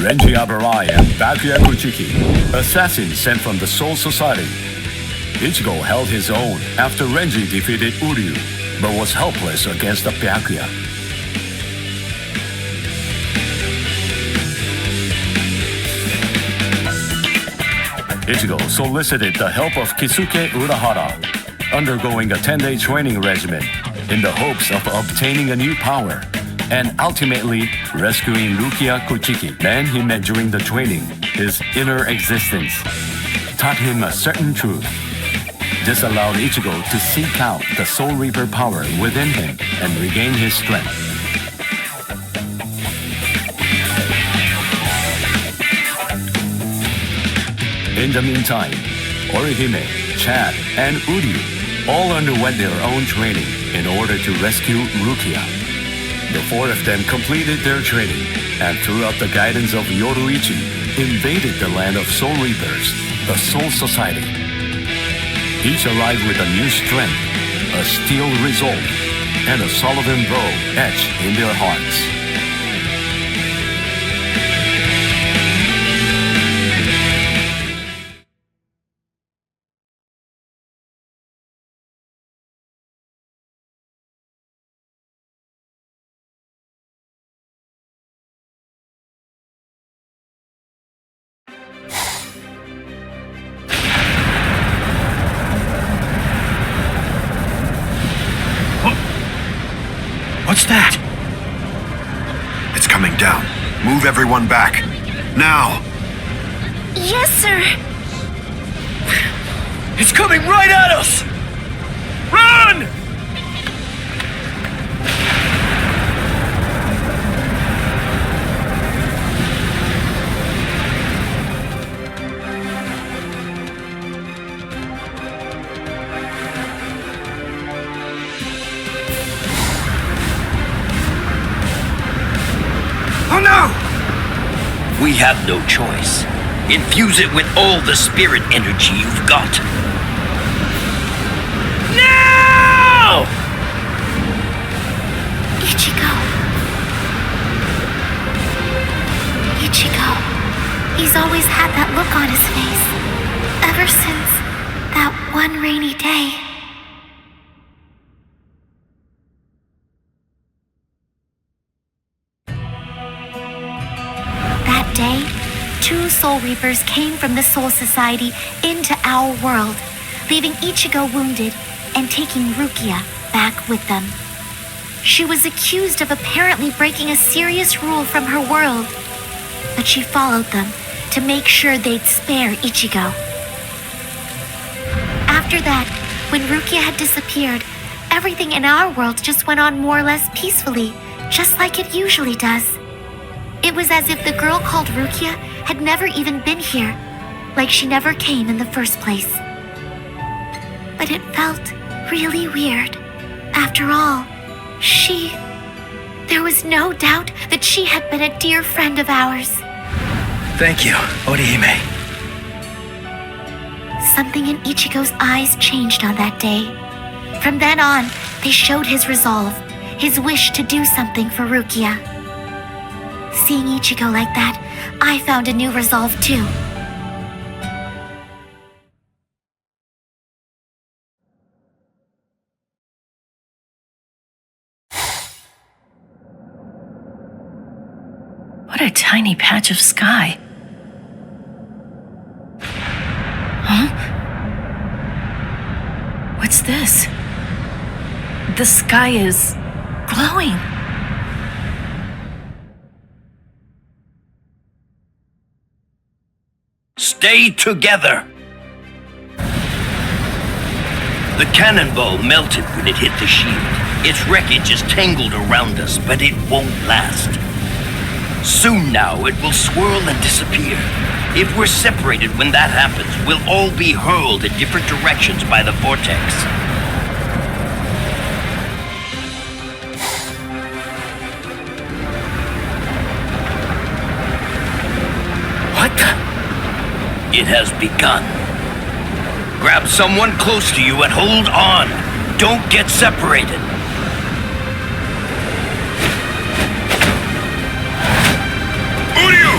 Renji Abarai and Byakuya Kuchiki, assassins sent from the Soul Society. Ichigo held his own after Renji defeated Uryu, but was helpless against the Byakuya. Ichigo solicited the help of Kisuke Urahara, undergoing a 10-day training regimen in the hopes of obtaining a new power, and ultimately rescuing Rukia Kuchiki. Man he met during the training, his inner existence, taught him a certain truth. This allowed Ichigo to seek out the Soul Reaper power within him and regain his strength. In the meantime, Orihime, Chad, and Uryu all underwent their own training in order to rescue Rukia. The four of them completed their training and, throughout the guidance of Yoruichi, invaded the land of Soul Reapers, the Soul Society. Each arrived with a new strength, a steel resolve, and a Sullivan bow etched in their hearts. What's that? It's coming down. Move everyone back. Now! Yes, sir! It's coming right at us! Run! Oh no! We have no choice. Infuse it with all the spirit energy you've got. Now! Ichigo. Ichigo. He's always had that look on his face. Ever since that one rainy day. That day, 2 Soul Reapers came from the Soul Society into our world, leaving Ichigo wounded and taking Rukia back with them. She was accused of apparently breaking a serious rule from her world, but she followed them to make sure they'd spare Ichigo. After that, when Rukia had disappeared, everything in our world just went on more or less peacefully, just like it usually does. It was as if the girl called Rukia had never even been here, like she never came in the first place. But it felt really weird. After all, there was no doubt that she had been a dear friend of ours. Thank you, Orihime. Something in Ichigo's eyes changed on that day. From then on, they showed his resolve, his wish to do something for Rukia. Seeing Ichigo like that, I found a new resolve too. What a tiny patch of sky. Huh? What's this? The sky is glowing. Stay together! The cannonball melted when it hit the shield. Its wreckage is tangled around us, but it won't last. Soon now, it will swirl and disappear. If we're separated when that happens, we'll all be hurled in different directions by the vortex. What the? It has begun. Grab someone close to you and hold on. Don't get separated. Uryu!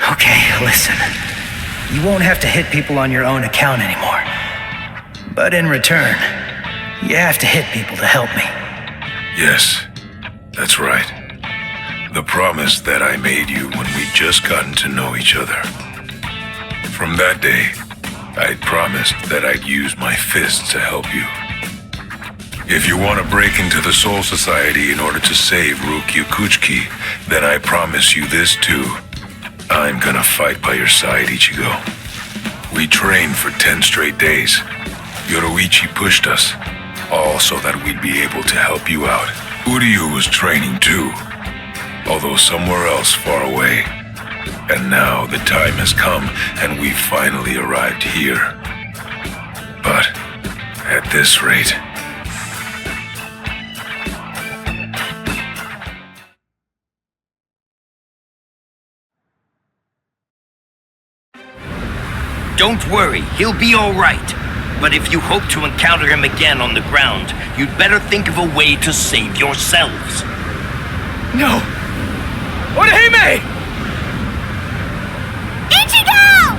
Okay, listen. You won't have to hit people on your own account anymore. But in return, you have to hit people to help me. Yes, that's right. The promise that I made you when we'd just gotten to know each other. From that day, I'd promised that I'd use my fists to help you. If you want to break into the Soul Society in order to save Uryu Kuchiki, then I promise you this too. I'm gonna fight by your side, Ichigo. We trained for 10 straight days. Yoruichi pushed us, all so that we'd be able to help you out. Uryu was training too, although somewhere else far away. And now the time has come, and we've finally arrived here. But at this rate... Don't worry, he'll be all right. But if you hope to encounter him again on the ground, you'd better think of a way to save yourselves. No! Orihime! Ichigo!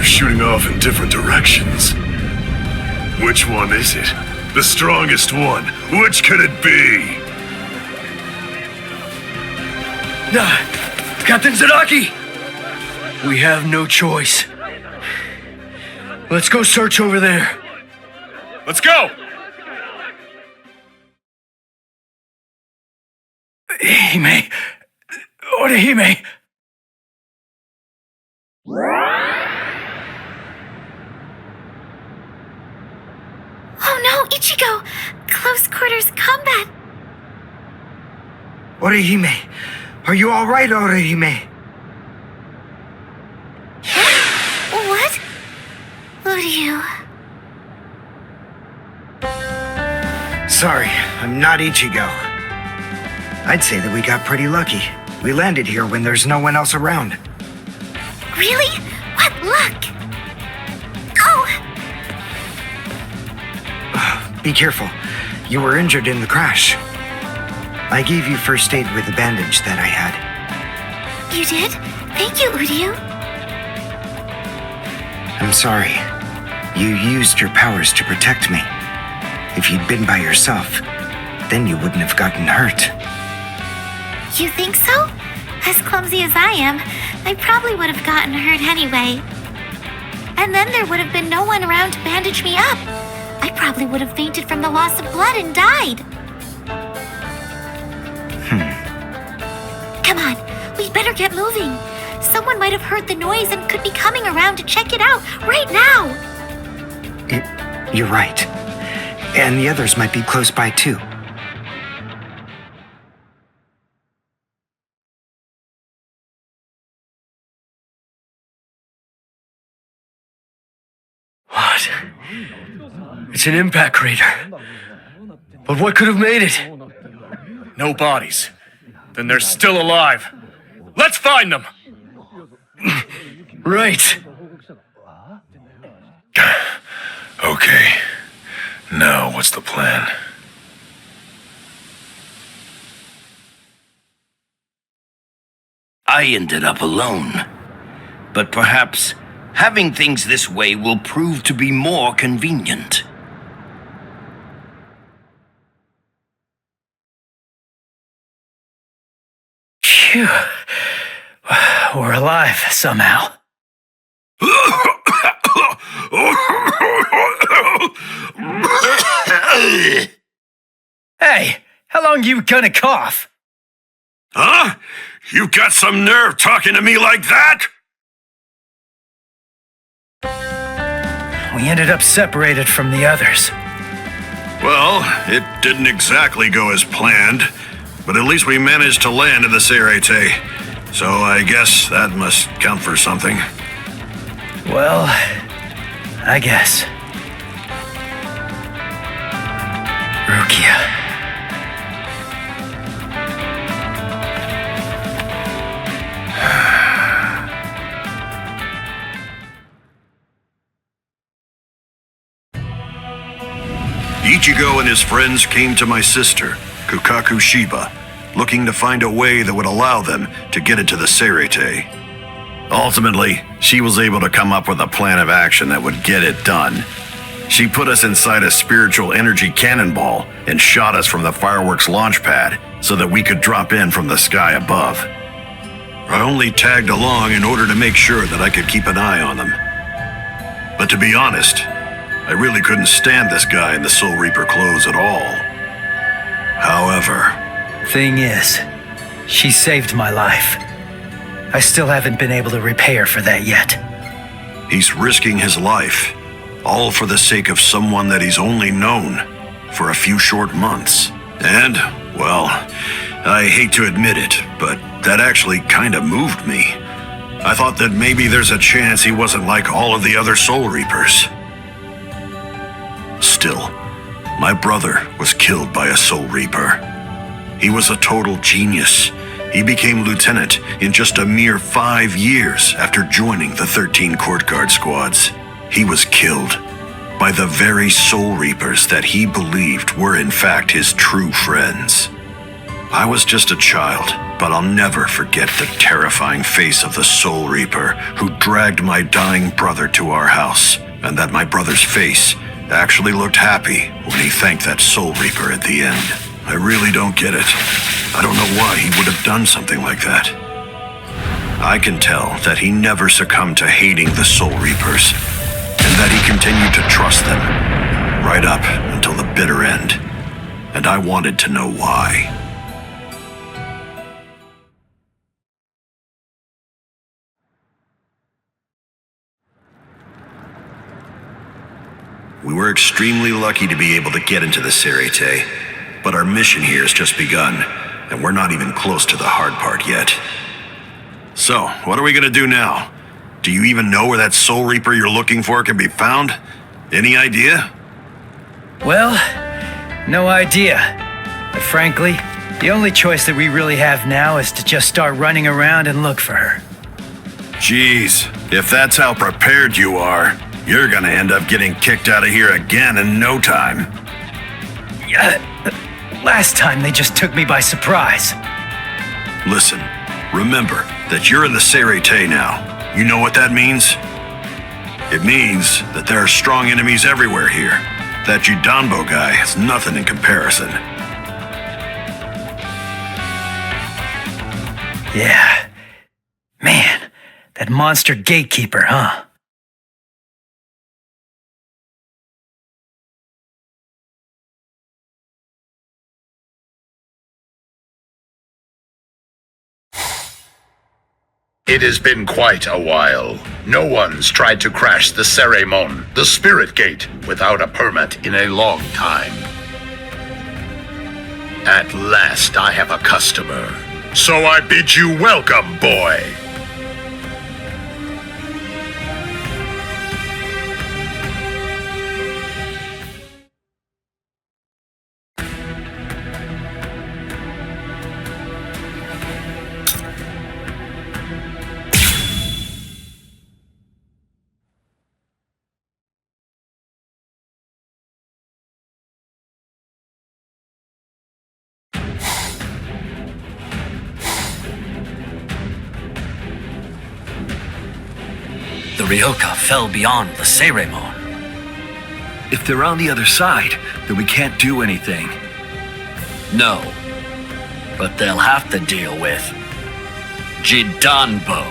Shooting off in different directions. Which one is it? The strongest one? Which could it be? Captain Zaraki! We have no choice. Let's go search over there. Let's go! Hime! Orihime! Oh no, Ichigo! Close quarters combat! Orihime, are you alright, Orihime? What? Uryu. Sorry, I'm not Ichigo. I'd say that we got pretty lucky. We landed here when there's no one else around. Really? What luck! Oh! Be careful. You were injured in the crash. I gave you first aid with the bandage that I had. You did? Thank you, Uryu. I'm sorry. You used your powers to protect me. If you'd been by yourself, then you wouldn't have gotten hurt. You think so? As clumsy as I am, I probably would have gotten hurt anyway. And then there would have been no one around to bandage me up. I probably would have fainted from the loss of blood and died. Come on, we'd better get moving. Someone might have heard the noise and could be coming around to check it out right now. You're right. And the others might be close by too. What? It's an impact crater. But what could have made it? No bodies. Then they're still alive. Let's find them! Right. Okay. Now what's the plan? I ended up alone. But perhaps having things this way will prove to be more convenient. Phew. We're alive somehow. Hey, how long you gonna cough? Huh? You got some nerve talking to me like that? We ended up separated from the others. Well, it didn't exactly go as planned, but at least we managed to land in the Serete. So I guess that must count for something. Well, I guess. Rukia. Ichigo and his friends came to my sister, Ikkaku Shiba, looking to find a way that would allow them to get into the Serete. Ultimately, she was able to come up with a plan of action that would get it done. She put us inside a spiritual energy cannonball and shot us from the fireworks launch pad so that we could drop in from the sky above. I only tagged along in order to make sure that I could keep an eye on them. But to be honest, I really couldn't stand this guy in the Soul Reaper clothes at all. However... Thing is, she saved my life. I still haven't been able to repay her for that yet. He's risking his life, all for the sake of someone that he's only known for a few short months. And, well, I hate to admit it, but that actually kind of moved me. I thought that maybe there's a chance he wasn't like all of the other Soul Reapers. Still, my brother was killed by a Soul Reaper. He was a total genius. He became lieutenant in just a mere 5 years after joining the 13 Court Guard squads. He was killed by the very Soul Reapers that he believed were in fact his true friends. I was just a child, but I'll never forget the terrifying face of the Soul Reaper who dragged my dying brother to our house, and that my brother's face actually looked happy when he thanked that Soul Reaper at the end. I really don't get it. I don't know why he would have done something like that. I can tell that he never succumbed to hating the Soul Reapers, and that he continued to trust them, right up until the bitter end. And I wanted to know why. We were extremely lucky to be able to get into the Serete, but our mission here has just begun, and we're not even close to the hard part yet. So, what are we gonna do now? Do you even know where that Soul Reaper you're looking for can be found? Any idea? Well, no idea. But frankly, the only choice that we really have now is to just start running around and look for her. Jeez, if that's how prepared you are, you're gonna end up getting kicked out of here again in no time. Last time they just took me by surprise. Listen, remember that you're in the Serete now. You know what that means? It means that there are strong enemies everywhere here. That Jidanbo guy is nothing in comparison. Yeah. Man, that monster gatekeeper, huh? It has been quite a while. No one's tried to crash the Ceremon, the Spirit Gate, without a permit in a long time. At last I have a customer. So I bid you welcome, boy. The Ryoka fell beyond the Ceremon. If they're on the other side, then we can't do anything. No. But they'll have to deal with Jidanbo.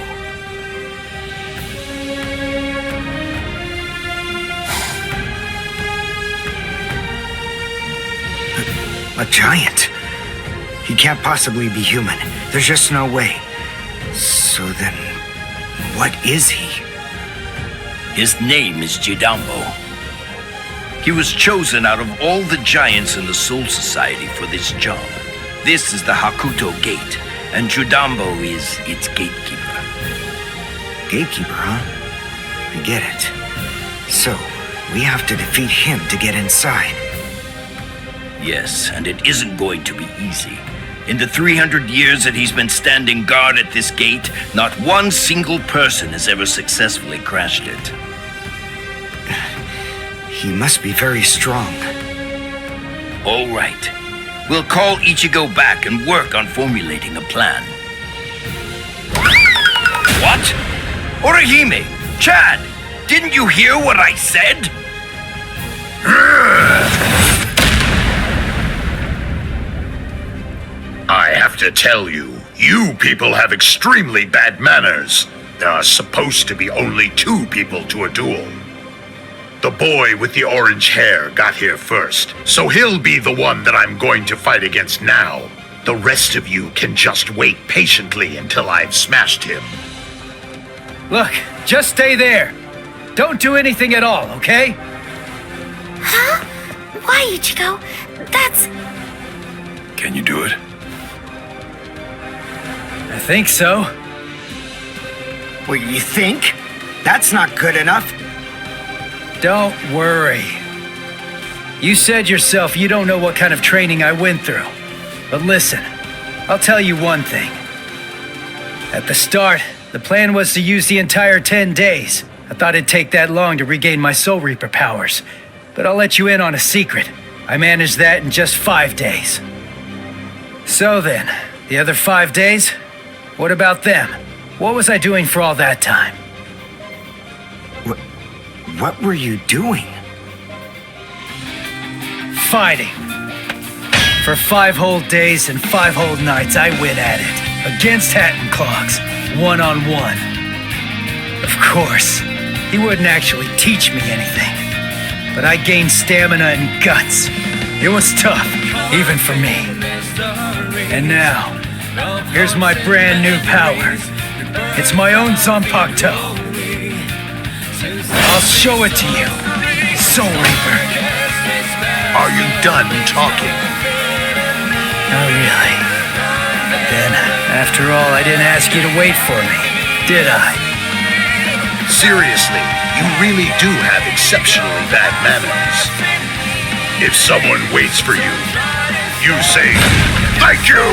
A giant? He can't possibly be human. There's just no way. So then, what is he? His name is Jidanbo. He was chosen out of all the giants in the Soul Society for this job. This is the Hakuto Gate, and Judambo is its gatekeeper. Gatekeeper, huh? I get it. So, we have to defeat him to get inside. Yes, and it isn't going to be easy. In the 300 years that he's been standing guard at this gate, not one single person has ever successfully crashed it. He must be very strong. All right. We'll call Ichigo back and work on formulating a plan. What? Orihime! Chad! Didn't you hear what I said? I have to tell you, you people have extremely bad manners. There are supposed to be only 2 people to a duel. The boy with the orange hair got here first, so he'll be the one that I'm going to fight against now. The rest of you can just wait patiently until I've smashed him. Look, just stay there. Don't do anything at all, okay? Huh? Why, Ichigo? That's... Can you do it? I think so. What, you think? That's not good enough. Don't worry. You said yourself you don't know what kind of training I went through. But listen, I'll tell you one thing. At the start, the plan was to use the entire 10 days. I thought it'd take that long to regain my Soul Reaper powers. But I'll let you in on a secret. I managed that in just 5 days. So then, the other 5 days? What about them? What was I doing for all that time? What were you doing? Fighting. For 5 whole days and 5 whole nights, I went at it. Against Hatton Clogs, one-on-one. Of course, he wouldn't actually teach me anything. But I gained stamina and guts. It was tough, even for me. And now, here's my brand new power. It's my own Zanpakuto. I'll show it to you, Soul Reaper. Are you done talking? Not really. Then, after all, I didn't ask you to wait for me, did I? Seriously, you really do have exceptionally bad manners. If someone waits for you, you say, "Thank you!"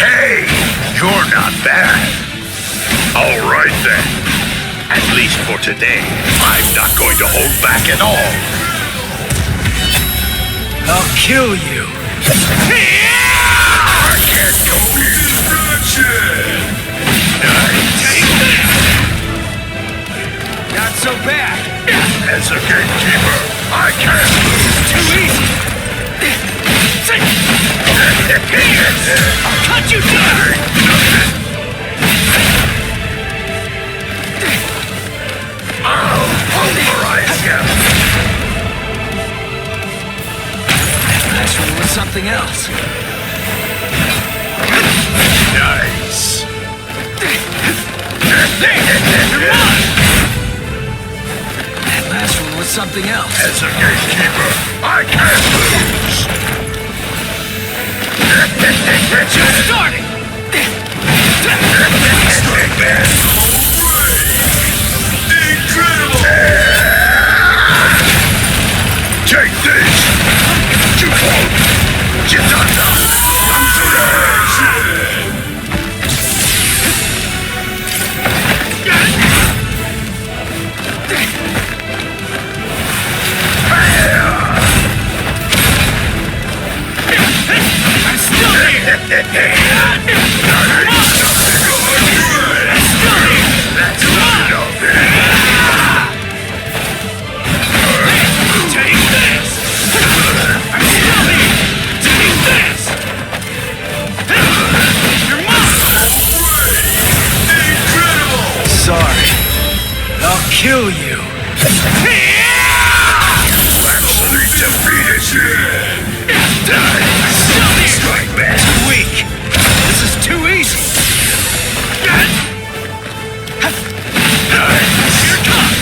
Hey, you're not bad. All right then. At least for today, I'm not going to hold back at all. I'll kill you. I can't go distraction! Not so bad. As a gatekeeper, I can't lose. Too easy. I'll cut you down. I'll pulverize him. Last one was something else. Nice. That last one was something else. As a gatekeeper, I can't lose. Just starting. Incredible! Take this! I'm still here. That's not enough. Take this. I'm still here. Take this. You're mine. Incredible! Sorry. I'll kill you. Actually defeated you. Strike back. Too weak. This is too easy. Here it comes.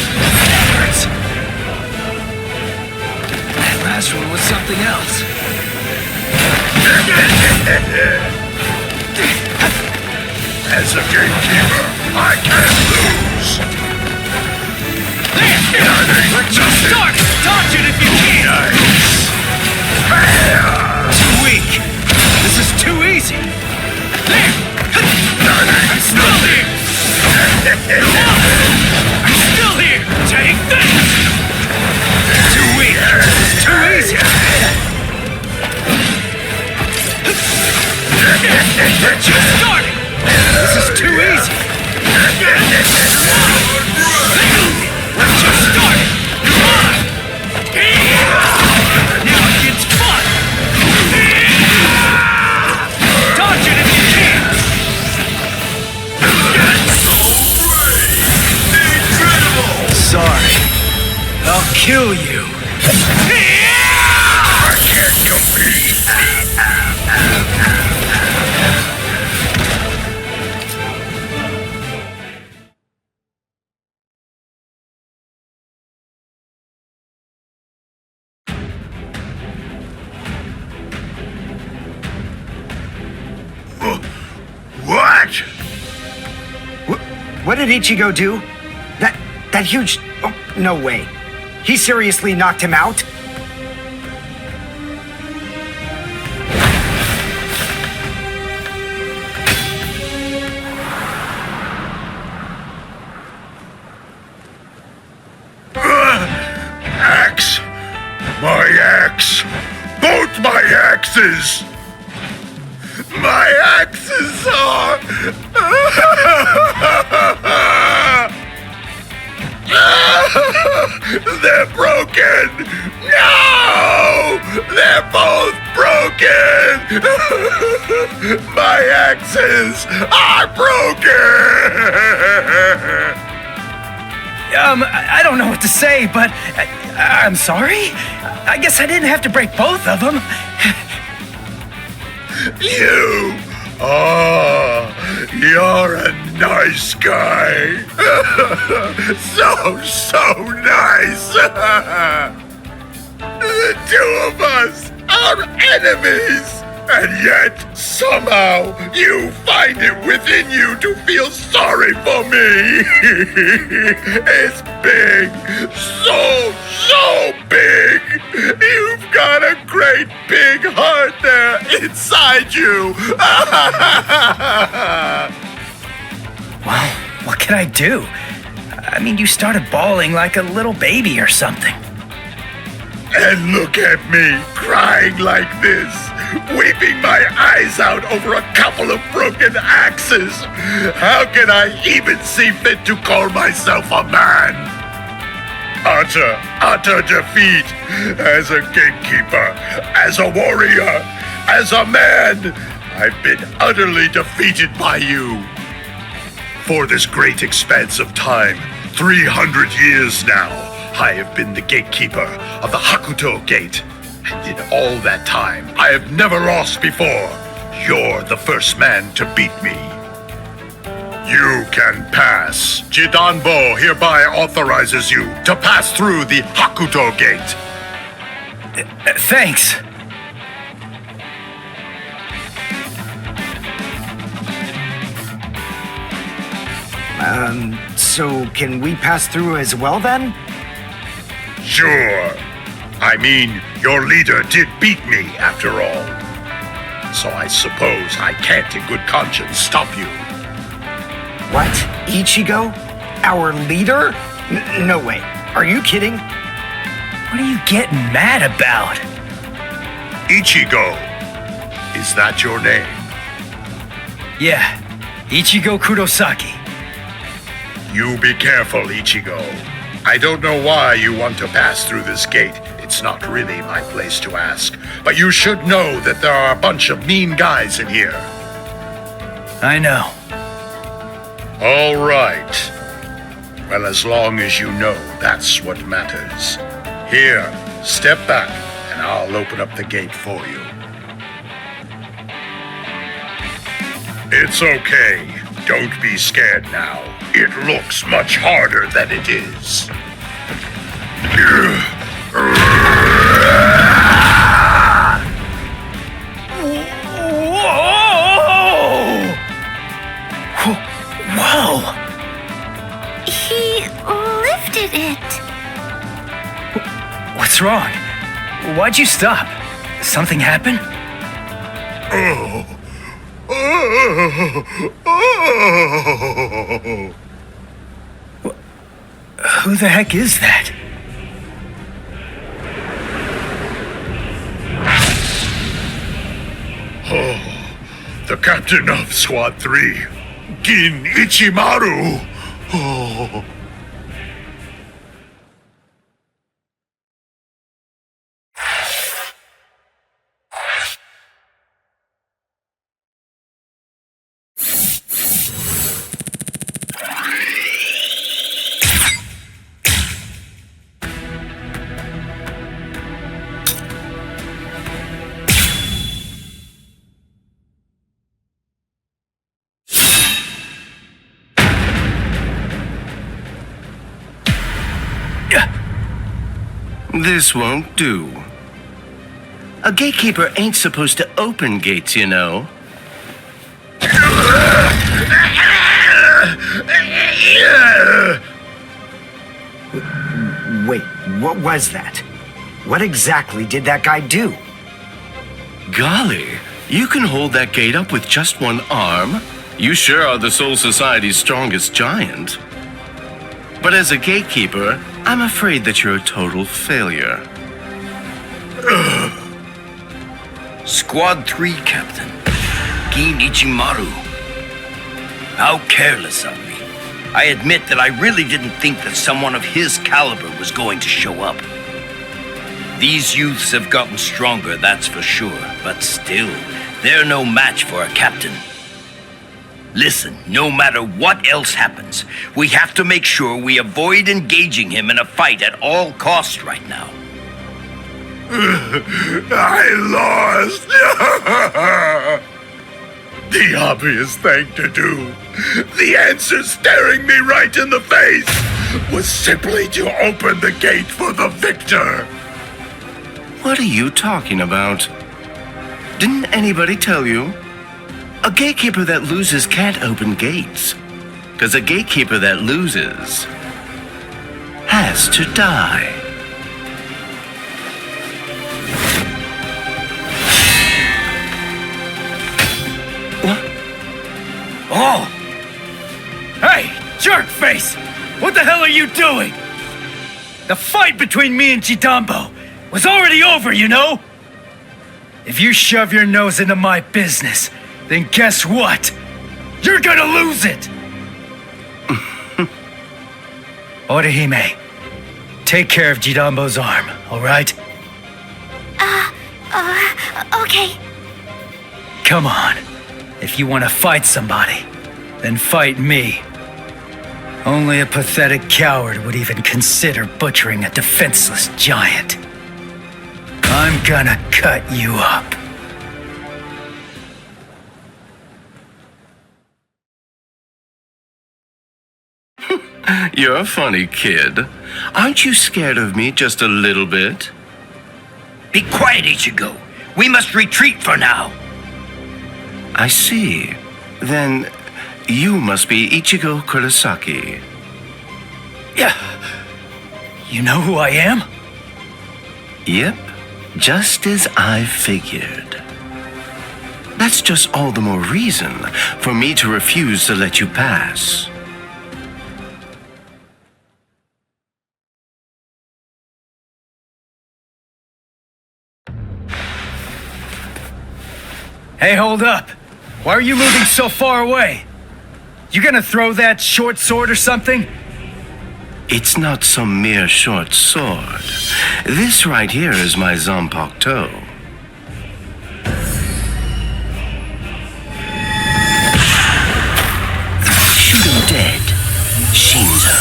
That last one was something else. As a gatekeeper, I can't lose. Let's just start. Dodge it if you can. Too weak. This is too easy. There. I'm still here. I'm still here. Take this. Too weak. This is too easy. Let's just start. This is too easy. Let's just start. Come on. Now it gets fun. Dodge it if you can. Incredible! Sorry. I'll kill you. I can't compete. What? What did Ichigo do? That huge... Oh, no way. He seriously knocked him out? Axe! My axe! Both my axes! My axes are... They're broken! No! They're both broken! My axes are broken! I don't know what to say, but I'm sorry. I guess I didn't have to break both of them. You! Oh, you're a nice guy. So nice. The two of us are enemies. And yet, somehow, you find it within you to feel sorry for me. It's big. So big. You've got a great big heart there inside you. Well, what can I do? I mean, you started bawling like a little baby or something. And look at me, crying like this, weeping my eyes out over a couple of broken axes. How can I even see fit to call myself a man? Utter defeat. As a gatekeeper, as a warrior, as a man, I've been utterly defeated by you. For this great expanse of time, 300 years now, I have been the gatekeeper of the Hakuto Gate. And in all that time, I have never lost before. You're the first man to beat me. You can pass. Jidanbo hereby authorizes you to pass through the Hakuto Gate. Thanks. So can we pass through as well then? Sure. I mean, your leader did beat me after all. So I suppose I can't in good conscience stop you. What? Ichigo? Our leader? No way. Are you kidding? What are you getting mad about? Ichigo. Is that your name? Yeah, Ichigo Kurosaki. You be careful, Ichigo. I don't know why you want to pass through this gate. It's not really my place to ask. But you should know that there are a bunch of mean guys in here. I know. All right. Well, as long as you know, that's what matters. Here, step back, and I'll open up the gate for you. It's okay. Don't be scared now. It looks much harder than it is. Whoa! He lifted it. What's wrong? Why'd you stop? Something happen? Who the heck is that? The captain of Squad 3, Gin Ichimaru. This won't do. A gatekeeper ain't supposed to open gates, you know. Wait, what was that? What exactly did that guy do? Golly, you can hold that gate up with just one arm? You sure are the Soul Society's strongest giant. But as a gatekeeper, I'm afraid that you're a total failure. Squad 3 Captain, Gin Ichimaru. How careless of me. I admit that I really didn't think that someone of his caliber was going to show up. These youths have gotten stronger, that's for sure, but still, they're no match for a captain. Listen, no matter what else happens, we have to make sure we avoid engaging him in a fight at all costs right now. I lost! The obvious thing to do, the answer staring me right in the face, was simply to open the gate for the victor. What are you talking about? Didn't anybody tell you? A gatekeeper that loses can't open gates. 'Cause a gatekeeper that loses has to die. What? Oh! Hey, jerkface! What the hell are you doing? The fight between me and Jidanbo, was already over, you know? If you shove your nose into my business, then guess what? You're gonna lose it! Orihime, take care of Jidambo's arm, alright? Okay. Come on. If you want to fight somebody, then fight me. Only a pathetic coward would even consider butchering a defenseless giant. I'm gonna cut you up. You're a funny kid. Aren't you scared of me just a little bit? Be quiet, Ichigo. We must retreat for now. I see. Then you must be Ichigo Kurosaki. Yeah. You know who I am? Yep, just as I figured. That's just all the more reason for me to refuse to let you pass. Hey, hold up. Why are you moving so far away? You gonna throw that short sword or something? It's not some mere short sword. This right here is my Zanpakuto. Shoot him dead, Shinzo.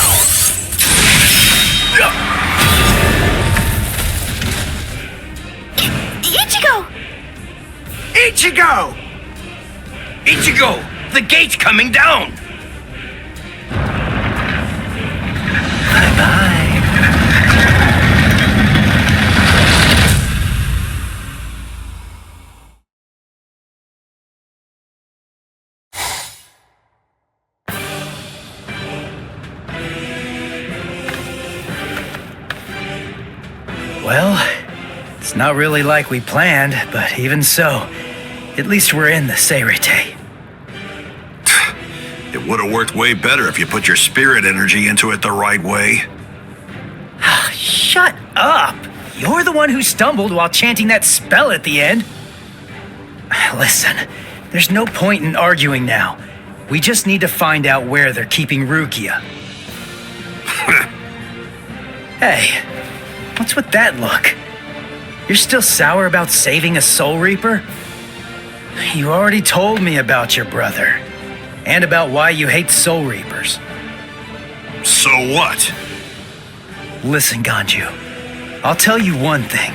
Ichigo! Ichigo! Ichigo, the gate's coming down. Bye-bye. Well, it's not really like we planned, but even so, at least we're in the Seirete. It would have worked way better if you put your spirit energy into it the right way. Shut up! You're the one who stumbled while chanting that spell at the end. Listen, there's no point in arguing now. We just need to find out where they're keeping Rukia. Hey, what's with that look? You're still sour about saving a Soul Reaper? You already told me about your brother, and about why you hate Soul Reapers. So what? Listen, Ganju, I'll tell you one thing.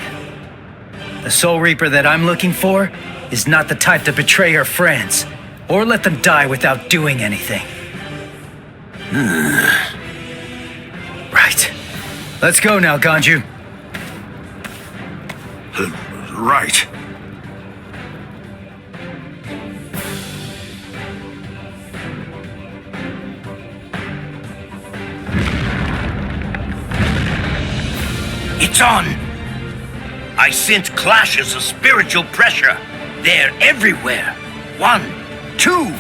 The Soul Reaper that I'm looking for is not the type to betray her friends, or let them die without doing anything. Right. Let's go now, Ganju. Right. It's on. I sense clashes of spiritual pressure. They're everywhere. 1, 2,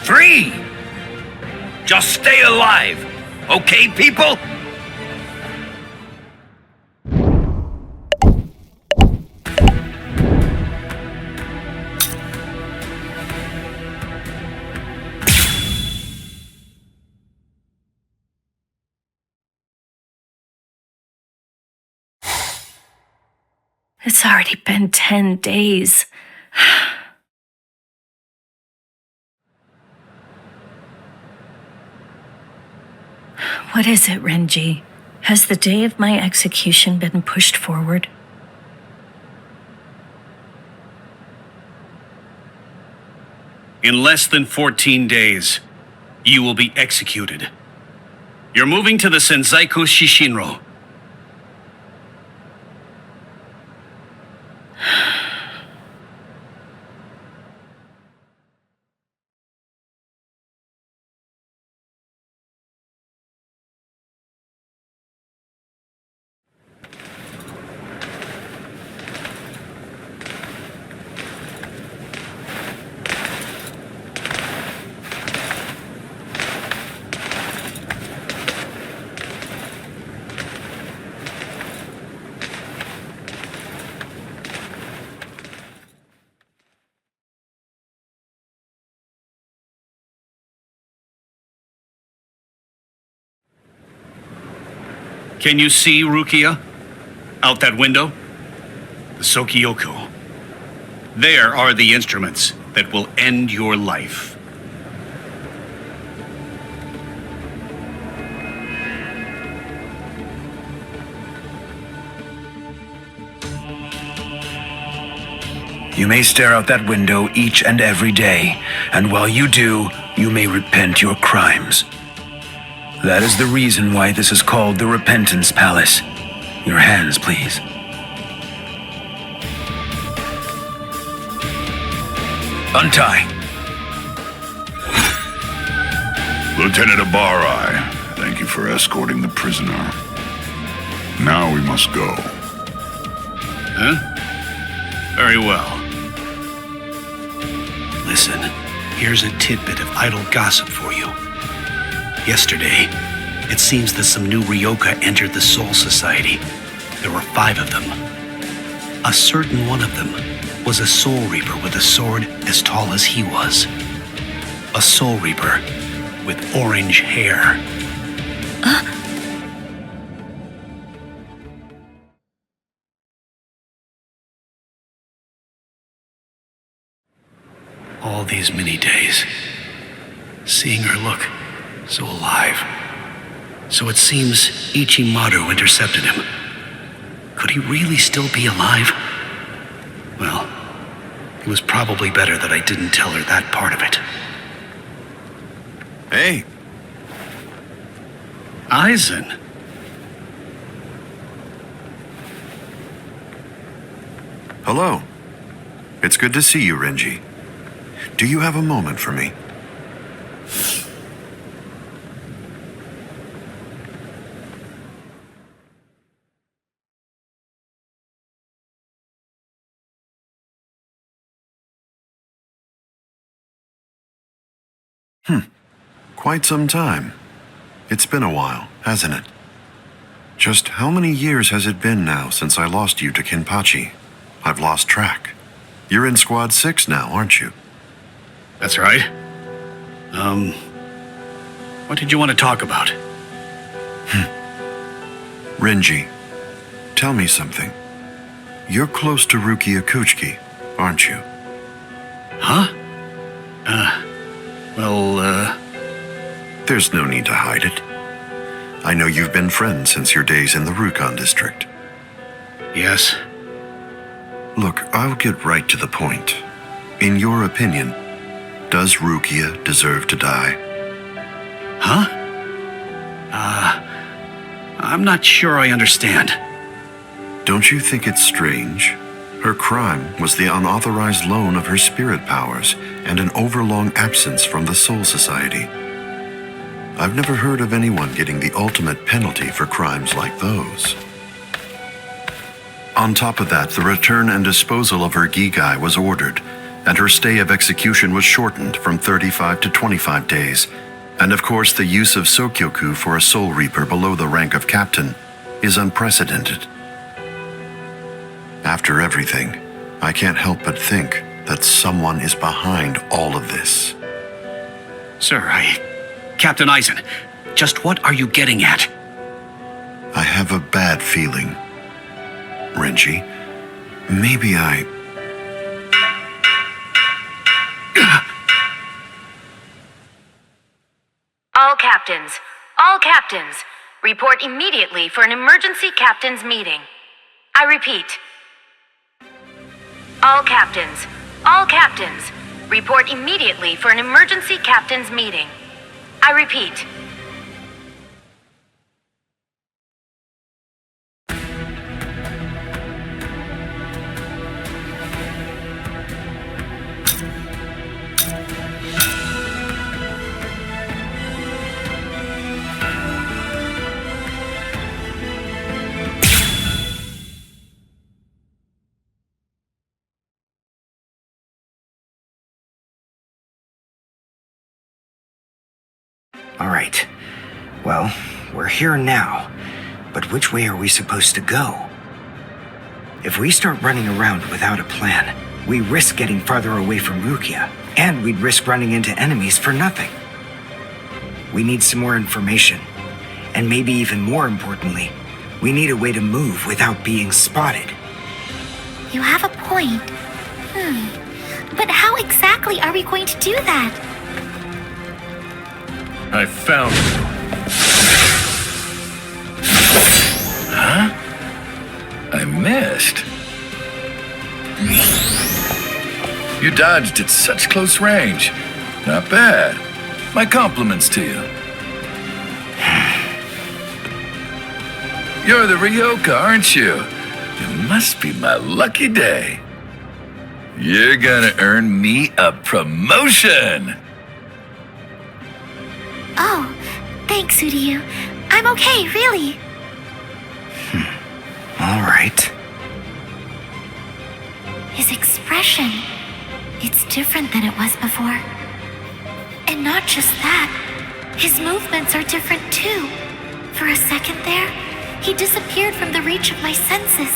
3. Just stay alive. Okay, people? It's already been 10 days. What is it, Renji? Has the day of my execution been pushed forward? In less than 14 days, you will be executed. You're moving to the Senzaiku Shishinro. Can you see Rukia? Out that window? The Sokioku. There are the instruments that will end your life. You may stare out that window each and every day, and while you do, you may repent your crimes. That is the reason why this is called the Repentance Palace. Your hands, please. Untie. Lieutenant Abari, thank you for escorting the prisoner. Now we must go. Huh? Very well. Listen, here's a tidbit of idle gossip for you. Yesterday, it seems that some new Ryoka entered the Soul Society. There were 5 of them. A certain one of them was a Soul Reaper with a sword as tall as he was. A Soul Reaper with orange hair. All these many days, seeing her look so alive. So it seems Ichimaru intercepted him. Could he really still be alive? Well, it was probably better that I didn't tell her that part of it. Hey. Aizen. Hello. It's good to see you, Renji. Do you have a moment for me? Quite some time. It's been a while, hasn't it? Just how many years has it been now since I lost you to Kenpachi? I've lost track. You're in Squad 6 now, aren't you? That's right. What did you want to talk about? Renji, tell me something. You're close to Rukia Kuchiki, aren't you? Huh? There's no need to hide it. I know you've been friends since your days in the Rukon district. Yes. Look, I'll get right to the point. In your opinion, does Rukia deserve to die? Huh? I'm not sure I understand. Don't you think it's strange? Her crime was the unauthorized loan of her spirit powers and an overlong absence from the Soul Society. I've never heard of anyone getting the ultimate penalty for crimes like those. On top of that, the return and disposal of her Gigai was ordered, and her stay of execution was shortened from 35 to 25 days. And of course, the use of Sokyoku for a Soul Reaper below the rank of captain is unprecedented. After everything, I can't help but think that someone is behind all of this. Sir, Captain Aizen, just what are you getting at? I have a bad feeling. Renji, maybe I... All captains, report immediately for an emergency captains meeting. I repeat. All captains, report immediately for an emergency captains meeting. I repeat. All right. Well, we're here now. But which way are we supposed to go? If we start running around without a plan, we risk getting farther away from Rukia, and we'd risk running into enemies for nothing. We need some more information, and maybe even more importantly, We need a way to move without being spotted. You have a point. But how exactly are we going to do that? I found it. Huh? I missed. You dodged at such close range. Not bad. My compliments to you. You're the Ryoka, aren't you? It must be my lucky day. You're gonna earn me a promotion! Oh, thanks, Uryu. I'm okay, really. All right. His expression, it's different than it was before. And not just that, his movements are different too. For a second there, he disappeared from the reach of my senses.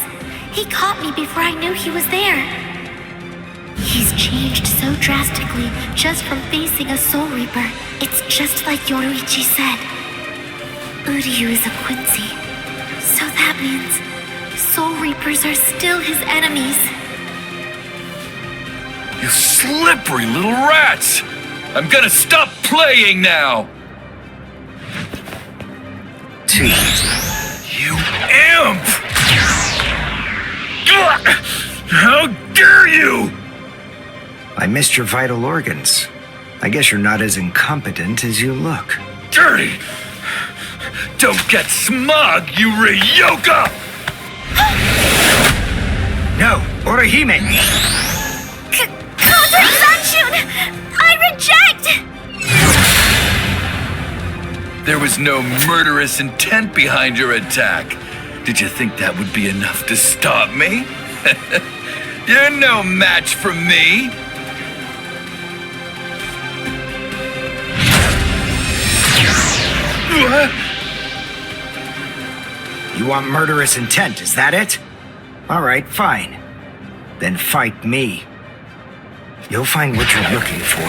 He caught me before I knew he was there. He's changed so drastically just from facing a Soul Reaper. It's just like Yoruichi said. Uryu is a Quincy. So that means Soul Reapers are still his enemies. You slippery little rats! I'm gonna stop playing now! You imp! How dare you! I missed your vital organs. I guess you're not as incompetent as you look. Dirty! Don't get smug, you Ryoka! No, Orihime! Counter Sanshun! I reject! There was no murderous intent behind your attack. Did you think that would be enough to stop me? You're no match for me! You want murderous intent, is that it? All right, fine. Then fight me. You'll find what you're looking for.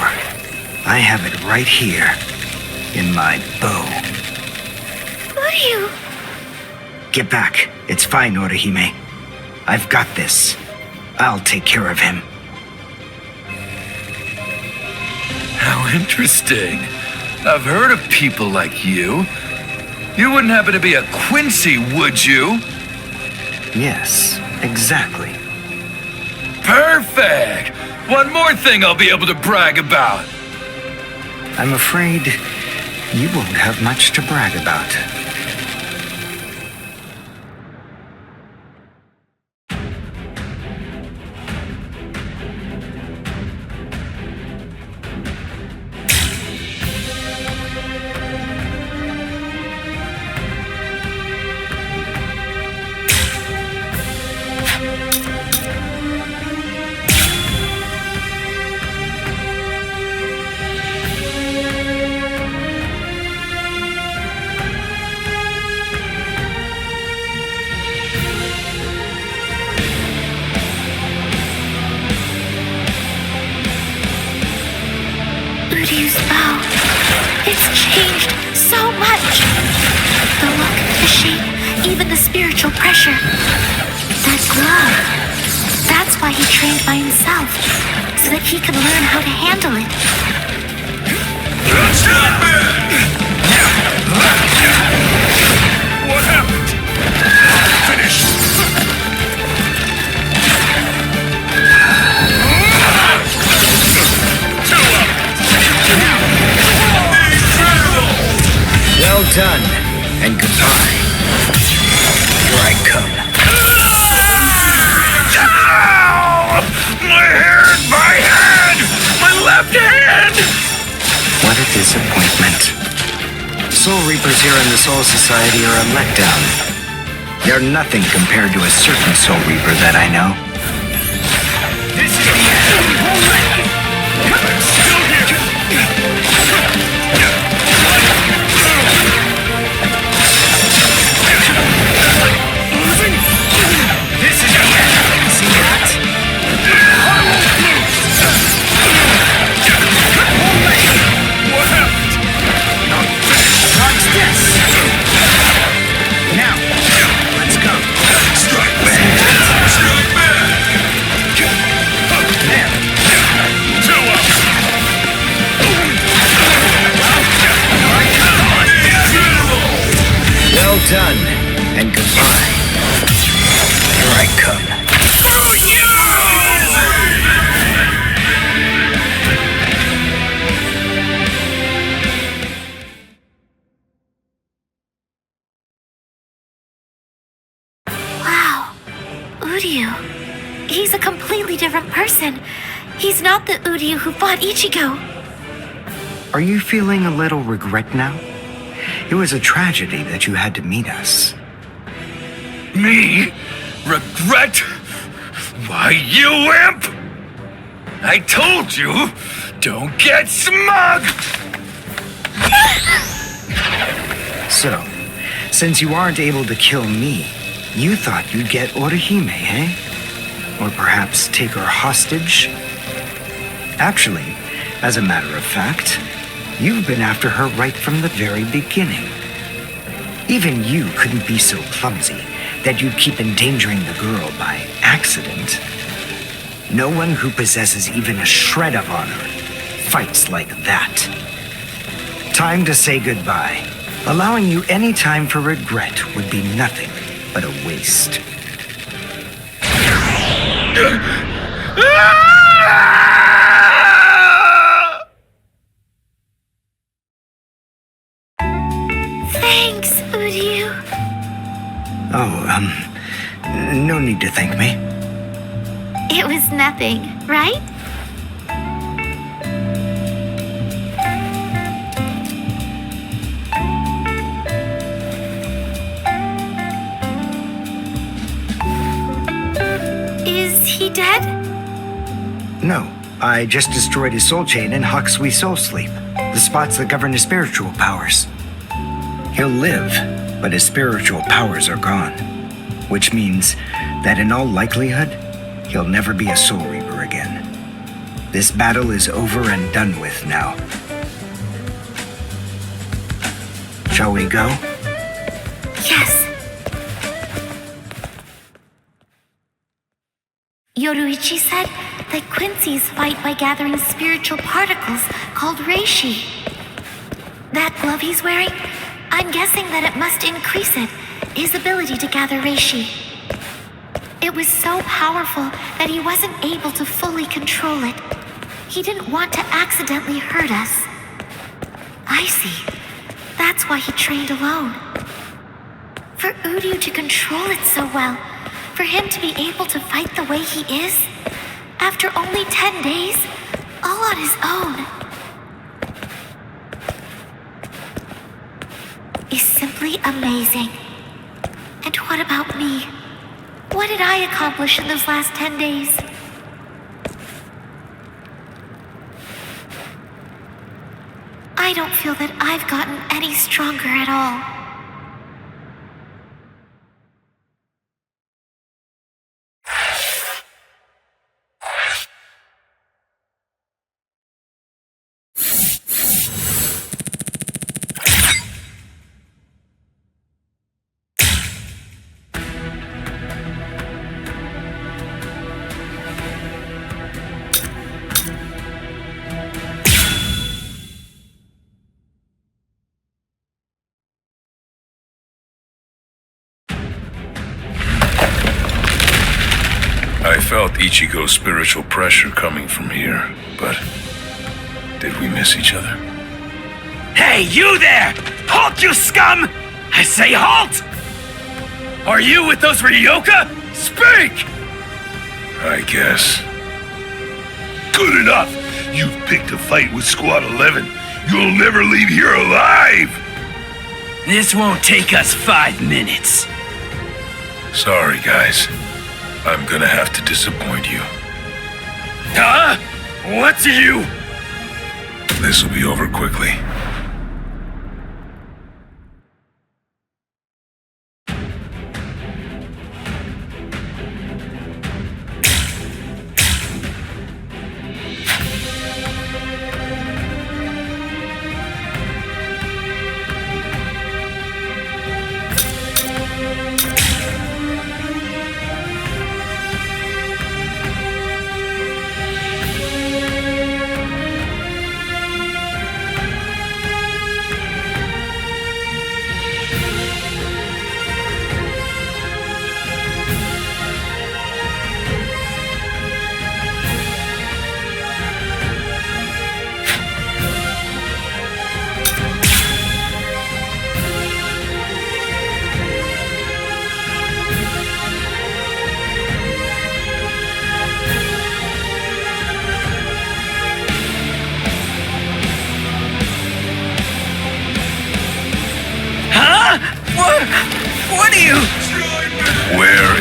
I have it right here, in my bow. Uryu! Get back. It's fine, Orihime. I've got this. I'll take care of him. How interesting. I've heard of people like you. You wouldn't happen to be a Quincy, would you? Yes, exactly. Perfect! One more thing I'll be able to brag about. I'm afraid you won't have much to brag about. Uryu's bow. It's changed so much. The look, the shape, even the spiritual pressure. That glow. That's why he trained by himself, so that he could learn how to handle it. What happened? Finished. Well done, and goodbye. Here I come. Ow! My hand! My hand! My left hand! What a disappointment. Soul Reapers here in the Soul Society are a letdown. They're nothing compared to a certain Soul Reaper that I know. This is the end! I'm still here! This is the end! See that? What happened? Watch this! Now! person. He's not the Uryu who fought Ichigo. Are you feeling a little regret now? It was a tragedy that you had to meet us. Me? Regret? Why, you imp! I told you, don't get smug! So, since you aren't able to kill me, you thought you'd get Orihime, eh? Or perhaps take her hostage? Actually, as a matter of fact, you've been after her right from the very beginning. Even you couldn't be so clumsy that you'd keep endangering the girl by accident. No one who possesses even a shred of honor fights like that. Time to say goodbye. Allowing you any time for regret would be nothing but a waste. Thanks, Uryu. Oh, no need to thank me. It was nothing, right? Is he dead? No, I just destroyed his soul chain in Hakusui Soul Sleep, the spots that govern his spiritual powers. He'll live, but his spiritual powers are gone, which means that in all likelihood, he'll never be a Soul Reaper again. This battle is over and done with now. Shall we go? Yes. Yoruichi said that Quincy's fight by gathering spiritual particles called reishi. That glove he's wearing, I'm guessing that it must increase it, his ability to gather reishi. It was so powerful that he wasn't able to fully control it. He didn't want to accidentally hurt us. I see. That's why he trained alone. For Uryu to control it so well, for him to be able to fight the way he is, after only 10 days, all on his own, is simply amazing. And what about me? What did I accomplish in those last 10 days? I don't feel that I've gotten any stronger at all. I felt Ichigo's spiritual pressure coming from here, but did we miss each other? Hey, you there! Halt, you scum! I say halt! Are you with those Ryoka? Speak! I guess. Good enough! You've picked a fight with Squad 11. You'll never leave here alive! This won't take us 5 minutes. Sorry, guys. I'm gonna have to disappoint you. Huh? What's you? This'll be over quickly.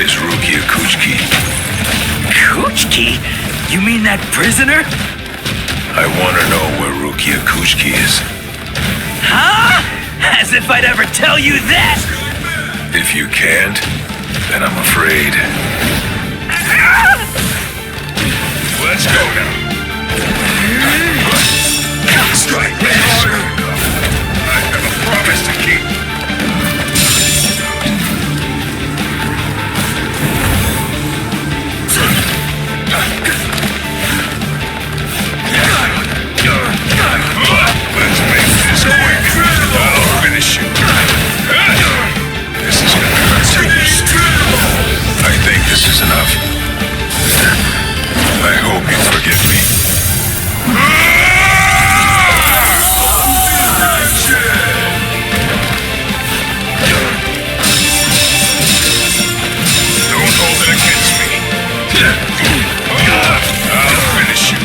is Rukia Kuchiki. Kuchiki? You mean that prisoner? I want to know where Rukia Kuchiki is. Huh? As if I'd ever tell you that! If you can't, then I'm afraid. Let's go now. Strike me harder. I have a promise to keep. Let's make this quick. I'll finish you. This is gonna hurt you. I think this is enough. I hope you forgive me. Don't hold it against me. I'll finish you.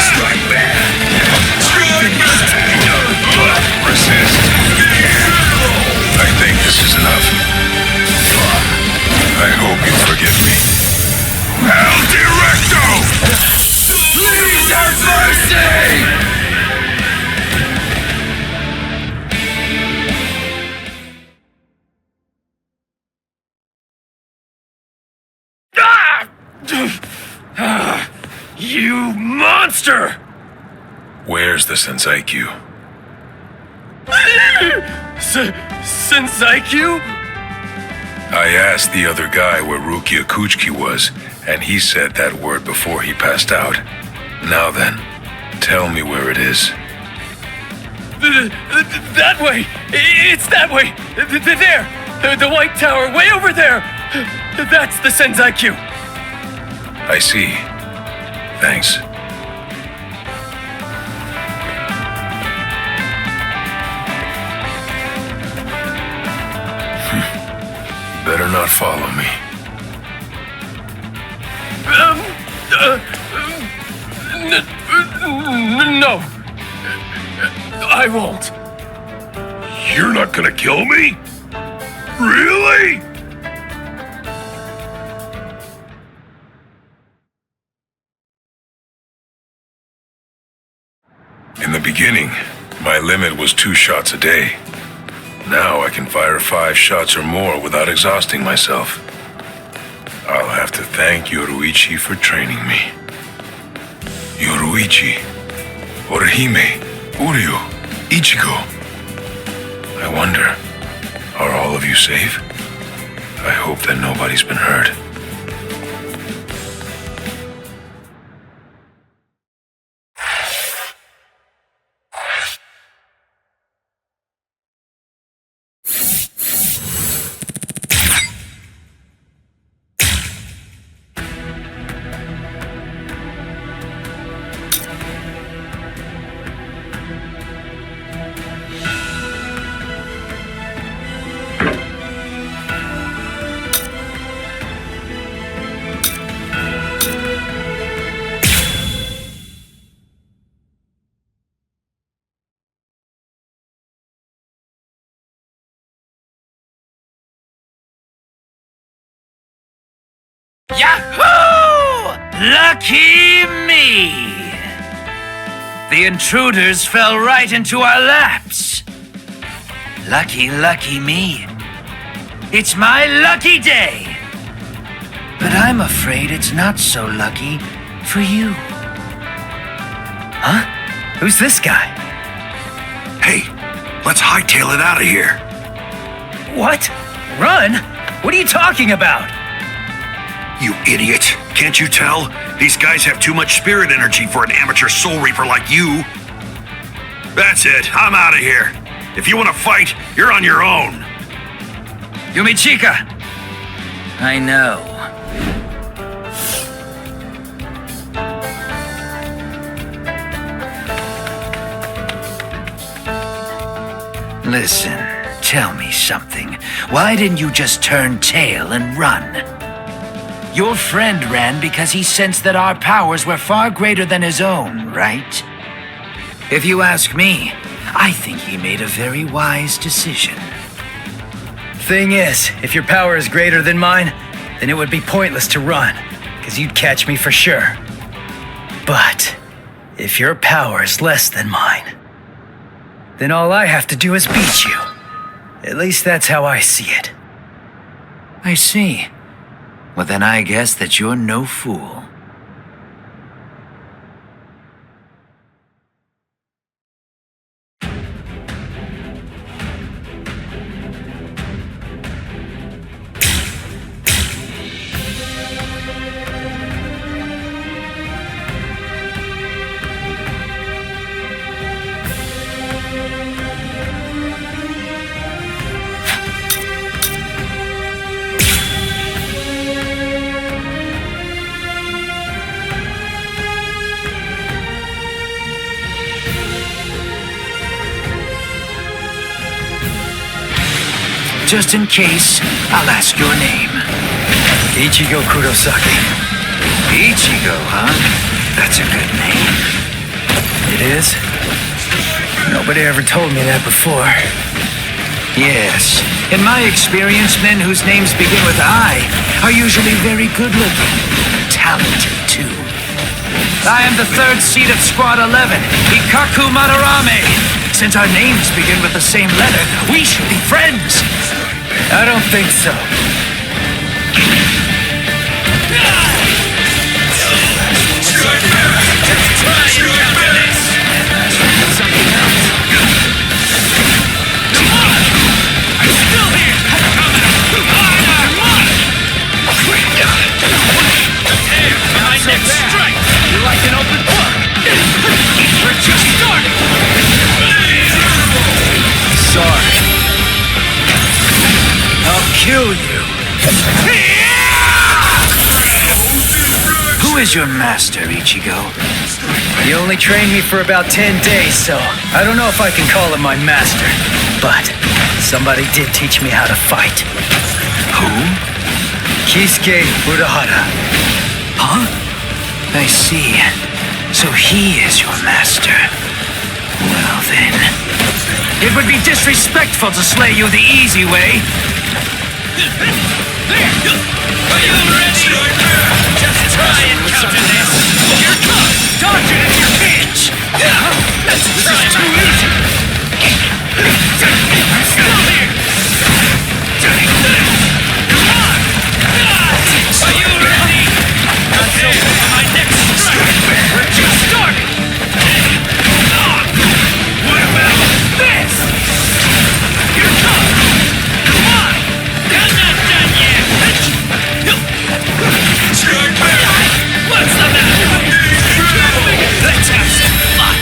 Strike back! Strike back! Resist. I think this is enough. I hope you forgive me. El Directo! Please have mercy! You monster! Where's the Senseikyuu? Senseikyuu? I asked the other guy where Rukia Kuchiki was, and he said that word before he passed out. Now then, tell me where it is. That way! It's that way! There! The white tower, way over there! That's the Senseikyuu! I see. Thanks. Better not follow me. No. I won't. You're not gonna kill me? Really? In the beginning, my limit was 2 shots a day. Now I can fire 5 shots or more without exhausting myself. I'll have to thank Yoruichi for training me. Yoruichi, Orihime, Uryu, Ichigo. I wonder, are all of you safe? I hope that nobody's been hurt. Yahoo! Lucky me! The intruders fell right into our laps. Lucky me. It's my lucky day. But I'm afraid it's not so lucky for you. Huh? Who's this guy? Hey, let's hightail it out of here. What? Run? What are you talking about? You idiot. Can't you tell? These guys have too much spirit energy for an amateur soul reaper like you. That's it. I'm out of here. If you want to fight, you're on your own. Yumichika! I know. Listen, tell me something. Why didn't you just turn tail and run? Your friend ran because he sensed that our powers were far greater than his own, right? If you ask me, I think he made a very wise decision. Thing is, if your power is greater than mine, then it would be pointless to run, because you'd catch me for sure. But if your power is less than mine, then all I have to do is beat you. At least that's how I see it. I see. Well, then I guess that you're no fool. Just in case, I'll ask your name. Ichigo Kurosaki. Ichigo, huh? That's a good name. It is? Nobody ever told me that before. Yes. In my experience, men whose names begin with I are usually very good-looking. Talented, too. I am the third seat of Squad 11, Ikkaku Madarame. Since our names begin with the same letter, we should be friends. I don't think so. Kill you. Who is your master, Ichigo? He only trained me for about 10 days, so I don't know if I can call him my master. But somebody did teach me how to fight. Who? Kisuke Urahara. Huh? I see. So he is your master. Well then. It would be disrespectful to slay you the easy way. Are you ready? Just try and counter this. Here comes! Dodge it in your pinch! This is too easy! I'm still here! Come on! Are you ready? Not so for my next strike! We're just starting! What about this? Here comes! Come on! I'm not done yet! What's the matter? Let's have some fun!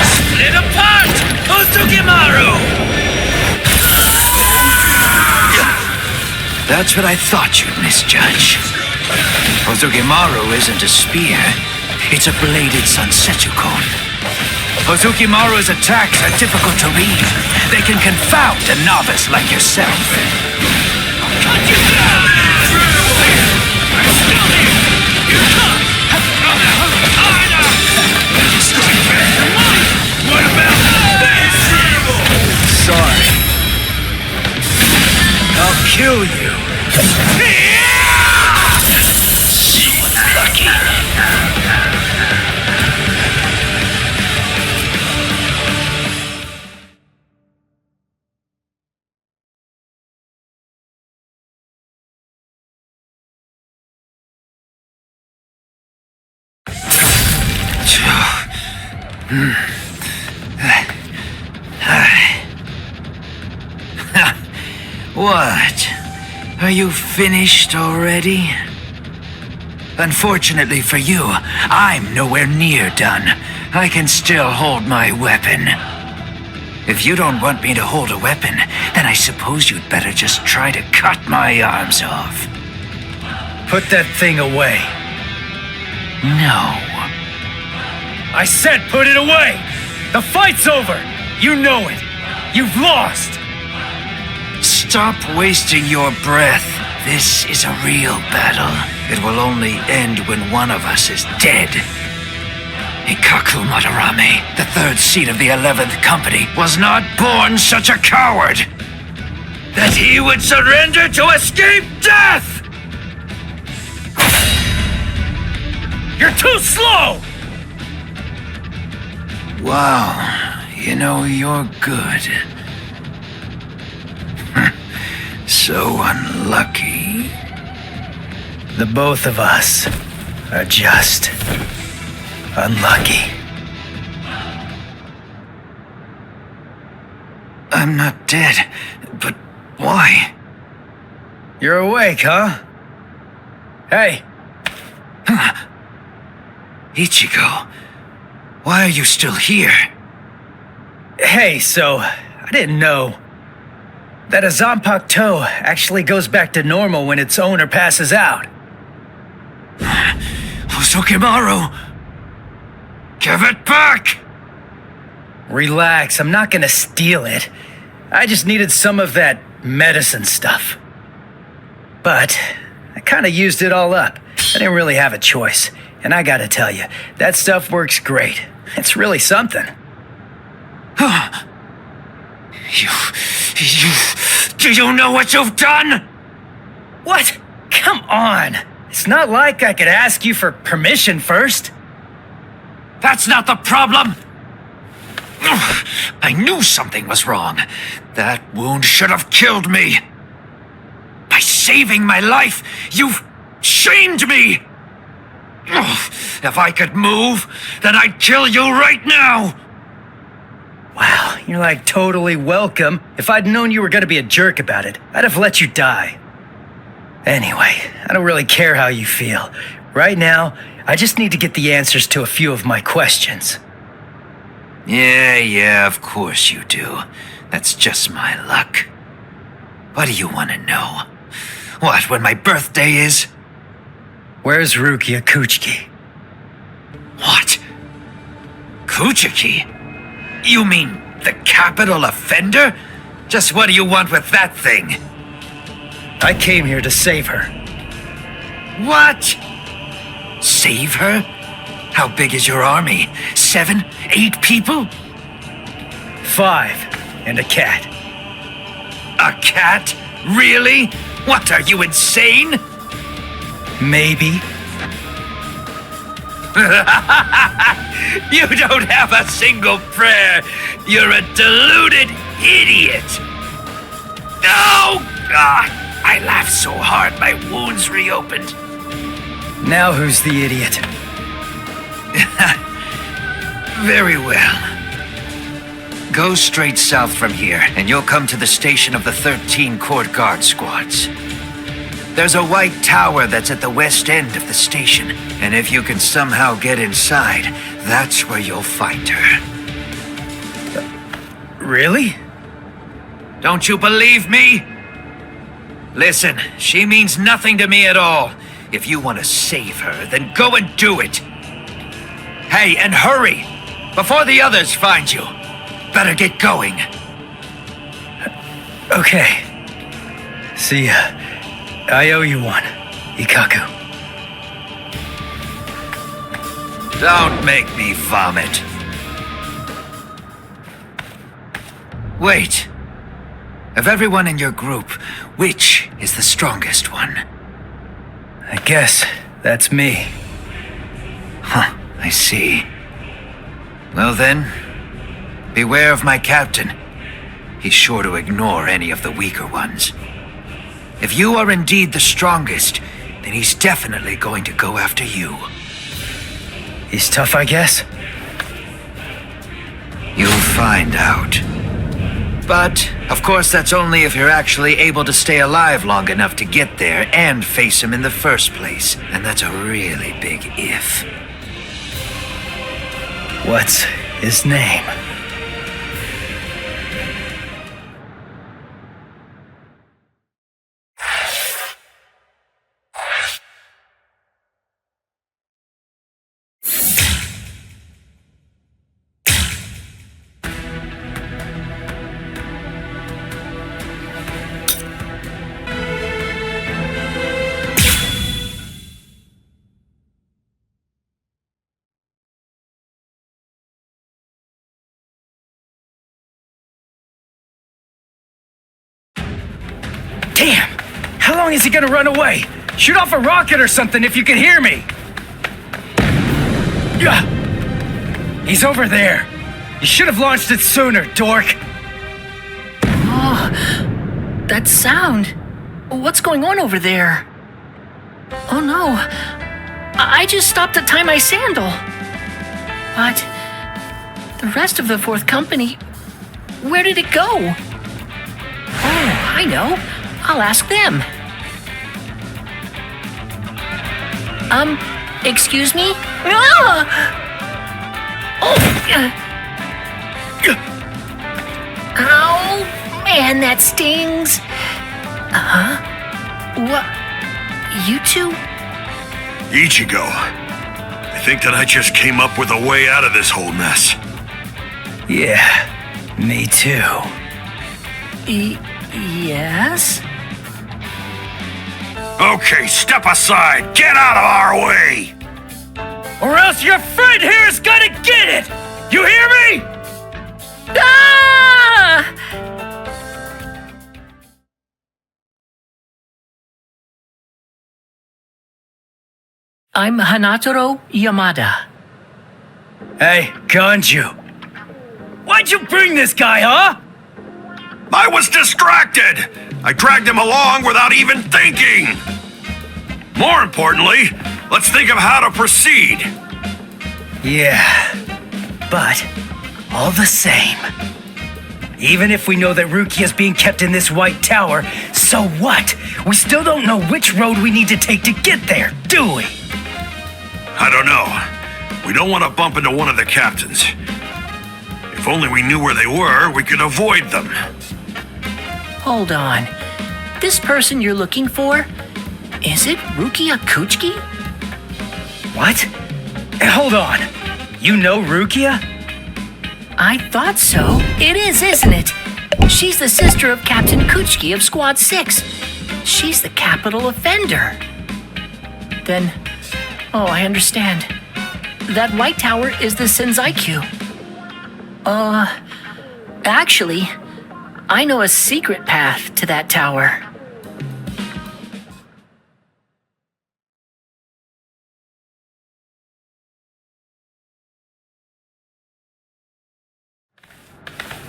Split apart! Ozukimaru! That's what I thought you'd misjudge. Ozukimaru isn't a spear. It's a bladed Sansetsu-kon. Ozukimaru's attacks are difficult to read. They can confound a novice like yourself. Cut you down! I'm still here! You come! What about this? Sorry. I'll kill you. Lucky. What? Are you finished already? Unfortunately for you, I'm nowhere near done. I can still hold my weapon. If you don't want me to hold a weapon, then I suppose you'd better just try to cut my arms off. Put that thing away. No. I said put it away! The fight's over! You know it! You've lost! Stop wasting your breath, This is a real battle. It will only end when one of us is dead. Ikkaku Madarame, the third seat of the 11th Company, was not born such a coward that he would surrender to escape death! You're too slow! Wow, you know, you're good. So unlucky. The both of us are just unlucky. I'm not dead, but why? You're awake, huh? Hey! Ichigo, why are you still here? Hey, so, I didn't know that a Zanpakuto toe actually goes back to normal when its owner passes out. Hosokimaru! Give it back! Relax, I'm not gonna steal it. I just needed some of that medicine stuff. But, I kinda used it all up. I didn't really have a choice. And I gotta tell you, that stuff works great. It's really something. Do you know what you've done? What? Come on. It's not like I could ask you for permission first. That's not the problem. I knew something was wrong. That wound should have killed me. By saving my life, you've shamed me. If I could move, then I'd kill you right now! Wow, you're like totally welcome. If I'd known you were gonna be a jerk about it, I'd have let you die. Anyway, I don't really care how you feel. Right now, I just need to get the answers to a few of my questions. Yeah, of course you do. That's just my luck. What do you want to know? What, when my birthday is? Where's Rukia Kuchiki? What? Kuchiki? You mean the capital offender? Just what do you want with that thing? I came here to save her. What? Save her? How big is your army? 7, 8 people? 5, and a cat. A cat? Really? What, are you insane? Maybe. You don't have a single prayer. You're a deluded idiot. Oh, God. I laughed so hard my wounds reopened. Now who's the idiot? Very well. Go straight south from here, and you'll come to the station of the 13 court guard squads. There's a white tower that's at the west end of the station, and if you can somehow get inside, that's where you'll find her. Really? Don't you believe me? Listen, she means nothing to me at all. If you want to save her, then go and do it. Hey, and hurry! Before the others find you. Better get going. Okay. See ya. I owe you one, Ikkaku. Don't make me vomit. Wait. Of everyone in your group, which is the strongest one? I guess that's me. Huh, I see. Well then, beware of my captain. He's sure to ignore any of the weaker ones. If you are indeed the strongest, then he's definitely going to go after you. He's tough, I guess? You'll find out. But, of course, that's only if you're actually able to stay alive long enough to get there and face him in the first place. And that's a really big if. What's his name? Damn! How long is he gonna run away? Shoot off a rocket or something if you can hear me! Yeah! He's over there. You should have launched it sooner, dork. Oh, that sound. What's going on over there? Oh no. I just stopped to tie my sandal. But the rest of the fourth company, where did it go? Oh, I know. I'll ask them. Excuse me? Ah! Oh! Ow! Man, that stings! Uh-huh? What? You two? Ichigo, I think that I just came up with a way out of this whole mess. Yeah, me too. Yes? Okay, step aside! Get out of our way! Or else your friend here's gonna get it! You hear me? Ah! I'm Hanataro Yamada. Hey, Ganju. Why'd you bring this guy, huh? I was distracted! I dragged him along without even thinking! More importantly, let's think of how to proceed. Yeah, but all the same. Even if we know that Rukia's being kept in this white tower, so what? We still don't know which road we need to take to get there, do we? I don't know. We don't want to bump into one of the captains. If only we knew where they were, we could avoid them. Hold on. This person you're looking for, is it Rukia Kuchiki? What? Hold on. You know Rukia? I thought so. It is, isn't it? She's the sister of Captain Kuchiki of Squad 6. She's the capital offender. Then, I understand. That white tower is the Senzaiku. Actually, I know a secret path to that tower.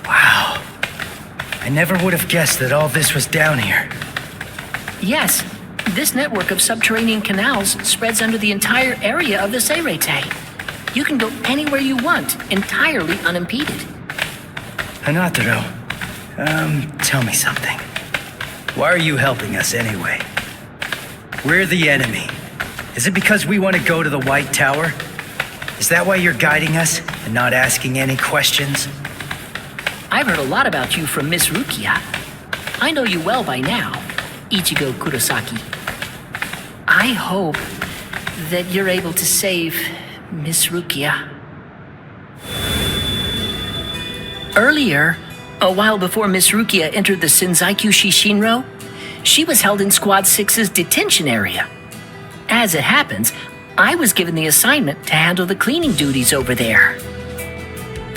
Wow. I never would have guessed that all this was down here. Yes, this network of subterranean canals spreads under the entire area of the Seirete. You can go anywhere you want, entirely unimpeded. Hanataro, tell me something. Why are you helping us anyway? We're the enemy. Is it because we want to go to the White Tower? Is that why you're guiding us and not asking any questions? I've heard a lot about you from Miss Rukia. I know you well by now, Ichigo Kurosaki. I hope that you're able to save Miss Rukia. Earlier, a while before Miss Rukia entered the Senzaiku Shishinro, she was held in Squad 6's detention area. As it happens, I was given the assignment to handle the cleaning duties over there.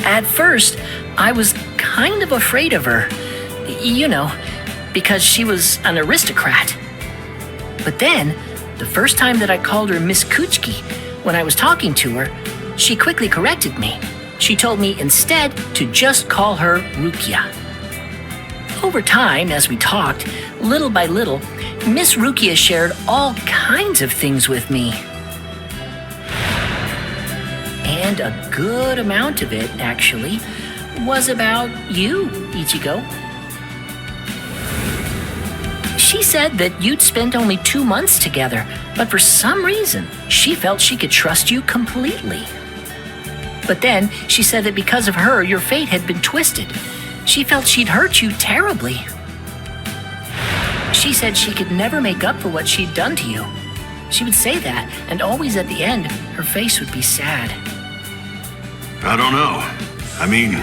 At first, I was kind of afraid of her, you know, because she was an aristocrat. But then, the first time that I called her Miss Kuchiki, when I was talking to her, she quickly corrected me. She told me instead to just call her Rukia. Over time, as we talked, little by little, Miss Rukia shared all kinds of things with me. And a good amount of it, actually, was about you, Ichigo. She said that you'd spent only 2 months together, but for some reason, she felt she could trust you completely. But then, she said that because of her, your fate had been twisted. She felt she'd hurt you terribly. She said she could never make up for what she'd done to you. She would say that, and always at the end, her face would be sad. I don't know. I mean,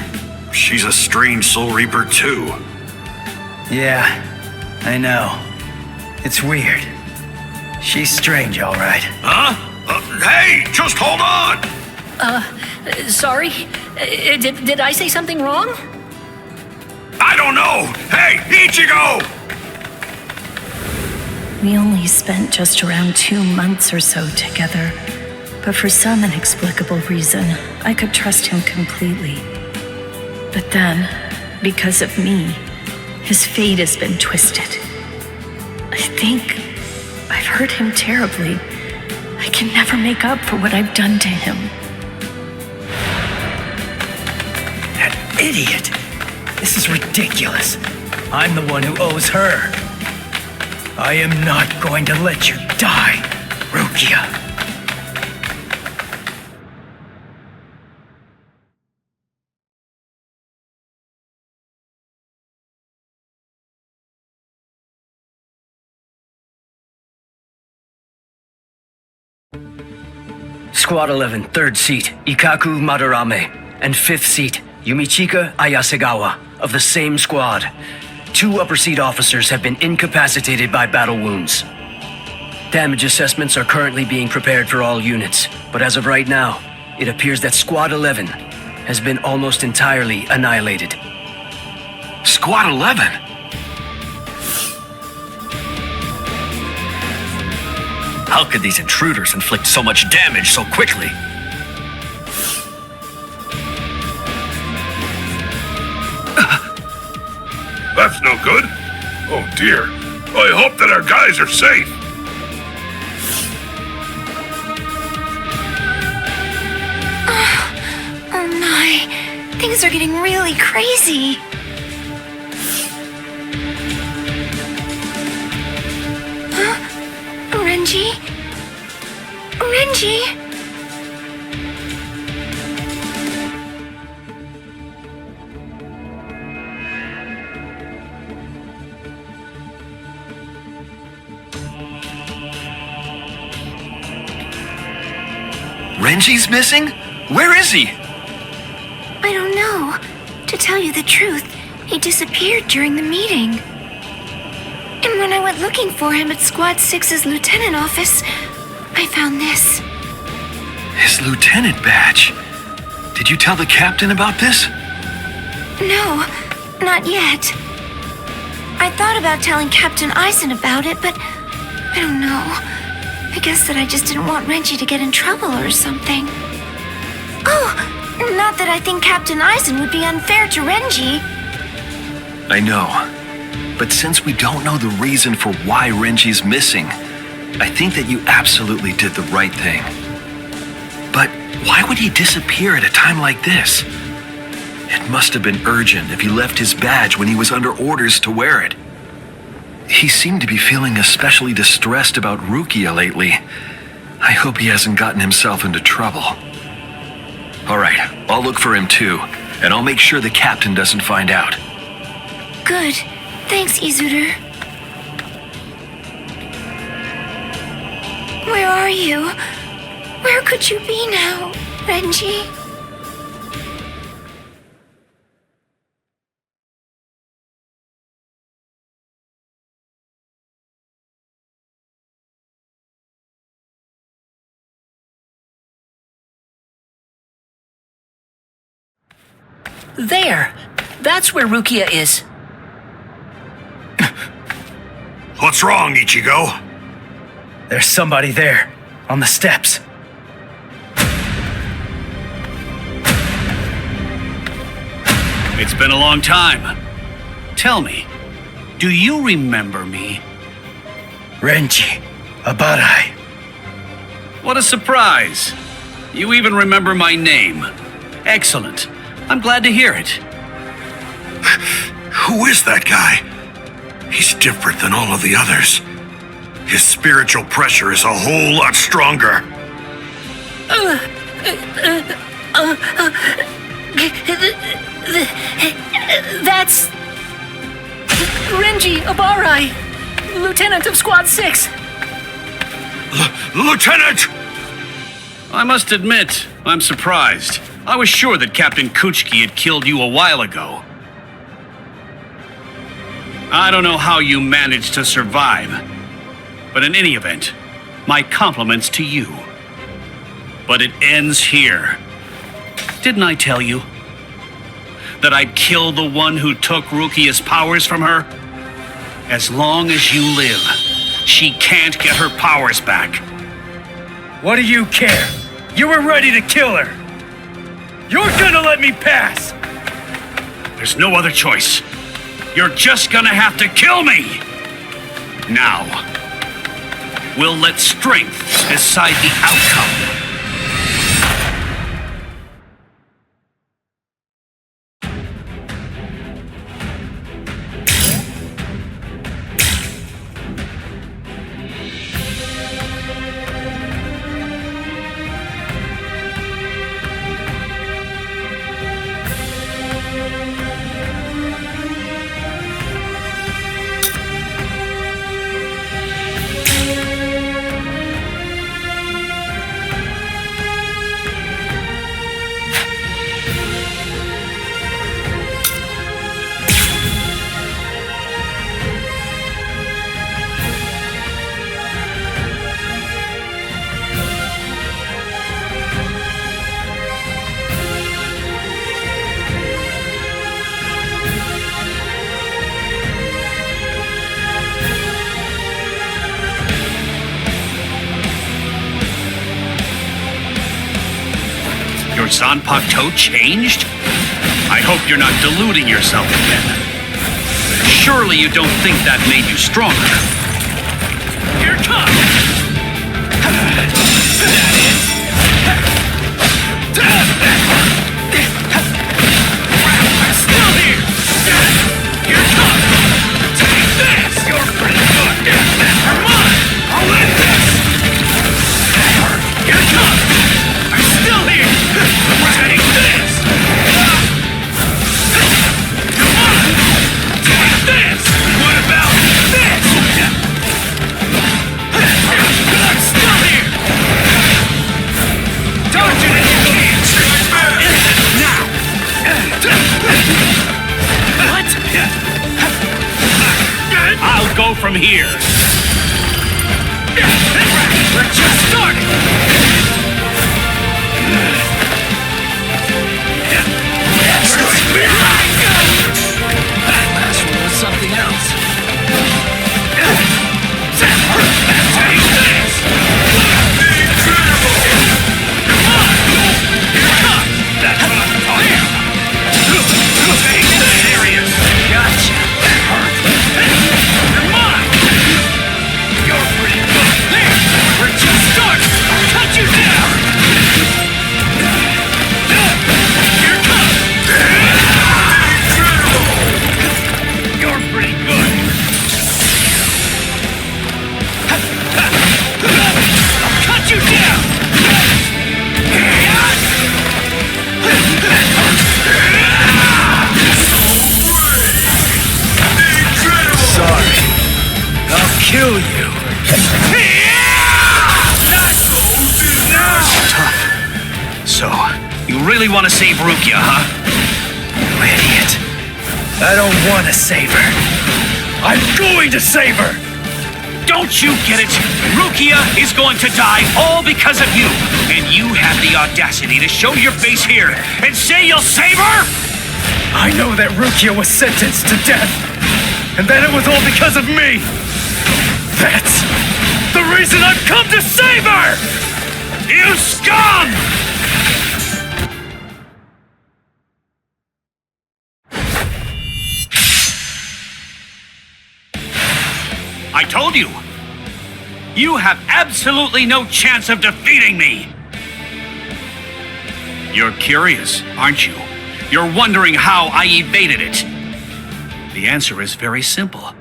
she's a strange Soul Reaper too. Yeah, I know. It's weird. She's strange, all right. Huh? Hey, just hold on! Sorry? Did I say something wrong? I don't know! Hey, Ichigo! We only spent just around 2 months or so together, but for some inexplicable reason, I could trust him completely. But then, because of me, his fate has been twisted. I think I've hurt him terribly. I can never make up for what I've done to him. That idiot! This is ridiculous. I'm the one who owes her. I am not going to let you die, Rukia. Squad 11, 3rd seat, Ikkaku Madarame, and 5th seat, Yumichika Ayasegawa, of the same squad. 2 upper seat officers have been incapacitated by battle wounds. Damage assessments are currently being prepared for all units, but as of right now, it appears that Squad 11 has been almost entirely annihilated. Squad 11? How could these intruders inflict so much damage so quickly? That's no good. Oh dear. I hope that our guys are safe. Oh my, things are getting really crazy. Huh? Renji? Renji? Renji's missing? Where is he? I don't know. To tell you the truth, he disappeared during the meeting. And when I went looking for him at Squad 6's lieutenant office, I found this. His lieutenant badge. Did you tell the captain about this? No, not yet. I thought about telling Captain Eisen about it, but I don't know. I guess that I just didn't want Renji to get in trouble or something. Oh, not that I think Captain Eisen would be unfair to Renji. I know. But since we don't know the reason for why Renji's missing, I think that you absolutely did the right thing. But why would he disappear at a time like this? It must have been urgent if he left his badge when he was under orders to wear it. He seemed to be feeling especially distressed about Rukia lately. I hope he hasn't gotten himself into trouble. All right, I'll look for him too, and I'll make sure the captain doesn't find out. Good. Thanks, Izuru. Where are you? Where could you be now, Renji? There! That's where Rukia is. What's wrong, Ichigo? There's somebody there, on the steps. It's been a long time. Tell me, do you remember me? Renji, Abarai. What a surprise. You even remember my name. Excellent. I'm glad to hear it. Who is that guy? He's different than all of the others. His spiritual pressure is a whole lot stronger. That's Renji Abarai, Lieutenant of Squad 6. Lieutenant! I must admit, I'm surprised. I was sure that Captain Kuchiki had killed you a while ago. I don't know how you managed to survive, but in any event, my compliments to you. But it ends here. Didn't I tell you that I'd kill the one who took Rukia's powers from her? As long as you live, she can't get her powers back. What do you care? You were ready to kill her. You're gonna let me pass! There's no other choice. You're just gonna have to kill me! Now, we'll let strength decide the outcome. Zanpakuto changed? I hope you're not deluding yourself again. Surely you don't think that made you stronger. Here it comes! That is... I'm still here! Here it comes! Take this! You're pretty good! Come on! I'll win this! Here it comes! I'm still here! Take this! Come on! Take this! What about this? I'm still here! Don't you chance! Instant now! What? I'll go from here! We're just starting! Last one was something else. Take this! Come on! Here it comes! That's what I'm talking about! Take this! Serious! Gotcha! That hurt! You're mine! You're pretty good! There! We're just starting! I'll cut you down! Here it comes! You're pretty good! I'll cut you down! Sorry. I'll kill you. Tough. So, you really want to save Rukia, huh? You idiot. I don't want to save her. I'm going to save her! Don't you get it? Rukia is going to die all because of you. And you have the audacity to show your face here and say you'll save her? I know that Rukia was sentenced to death. And that it was all because of me. That's the reason I've come to save her! You scum! I told you! You have absolutely no chance of defeating me! You're curious, aren't you? You're wondering how I evaded it. The answer is very simple.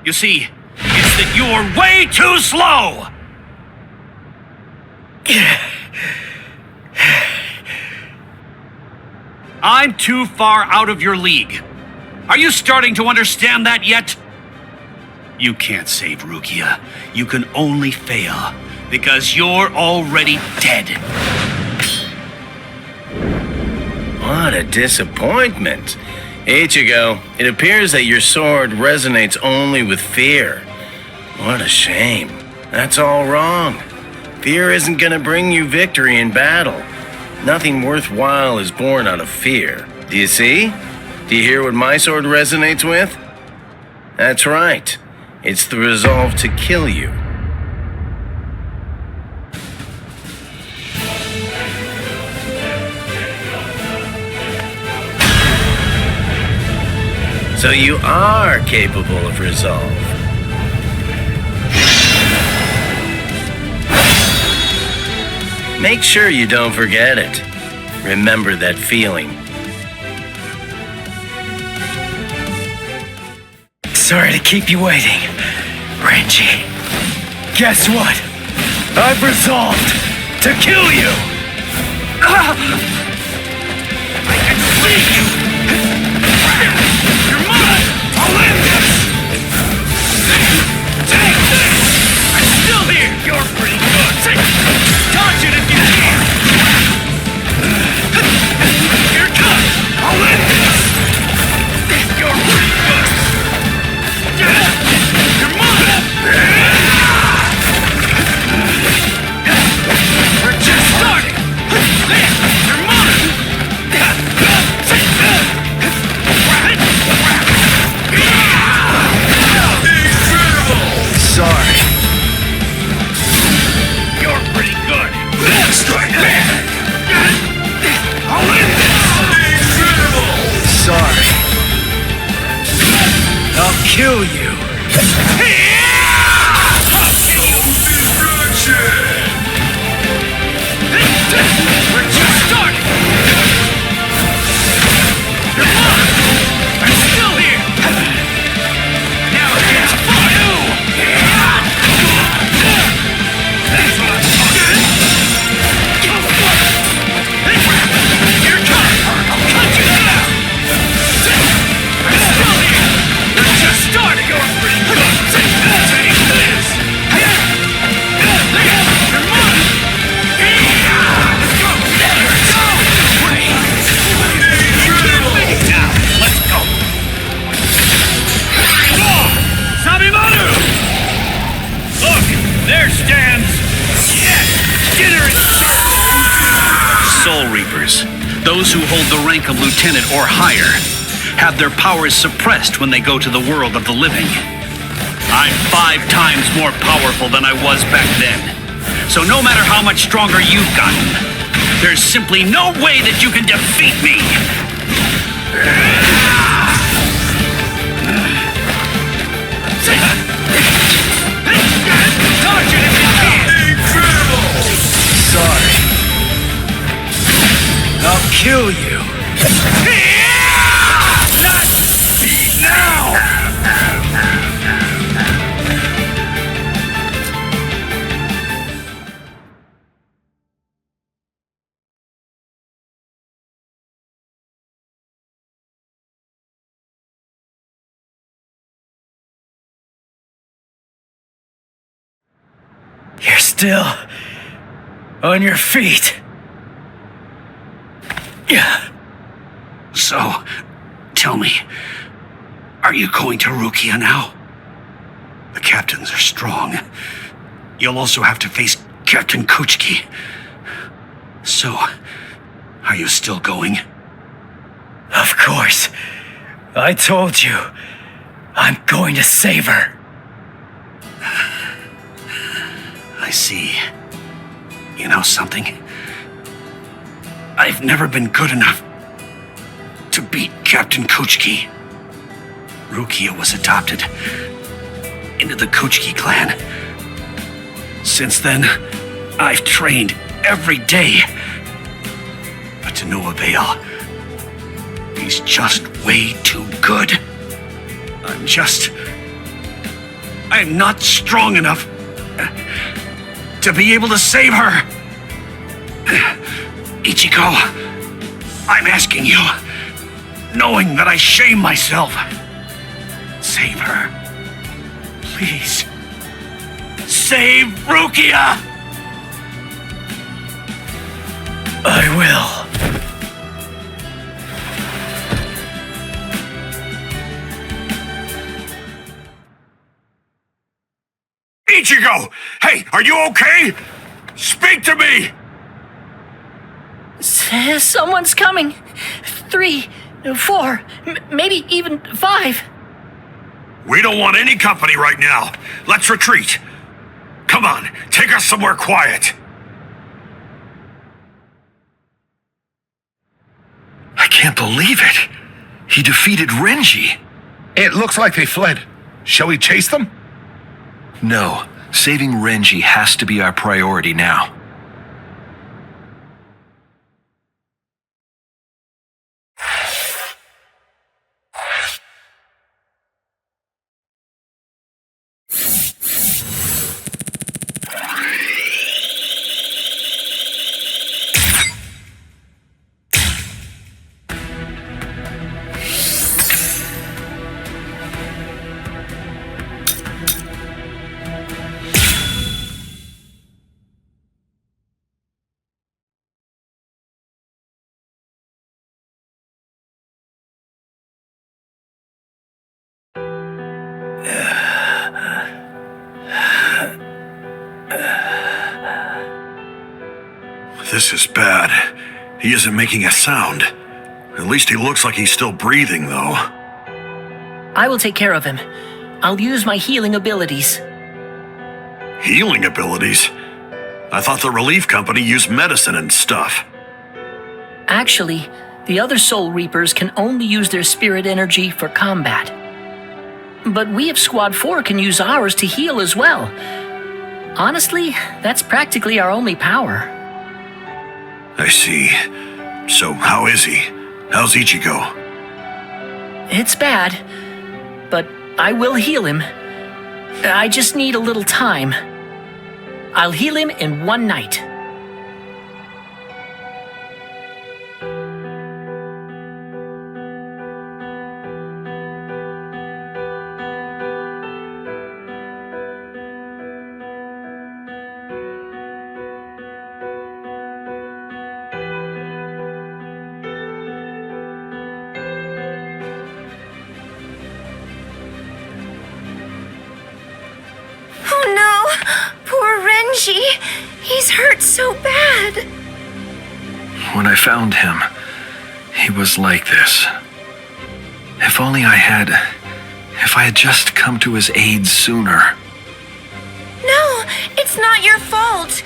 You see, it's that you're way too slow! I'm too far out of your league. Are you starting to understand that yet? You can't save Rukia. You can only fail because you're already dead. What a disappointment. Ichigo, it appears that your sword resonates only with fear. What a shame. That's all wrong. Fear isn't gonna bring you victory in battle. Nothing worthwhile is born out of fear. Do you see? Do you hear what my sword resonates with? That's right. It's the resolve to kill you. So you are capable of resolve. Make sure you don't forget it. Remember that feeling. Sorry to keep you waiting, Renji. Guess what? I've resolved to kill you! I can see you! You're mine! I'll end this! Take this! I'm still here! You're pretty good! Dodge it if you can! Here it comes! I'll end this! You're pretty good! You're mine! We're just starting! You're mine! Sorry. You're pretty good! Strike there! I'll end this! Sorry. I'll kill you. We're just starting! You're mine! I'm still here! Now it's for you! That's what I'm talking! Here it comes! I'll cut you down! I'm still here! We're just starting! You're pretty good! Take this! You're mine! Let's go! Let's go! Now, let's go! Sabimaru! Look! There stands... Yes! Dinner is served! Soul Reapers, those who hold the rank of lieutenant or higher, have their powers suppressed when they go to the world of the living. I'm 5 times more powerful than I was back then. So no matter how much stronger you've gotten, there's simply no way that you can defeat me! Dodge it if you can! Incredible! Sorry. I'll kill you. Not now! You're still on your feet. Yeah. So, tell me, are you going to Rukia now? The captains are strong. You'll also have to face Captain Kuchiki. So, are you still going? Of course. I told you. I'm going to save her. I see. You know something? I've never been good enough to beat Captain Kuchiki. Rukia was adopted into the Kuchiki clan. Since then, I've trained every day. But to no avail. He's just way too good. I'm not strong enough to be able to save her. Ichigo, I'm asking you, knowing that I shame myself. Save her. Please. Save Rukia! I will. Ichigo! Hey, are you okay? Speak to me! Someone's coming. 3, 4, maybe even 5. We don't want any company right now. Let's retreat. Come on, take us somewhere quiet. I can't believe it. He defeated Renji. It looks like they fled. Shall we chase them? No, saving Renji has to be our priority now. This is bad. He isn't making a sound. At least he looks like he's still breathing, though. I will take care of him. I'll use my healing abilities. Healing abilities? I thought the relief company used medicine and stuff. Actually, the other Soul Reapers can only use their spirit energy for combat. But we of Squad 4 can use ours to heal as well. Honestly, that's practically our only power. I see. So how is he? How's Ichigo? It's bad, but I will heal him. I just need a little time. I'll heal him in one night. He's hurt so bad. When I found him, he was like this. If I had just come to his aid sooner. No, it's not your fault.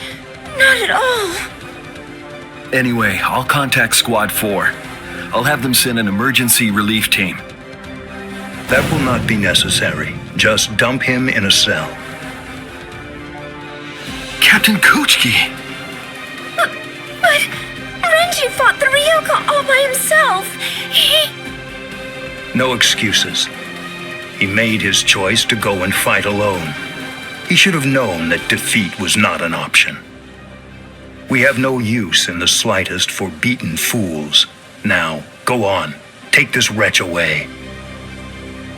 Not at all. Anyway, I'll contact Squad 4. I'll have them send an emergency relief team. That will not be necessary. Just dump him in a cell. Captain Kuchiki! But Renji fought the Ryoka all by himself. No excuses. He made his choice to go and fight alone. He should have known that defeat was not an option. We have no use in the slightest for beaten fools. Now, go on. Take this wretch away.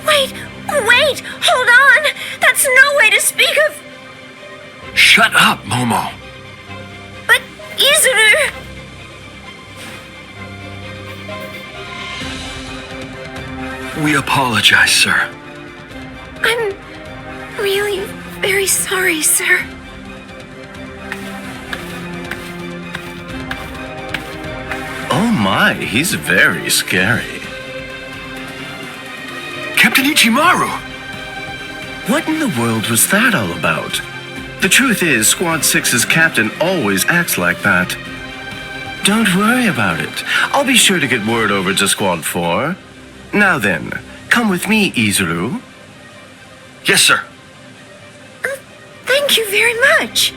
Wait! Hold on! That's no way to speak of... Shut up, Momo! But, Izuru... We apologize, sir. I'm really very sorry, sir. Oh my, he's very scary. Captain Ichimaru! What in the world was that all about? The truth is, Squad 6's captain always acts like that. Don't worry about it. I'll be sure to get word over to Squad 4. Now then, come with me, Izuru. Yes, sir. Thank you very much.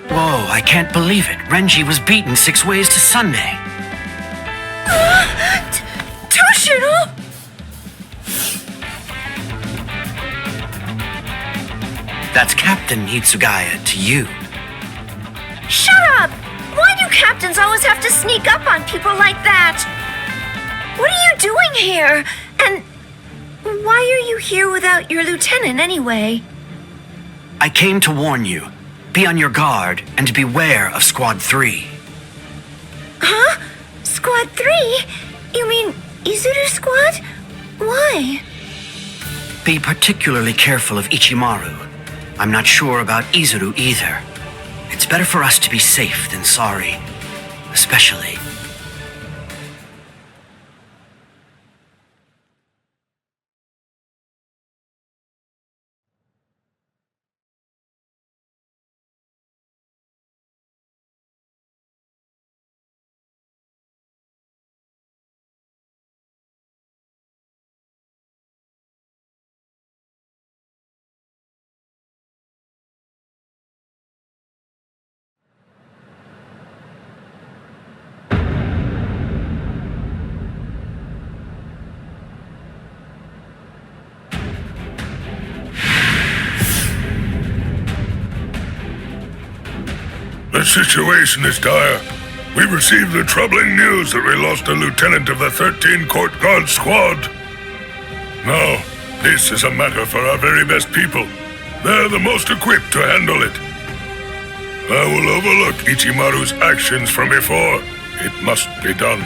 Whoa, I can't believe it. Renji was beaten 6 ways to Sunday. Toshiro! That's Captain Hitsugaya to you. Shut up! Why do captains always have to sneak up on people like that? What are you doing here? And why are you here without your lieutenant anyway? I came to warn you. Be on your guard and to beware of Squad 3. Huh? Squad 3? You mean Izuru Squad? Why? Be particularly careful of Ichimaru. I'm not sure about Izuru either. It's better for us to be safe than sorry. Especially... The situation is dire. We received the troubling news that we lost a lieutenant of the 13 Court Guard Squad. Now, this is a matter for our very best people. They're the most equipped to handle it. I will overlook Ichimaru's actions from before. It must be done.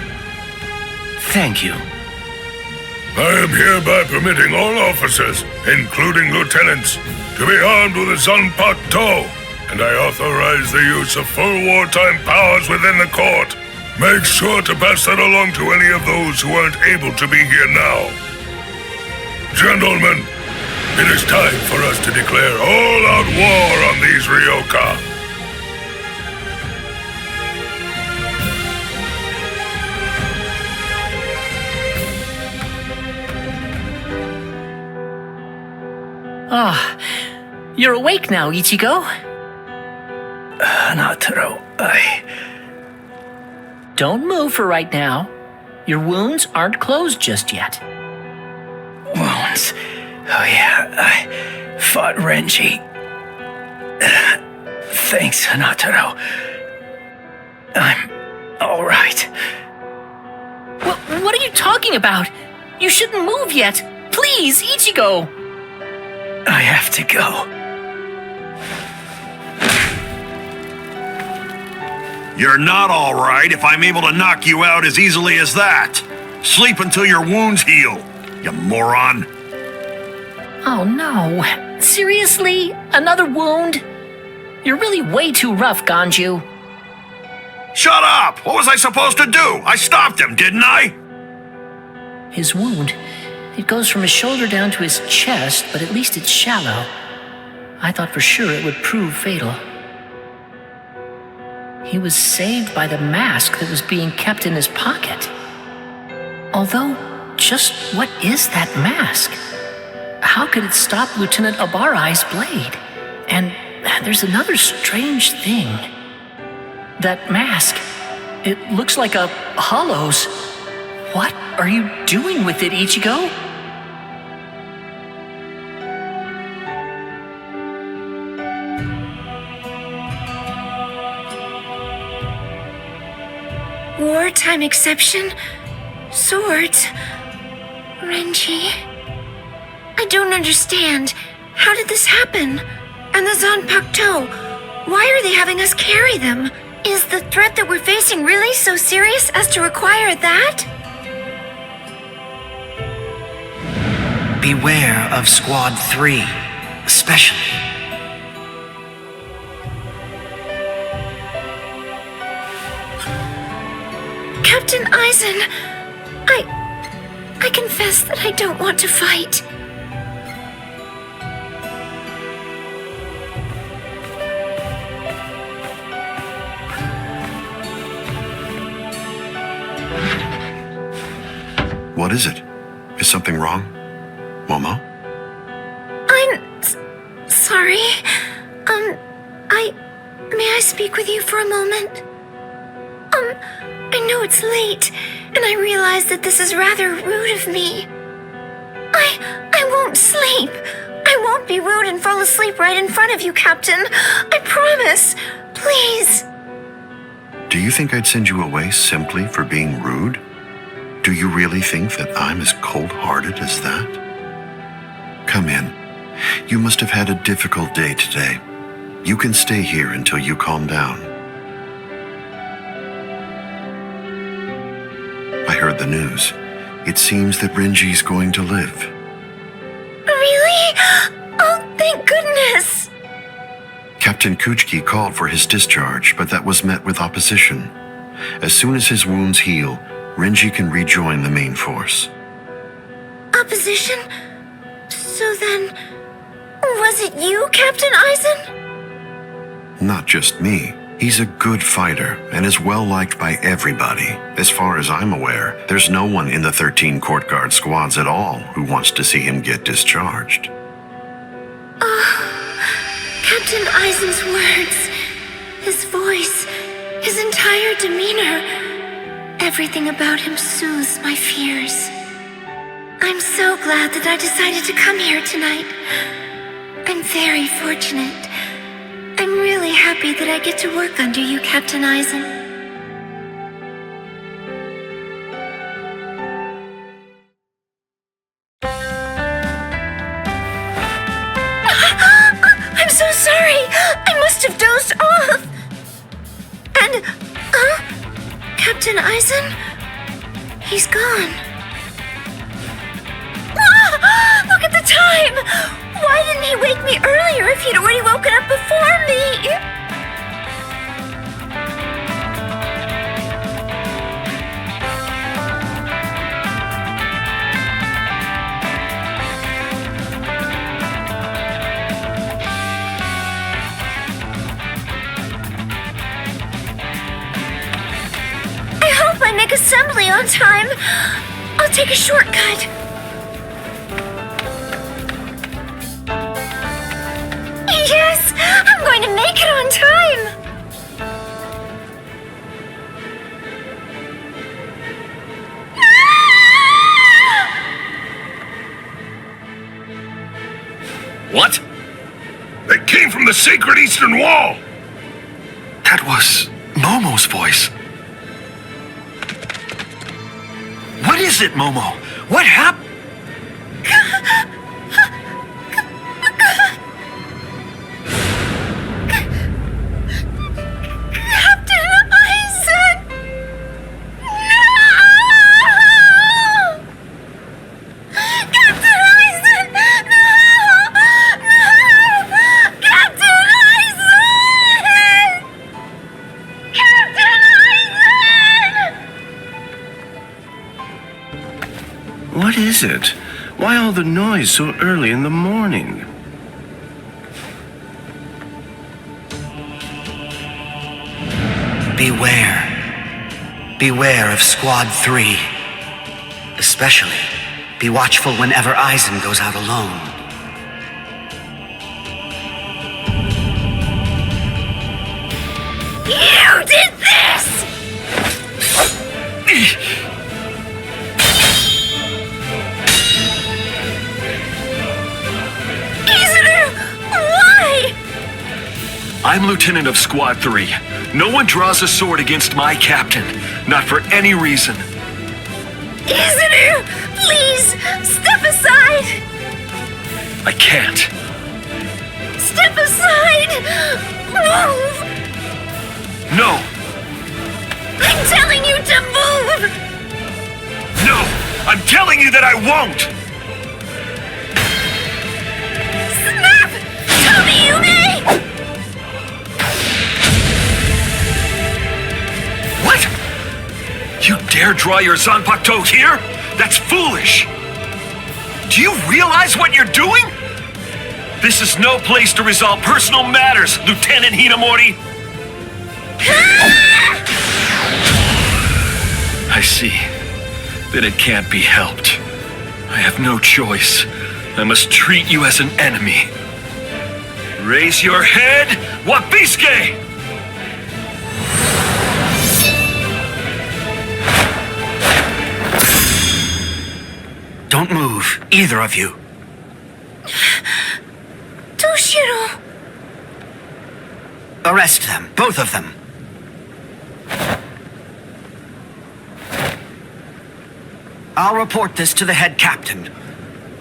Thank you. I am hereby permitting all officers, including lieutenants, to be armed with a Zanpakuto, and I authorize the use of full wartime powers within the court. Make sure to pass that along to any of those who aren't able to be here now. Gentlemen, it is time for us to declare all-out war on these Ryoka. Ah, you're awake now, Ichigo. Hanataro, Don't move for right now. Your wounds aren't closed just yet. Wounds. Oh yeah, I fought Renji. Thanks, Hanataro. I'm all right. What are you talking about? You shouldn't move yet. Please, Ichigo. I have to go. You're not all right if I'm able to knock you out as easily as that. Sleep until your wounds heal, you moron. Oh no. Seriously? Another wound? You're really way too rough, Ganju. Shut up! What was I supposed to do? I stopped him, didn't I? His wound, it goes from his shoulder down to his chest, but at least it's shallow. I thought for sure it would prove fatal. He was saved by the mask that was being kept in his pocket. Although, just what is that mask? How could it stop Lieutenant Abarai's blade? And there's another strange thing. That mask, it looks like a hollow's. What are you doing with it, Ichigo? Wartime exception? Swords? Renji? I don't understand. How did this happen? And the Zanpakuto? Why are they having us carry them? Is the threat that we're facing really so serious as to require that? Beware of Squad 3, especially. Captain Aizen, I confess that I don't want to fight. What is it? Is something wrong? Momo? I'm sorry. May I speak with you for a moment? I know it's late, and I realize that this is rather rude of me. I won't sleep. I won't be rude and fall asleep right in front of you, Captain. I promise. Please. Do you think I'd send you away simply for being rude? Do you really think that I'm as cold-hearted as that? Come in. You must have had a difficult day today. You can stay here until you calm down. I heard the news. It seems that Renji's going to live. Really? Oh, thank goodness! Captain Kuchiki called for his discharge, but that was met with opposition. As soon as his wounds heal, Renji can rejoin the main force. Opposition? So then, was it you, Captain Aizen? Not just me. He's a good fighter and is well liked by everybody. As far as I'm aware, there's no one in the 13 court guard squads at all who wants to see him get discharged. Captain Aizen's words, his voice, his entire demeanor, everything about him soothes my fears. I'm so glad that I decided to come here tonight. I'm very fortunate. I'm really happy that I get to work under you, Captain Aizen. I'm so sorry. I must have dozed off. And, Captain Aizen? He's gone. Look at the time! Why didn't he wake me earlier if he'd already woken up before me? I hope I make assembly on time. I'll take a shortcut. Yes! I'm going to make it on time! What? They came from the sacred eastern wall! That was Momo's voice. What is it, Momo? What happened? What is it? Why all the noise so early in the morning? Beware. Beware of Squad 3. Especially, be watchful whenever Aizen goes out alone. You did this! I'm Lieutenant of Squad 3. No one draws a sword against my captain. Not for any reason. Izuru! Please! Step aside! I can't. Step aside! Move! No! I'm telling you to move! No! I'm telling you that I won't! Snap! Tomiyume! What? You dare draw your Zanpakuto here? That's foolish! Do you realize what you're doing? This is no place to resolve personal matters, Lieutenant Hinamori! I see that it can't be helped. I have no choice. I must treat you as an enemy. Raise your head, Wabisuke! Don't move, either of you. Toshiro! Arrest them, both of them. I'll report this to the head captain.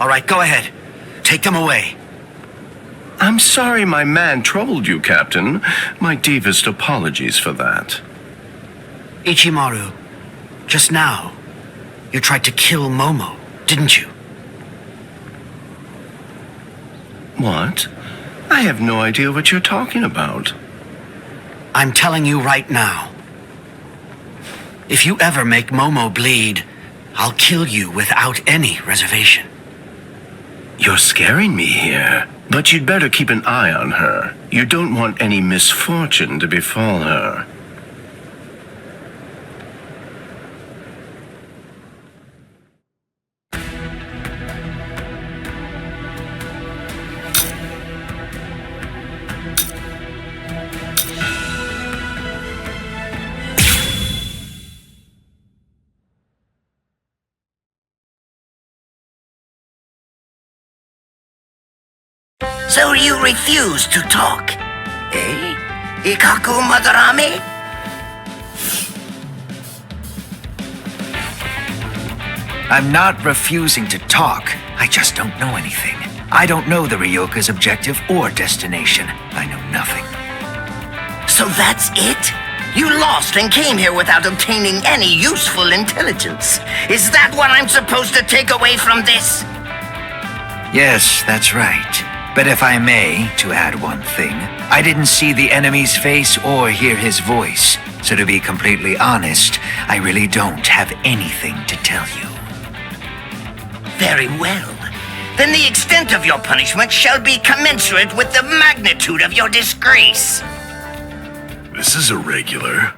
All right, go ahead. Take them away. I'm sorry my man troubled you, Captain. My deepest apologies for that. Ichimaru, just now, you tried to kill Momo, didn't you? What? I have no idea what you're talking about. I'm telling you right now. If you ever make Momo bleed, I'll kill you without any reservation. You're scaring me here. But you'd better keep an eye on her. You don't want any misfortune to befall her. So you refuse to talk, eh? Ikkaku Madarame? I'm not refusing to talk. I just don't know anything. I don't know the Ryoka's objective or destination. I know nothing. So that's it? You lost and came here without obtaining any useful intelligence. Is that what I'm supposed to take away from this? Yes, that's right. But if I may, to add one thing, I didn't see the enemy's face or hear his voice. So to be completely honest, I really don't have anything to tell you. Very well. Then the extent of your punishment shall be commensurate with the magnitude of your disgrace. This is irregular.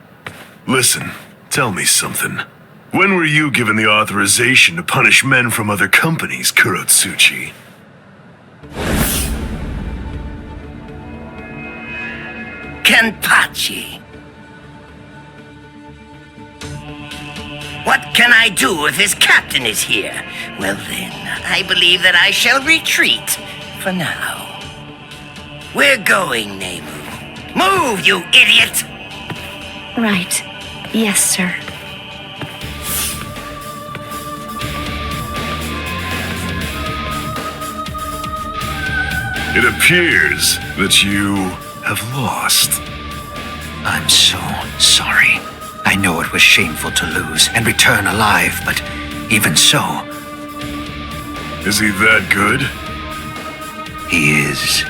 Listen, tell me something. When were you given the authorization to punish men from other companies, Kurotsuchi? Kenpachi. What can I do if his captain is here? Well then, I believe that I shall retreat for now. We're going, Nemu. Move, you idiot! Right. Yes, sir. It appears that you have lost. I'm so sorry. I know it was shameful to lose and return alive, but even so... Is he that good? He is.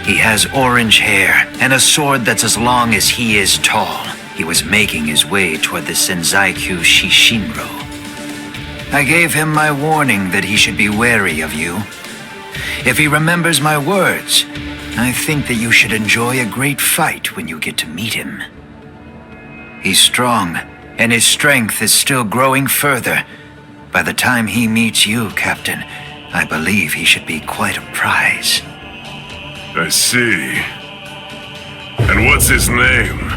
He has orange hair and a sword that's as long as he is tall. He was making his way toward the Senzaiku Shishinro. I gave him my warning that he should be wary of you. If he remembers my words, I think that you should enjoy a great fight when you get to meet him. He's strong, and his strength is still growing further. By the time he meets you, Captain, I believe he should be quite a prize. I see. And what's his name?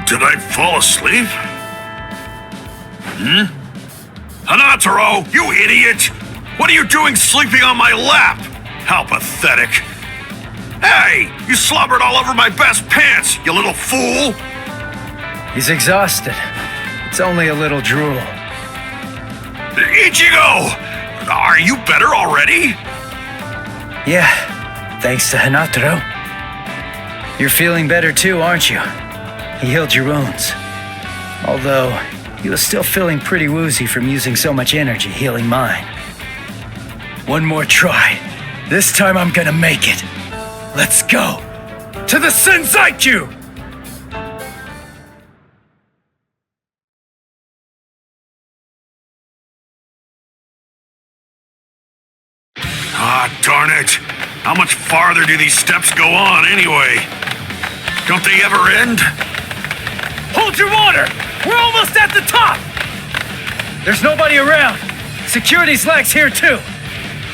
Did I fall asleep? Hanataro, you idiot! What are you doing sleeping on my lap? How pathetic. Hey, you slobbered all over my best pants, you little fool! He's exhausted. It's only a little drool. Ichigo! Are you better already? Yeah, thanks to Hanataro. You're feeling better too, aren't you? He healed your wounds. Although, he was still feeling pretty woozy from using so much energy healing mine. One more try. This time I'm gonna make it. Let's go! To the Senzaiku! Ah, darn it! How much farther do these steps go on anyway? Don't they ever end? Hold your water! We're almost at the top! There's nobody around. Security's lax here too.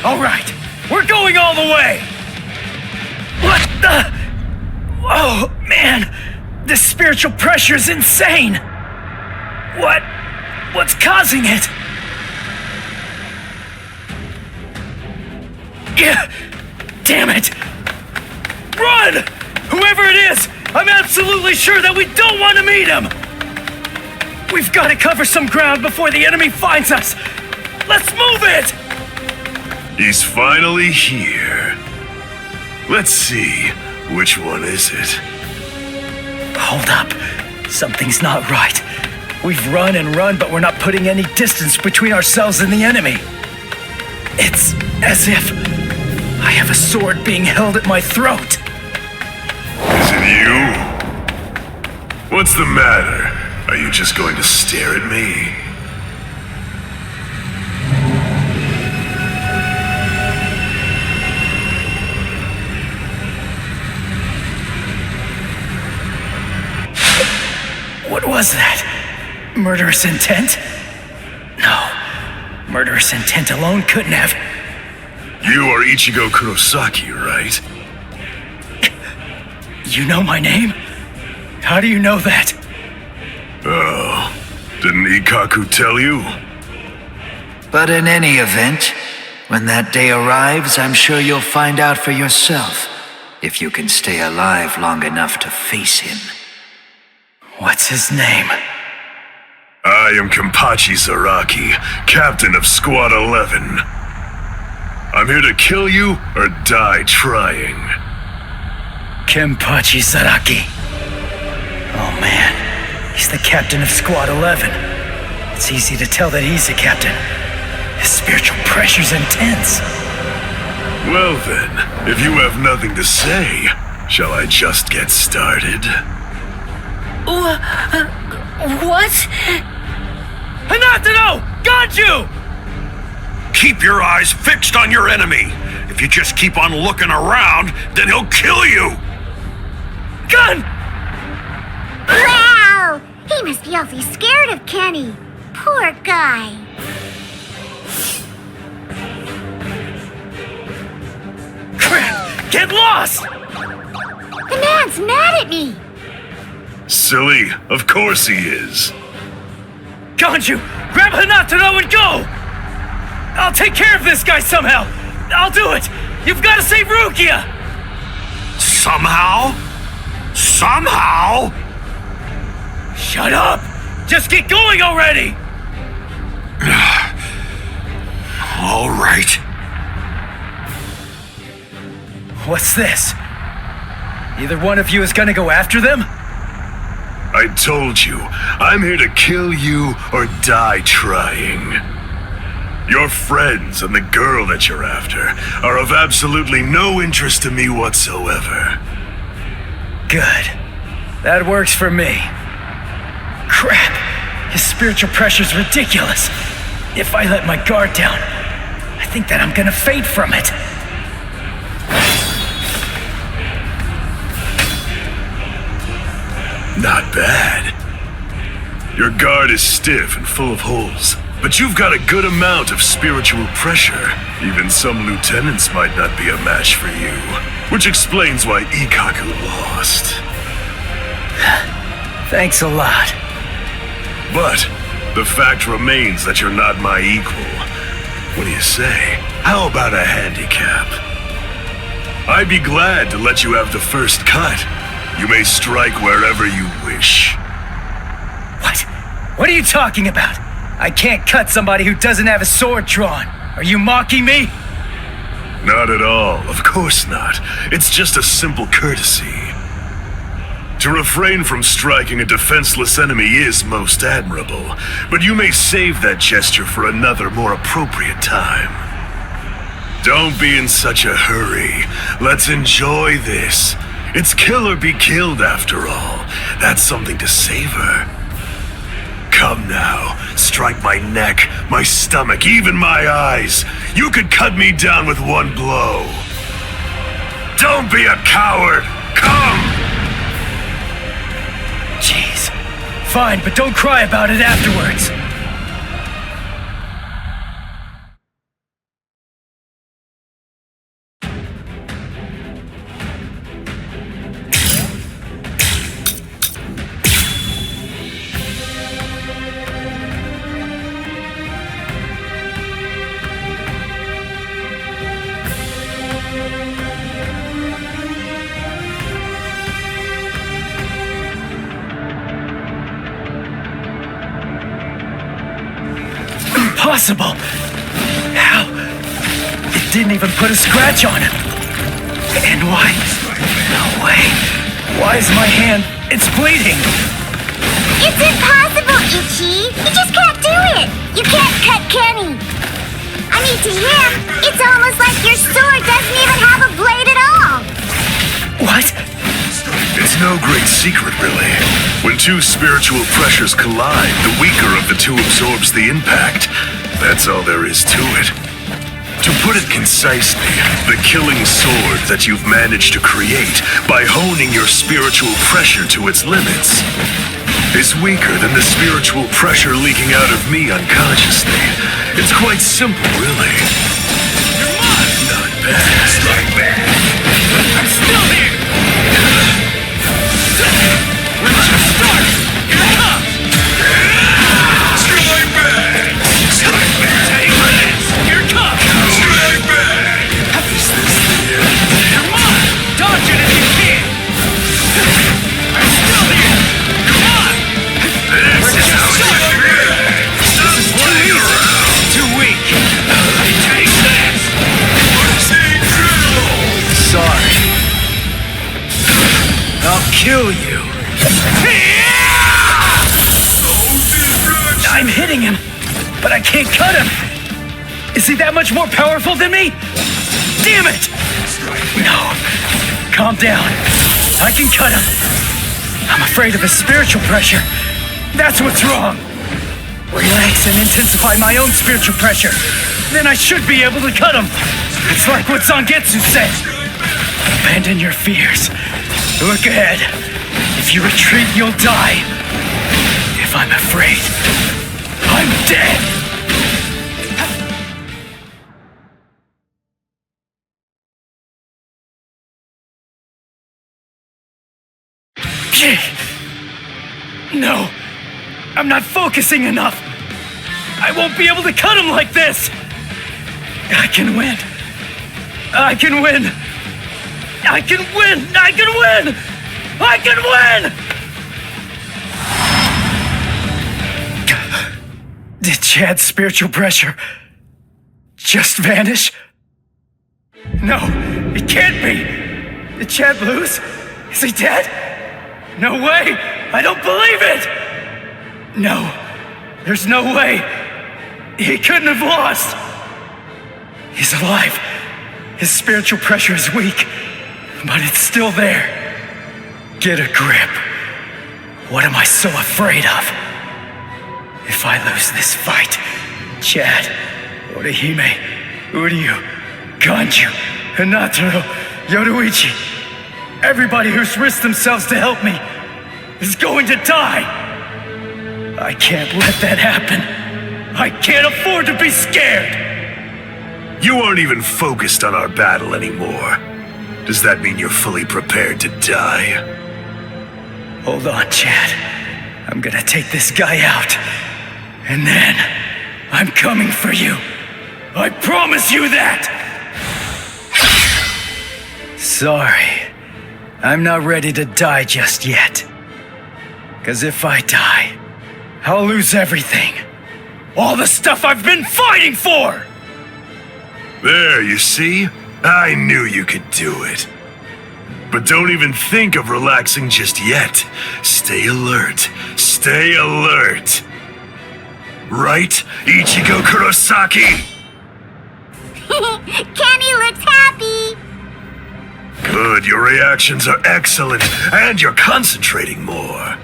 All right, we're going all the way! What the? Oh, man! This spiritual pressure is insane! What's causing it? Yeah! Damn it! Run! Whoever it is, I'm absolutely sure that we don't want to meet him! We've got to cover some ground before the enemy finds us! Let's move it! He's finally here. Let's see, which one is it? Hold up. Something's not right. We've run and run, but we're not putting any distance between ourselves and the enemy. It's as if I have a sword being held at my throat. Is it you? What's the matter? Are you just going to stare at me? What was that? Murderous intent? No. Murderous intent alone couldn't have. You are Ichigo Kurosaki, right? You know my name? How do you know that? Oh, didn't Ikkaku tell you? But in any event, when that day arrives, I'm sure you'll find out for yourself, if you can stay alive long enough to face him. What's his name? I am Kenpachi Zaraki, captain of Squad 11. I'm here to kill you or die trying. Kenpachi Zaraki. Oh man, he's the captain of Squad 11. It's easy to tell that he's the captain. His spiritual pressure's intense. Well then, if you have nothing to say, shall I just get started? What? Hanatano! Got you! Keep your eyes fixed on your enemy. If you just keep on looking around, then he'll kill you! Gun! Wow! He must be awfully scared of Kenny. Poor guy. Crap! Get lost! The man's mad at me. Silly, of course he is. Ganju, grab Hanatano and go! I'll take care of this guy somehow! I'll do it! You've got to save Rukia! Somehow? Somehow? Shut up! Just get going already! All right. What's this? Either one of you is gonna go after them? I told you, I'm here to kill you or die trying. Your friends and the girl that you're after are of absolutely no interest to me whatsoever. Good. That works for me. Crap! His spiritual pressure's ridiculous. If I let my guard down, I think that I'm gonna fade from it. Not bad. Your guard is stiff and full of holes, but you've got a good amount of spiritual pressure. Even some lieutenants might not be a match for you, which explains why Ikkaku lost. Thanks a lot. But the fact remains that you're not my equal. What do you say? How about a handicap? I'd be glad to let you have the first cut. You may strike wherever you wish. What? What are you talking about? I can't cut somebody who doesn't have a sword drawn. Are you mocking me? Not at all, of course not. It's just a simple courtesy. To refrain from striking a defenseless enemy is most admirable, but you may save that gesture for another, more appropriate time. Don't be in such a hurry. Let's enjoy this. It's kill or be killed, after all. That's something to savor. Come now, strike my neck, my stomach, even my eyes. You could cut me down with one blow. Don't be a coward. Come! Jeez. Fine, but don't cry about it afterwards. impossible! How? It didn't even put a scratch on him. And why? No way. Why is my hand? It's bleeding. It's impossible, Ichi. You just can't do it. You can't cut Kenny. I mean, to him, it's almost like your sword doesn't even have a blade at all. What? It's no great secret, really. When two spiritual pressures collide, the weaker of the two absorbs the impact. That's all there is to it. To put it concisely, the killing sword that you've managed to create by honing your spiritual pressure to its limits is weaker than the spiritual pressure leaking out of me unconsciously. It's quite simple, really. You're mine! Not bad. Strike back! I'm still here! We're just starting! Here it comes! Strike back! Strike back! Take this! Here it comes! Strike back! Is this the end? You're mine! Dodge it if you can! I'm still here! Come on! This is how it's This is too easy! Too weak! Take this! Sorry. I'll kill you. I'm hitting him, but I can't cut him. Is he that much more powerful than me? Damn it! No. Calm down. I can cut him. I'm afraid of his spiritual pressure. That's what's wrong. Relax and intensify my own spiritual pressure. Then I should be able to cut him. It's like what Zangetsu said. Abandon your fears. Look ahead. If you retreat, you'll die. If I'm afraid, I'm dead. No, I'm not focusing enough. I won't be able to cut him like this. I can win. I can win. I can win. I can win. I can win. Did Chad's spiritual pressure just vanish? No, it can't be. Did Chad lose? Is he dead? No way! I don't believe it! No, there's no way. He couldn't have lost. He's alive. His spiritual pressure is weak, but it's still there. Get a grip. What am I so afraid of? If I lose this fight, Chad, Orihime, Uryu, Ganju, Hinataro, Yoruichi, everybody who's risked themselves to help me is going to die. I can't let that happen. I can't afford to be scared. You aren't even focused on our battle anymore. Does that mean you're fully prepared to die? Hold on, Chad. I'm gonna take this guy out. And then, I'm coming for you. I promise you that! Sorry. I'm not ready to die just yet. 'Cause if I die, I'll lose everything. All the stuff I've been fighting for! There, you see? I knew you could do it. But don't even think of relaxing just yet. Stay alert. Stay alert. Right, Ichigo Kurosaki? Kenny looks happy. Good, your reactions are excellent, and you're concentrating more.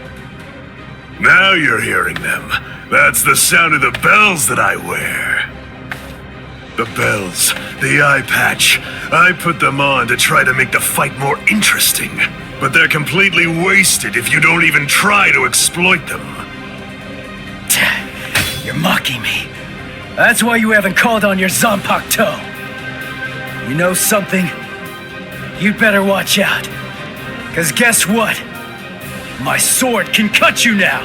Now you're hearing them. That's the sound of the bells that I wear. The bells, the eye patch. I put them on to try to make the fight more interesting. But they're completely wasted if you don't even try to exploit them. You're mocking me. That's why you haven't called on your Zanpakuto. You know something? You'd better watch out. 'Cause guess what? My sword can cut you now.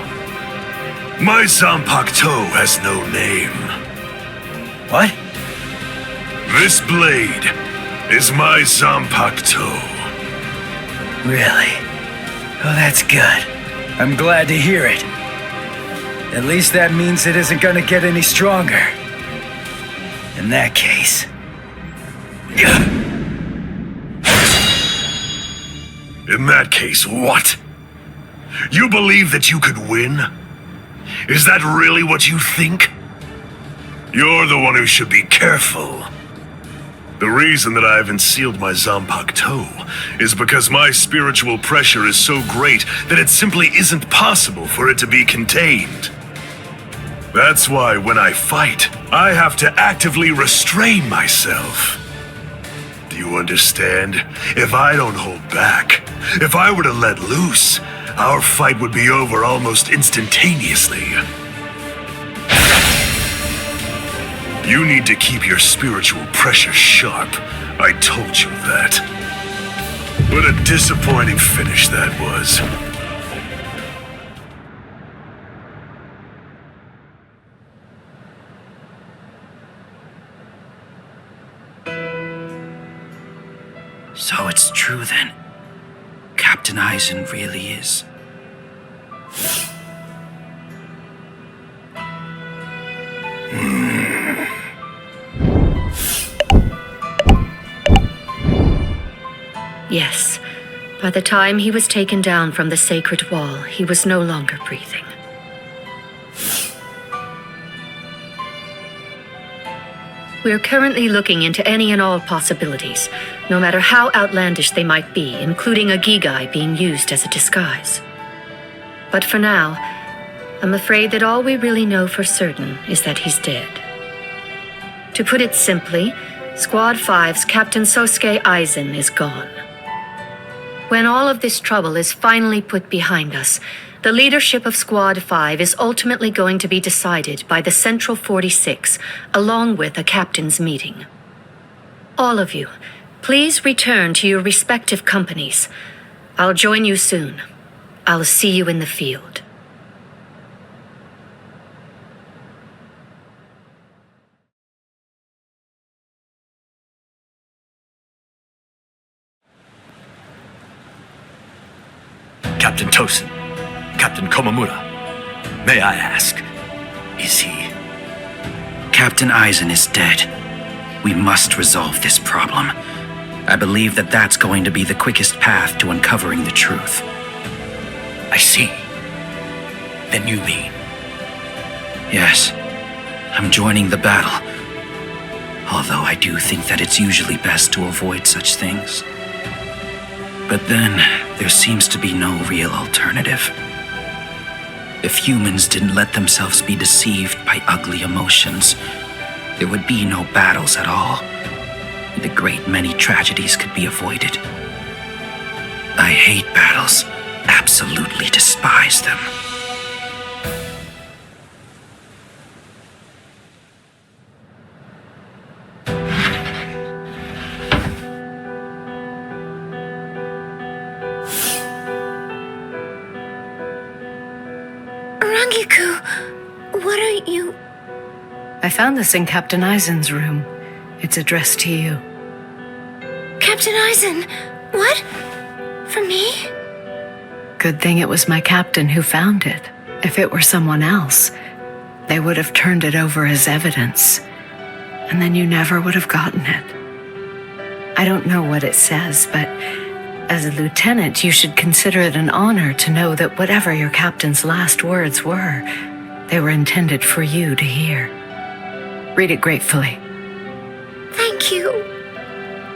My Zanpakuto has no name. What? This blade is my Zanpakuto. Really? Oh, that's good. I'm glad to hear it. At least that means it isn't gonna get any stronger. In that case... In that case, what? You believe that you could win? Is that really what you think? You're the one who should be careful. The reason that I haven't sealed my Zanpakuto is because my spiritual pressure is so great that it simply isn't possible for it to be contained. That's why when I fight, I have to actively restrain myself. Do you understand? If I don't hold back, if I were to let loose, our fight would be over almost instantaneously. You need to keep your spiritual pressure sharp. I told you that. What a disappointing finish that was. So it's true then. Captain Aizen really is. Yes. By the time he was taken down from the sacred wall, he was no longer breathing. We are currently looking into any and all possibilities, no matter how outlandish they might be, including a Gigai being used as a disguise. But for now, I'm afraid that all we really know for certain is that he's dead. To put it simply, Squad 5's Captain Sosuke Aizen is gone. When all of this trouble is finally put behind us, the leadership of Squad 5 is ultimately going to be decided by the Central 46, along with a captain's meeting. All of you, please return to your respective companies. I'll join you soon. I'll see you in the field. Captain Tosen, Captain Komamura, may I ask, is he? Captain Aizen is dead. We must resolve this problem. I believe that that's going to be the quickest path to uncovering the truth. I see. Then you mean? Yes, I'm joining the battle. Although I do think that it's usually best to avoid such things. But then, there seems to be no real alternative. If humans didn't let themselves be deceived by ugly emotions, there would be no battles at all, and a great many tragedies could be avoided. I hate battles, absolutely despise them. Rangiku, what are you... I found this in Captain Aizen's room. It's addressed to you. Captain Aizen, what? For me? Good thing it was my captain who found it. If it were someone else, they would have turned it over as evidence. And then you never would have gotten it. I don't know what it says, but as a lieutenant, you should consider it an honor to know that whatever your captain's last words were, they were intended for you to hear. Read it gratefully. Thank you,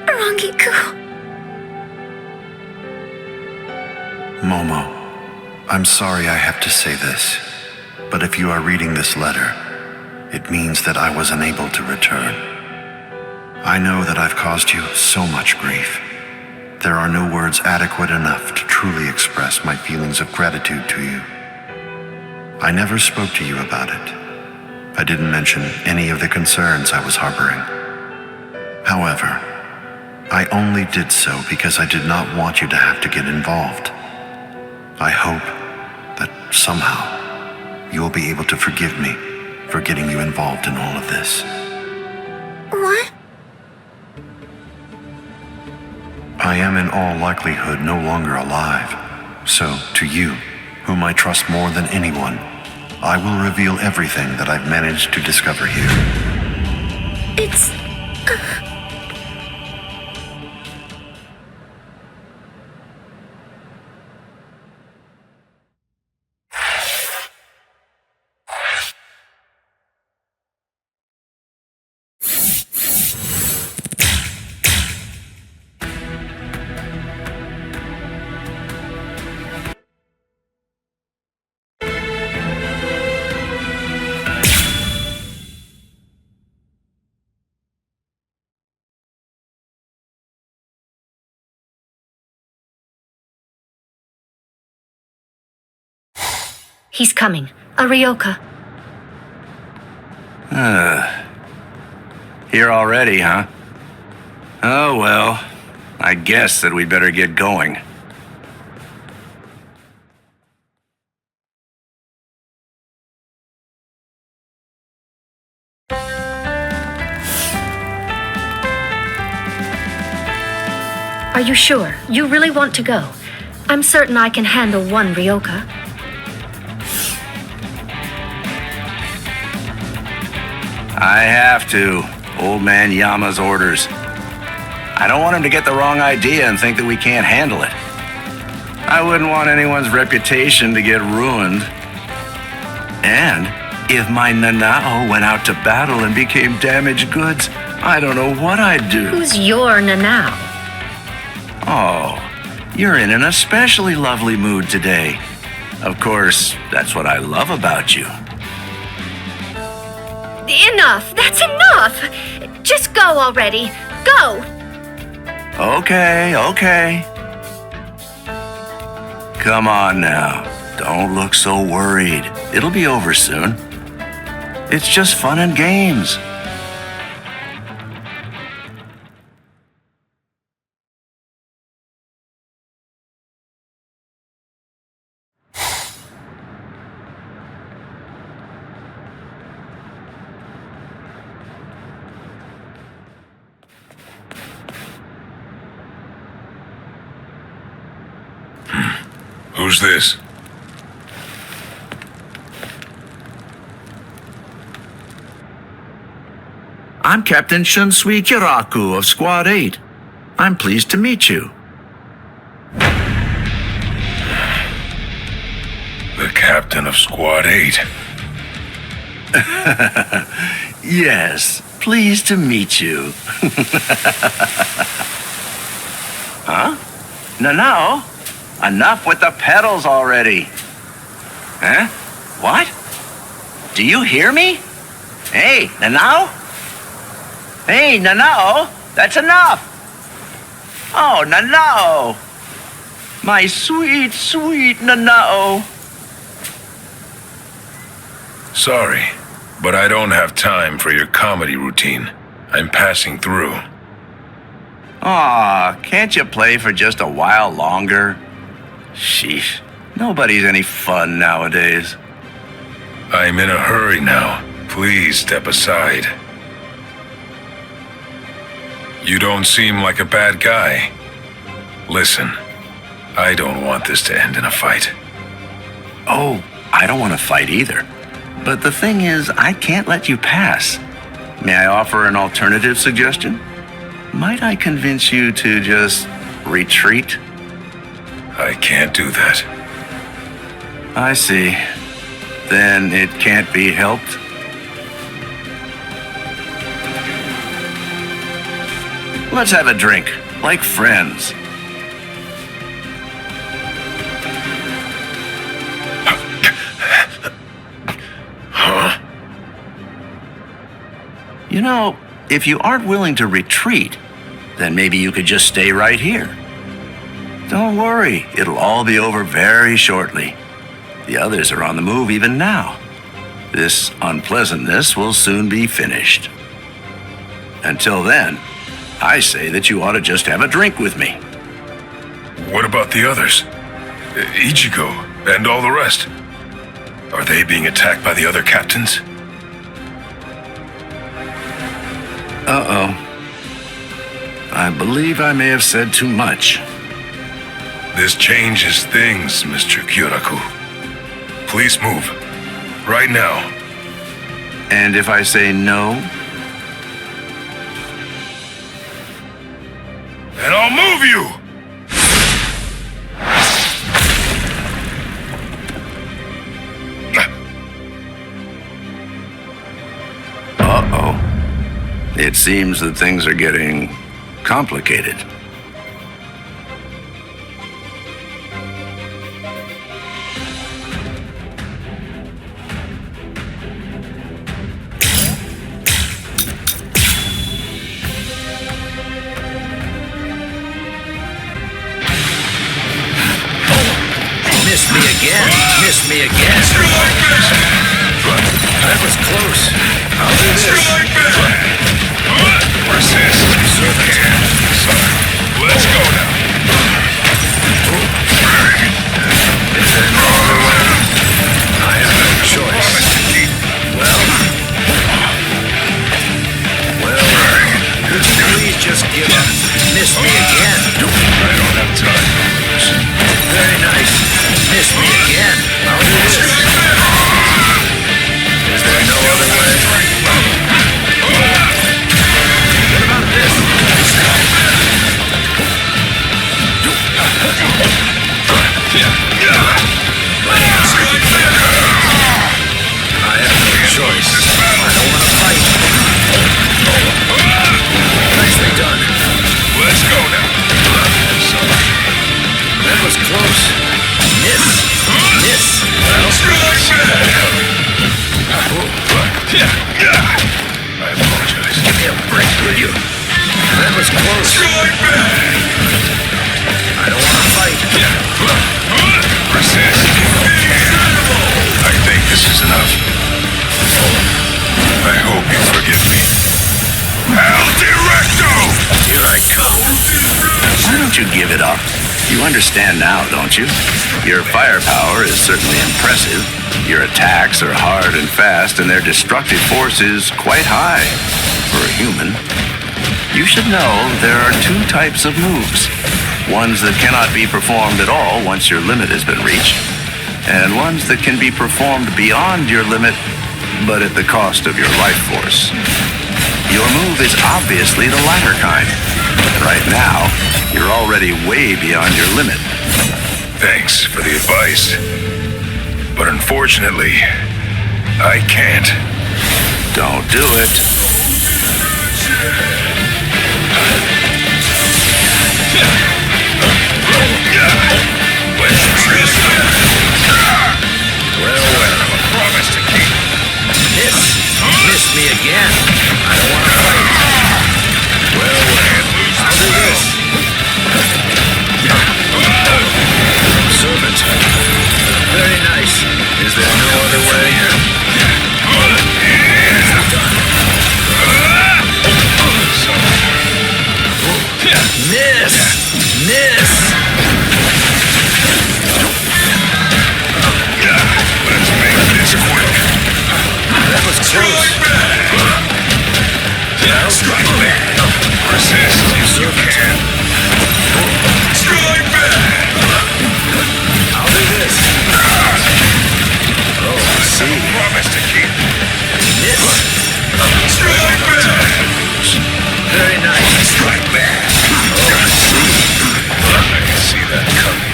Rangiku. Momo, I'm sorry I have to say this, but if you are reading this letter, it means that I was unable to return. I know that I've caused you so much grief. There are no words adequate enough to truly express my feelings of gratitude to you. I never spoke to you about it. I didn't mention any of the concerns I was harboring. However, I only did so because I did not want you to have to get involved. I hope that somehow you will be able to forgive me for getting you involved in all of this. What? I am in all likelihood no longer alive, so to you, whom I trust more than anyone, I will reveal everything that I've managed to discover here. It's... He's coming. A Ryoka. Here already, huh? Oh well, I guess that we'd better get going. Are you sure? You really want to go? I'm certain I can handle one Ryoka. I have to. Old man Yama's orders. I don't want him to get the wrong idea and think that we can't handle it. I wouldn't want anyone's reputation to get ruined. And if my Nanao went out to battle and became damaged goods, I don't know what I'd do. Who's your Nanao? Oh, you're in an especially lovely mood today. Of course, that's what I love about you. Enough! That's enough! Just go already. Go! Okay. Come on now. Don't look so worried. It'll be over soon. It's just fun and games. Who's this? I'm Captain Shunsui Ikkaku of Squad 8. I'm pleased to meet you. The captain of Squad 8. Yes, pleased to meet you. Huh? No. Enough with the pedals already. Huh? What? Do you hear me? Hey, Nanao? Hey, Nanao, that's enough. Oh, Nanao. My sweet, sweet Nanao. Sorry, but I don't have time for your comedy routine. I'm passing through. Aw, can't you play for just a while longer? Sheesh, nobody's any fun nowadays. I'm in a hurry now. Please step aside. You don't seem like a bad guy. Listen, I don't want this to end in a fight. Oh, I don't want to fight either. But the thing is, I can't let you pass. May I offer an alternative suggestion? Might I convince you to just retreat? I can't do that. I see. Then it can't be helped? Let's have a drink, like friends. Huh? You know, if you aren't willing to retreat, then maybe you could just stay right here. Don't worry, it'll all be over very shortly. The others are on the move even now. This unpleasantness will soon be finished. Until then, I say that you ought to just have a drink with me. What about the others? Ichigo and all the rest? Are they being attacked by the other captains? Uh-oh. I believe I may have said too much. This changes things, Mr. Kyoraku. Please move. Right now. And if I say no? and I'll move you! Uh-oh. It seems that things are getting complicated. Missed me again. Missed me again. That was close. I'll do this. Resist. Let's go now. Is there no other way? I have no choice. Could you please just give up? Missed me again. I don't have time. Very nice. Missed me again. I'll do this. Is there no other way? What about this? I have no choice. I don't want to fight. Nicely done. Let's go now. That was close. Miss. Miss. Well, I apologize. Give me a break, will you? That was close. I don't want to fight. Resist. I think this is enough. I hope you forgive me. El Directo! Here I come. Why don't you give it up? You understand now, don't you? Your firepower is certainly impressive. Your attacks are hard and fast, and their destructive force is quite high for a human. You should know there are two types of moves. Ones that cannot be performed at all once your limit has been reached, and ones that can be performed beyond your limit, but at the cost of your life force. Your move is obviously the latter kind. Right now, you're already way beyond your limit. Thanks for the advice. But unfortunately, I can't. Don't do it. Well. Promise to keep. Miss me again. I don't want to fight. Well. I'll do this. Servant. Very nice. Is there no other way? Miss! Miss! Let's make this quick. That was close. Strike back. Resist if you can. Strike back. I'll do this. Oh, I see. Promise to keep. Miss. Strike back. Very nice. Strike back. Oh, I see. I can see that coming.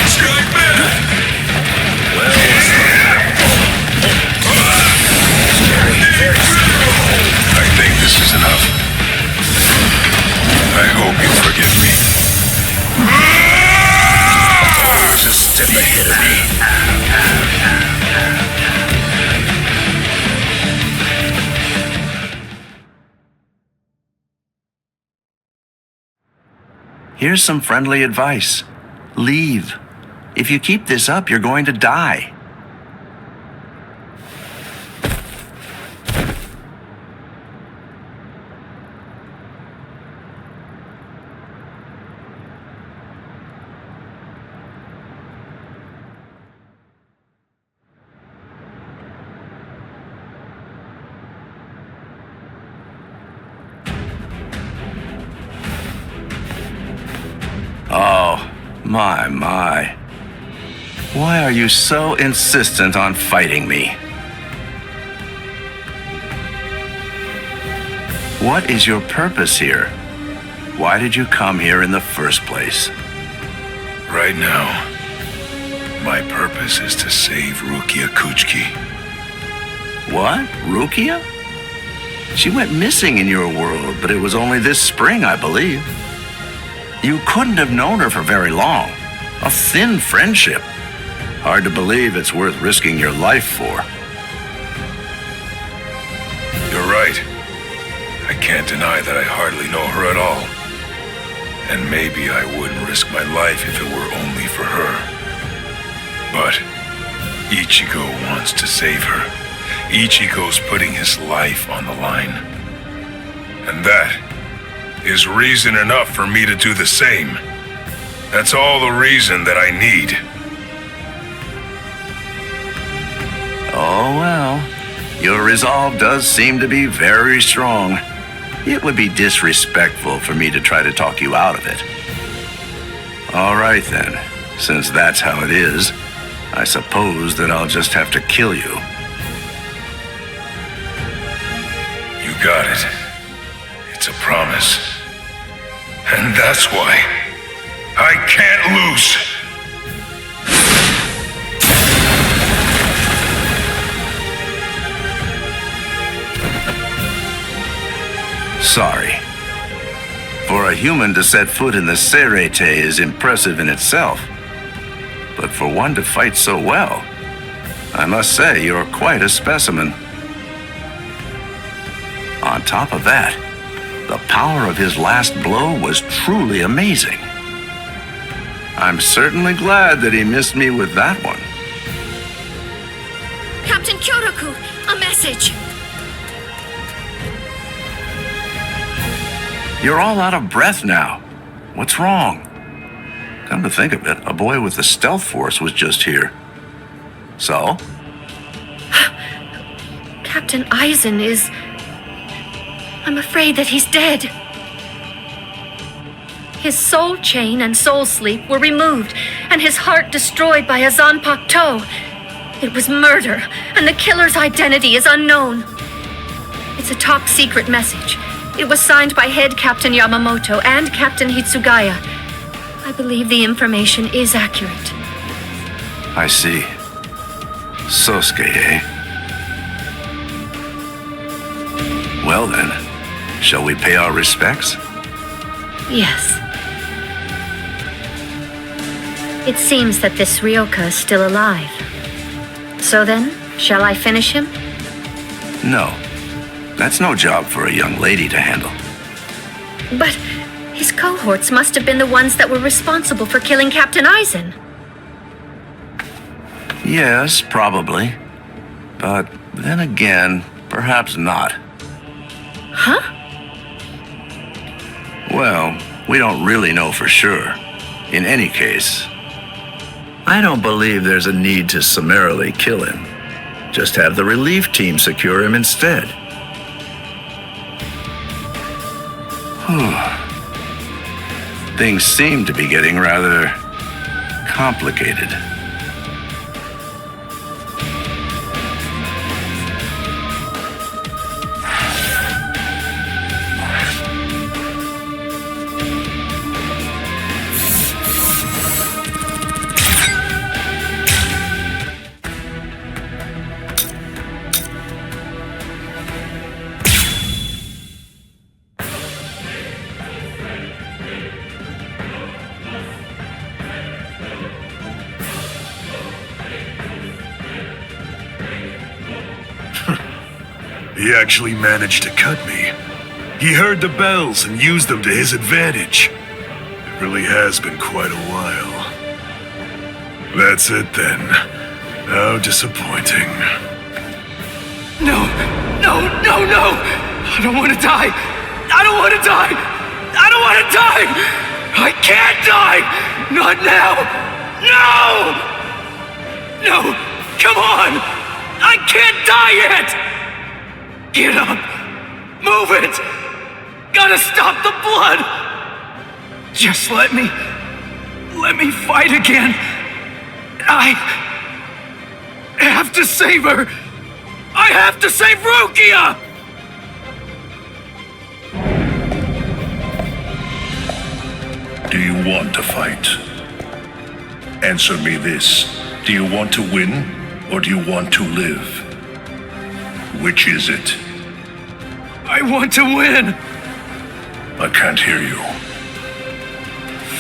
Strike back. Well, I think this is enough. I hope you forgive me. Just a step ahead of me. Here's some friendly advice. Leave. If you keep this up, you're going to die. Oh, my. Why are you so insistent on fighting me? What is your purpose here? Why did you come here in the first place? Right now, my purpose is to save Rukia Kuchiki. What? Rukia? She went missing in your world, but it was only this spring, I believe. You couldn't have known her for very long. A thin friendship. Hard to believe it's worth risking your life for. You're right. I can't deny that I hardly know her at all. And maybe I wouldn't risk my life if it were only for her. But Ichigo wants to save her. Ichigo's putting his life on the line. And that is reason enough for me to do the same. That's all the reason that I need. Oh well, your resolve does seem to be very strong. It would be disrespectful for me to try to talk you out of it. All right then, since that's how it is, I suppose that I'll just have to kill you. You got it. It's a promise. And that's why I can't lose. Sorry. For a human to set foot in the Serete is impressive in itself. But for one to fight so well, I must say you're quite a specimen. On top of that, the power of his last blow was truly amazing. I'm certainly glad that he missed me with that one. Captain Kyotoku, a message! You're all out of breath now. What's wrong? Come to think of it, a boy with the stealth force was just here. So? Captain Aizen is... I'm afraid that he's dead. His soul chain and soul sleep were removed, and his heart destroyed by a Zanpakuto. It was murder, and the killer's identity is unknown. It's a top-secret message. It was signed by Head Captain Yamamoto and Captain Hitsugaya. I believe the information is accurate. I see. Sosuke, eh? Well then, shall we pay our respects? Yes. It seems that this Ryoka is still alive. So then, shall I finish him? No. That's no job for a young lady to handle. But his cohorts must have been the ones that were responsible for killing Captain Aizen. Yes, probably. But then again, perhaps not. Huh? Well, we don't really know for sure. In any case, I don't believe there's a need to summarily kill him. Just have the relief team secure him instead. Things seem to be getting rather complicated. He actually managed to cut me. He heard the bells and used them to his advantage. It really has been quite a while. That's it then. How disappointing. No! No! No! No! I don't want to die! I don't want to die! I don't want to die! I can't die! Not now! No! No! Come on! I can't die yet! Get up! Move it! Gotta stop the blood! Just let me fight again. I have to save her! I have to save Rukia! do you want to fight? Answer me this. Do you want to win, or do you want to live? Which is it? I want to win! I can't hear you.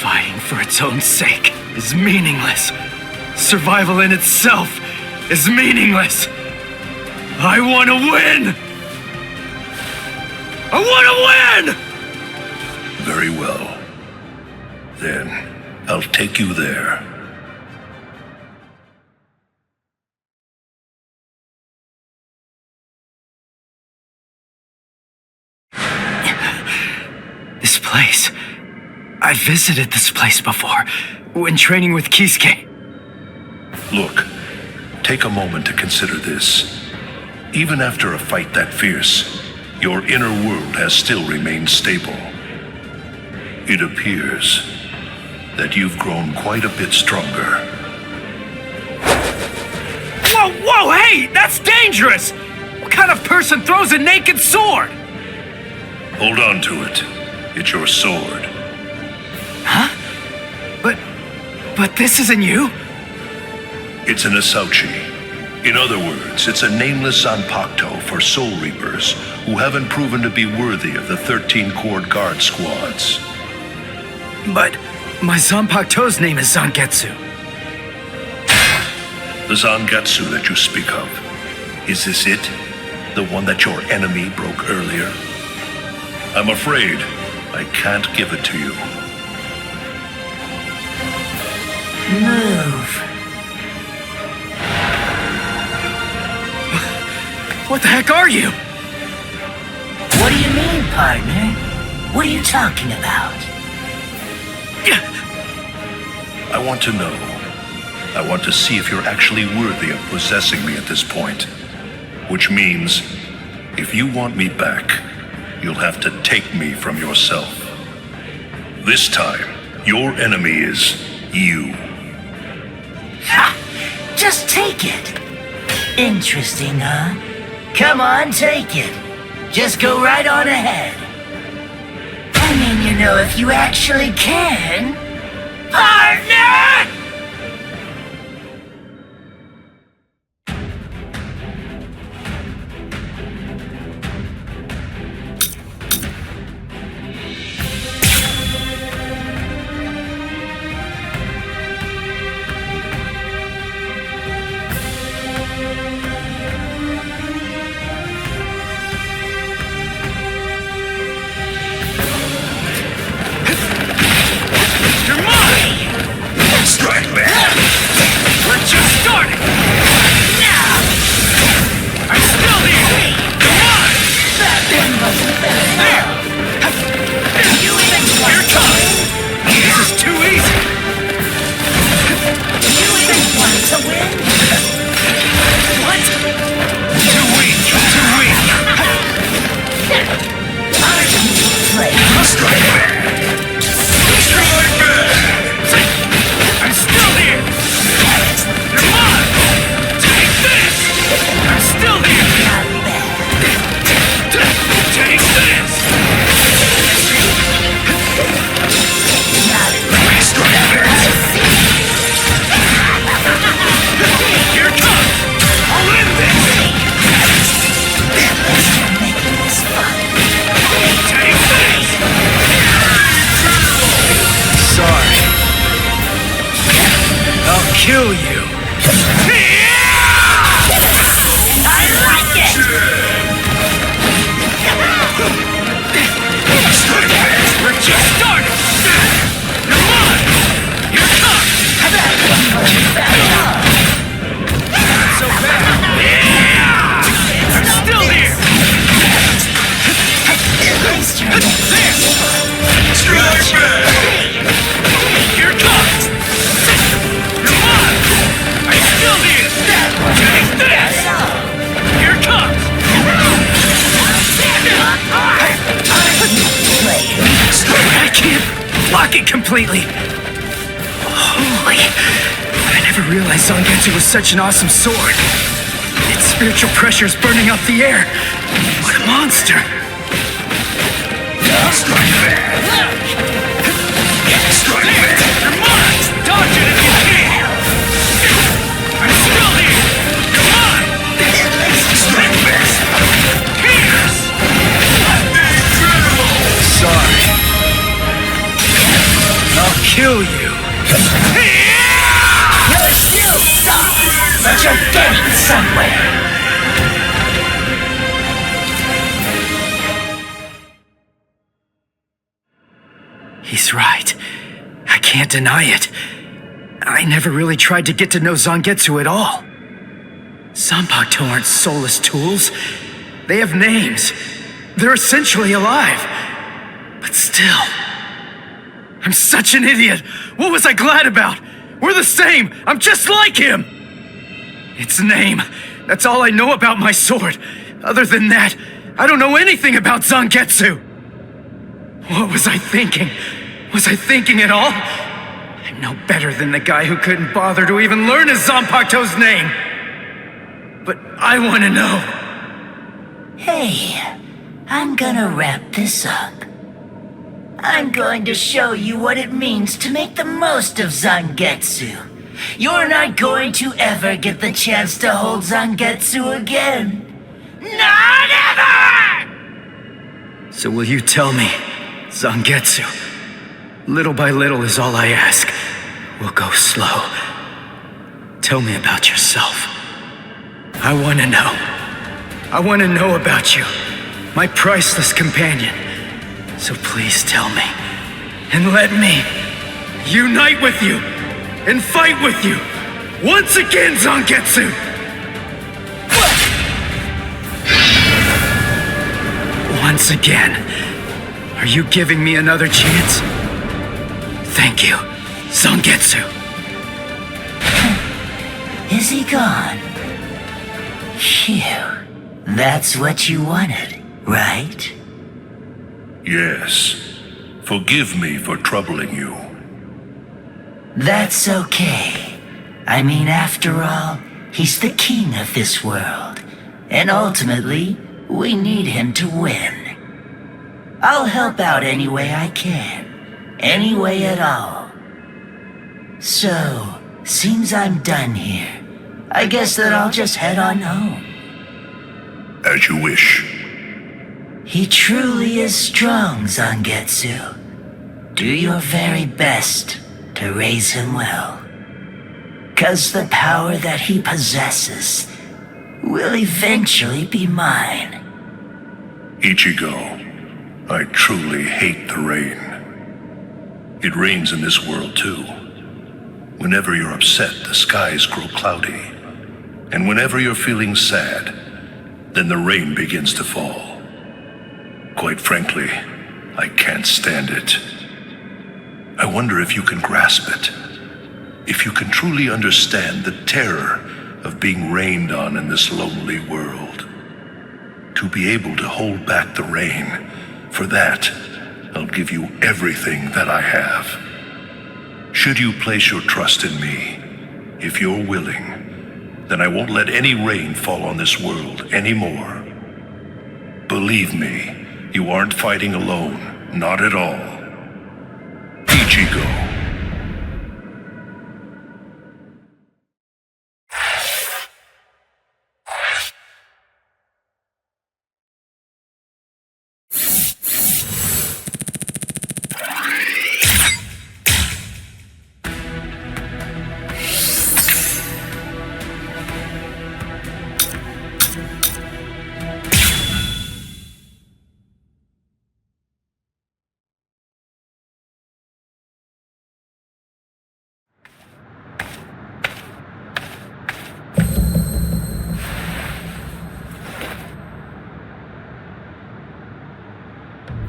Fighting for its own sake is meaningless. Survival in itself is meaningless. I want to win! I want to win! Very well. Then, I'll take you there. This place. I visited this place before, when training with Kisuke. Look, take a moment to consider this. Even after a fight that fierce, your inner world has still remained stable. It appears that you've grown quite a bit stronger. Whoa, whoa, hey! That's dangerous! What kind of person throws a naked sword? Hold on to it. It's your sword. Huh? But this isn't you? It's an Asauchi. In other words, it's a nameless Zanpakuto for soul reapers who haven't proven to be worthy of the 13-Cord Guard squads. But my Zanpakuto's name is Zangetsu. The Zangetsu that you speak of, is this it? The one that your enemy broke earlier? I'm afraid I can't give it to you. Move. What the heck are you? What do you mean, partner? What are you talking about? I want to know. I want to see if you're actually worthy of possessing me at this point. Which means, if you want me back, you'll have to take me from yourself. This time, your enemy is you. Ha! Just take it. Interesting, huh? Come on, take it. Just go right on ahead. I mean, you know, if you actually can. Partner! Kill you! I like it! We're just starting! Come on! Here it comes! Not so bad! I'm still here! Here it comes! Here it comes! I can't block it completely. Holy! I never realized Zangetsu was such an awesome sword. Its spiritual pressure is burning up the air. What a monster! Strike back! You're mine! Dodge it if you can! I'm still here! Come on! Strike back! Pierce! Incredible! Sorry. I'll kill you. You're still stuck, but you're getting somewhere. He's right. I can't deny it. I never really tried to get to know Zangetsu at all. Zanpakuto aren't soulless tools. They have names. They're essentially alive. But still... I'm such an idiot! What was I glad about? We're the same! I'm just like him! Its name. That's all I know about my sword. Other than that, I don't know anything about Zangetsu! What was I thinking? Was I thinking at all? I'm no better than the guy who couldn't bother to even learn his Zanpakuto's name! But I want to know. Hey, I'm gonna wrap this up. I'm going to show you what it means to make the most of Zangetsu. You're not going to ever get the chance to hold Zangetsu again. Not ever! So will you tell me, Zangetsu? Little by little is all I ask. We'll go slow. Tell me about yourself. I want to know. I want to know about you, my priceless companion. So please tell me, and let me unite with you, and fight with you, once again, Zangetsu! Once again. Are you giving me another chance? Thank you, Zangetsu. Is he gone? Phew. That's what you wanted, right? Yes. Forgive me for troubling you. That's okay. I mean, after all, he's the king of this world. And ultimately, we need him to win. I'll help out any way I can. Any way at all. So, seems I'm done here. I guess that I'll just head on home. As you wish. He truly is strong, Zangetsu. Do your very best to raise him well. 'Cause the power that he possesses will eventually be mine. Ichigo, I truly hate the rain. It rains in this world too. Whenever you're upset, the skies grow cloudy. And whenever you're feeling sad, then the rain begins to fall. Quite frankly, I can't stand it. I wonder if you can grasp it. If you can truly understand the terror of being rained on in this lonely world. To be able to hold back the rain, for that, I'll give you everything that I have. Should you place your trust in me, if you're willing, then I won't let any rain fall on this world anymore. Believe me, you aren't fighting alone, not at all. Ichigo.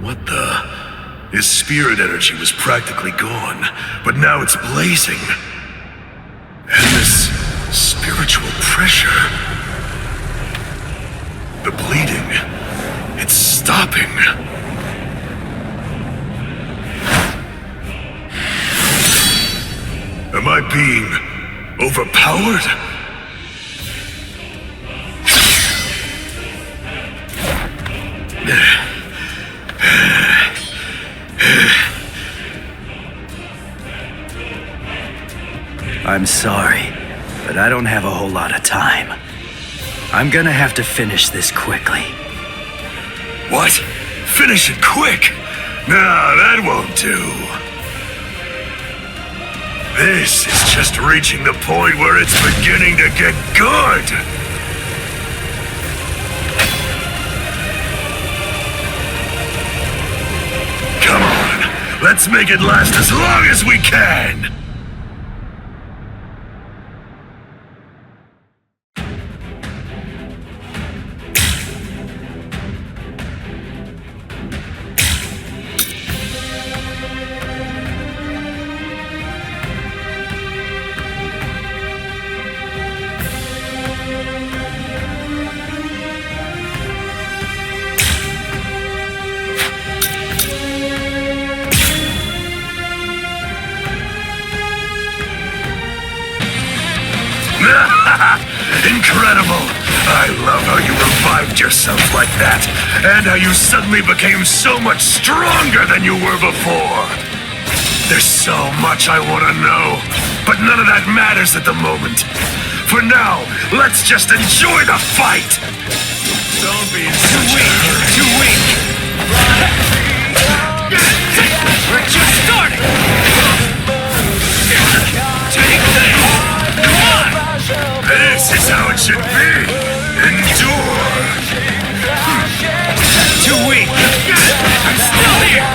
What the? His spirit energy was practically gone, but now it's blazing. And this spiritual pressure. The bleeding. It's stopping. Am I being overpowered? I'm sorry, but I don't have a whole lot of time. I'm gonna have to finish this quickly. What? Finish it quick? No, that won't do. This is just reaching the point where it's beginning to get good. Come on, let's make it last as long as we can. Incredible! I love how you revived yourself like that, and how you suddenly became so much stronger than you were before. There's so much I want to know, but none of that matters at the moment. For now, let's just enjoy the fight! Don't be too weak! Too weak! We're just starting! Take this! Come on! This is how it should be! Endure! Too weak! I'm still here!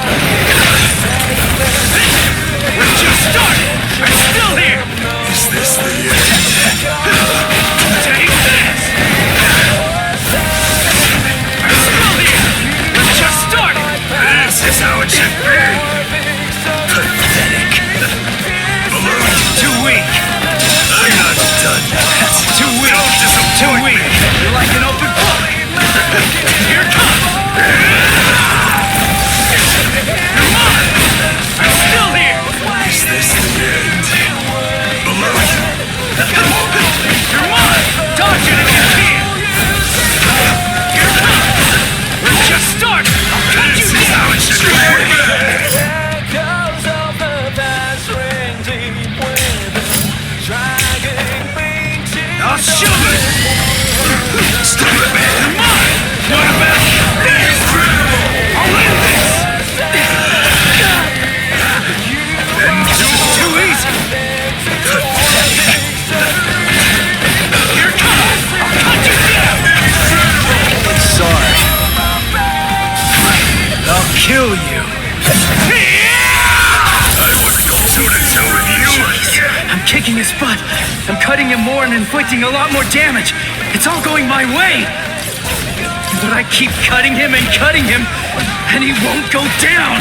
We're just starting! I'm still here! Is this the end? Take this! I'm still here! We're just starting! This is how it should be! Pathetic! Below you! Too weak! I'm not done yet! Too weak! Don't disappoint me! You're like an open book! Here it comes! Come on! I'm still here! Is this the end? Below you! Come on! Dodge it if you can! Here it comes! We're just starting! I'll cut you down! This is how it should be! I'll show it! Stupid man! Come on! What about this? I'll end this! And too easy! Here it comes! I'll cut you down! Sorry. I'll kill you! I wouldn't go toe-to-toe with you! I'm kicking his butt. I'm cutting him more and inflicting a lot more damage. It's all going my way. But I keep cutting him, and he won't go down.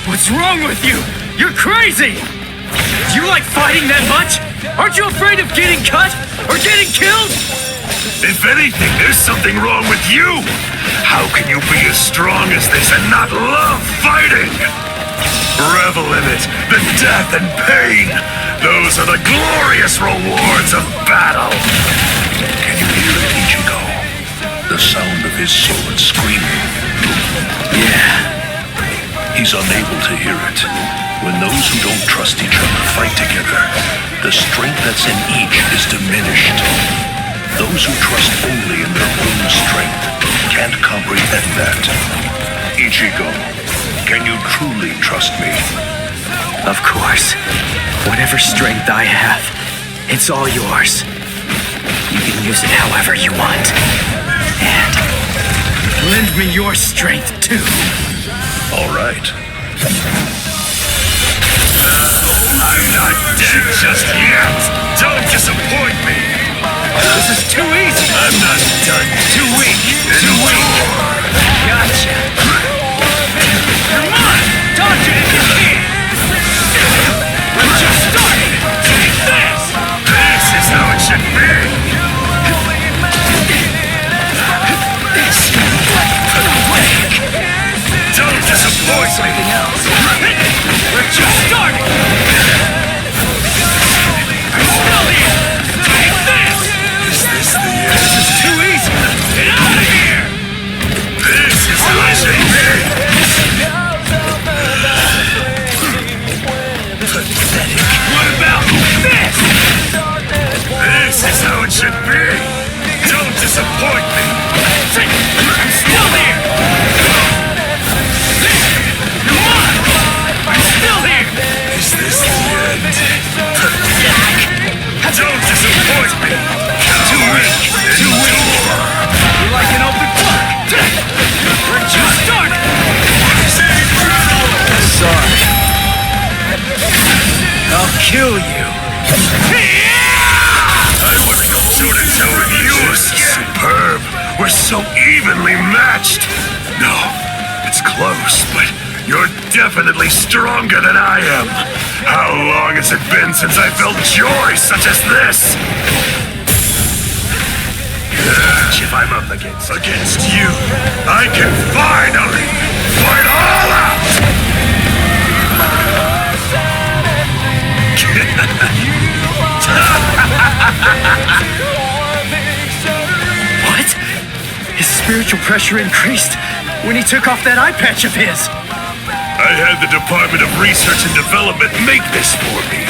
What's wrong with you? You're crazy. Do you like fighting that much? Aren't you afraid of getting cut or getting killed? If anything, there's something wrong with you. How can you be as strong as this and not love fighting? Revel in it, the death and pain. Those are the glorious rewards of battle. Can you hear it, Ichigo? The sound of his sword screaming. Yeah. He's unable to hear it. When those who don't trust each other fight together, the strength that's in each is diminished. Those who trust only in their own strength can't comprehend that. Ichigo, can you truly trust me? Of course. Whatever strength I have, it's all yours. You can use it however you want. And lend me your strength too. All right. I'm not dead just yet. Don't disappoint me. This is too easy. I'm not done. Too weak. Too weak. Gotcha. Come on! Dodge it if you can! We're just starting! Take this! This is how it should be! Don't disappoint me! We're just starting! I'm still here! Take this! Is this the end? This is too easy! Get out of here! This is how it should be! Pathetic. What about this? so evenly matched. No, it's close, but you're definitely stronger than I am. How long has it been since I felt joy such as this? If I'm up against you, I can finally fight all out! What? His spiritual pressure increased when he took off that eye patch of his. I had the Department of Research and Development make this for me.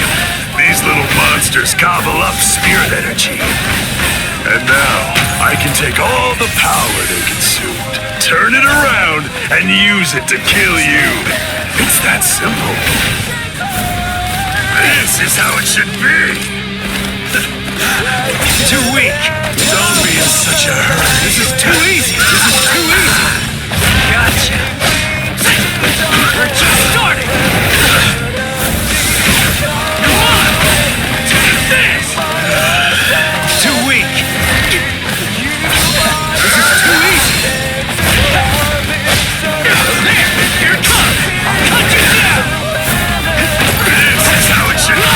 These little monsters gobble up spirit energy. And now, I can take all the power they consumed, turn it around, and use it to kill you. It's that simple. This is how it should be. Too weak. Don't be in such a hurry. This is too easy. This is too easy. Gotcha. We're just starting. Come on. Take this. Too weak. This is too easy. There. Here it comes. I'll cut you down. This is how it should be.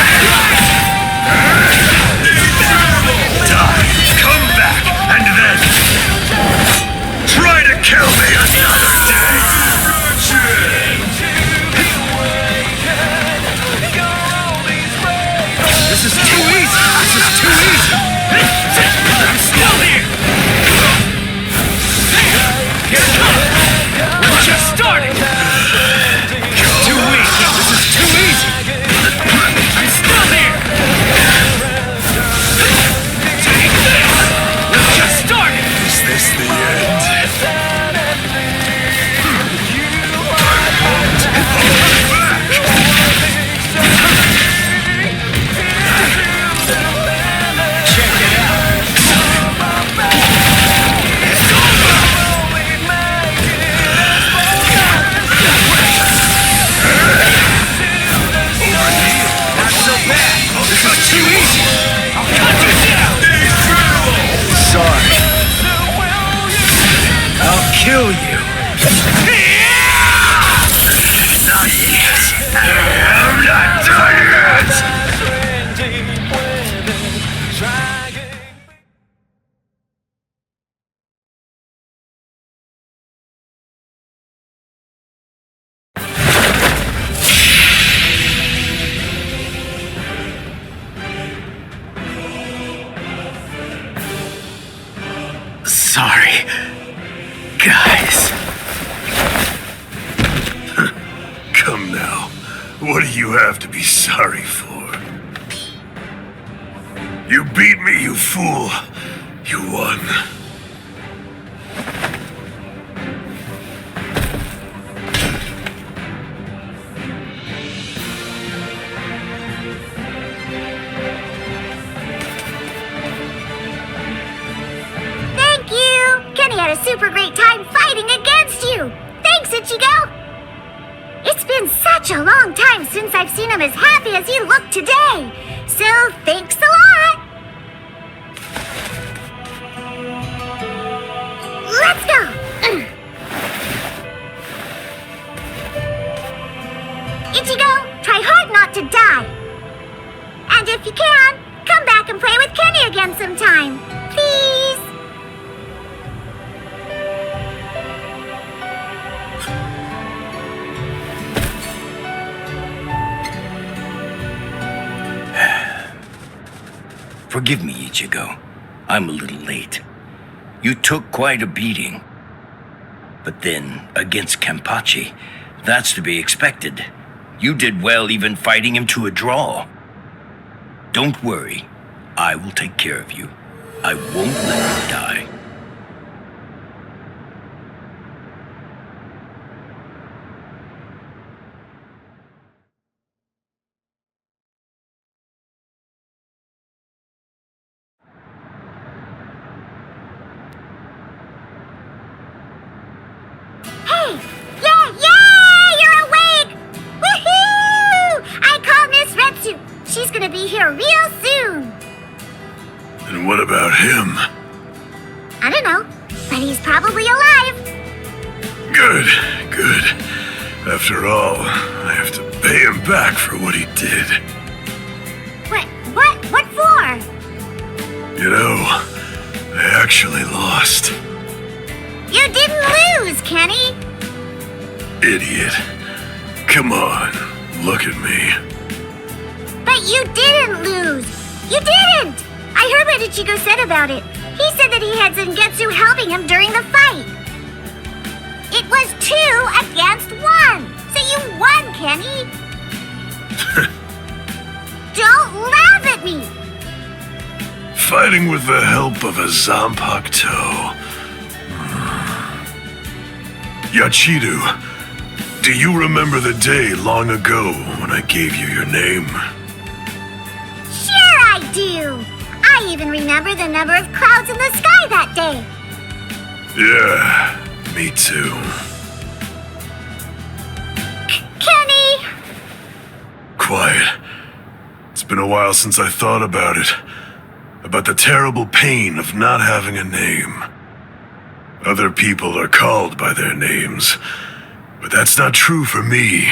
Die. Come back. And then try to kill me another day. This is too easy! This is too easy! I'm still here! Here it comes! We're just starting! Too weak! This is too easy! I'm still here! Take this! We're just starting! Is this the end? Sorry. I'll kill you. Not yet. I'm not done yet. Sorry, guys. Come now. What do you have to be sorry for? You beat me, you fool. You won. Had a super great time fighting against you! Thanks, Ichigo! It's been such a long time since I've seen him as happy as he looked today! So, thanks a lot! Let's go! Ichigo, try hard not to die! And if you can, come back and play with Kenny again sometime! Please! Forgive me, Ichigo. I'm a little late. You took quite a beating. But then, against Kenpachi, that's to be expected. You did well even fighting him to a draw. Don't worry. I will take care of you. I won't let you die. She's gonna be here real soon. And what about him? I don't know. but he's probably alive. Good, good. After all, I have to pay him back for what he did. What for? You know, I actually lost. You didn't lose, Kenny. Idiot. Come on, look at me. But you didn't lose. You didn't! I heard what Ichigo said about it. He said that he had Zangetsu helping him during the fight. It was 2 against 1. So you won, Kenny. Don't laugh at me. Fighting with the help of a Zanpakuto. Yachiru, do you remember the day long ago when I gave you your name? Sure I do. I even remember the number of clouds in the sky that day. Yeah, me too. Kenny! Quiet. It's been a while since I thought about it. About the terrible pain of not having a name. Other people are called by their names, but that's not true for me.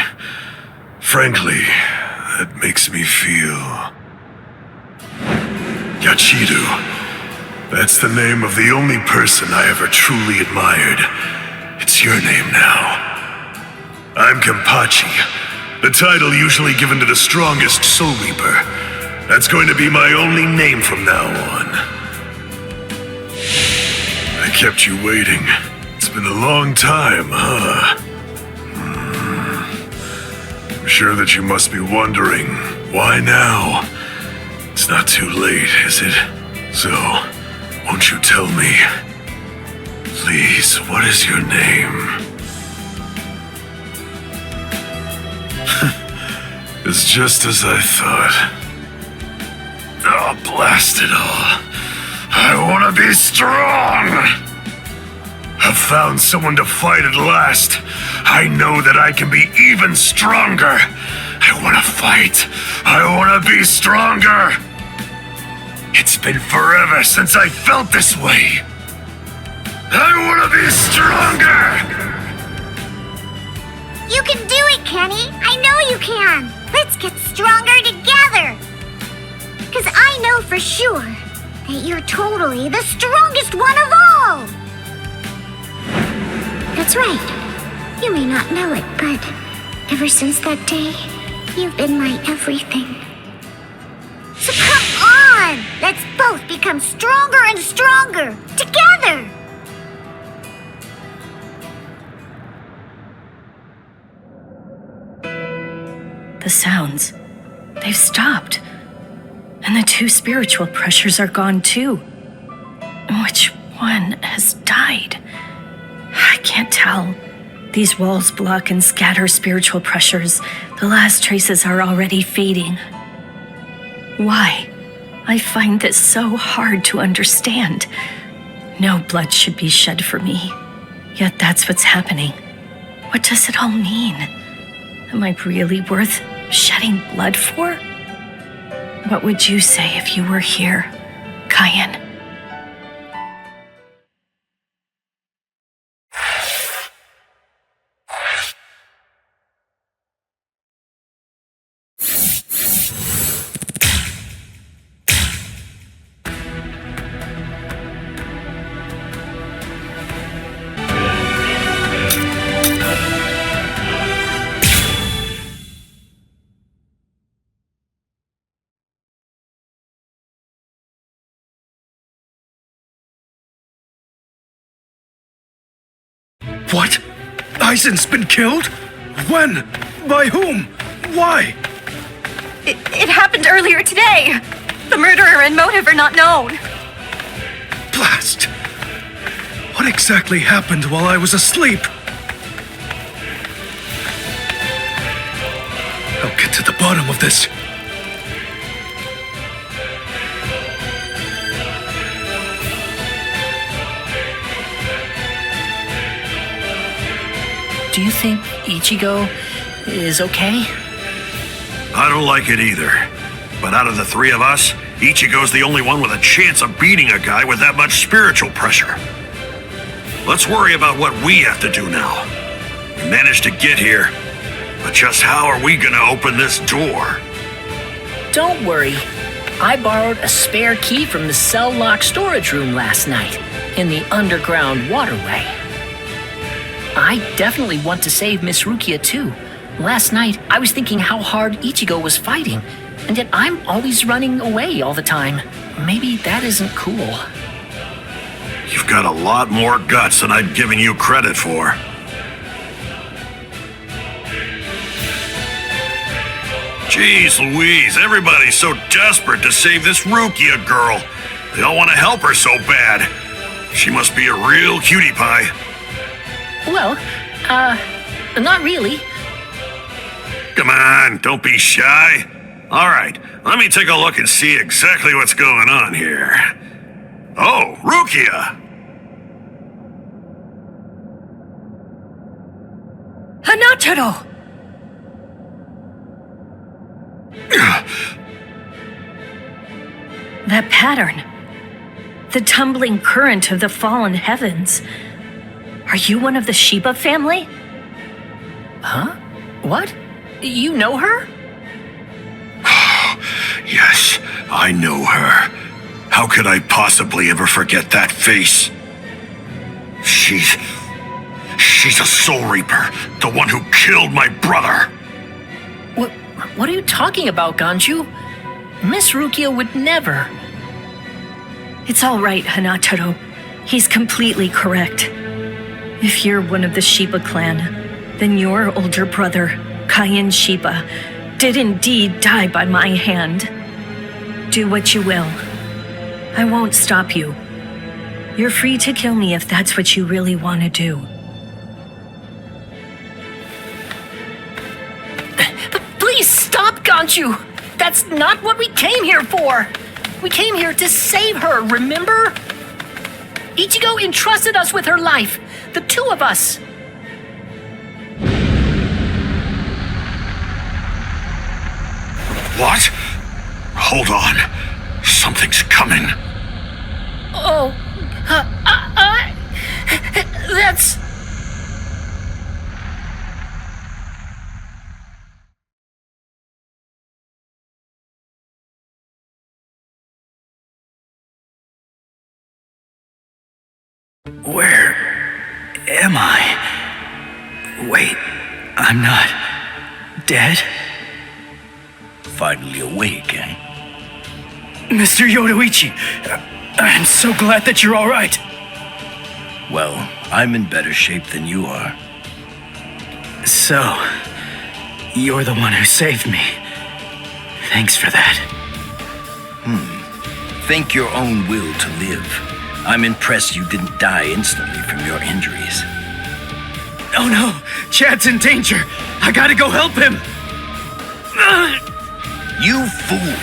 Frankly, that makes me feel... Yachiru. That's the name of the only person I ever truly admired. It's your name now. I'm Kenpachi, the title usually given to the strongest Soul Reaper. That's going to be my only name from now on. I kept you waiting. It's been a long time, huh? I'm sure that you must be wondering, why now? It's not too late, is it? So, won't you tell me? Please, what is your name? It's just as I thought. Oh, blast it all. I want to be strong! I've found someone to fight at last. I know that I can be even stronger. I want to fight. I want to be stronger. It's been forever since I felt this way. I want to be stronger! You can do it, Kenny. I know you can. Let's get stronger together. Because I know for sure that you're totally the strongest one of all. That's right. You may not know it, but ever since that day, you've been my everything. So come on! Let's both become stronger and stronger, together! The sounds, they've stopped. And the 2 spiritual pressures are gone too. Which one has died? I can't tell. These walls block and scatter spiritual pressures. The last traces are already fading. Why? I find this so hard to understand. No blood should be shed for me. Yet that's what's happening. What does it all mean? Am I really worth shedding blood for? What would you say if you were here, Cayenne? What? Aizen's been killed? When? By whom? Why? It happened earlier today. The murderer and motive are not known. Blast! What exactly happened while I was asleep? I'll get to the bottom of this. Do you think Ichigo is okay? I don't like it either. But out of the 3 of us, Ichigo's the only one with a chance of beating a guy with that much spiritual pressure. Let's worry about what we have to do now. We managed to get here, but just how are we gonna open this door? Don't worry. I borrowed a spare key from the cell lock storage room last night in the underground waterway. I definitely want to save Miss Rukia too. Last night, I was thinking how hard Ichigo was fighting, and yet I'm always running away all the time. Maybe that isn't cool. You've got a lot more guts than I'd given you credit for. Jeez Louise, everybody's so desperate to save this Rukia girl. They all want to help her so bad. She must be a real cutie pie. Well, not really. Come on, don't be shy. All right, let me take a look and see exactly what's going on here. Oh, Rukia! Hanataro! That pattern. The tumbling current of the fallen heavens. Are you one of the Shiba family? Huh? What? You know her? Yes, I know her. How could I possibly ever forget that face? She's a Soul Reaper, the one who killed my brother. What are you talking about, Ganju? Miss Rukia would never. It's all right, Hanataro. He's completely correct. If you're one of the Shiba clan, then your older brother, Kaien Shiba, did indeed die by my hand. Do what you will. I won't stop you. You're free to kill me if that's what you really want to do. Please stop, Ganju! That's not what we came here for! We came here to save her, remember? Ichigo entrusted us with her life, the two of us. What? Hold on. Something's coming. Oh, that's... Where am I? Wait, I'm not dead? Finally awake, eh? Mr. Yoruichi, I'm so glad that you're all right. Well, I'm in better shape than you are. So, you're the one who saved me. Thanks for that. Think your own will to live. I'm impressed you didn't die instantly from your injuries. Oh no! Chad's in danger! I gotta go help him! You fool!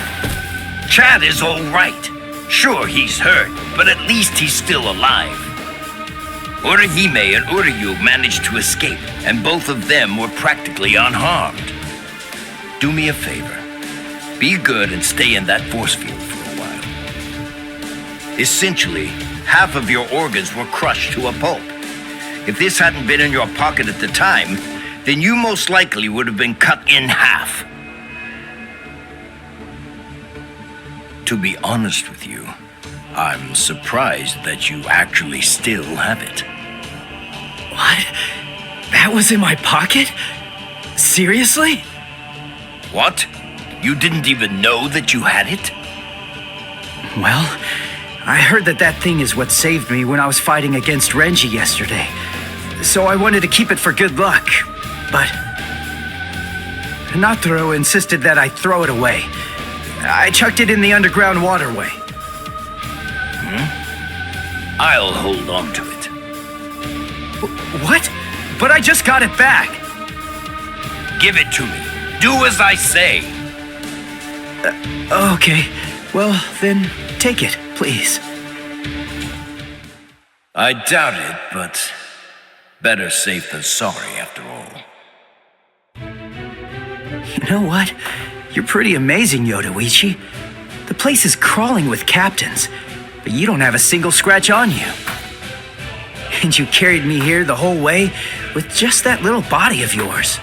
Chad is all right. Sure, he's hurt, but at least he's still alive. Orihime and Uryu managed to escape, and both of them were practically unharmed. Do me a favor. Be good and stay in that force field for a while. Essentially, half of your organs were crushed to a pulp. If this hadn't been in your pocket at the time, then you most likely would have been cut in half. To be honest with you, I'm surprised that you actually still have it. What? That was in my pocket? Seriously? What? You didn't even know that you had it? Well, I heard that thing is what saved me when I was fighting against Renji yesterday. So I wanted to keep it for good luck, but Hanataro insisted that I throw it away. I chucked it in the underground waterway. I'll hold on to it. What? But I just got it back. Give it to me. Do as I say. Okay. Well, then take it, please. I doubt it, but better safe than sorry after all. You know what? You're pretty amazing, Yoruichi. The place is crawling with captains, but you don't have a single scratch on you. And you carried me here the whole way with just that little body of yours.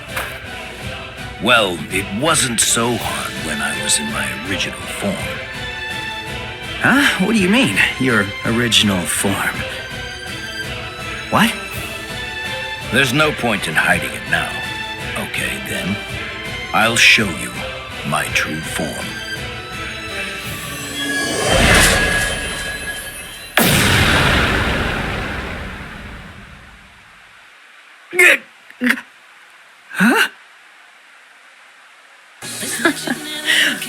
Well, it wasn't so hard when I was in my original form. Huh? What do you mean, your original form? What? There's no point in hiding it now. Okay, then. I'll show you my true form. Huh?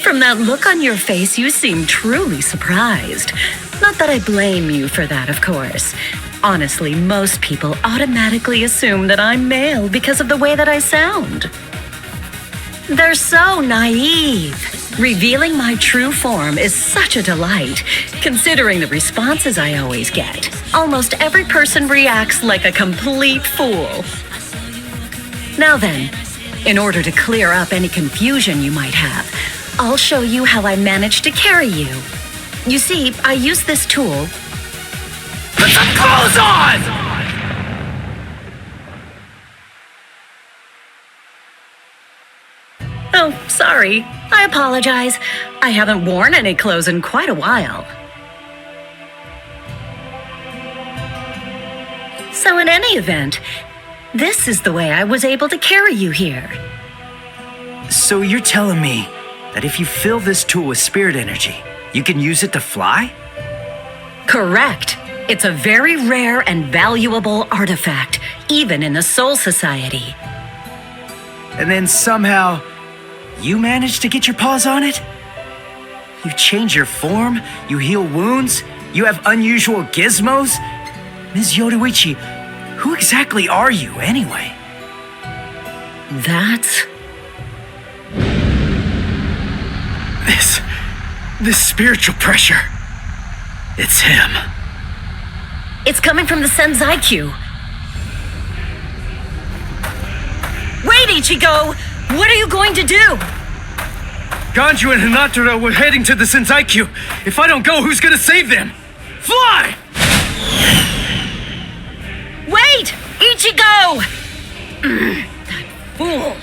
From that look on your face, you seem truly surprised. Not that I blame you for that, of course. Honestly, most people automatically assume that I'm male because of the way that I sound. They're so naive. Revealing my true form is such a delight, considering the responses I always get. Almost every person reacts like a complete fool. Now then, in order to clear up any confusion you might have, I'll show you how I managed to carry you. You see, I use this tool. Put some clothes on! Oh, sorry. I apologize. I haven't worn any clothes in quite a while. So in any event, this is the way I was able to carry you here. So you're telling me that if you fill this tool with spirit energy, you can use it to fly? Correct. It's a very rare and valuable artifact, even in the Soul Society. And then somehow, you managed to get your paws on it? You change your form, you heal wounds, you have unusual gizmos? Ms. Yoruichi, who exactly are you anyway? That's... This spiritual pressure. It's him. It's coming from the Senzai-Q. Wait, Ichigo! What are you going to do? Ganju and Hinata were heading to the Senzai-Q. If I don't go, who's gonna save them? Fly! Wait! Ichigo! That fool!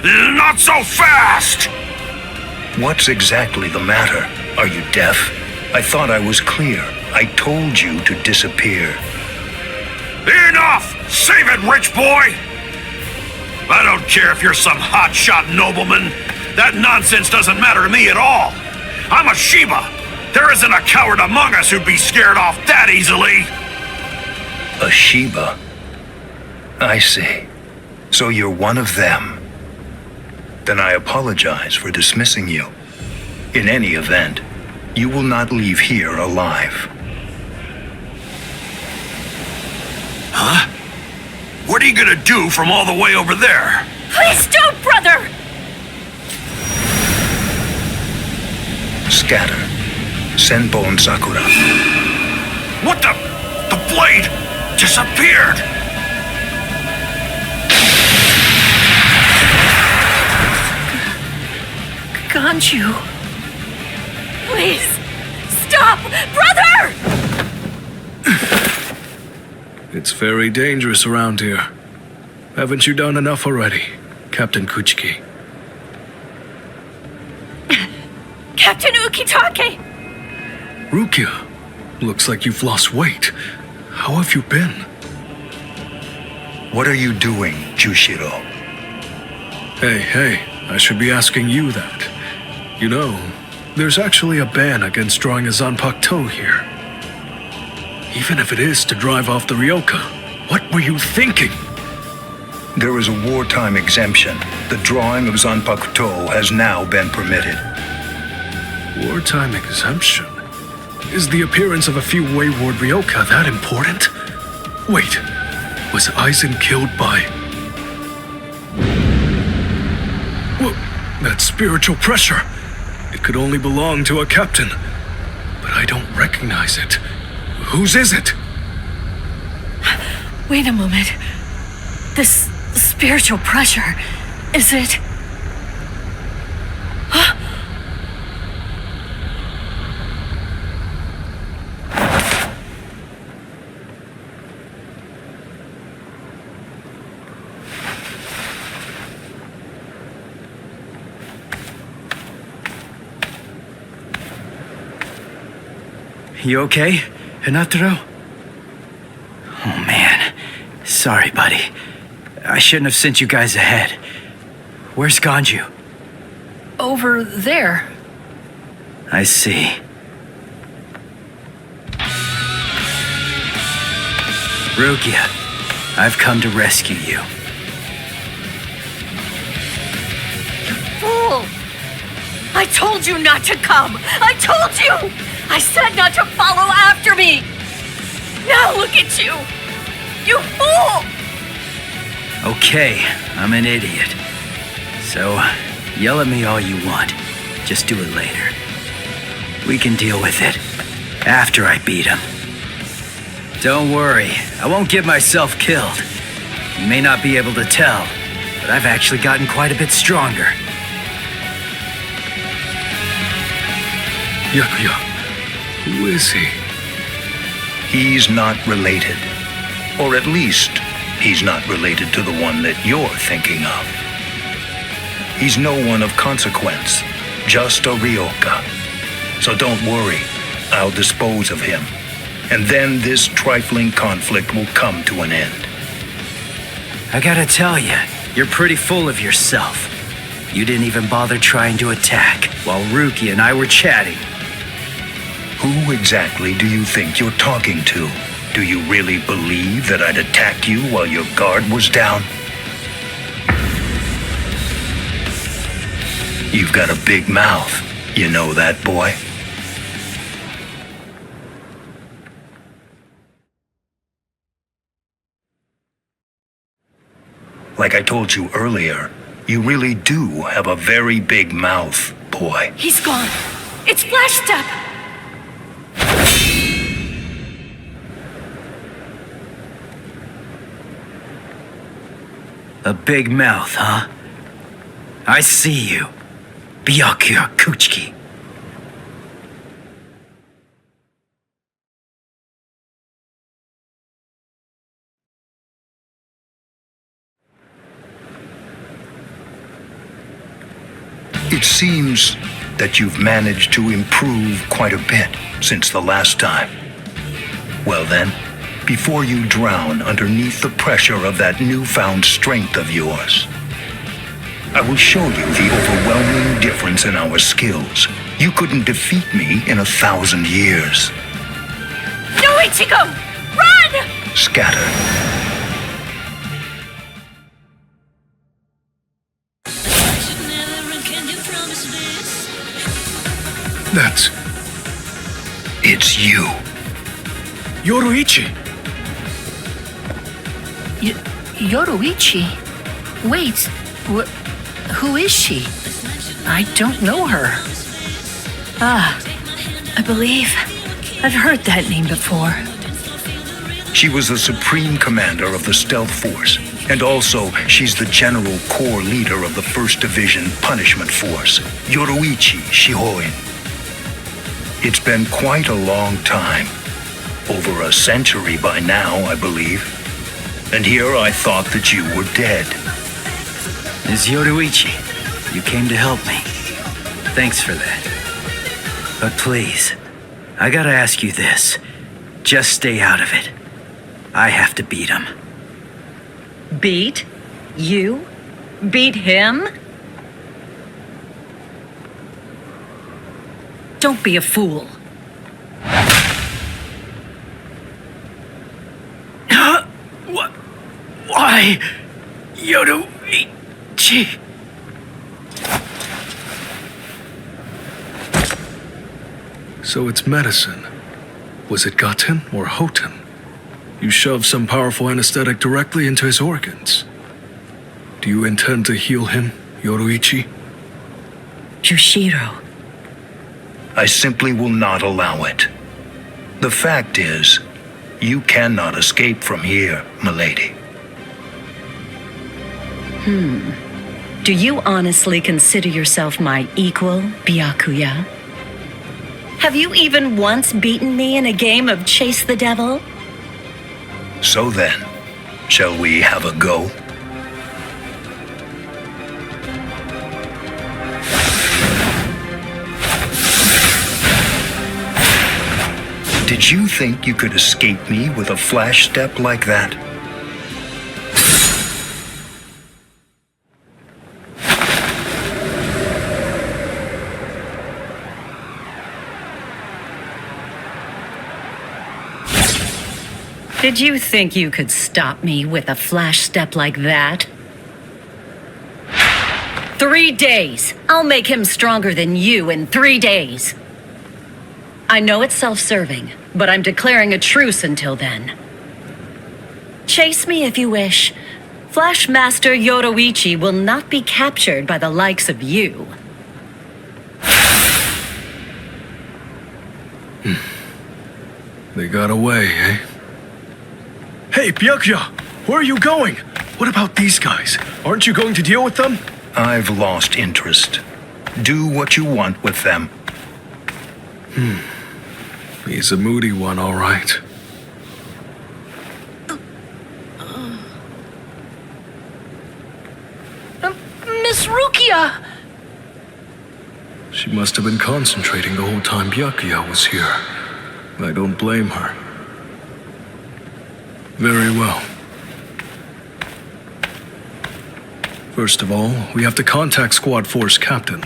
Not so fast! What's exactly the matter? Are you deaf? I thought I was clear. I told you to disappear. Enough! Save it, rich boy! I don't care if you're some hotshot nobleman. That nonsense doesn't matter to me at all. I'm a Shiba. There isn't a coward among us who'd be scared off that easily. A Shiba? I see. So you're one of them. Then I apologize for dismissing you. In any event, you will not leave here alive. Huh? What are you gonna do from all the way over there? Please don't, brother! Scatter. Senbon Sakura. What the? The blade disappeared! Ganju. Please, stop! Brother! It's very dangerous around here. Haven't you done enough already, Captain Kuchiki? Captain Ukitake! Rukia, looks like you've lost weight. How have you been? What are you doing, Jushiro? Hey, I should be asking you that. You know, there's actually a ban against drawing a Zanpakuto here. Even if it is to drive off the Ryoka, what were you thinking? There is a wartime exemption. The drawing of Zanpakuto has now been permitted. Wartime exemption? Is the appearance of a few wayward Ryoka that important? Wait, was Aizen killed by... What? That spiritual pressure. It could only belong to a captain. But I don't recognize it. Whose is it? Wait a moment. This spiritual pressure. Is it? You okay, Hinataro? Oh man, sorry buddy. I shouldn't have sent you guys ahead. Where's Ganju? Over there. I see. Rukia, I've come to rescue you. Fool! I told you not to come! I told you! I said not to follow after me! Now look at you! You fool! Okay, I'm an idiot. So, yell at me all you want. Just do it later. We can deal with it after I beat him. Don't worry, I won't get myself killed. You may not be able to tell, but I've actually gotten quite a bit stronger. Byakuya, who is he? He's not related. Or at least, he's not related to the one that you're thinking of. He's no one of consequence, just a Ryoka. So don't worry, I'll dispose of him. And then this trifling conflict will come to an end. I gotta tell you, you're pretty full of yourself. You didn't even bother trying to attack while Rukia and I were chatting. Who exactly do you think you're talking to? Do you really believe that I'd attack you while your guard was down? You've got a big mouth. You know that, boy? Like I told you earlier, you really do have a very big mouth, boy. He's gone. It's Flash Step. A big mouth, huh? I see you. Byakuya Kuchiki. It seems that you've managed to improve quite a bit since the last time. Well then, before you drown underneath the pressure of that newfound strength of yours, I will show you the overwhelming difference in our skills. You couldn't defeat me in 1,000 years. No, Ichigo! Run! Scatter. It's you. Yoruichi! Yoruichi? Wait, who is she? I don't know her. I believe I've heard that name before. She was the supreme commander of the Stealth Force, and also she's the general corps leader of the 1st Division Punishment Force, Yoruichi Shihoin. It's been quite a long time. Over a century by now, I believe. And here I thought that you were dead. Ms. Yoruichi, you came to help me. Thanks for that. But please, I gotta ask you this. Just stay out of it. I have to beat him. Beat? You? Beat him? Don't be a fool. What? Why? Yoruichi? So it's medicine. Was it Gaten or Hoten? You shoved some powerful anesthetic directly into his organs. Do you intend to heal him, Yoruichi? Toshiro. I simply will not allow it. The fact is, you cannot escape from here, milady. Do you honestly consider yourself my equal, Byakuya? Have you even once beaten me in a game of Chase the Devil? So then, shall we have a go? Did you think you could escape me with a flash step like that? Did you think you could stop me with a flash step like that? 3 days! I'll make him stronger than you in 3 days. I know it's self-serving, but I'm declaring a truce until then. Chase me if you wish. Flash Master Yoruichi will not be captured by the likes of you. They got away, eh? Hey, Byakuya! Where are you going? What about these guys? Aren't you going to deal with them? I've lost interest. Do what you want with them. He's a moody one, all right. Miss Rukia! She must have been concentrating the whole time Byakuya was here. I don't blame her. Very well. First of all, we have to contact Squad Force Captain.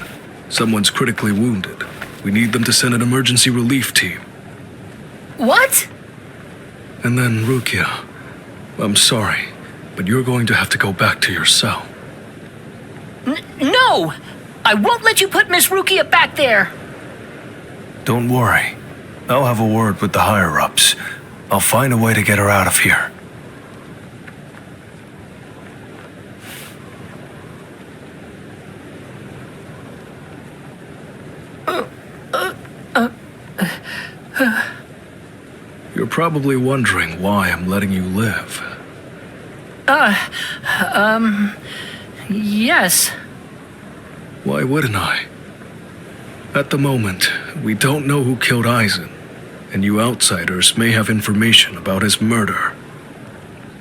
Someone's critically wounded. We need them to send an emergency relief team. What? And then Rukia. I'm sorry, but you're going to have to go back to your cell. No! I won't let you put Miss Rukia back there! Don't worry. I'll have a word with the higher-ups. I'll find a way to get her out of here. You're probably wondering why I'm letting you live. Yes. Why wouldn't I? At the moment, we don't know who killed Aizen, and you outsiders may have information about his murder.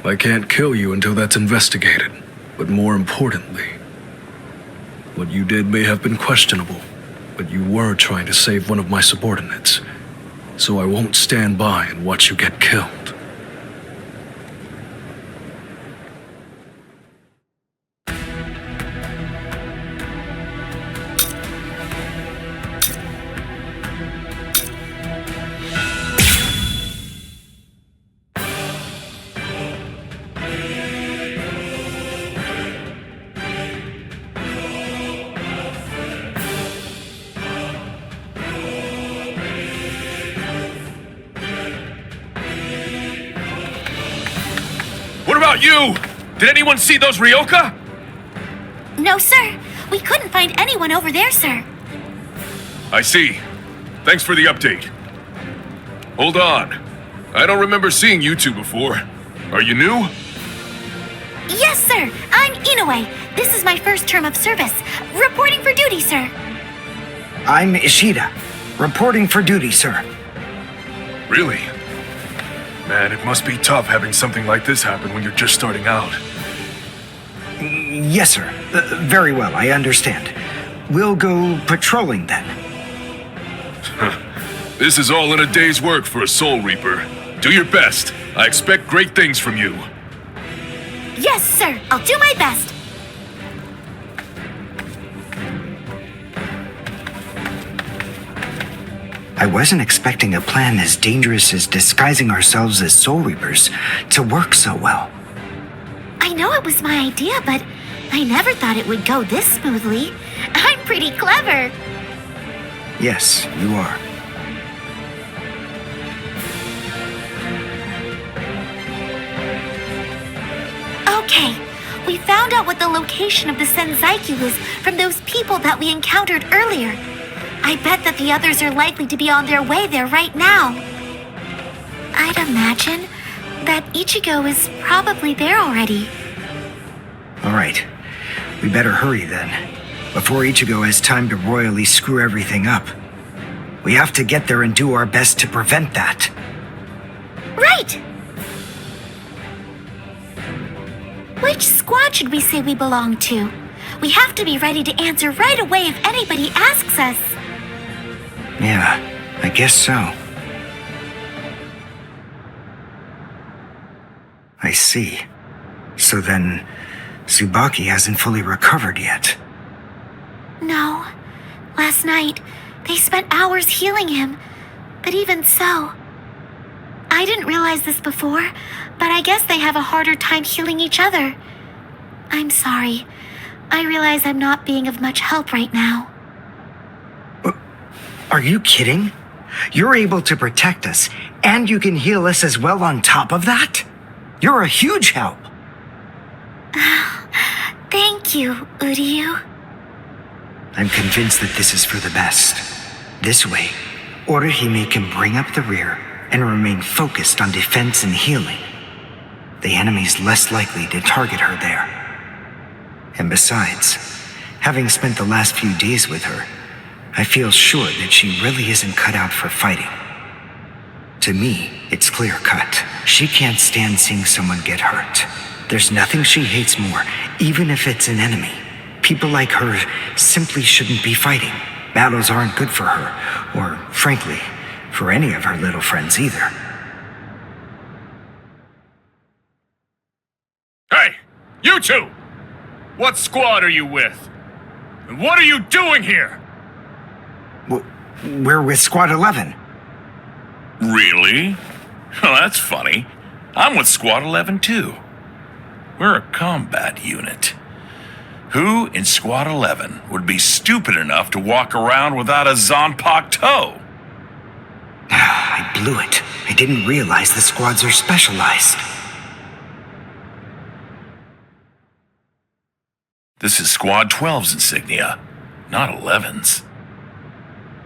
I can't kill you until that's investigated, but more importantly, what you did may have been questionable, but you were trying to save one of my subordinates, so I won't stand by and watch you get killed. You! Did anyone see those Ryoka? No, sir. We couldn't find anyone over there, sir. I see. Thanks for the update. Hold on. I don't remember seeing you two before. Are you new? Yes, sir. I'm Inoue. This is my first term of service. Reporting for duty, sir. I'm Ishida. Reporting for duty, sir. Really? Man, it must be tough having something like this happen when you're just starting out. Yes, sir. Very well, I understand. We'll go patrolling then. This is all in a day's work for a Soul Reaper. Do your best. I expect great things from you. Yes, sir. I'll do my best. I wasn't expecting a plan as dangerous as disguising ourselves as Soul Reapers to work so well. I know it was my idea, but I never thought it would go this smoothly. I'm pretty clever. Yes, you are. Okay, we found out what the location of the Senzaiku is from those people that we encountered earlier. I bet that the others are likely to be on their way there right now. I'd imagine that Ichigo is probably there already. All right, We better hurry then, before Ichigo has time to royally screw everything up. We have to get there and do our best to prevent that. Right! Which squad should we say we belong to? We have to be ready to answer right away if anybody asks us. Yeah, I guess so. I see. So then, Tsubaki hasn't fully recovered yet. No. Last night, they spent hours healing him. But even so... I didn't realize this before, but I guess they have a harder time healing each other. I'm sorry. I realize I'm not being of much help right now. Are you kidding? You're able to protect us, and you can heal us as well on top of that? You're a huge help. Thank you, Uryu. I'm convinced that this is for the best. This way, Orihime can bring up the rear and remain focused on defense and healing. The enemy's less likely to target her there. And besides, having spent the last few days with her, I feel sure that she really isn't cut out for fighting. To me, it's clear-cut. She can't stand seeing someone get hurt. There's nothing she hates more, even if it's an enemy. People like her simply shouldn't be fighting. Battles aren't good for her, or, frankly, for any of her little friends either. Hey, you two! What squad are you with? And what are you doing here? We're with Squad 11. Really? Well, that's funny. I'm with Squad 11 too. We're a combat unit. Who in Squad 11 would be stupid enough to walk around without a Zanpakuto toe? I blew it. I didn't realize the squads are specialized. This is Squad 12's insignia, not 11's.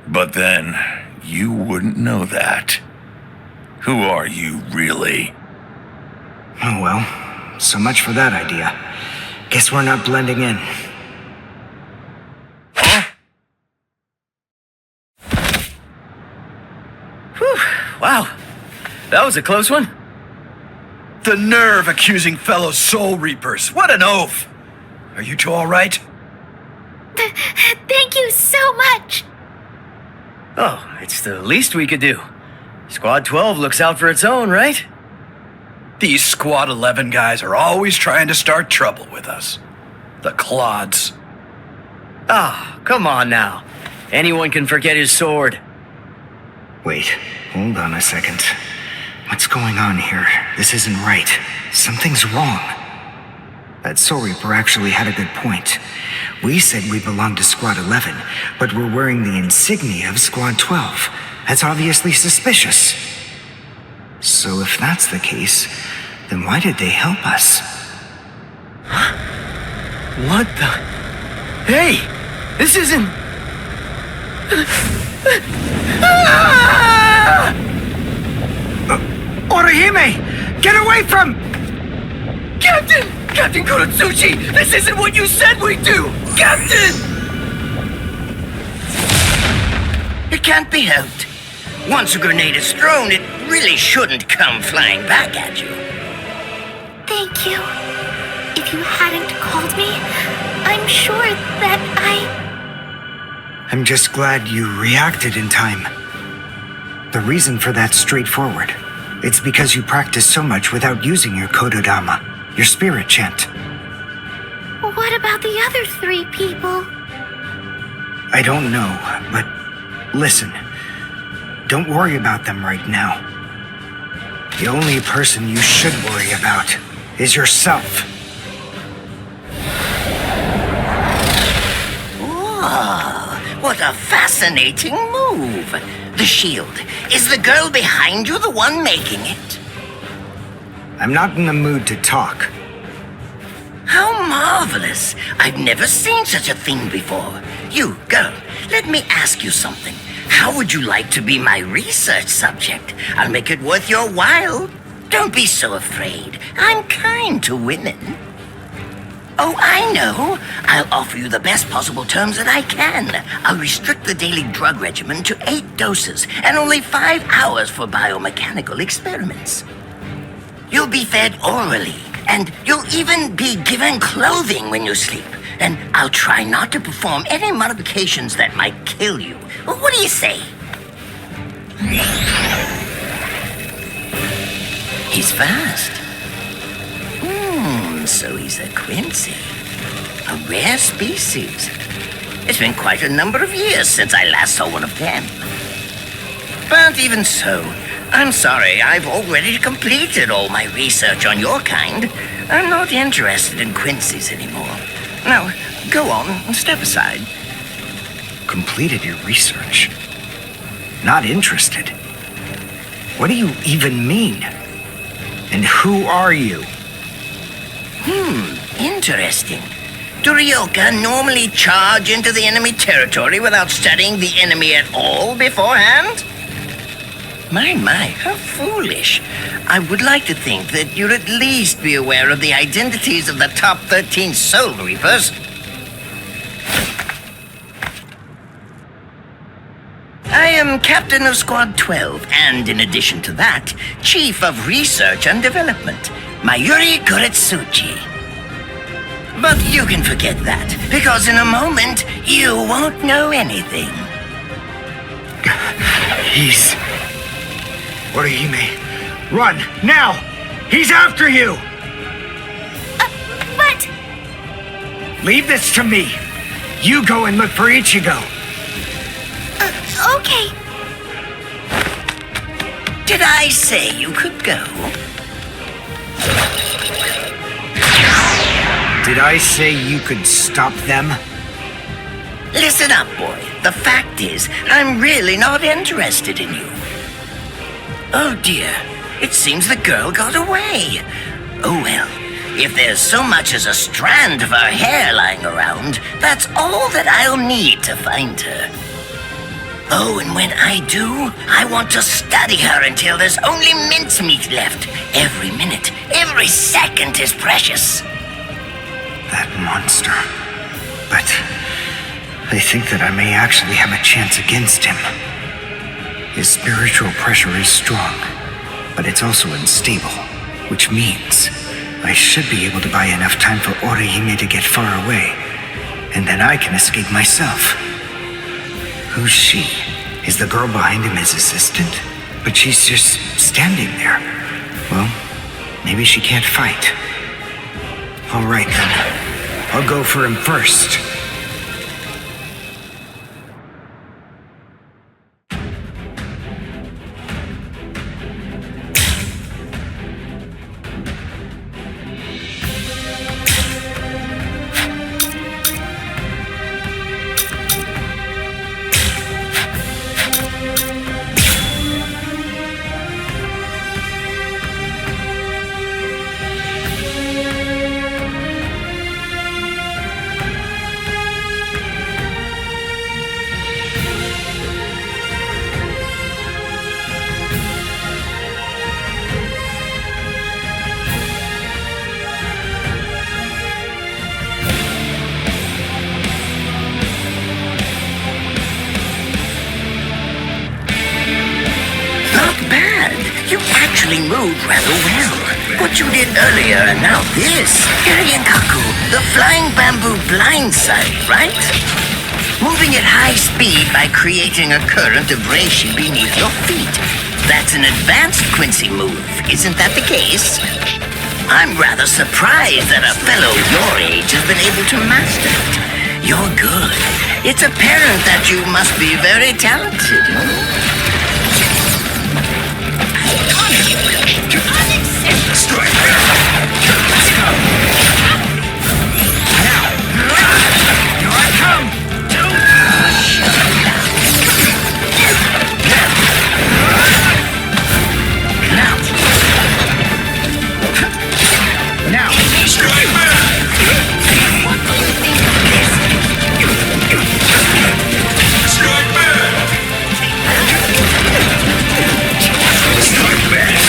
But then, you wouldn't know that. Who are you, really? Oh well, so much for that idea. Guess we're not blending in. Whew, wow. That was a close one. The nerve accusing fellow Soul Reapers. What an oath! Are you two all right? Thank you so much! Oh, it's the least we could do. Squad 12 looks out for its own, right? These Squad 11 guys are always trying to start trouble with us. The clods. Ah, come on now. Anyone can forget his sword. Wait, hold on a second. What's going on here? This isn't right. Something's wrong. That Soul Reaper actually had a good point. We said we belonged to Squad 11, but we're wearing the insignia of Squad 12. That's obviously suspicious. So if that's the case, then why did they help us? What the? Hey! This isn't... Orihime! Get away from... Captain! Captain Kurotsuchi! This isn't what you said we'd do! Captain! It can't be helped. Once a grenade is thrown, it really shouldn't come flying back at you. Thank you. If you hadn't called me, I'm sure that I'm just glad you reacted in time. The reason for that's straightforward. It's because you practice so much without using your Kododama, your spirit chant. What about the other 3 people? I don't know, but listen. Don't worry about them right now. The only person you should worry about is yourself. Oh, what a fascinating move. The shield. Is the girl behind you the one making it? I'm not in the mood to talk. How marvelous. I've never seen such a thing before. You, girl, let me ask you something. How would you like to be my research subject? I'll make it worth your while. Don't be so afraid. I'm kind to women. Oh, I know. I'll offer you the best possible terms that I can. I'll restrict the daily drug regimen to 8 doses and only 5 hours for biomechanical experiments. You'll be fed orally, and you'll even be given clothing when you sleep. And I'll try not to perform any modifications that might kill you. What do you say? He's fast. So he's a Quincy. A rare species. It's been quite a number of years since I last saw one of them. But even so, I'm sorry, I've already completed all my research on your kind. I'm not interested in Quincy's anymore. Now, go on, step aside. Completed your research? Not interested? What do you even mean? And who are you? Interesting. Do Ryoka normally charge into the enemy territory without studying the enemy at all beforehand? My, how foolish. I would like to think that you'd at least be aware of the identities of the top 13 Soul Reapers. I am Captain of Squad 12, and in addition to that, Chief of Research and Development, Mayuri Kuretsuchi. But you can forget that, because in a moment, you won't know anything. He's... Orihime, run, now! He's after you! But... Leave this to me. You go and look for Ichigo. Okay. Did I say you could go? Did I say you could stop them? Listen up, boy. The fact is, I'm really not interested in you. Oh dear, it seems the girl got away. Oh well, if there's so much as a strand of her hair lying around, that's all that I'll need to find her. Oh, and when I do, I want to study her until there's only mincemeat left. Every minute, every second is precious. That monster. But I think that I may actually have a chance against him. His spiritual pressure is strong, but it's also unstable, which means I should be able to buy enough time for Orihime to get far away, and then I can escape myself. Who's she? Is the girl behind him his assistant? But she's just standing there. Well, maybe she can't fight. All right then, I'll go for him first. Moved rather well. What you did earlier and now this. Ikkaku, the flying bamboo blindside, right? Moving at high speed by creating a current of reishi beneath your feet. That's an advanced Quincy move, isn't that the case? I'm rather surprised that a fellow your age has been able to master it. You're good. It's apparent that you must be very talented. Strike! Let's go! Now! Here I come! Now! Strike back! What do you think of this? Strike back! Strike back!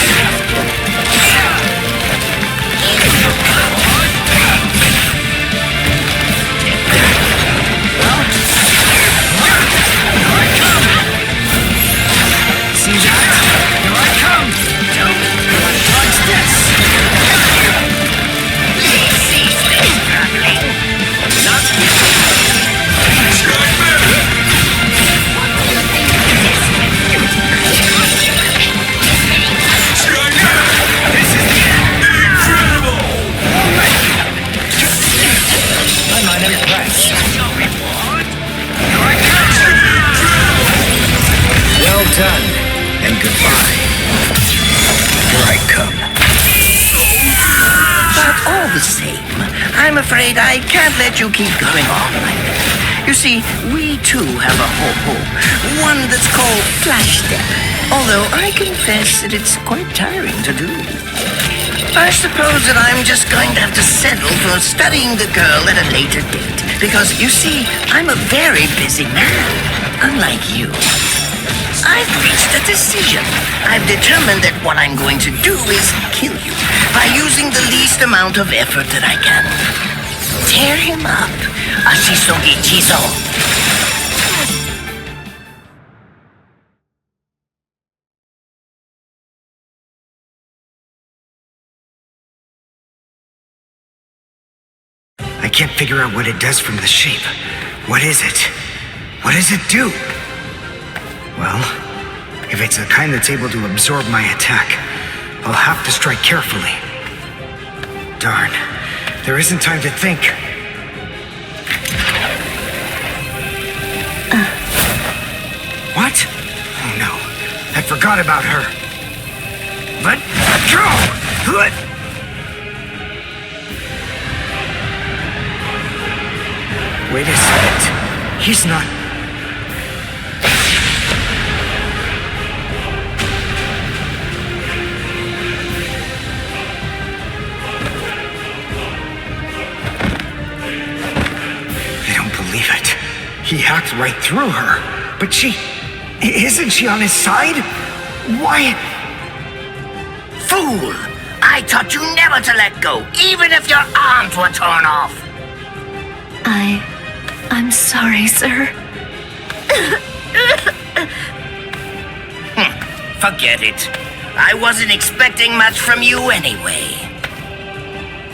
done, and goodbye. Here I come. But all the same, I'm afraid I can't let you keep going on like that. You see, we too have a ho-ho, one that's called Flash Step, although I confess that it's quite tiring to do. I suppose that I'm just going to have to settle for studying the girl at a later date, because, you see, I'm a very busy man, unlike you. I've reached a decision. I've determined that what I'm going to do is kill you by using the least amount of effort that I can. Tear him up, Ashisogi Jizo. I can't figure out what it does from the shape. What is it? What does it do? Well, if it's the kind that's able to absorb my attack, I'll have to strike carefully. Darn, there isn't time to think. What? Oh no, I forgot about her. Let go! Wait a second. He's not... I don't believe it. He hacked right through her. But isn't she on his side? Why? Fool! I taught you never to let go, even if your arms were torn off. I'm sorry, sir. Forget it. I wasn't expecting much from you anyway.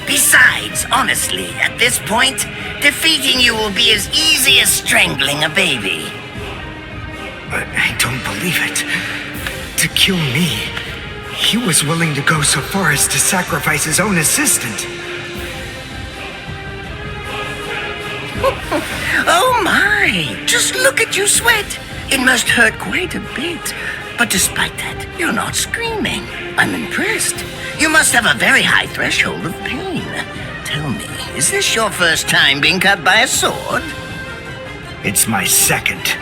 Besides, honestly, at this point, defeating you will be as easy as strangling a baby. But I don't believe it. To kill me, he was willing to go so far as to sacrifice his own assistant. Oh my! Just look at you sweat! It must hurt quite a bit. But despite that, you're not screaming. I'm impressed. You must have a very high threshold of pain. Tell me, is this your first time being cut by a sword? It's my second.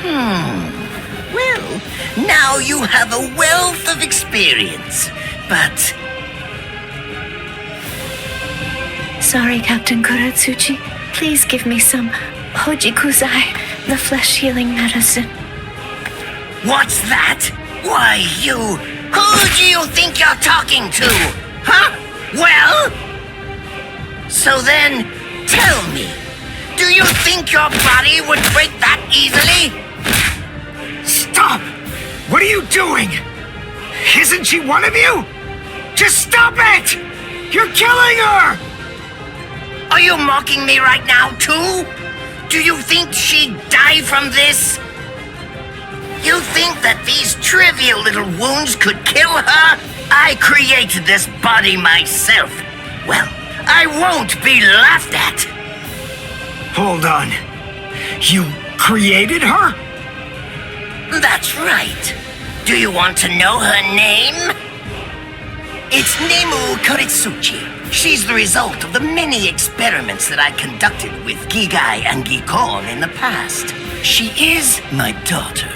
Well, now you have a wealth of experience, but... Sorry, Captain Kuratsuchi. Please give me some Hojikuzai, the flesh-healing medicine. What's that? Why, you... Who do you think you're talking to? Huh? Well? So then, tell me, do you think your body would break that easily? Stop! What are you doing? Isn't she one of you? Just stop it! You're killing her! Are you mocking me right now, too? Do you think she'd die from this? You think that these trivial little wounds could kill her? I created this body myself. Well, I won't be laughed at. Hold on. You created her? That's right. Do you want to know her name? It's Nemu Kuritsuchi. She's the result of the many experiments that I conducted with Gigai and Gikon in the past. She is my daughter.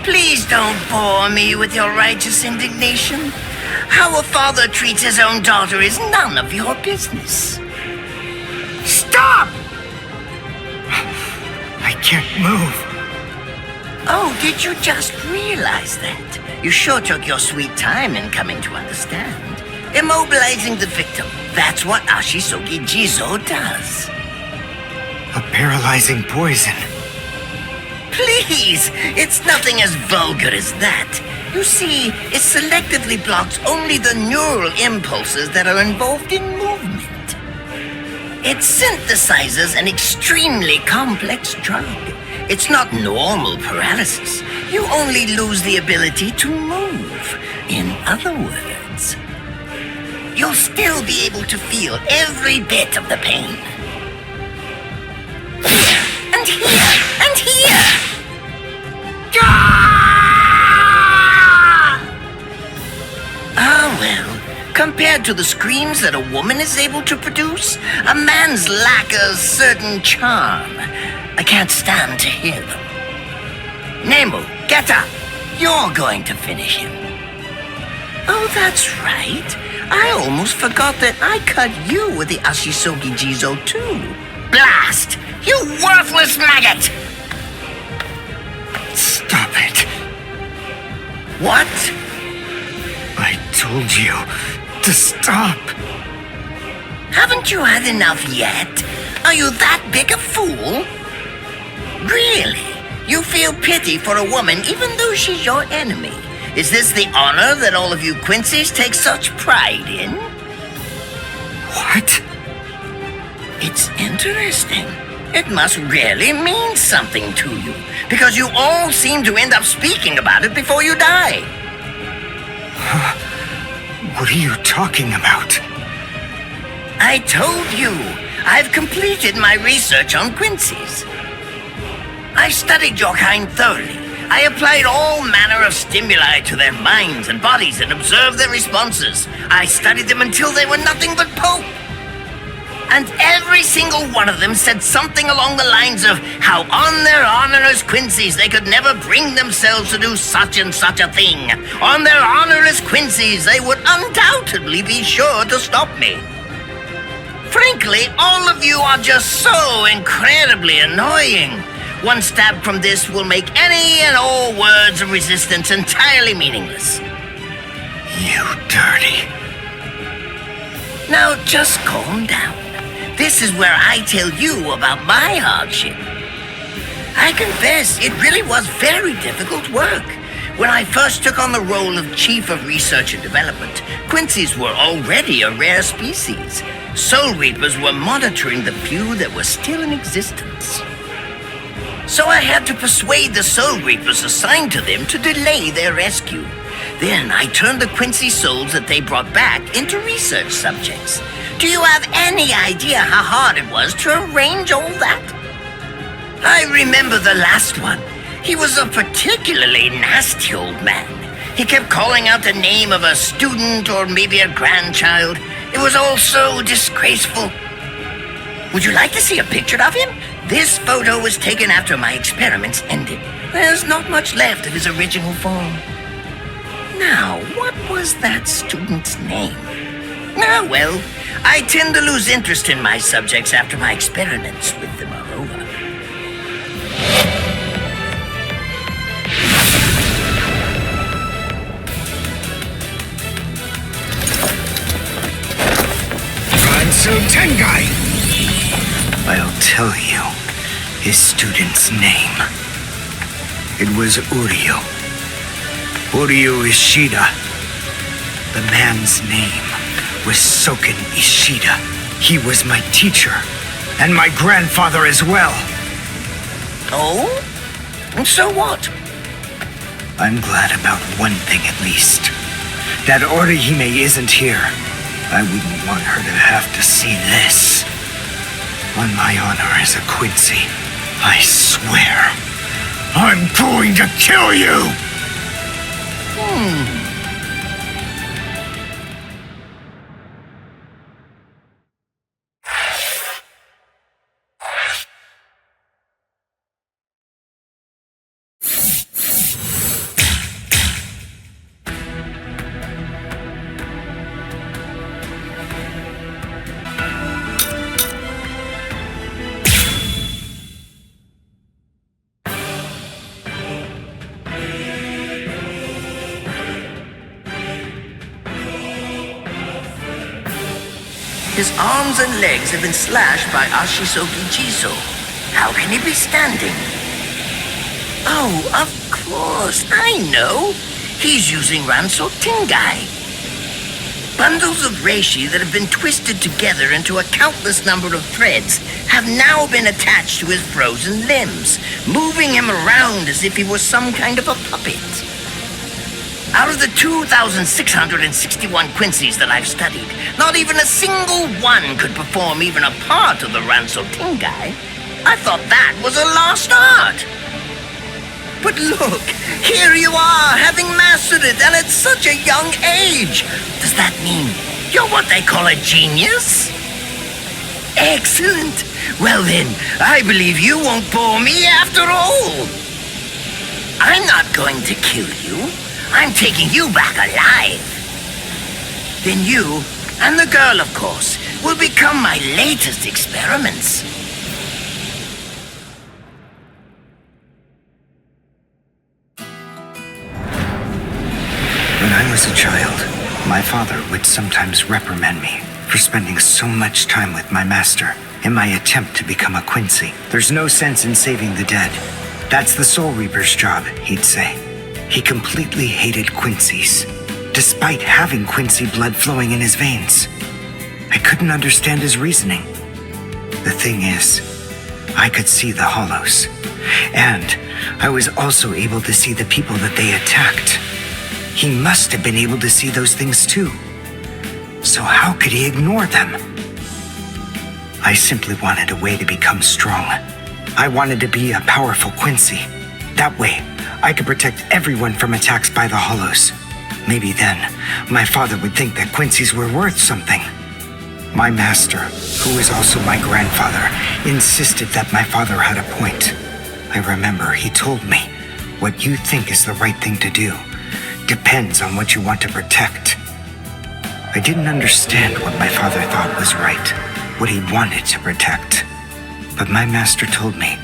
Please don't bore me with your righteous indignation. How a father treats his own daughter is none of your business. Stop! I can't move. Oh, did you just realize that? You sure took your sweet time in coming to understand. Immobilizing the victim. That's what Ashisogi Jizo does. A paralyzing poison. Please! It's nothing as vulgar as that. You see, it selectively blocks only the neural impulses that are involved in movement. It synthesizes an extremely complex drug. It's not normal paralysis. You only lose the ability to move. In other words, you'll still be able to feel every bit of the pain. Here, and here, and here! compared to the screams that a woman is able to produce, a man's lack a certain charm. I can't stand to hear them. Nemo, get up! You're going to finish him. Oh, that's right. I almost forgot that I cut you with the Ashisogi Jizo too. Blast! You worthless maggot! Stop it. What? I told you to stop. Haven't you had enough yet? Are you that big a fool? Really? You feel pity for a woman even though she's your enemy? Is this the honor that all of you Quincy's take such pride in? What? It's interesting. It must really mean something to you, because you all seem to end up speaking about it before you die. What are you talking about? I told you, I've completed my research on Quincy's. I studied your kind thoroughly. I applied all manner of stimuli to their minds and bodies and observed their responses. I studied them until they were nothing but pulp. And every single one of them said something along the lines of how on their honor as Quincy's they could never bring themselves to do such and such a thing. On their honor as Quincy's they would undoubtedly be sure to stop me. Frankly, all of you are just so incredibly annoying. One stab from this will make any and all words of resistance entirely meaningless. You dirty. Now just calm down. This is where I tell you about my hardship. I confess, it really was very difficult work. When I first took on the role of Chief of Research and Development, Quincy's were already a rare species. Soul Reapers were monitoring the few that were still in existence. So I had to persuade the Soul Reapers assigned to them to delay their rescue. Then I turned the Quincy souls that they brought back into research subjects. Do you have any idea how hard it was to arrange all that? I remember the last one. He was a particularly nasty old man. He kept calling out the name of a student or maybe a grandchild. It was all so disgraceful. Would you like to see a picture of him? This photo was taken after my experiments ended. There's not much left of his original form. Now, what was that student's name? Ah, well, I tend to lose interest in my subjects after my experiments with them are over. Ransu Tengai! I'll tell you his student's name. It was Uryu. Uryu Ishida. The man's name was Soken Ishida. He was my teacher, and my grandfather as well. Oh? And so what? I'm glad about one thing at least. That Orihime isn't here. I wouldn't want her to have to see this. On my honor as a Quincy, I swear, I'm going to kill you! His arms and legs have been slashed by Ashisogi Jizo. How can he be standing? Oh, of course, I know. He's using Ranso Tengai. Bundles of reishi that have been twisted together into a countless number of threads have now been attached to his frozen limbs, moving him around as if he was some kind of a puppet. Out of the 2,661 Quincy's that I've studied, not even a single one could perform even a part of the Ranso Tengai. I thought that was a lost art. But look, here you are, having mastered it, and at such a young age. Does that mean You're what they call a genius? Excellent. Well then, I believe you won't bore me after all. I'm not going to kill you. I'm taking you back alive. Then you, and the girl of course, will become my latest experiments. When I was a child, my father would sometimes reprimand me for spending so much time with my master in my attempt to become a Quincy. There's no sense in saving the dead. That's the Soul Reaper's job, he'd say. He completely hated Quincy's, despite having Quincy blood flowing in his veins. I couldn't understand his reasoning. The thing is, I could see the hollows, and I was also able to see the people that they attacked. He must have been able to see those things too. So how could he ignore them? I simply wanted a way to become strong. I wanted to be a powerful Quincy. That way, I could protect everyone from attacks by the hollows. Maybe then, my father would think that Quincy's were worth something. My master, who was also my grandfather, insisted that my father had a point. I remember he told me, what you think is the right thing to do depends on what you want to protect. I didn't understand what my father thought was right, what he wanted to protect. But my master told me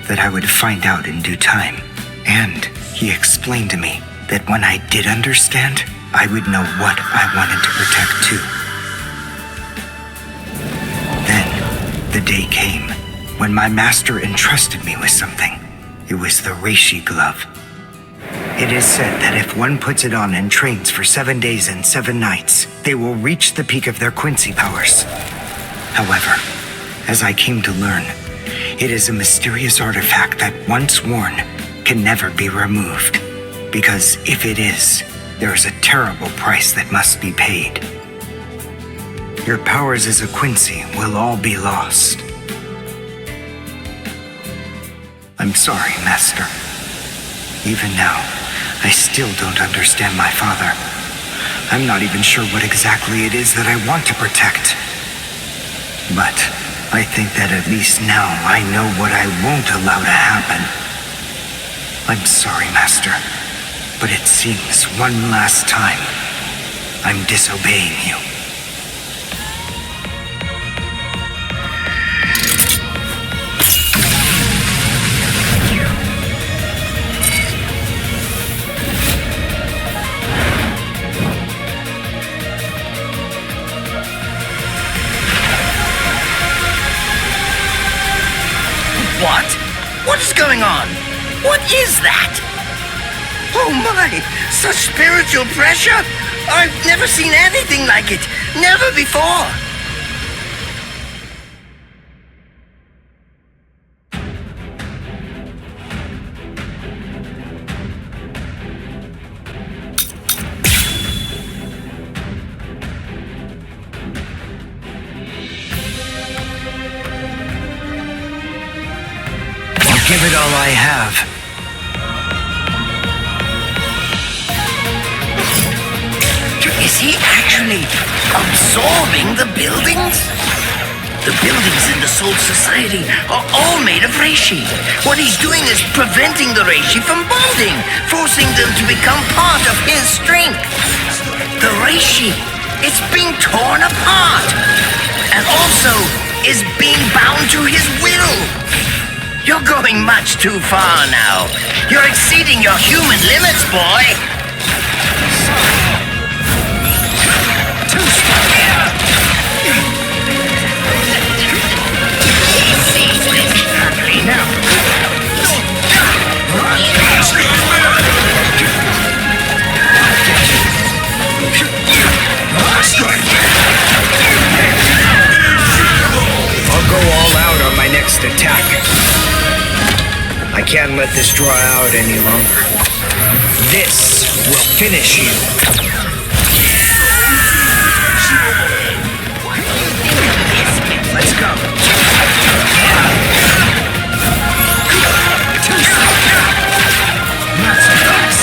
that I would find out in due time. And he explained to me that when I did understand, I would know what I wanted to protect too. Then, the day came when my master entrusted me with something. It was the Reishi glove. It is said that if one puts it on and trains for 7 days and 7 nights, they will reach the peak of their Quincy powers. However, as I came to learn, it is a mysterious artifact that once worn can never be removed. Because if it is, there is a terrible price that must be paid. Your powers as a Quincy will all be lost. I'm sorry, Master. Even now, I still don't understand my father. I'm not even sure what exactly it is that I want to protect. But I think that at least now I know what I won't allow to happen. I'm sorry, Master, but it seems one last time I'm disobeying you. What? What is going on? What is that? Oh my! Such spiritual pressure! I've never seen anything like it! Never before! Give it all I have. Is he actually absorbing the buildings? The buildings in the Soul Society are all made of Reishi. What he's doing is preventing the Reishi from bonding, forcing them to become part of his strength. The Reishi, it's being torn apart, and also is being bound to his will. You're going much too far now. You're exceeding your human limits, boy. Now. I'll go all out on my next attack. I can't let this draw out any longer. This will finish you. Let's go. Not so fast.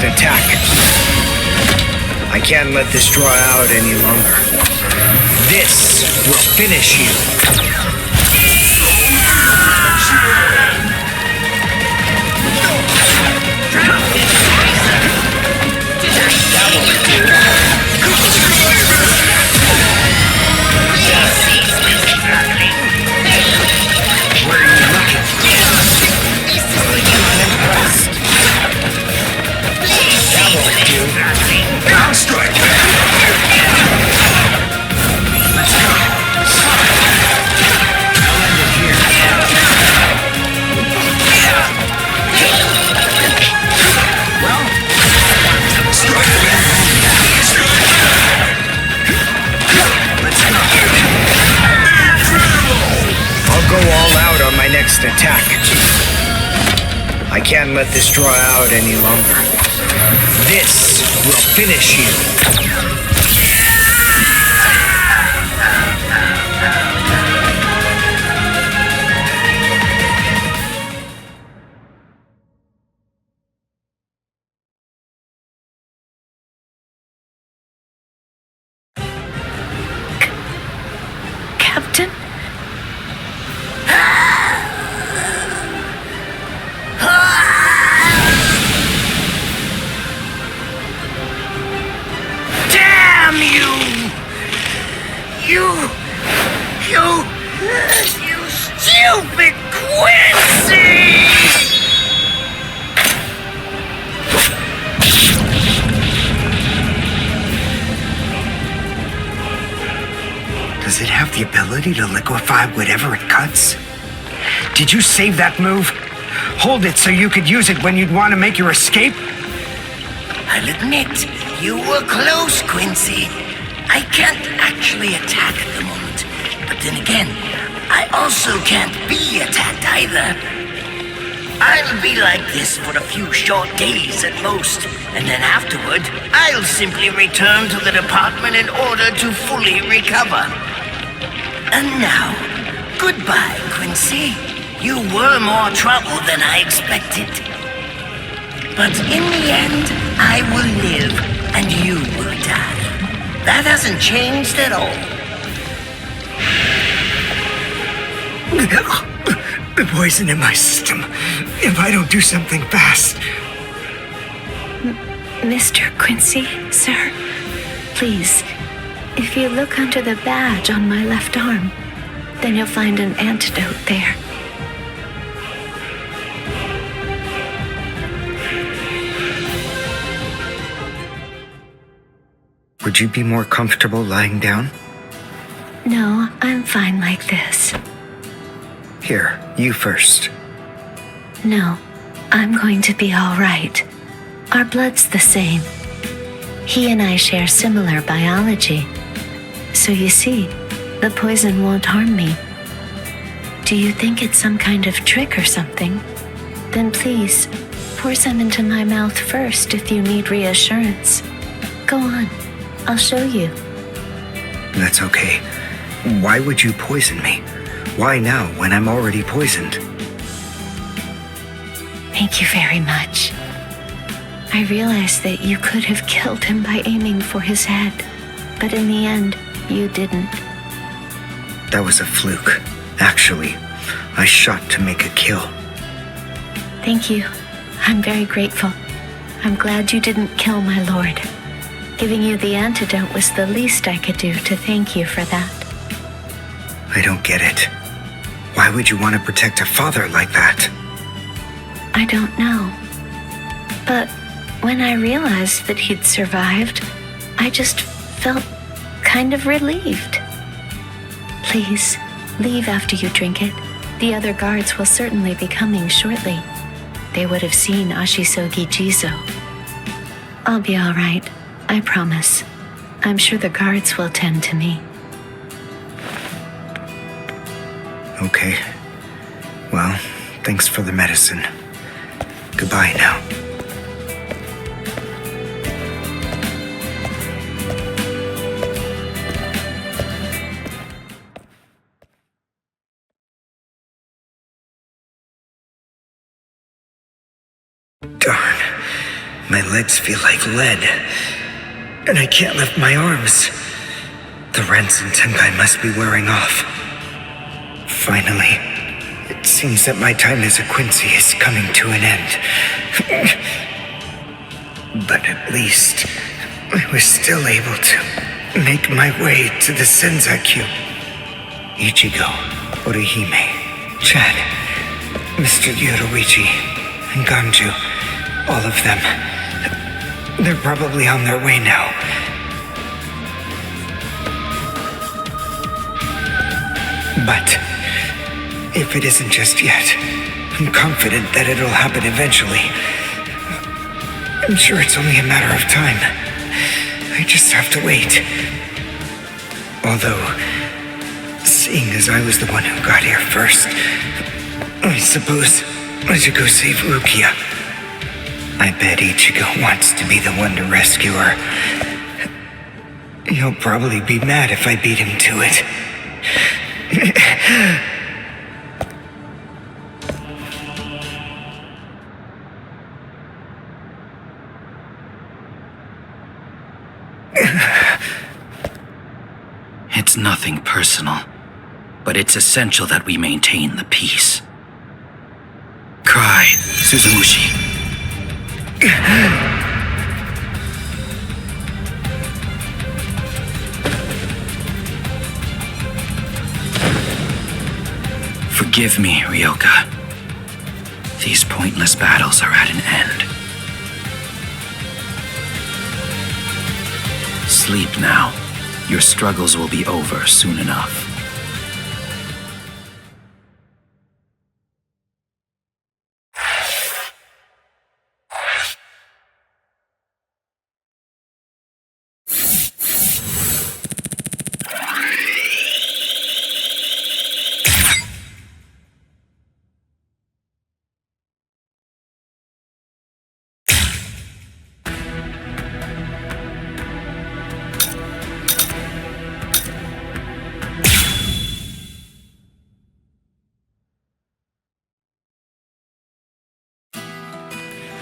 attack. I can't let this draw out any longer. This will finish you. Where are you looking? Unimpressed. That won't do. Now strike back. Let's go. I'll end it here. Well, strike back. Let's go. I'll go all out on my next attack. I can't let this draw out any longer. This will finish you. Captain? Damn you! You stupid Quincy! Does it have the ability to liquefy whatever it cuts? Did you save that move? Hold it so you could use it when you'd want to make your escape? I'll admit, you were close, Quincy. I can't actually attack at the moment, but then again, I also can't be attacked either. I'll be like this for a few short days at most, and then afterward, I'll simply return to the department in order to fully recover. And now, goodbye, Quincy. You were more trouble than I expected. But in the end, I will live, and you will die. That hasn't changed at all. The poison in my system. If I don't do something fast. Mr. Quincy, sir, please, if you look under the badge on my left arm, then you'll find an antidote there. Would you be more comfortable lying down? No, I'm fine like this. Here, you first. No, I'm going to be all right. Our blood's the same. He and I share similar biology. So you see, the poison won't harm me. Do you think it's some kind of trick or something? Then please, pour some into my mouth first if you need reassurance. Go on, I'll show you. That's okay. Why would you poison me? Why now when I'm already poisoned? Thank you very much. I realized that you could have killed him by aiming for his head, but in the end, you didn't. That was a fluke. Actually, I shot to make a kill. Thank you. I'm very grateful. I'm glad you didn't kill my lord. Giving you the antidote was the least I could do to thank you for that. I don't get it. Why would you want to protect a father like that? I don't know. But when I realized that he'd survived, I just felt kind of relieved. Please, leave after you drink it. The other guards will certainly be coming shortly. They would have seen Ashisogi Jizo. I'll be all right, I promise. I'm sure the guards will tend to me. Okay. Well, thanks for the medicine. Goodbye now. Darn. My legs feel like lead, and I can't lift my arms. The rents in Tenkai must be wearing off. Finally, it seems that my time as a Quincy is coming to an end. But at least, I was still able to make my way to the Senzaikyu. Ichigo, Orihime, Chad, Mr. Yoruichi, and Ganju, all of them. They're probably on their way now. But if it isn't just yet, I'm confident that it'll happen eventually. I'm sure it's only a matter of time. I just have to wait. Although, seeing as I was the one who got here first, I suppose I should go save Rukia. I bet Ichigo wants to be the one to rescue her. He'll probably be mad if I beat him to it. It's nothing personal, but it's essential that we maintain the peace. Cry, Suzumushi. Forgive me, Ryoka. These pointless battles are at an end. Sleep now. Your struggles will be over soon enough.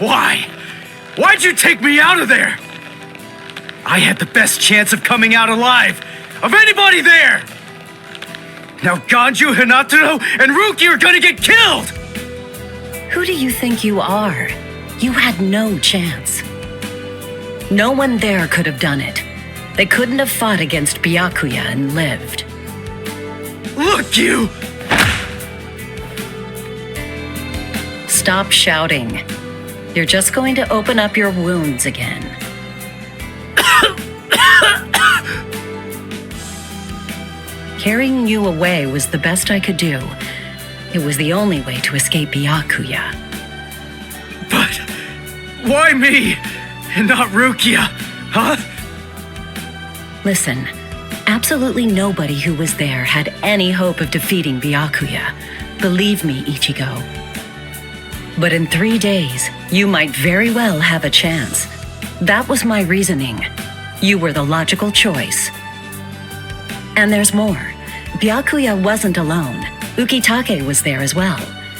Why? Why'd you take me out of there? I had the best chance of coming out alive, of anybody there! Now Ganju, Hinataro, and Ruki are gonna get killed! Who do you think you are? You had no chance. No one there could have done it. They couldn't have fought against Byakuya and lived. Look, you! Stop shouting. You're just going to open up your wounds again. Carrying you away was the best I could do. It was the only way to escape Byakuya. But why me and not Rukia, huh? Listen, absolutely nobody who was there had any hope of defeating Byakuya. Believe me, Ichigo. But in 3 days, you might very well have a chance. That was my reasoning. You were the logical choice. And there's more. Byakuya wasn't alone. Ukitake was there as well.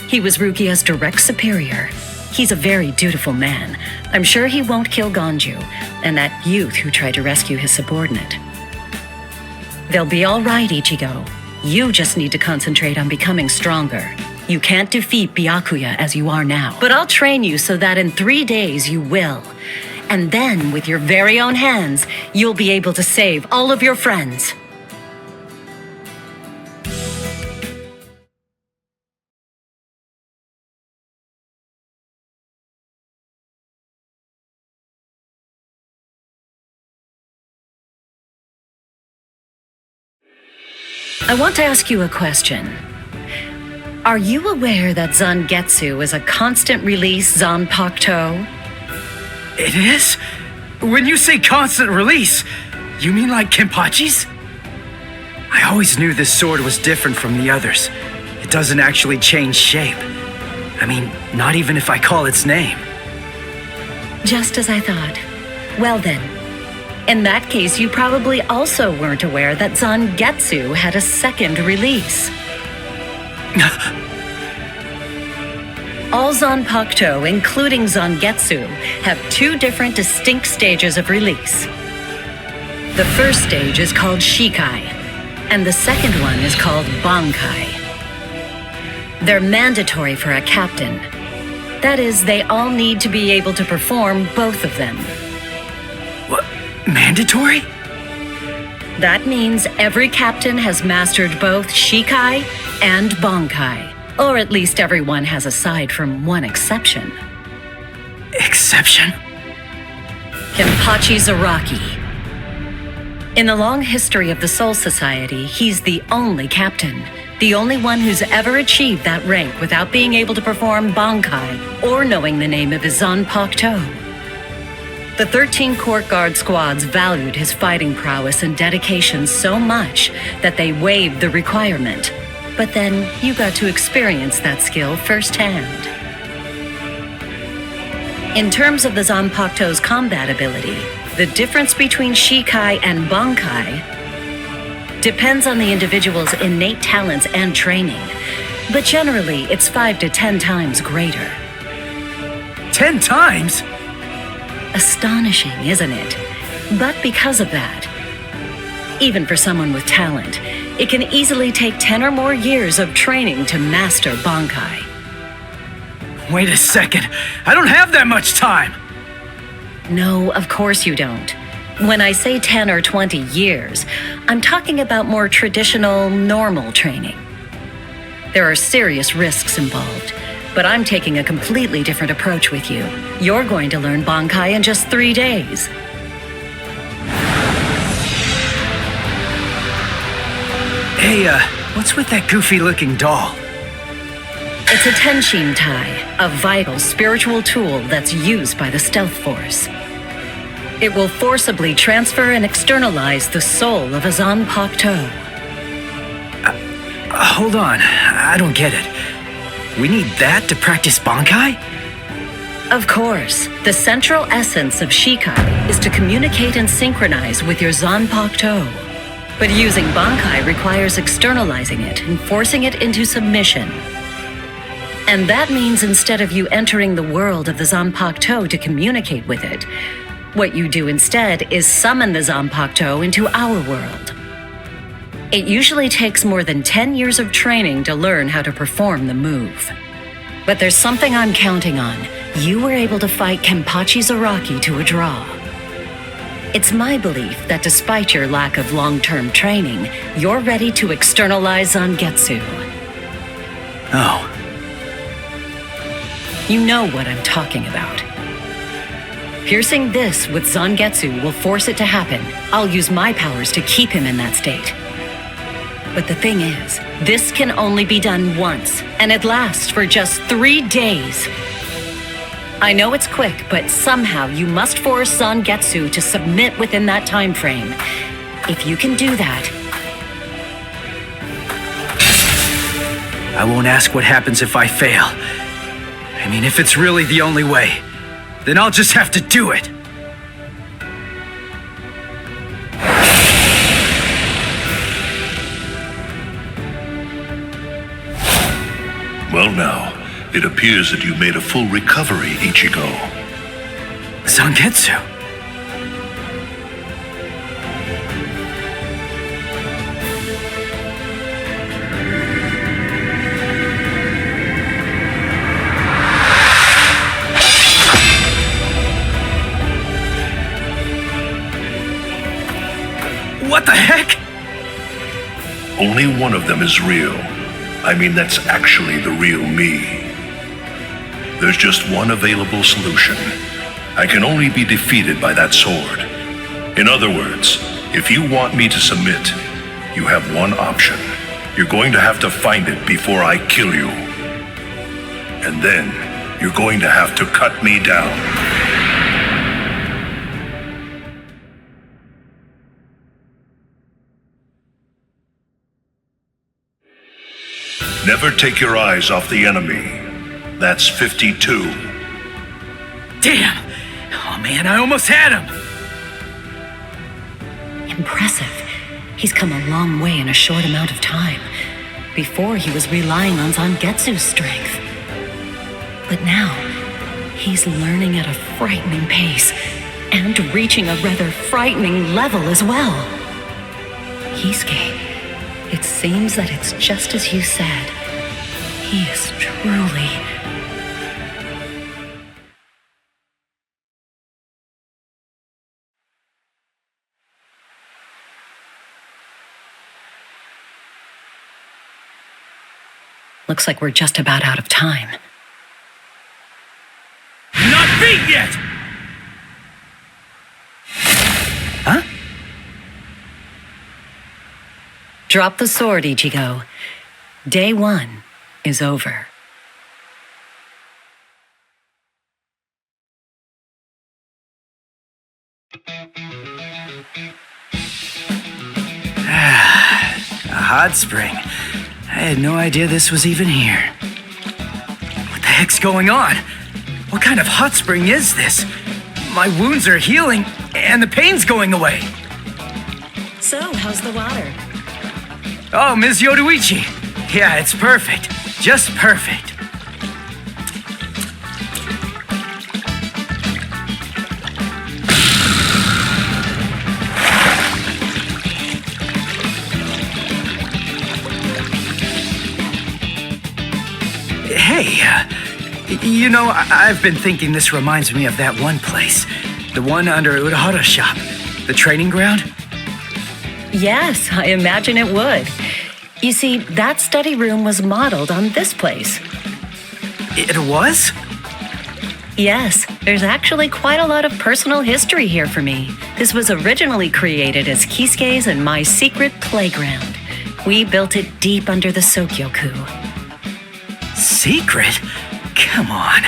He was Rukia's direct superior. He's a very dutiful man. I'm sure he won't kill Ganju and that youth who tried to rescue his subordinate. They'll be all right, Ichigo. You just need to concentrate on becoming stronger. You can't defeat Byakuya as you are now. But I'll train you so that in 3 days you will. And then, with your very own hands, you'll be able to save all of your friends. I want to ask you a question. Are you aware that Zangetsu is a constant release Zanpakuto? It is? When you say constant release, you mean like Kenpachi's? I always knew this sword was different from the others. It doesn't actually change shape. I mean, not even if I call its name. Just as I thought. Well then, in that case, you probably also weren't aware that Zangetsu had a second release. All Zanpakuto, including Zangetsu, have two different distinct stages of release. The first stage is called Shikai, and the second one is called Bankai. They're mandatory for a captain. That is, they all need to be able to perform both of them. What? Mandatory? That means every captain has mastered both Shikai and Bankai. Or at least everyone has, aside from one exception. Exception? Kenpachi Zaraki. In the long history of the Soul Society, he's the only captain. The only one who's ever achieved that rank without being able to perform Bankai or knowing the name of his Zanpakuto. The 13 Court Guard squads valued his fighting prowess and dedication so much that they waived the requirement. But then you got to experience that skill firsthand. In terms of the Zanpakuto's combat ability, the difference between Shikai and Bankai depends on the individual's innate talents and training, but generally it's 5 to 10 times greater. 10 times? Astonishing, isn't it? But because of that, even for someone with talent, it can easily take 10 or more years of training to master Bankai. Wait a second, I don't have that much time! No, of course you don't. When I say 10 or 20 years, I'm talking about more traditional, normal training. There are serious risks involved, but I'm taking a completely different approach with you. You're going to learn Bankai in just 3 days. Hey, what's with that goofy-looking doll? It's a Tenshin Tai, a vital spiritual tool that's used by the Stealth Force. It will forcibly transfer and externalize the soul of a Zanpakuto. Hold on, I don't get it. We need that to practice Bankai? Of course. The central essence of Shikai is to communicate and synchronize with your Zanpakuto. But using Bankai requires externalizing it and forcing it into submission. And that means instead of you entering the world of the Zanpakuto to communicate with it, what you do instead is summon the Zanpakuto into our world. It usually takes more than 10 years of training to learn how to perform the move. But there's something I'm counting on. You were able to fight Kenpachi Zaraki to a draw. It's my belief that despite your lack of long-term training, you're ready to externalize Zangetsu. Oh. You know what I'm talking about. Piercing this with Zangetsu will force it to happen. I'll use my powers to keep him in that state. But the thing is, this can only be done once, and it lasts for just 3 days. I know it's quick, but somehow you must force Zangetsu to submit within that time frame. If you can do that... I won't ask what happens if I fail. I mean, if it's really the only way, then I'll just have to do it. Well now, it appears that you made a full recovery, Ichigo. Zangetsu? What the heck? Only one of them is real. I mean, that's actually the real me. There's just one available solution. I can only be defeated by that sword. In other words, if you want me to submit, you have one option. You're going to have to find it before I kill you. And then, you're going to have to cut me down. Never take your eyes off the enemy. That's 52. Damn! Oh man, I almost had him! Impressive. He's come a long way in a short amount of time. Before, he was relying on Zangetsu's strength. But now, he's learning at a frightening pace, and reaching a rather frightening level as well. Kisuke, it seems that it's just as you said. He is truly... Looks like we're just about out of time. Not beat yet! Huh? Drop the sword, Ichigo. Day 1 is over. A hot spring. I had no idea this was even here. What the heck's going on? What kind of hot spring is this? My wounds are healing, and the pain's going away. So, how's the water? Oh, Ms. Yoruichi. Yeah, it's perfect. Just perfect. Hey, you know, I've been thinking this reminds me of that one place. The one under Urahara's shop. The training ground? Yes, I imagine it would. You see, that study room was modeled on this place. It was? Yes, there's actually quite a lot of personal history here for me. This was originally created as Kisuke's and my secret playground. We built it deep under the Sokyoku. Secret? Come on.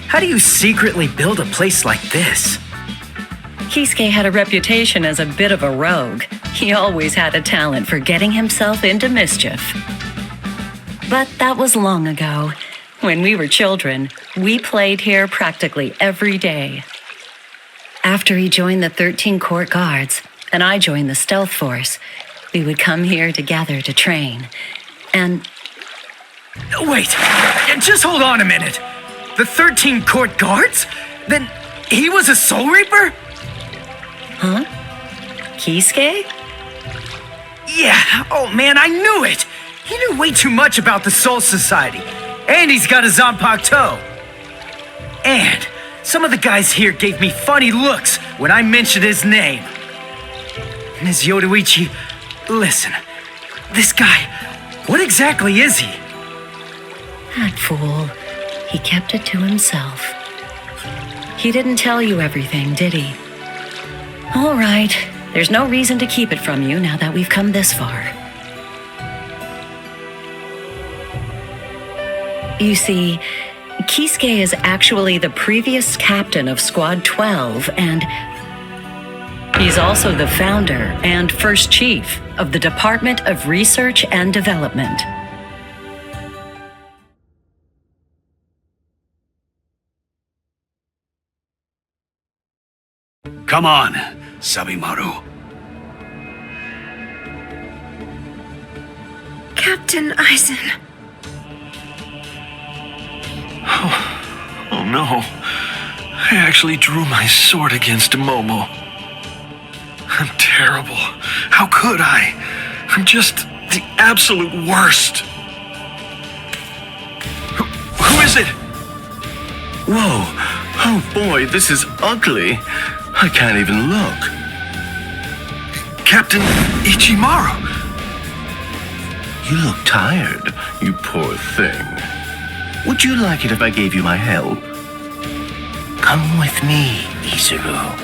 How do you secretly build a place like this? Kisuke had a reputation as a bit of a rogue. He always had a talent for getting himself into mischief. But that was long ago. When we were children, we played here practically every day. After he joined the 13 Court Guards, and I joined the Stealth Force, we would come here together to train. And... Wait, just hold on a minute. The 13 Court Guards? Then he was a Soul Reaper? Huh? Kisuke? Yeah, oh man, I knew it! He knew way too much about the Soul Society. And he's got a Zanpakuto. And some of the guys here gave me funny looks when I mentioned his name. Ms. Yoruichi, listen. This guy, what exactly is he? That fool. He kept it to himself. He didn't tell you everything, did he? All right. There's no reason to keep it from you now that we've come this far. You see, Kisuke is actually the previous captain of Squad 12, and he's also the founder and first chief of the Department of Research and Development. Come on, Sabimaru. Captain Aizen. Oh no. I actually drew my sword against Momo. I'm terrible. How could I? I'm just the absolute worst. Who is it? Whoa. Oh boy, this is ugly. I can't even look. Captain Ichimaru. You look tired, you poor thing. Would you like it if I gave you my help? Come with me, Izuru.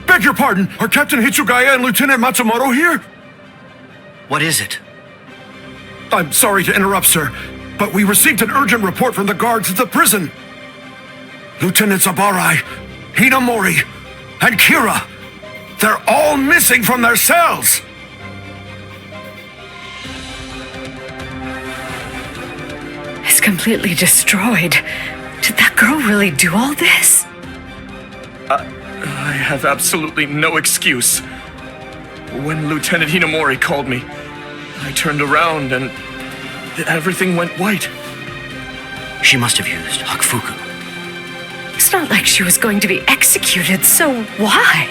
Beg your pardon, are Captain Hitsugaya and Lieutenant Matsumoto here? What is it? I'm sorry to interrupt, sir, but we received an urgent report from the guards at the prison. Lieutenants Abarai, Hinamori, and Kira, they're all missing from their cells! It's completely destroyed. Did that girl really do all this? I have absolutely no excuse. When Lieutenant Hinamori called me, I turned around and everything went white. She must have used Hakufuku. It's not like she was going to be executed, so why?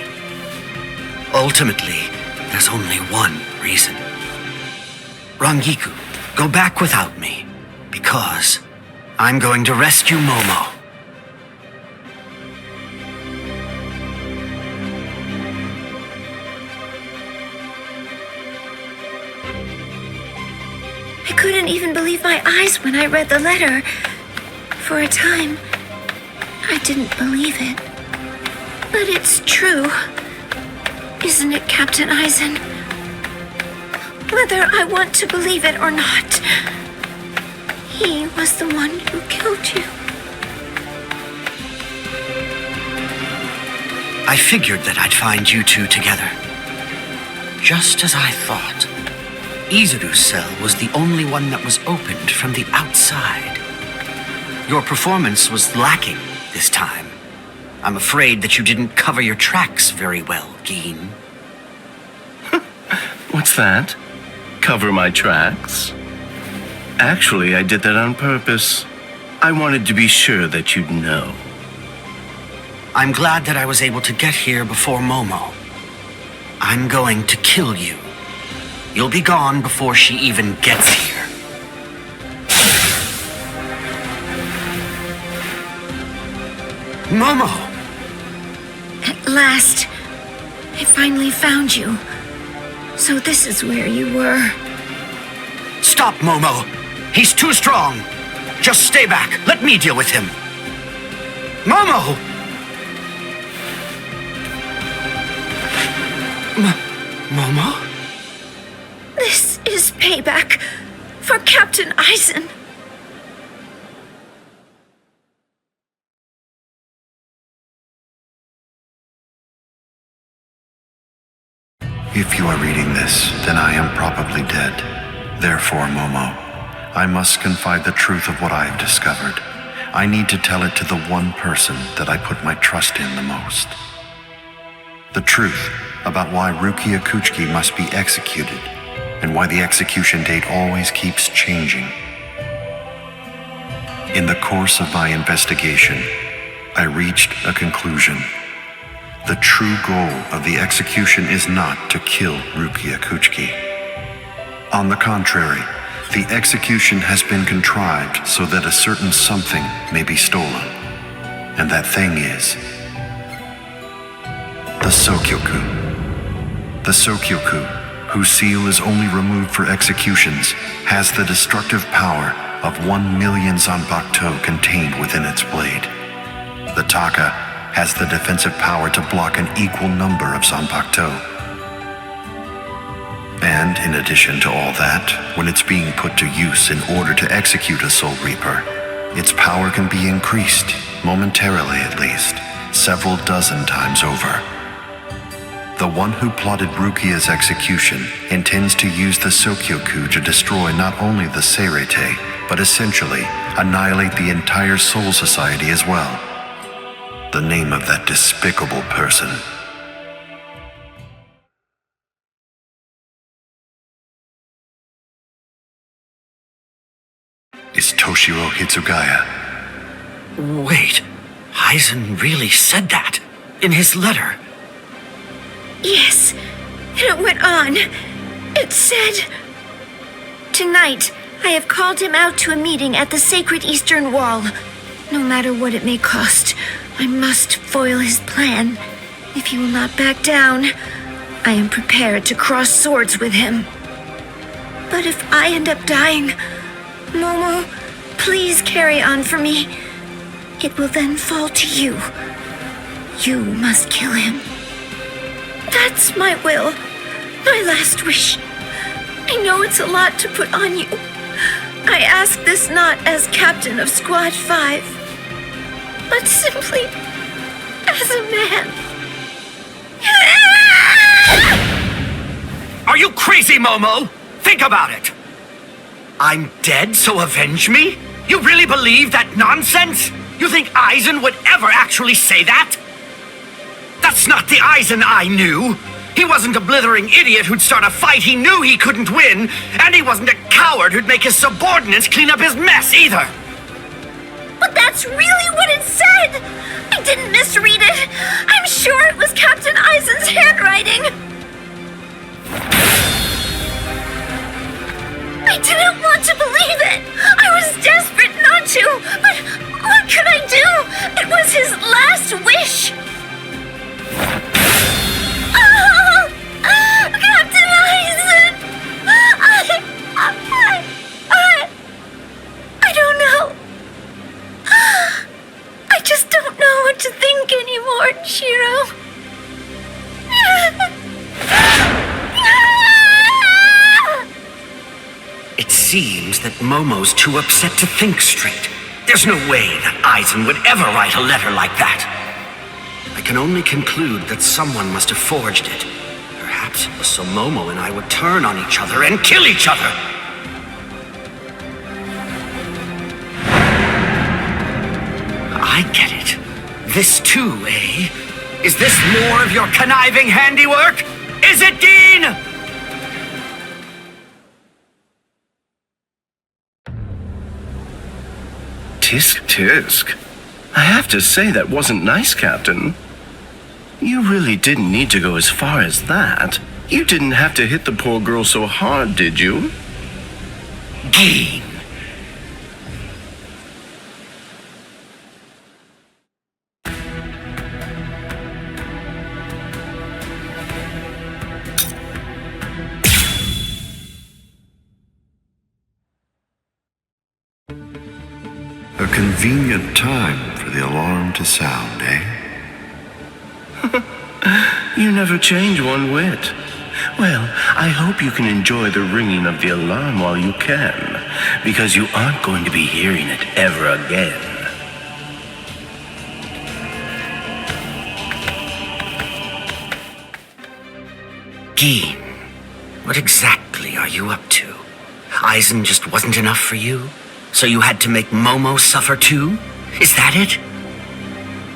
Ultimately, there's only one reason. Rangiku, go back without me, because I'm going to rescue Momo. I couldn't even believe my eyes when I read the letter. For a time, I didn't believe it. But it's true. Isn't it, Captain Aizen? Whether I want to believe it or not, he was the one who killed you. I figured that I'd find you two together. Just as I thought. Izuru's cell was the only one that was opened from the outside. Your performance was lacking this time. I'm afraid that you didn't cover your tracks very well, Gin. What's that? Cover my tracks? Actually, I did that on purpose. I wanted to be sure that you'd know. I'm glad that I was able to get here before Momo. I'm going to kill you. You'll be gone before she even gets here. Momo! At last, I finally found you. So this is where you were. Stop, Momo! He's too strong! Just stay back. Let me deal with him. Momo! Momo? This is payback for Captain Aizen. If you are reading this, then I am probably dead. Therefore, Momo, I must confide the truth of what I have discovered. I need to tell it to the one person that I put my trust in the most. The truth about why Rukia Kuchiki must be executed, and why the execution date always keeps changing. In the course of my investigation, I reached a conclusion. The true goal of the execution is not to kill Rukia Kuchiki. On the contrary, the execution has been contrived so that a certain something may be stolen. And that thing is the Sokyoku. The Sokyoku, whose seal is only removed for executions, has the destructive power of 1 million Zanpakuto contained within its blade. The Taka has the defensive power to block an equal number of Zanpakuto. And in addition to all that, when it's being put to use in order to execute a Soul Reaper, its power can be increased, momentarily at least, several dozen times over. The one who plotted Rukia's execution intends to use the Sokyoku to destroy not only the Seirete, but essentially annihilate the entire Soul Society as well. The name of that despicable person is Toshiro Hitsugaya. Wait, Aizen really said that in his letter? Yes, and it went on. It said, "Tonight, I have called him out to a meeting at the sacred Eastern Wall. No matter what it may cost, I must foil his plan. If he will not back down, I am prepared to cross swords with him. But if I end up dying, Momo, please carry on for me. It will then fall to you. You must kill him. That's my will, my last wish. I know it's a lot to put on you. I ask this not as captain of Squad 5, but simply as a man. Are you crazy, Momo? Think about it. I'm dead, so avenge me? You really believe that nonsense? You think Aizen would ever actually say that? That's not the Aizen I knew. He wasn't a blithering idiot who'd start a fight he knew he couldn't win, and he wasn't a coward who'd make his subordinates clean up his mess either. But that's really what it said! I didn't misread it. I'm sure it was Captain Aizen's handwriting. I didn't want to believe it. I was desperate not to, but what could I do? It was his last wish. Oh, Captain Aizen! I don't know. I just don't know what to think anymore, Shiro. It seems that Momo's too upset to think straight. There's no way that Aizen would ever write a letter like that. I can only conclude that someone must have forged it. Perhaps it was so Momo and I would turn on each other and kill each other. I get it. This too, eh? Is this more of your conniving handiwork? Is it, Dean? Tisk tisk. I have to say that wasn't nice, Captain. You really didn't need to go as far as that. You didn't have to hit the poor girl so hard, did you? Dean. A convenient time for the alarm to sound, eh? You never change one whit. Well, I hope you can enjoy the ringing of the alarm while you can, because you aren't going to be hearing it ever again. Dean, what exactly are you up to? Aizen just wasn't enough for you? So you had to make Momo suffer too? Is that it?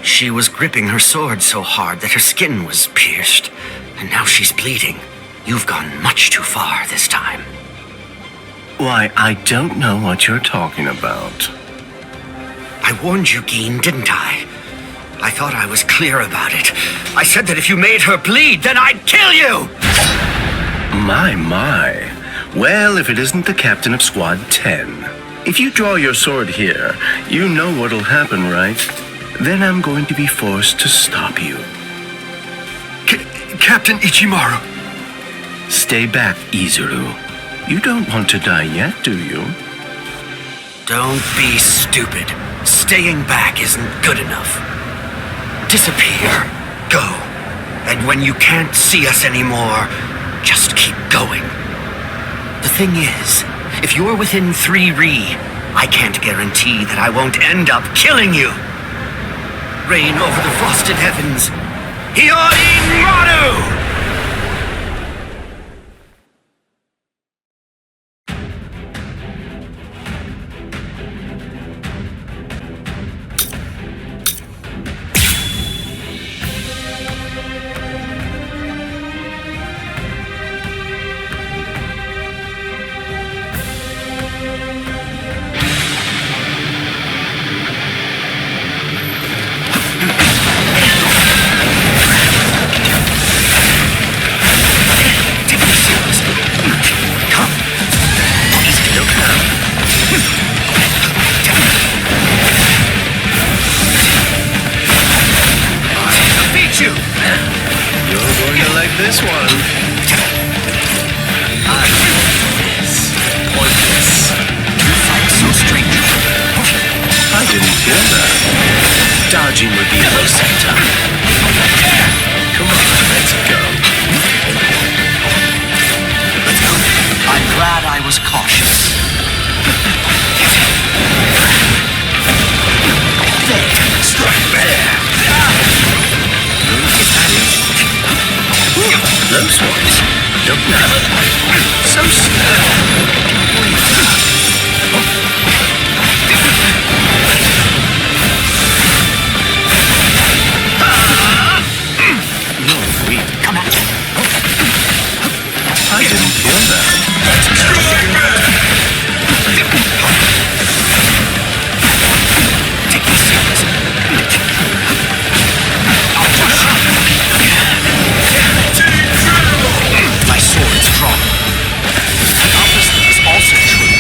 She was gripping her sword so hard that her skin was pierced, and now she's bleeding. You've gone much too far this time. Why, I don't know what you're talking about. I warned you, Gin, didn't I? I thought I was clear about it. I said that if you made her bleed, then I'd kill you! My. Well, if it isn't the captain of Squad 10. If you draw your sword here, you know what'll happen, right? Then I'm going to be forced to stop you. Captain Ichimaru! Stay back, Izuru. You don't want to die yet, do you? Don't be stupid. Staying back isn't good enough. Disappear. Go. And when you can't see us anymore, just keep going. The thing is, if you're within 3 Ri, I can't guarantee that I won't end up killing you. Reign over the frosted heavens. Hiyori Maru! This one. Pointless. You fight so strange. I didn't hear that. Dodging would be a waste of time. Come on, let's go. I'm Those ones don't matter. So Come on. I didn't feel that. Take me seriously. My sword is strong. The opposite is also true.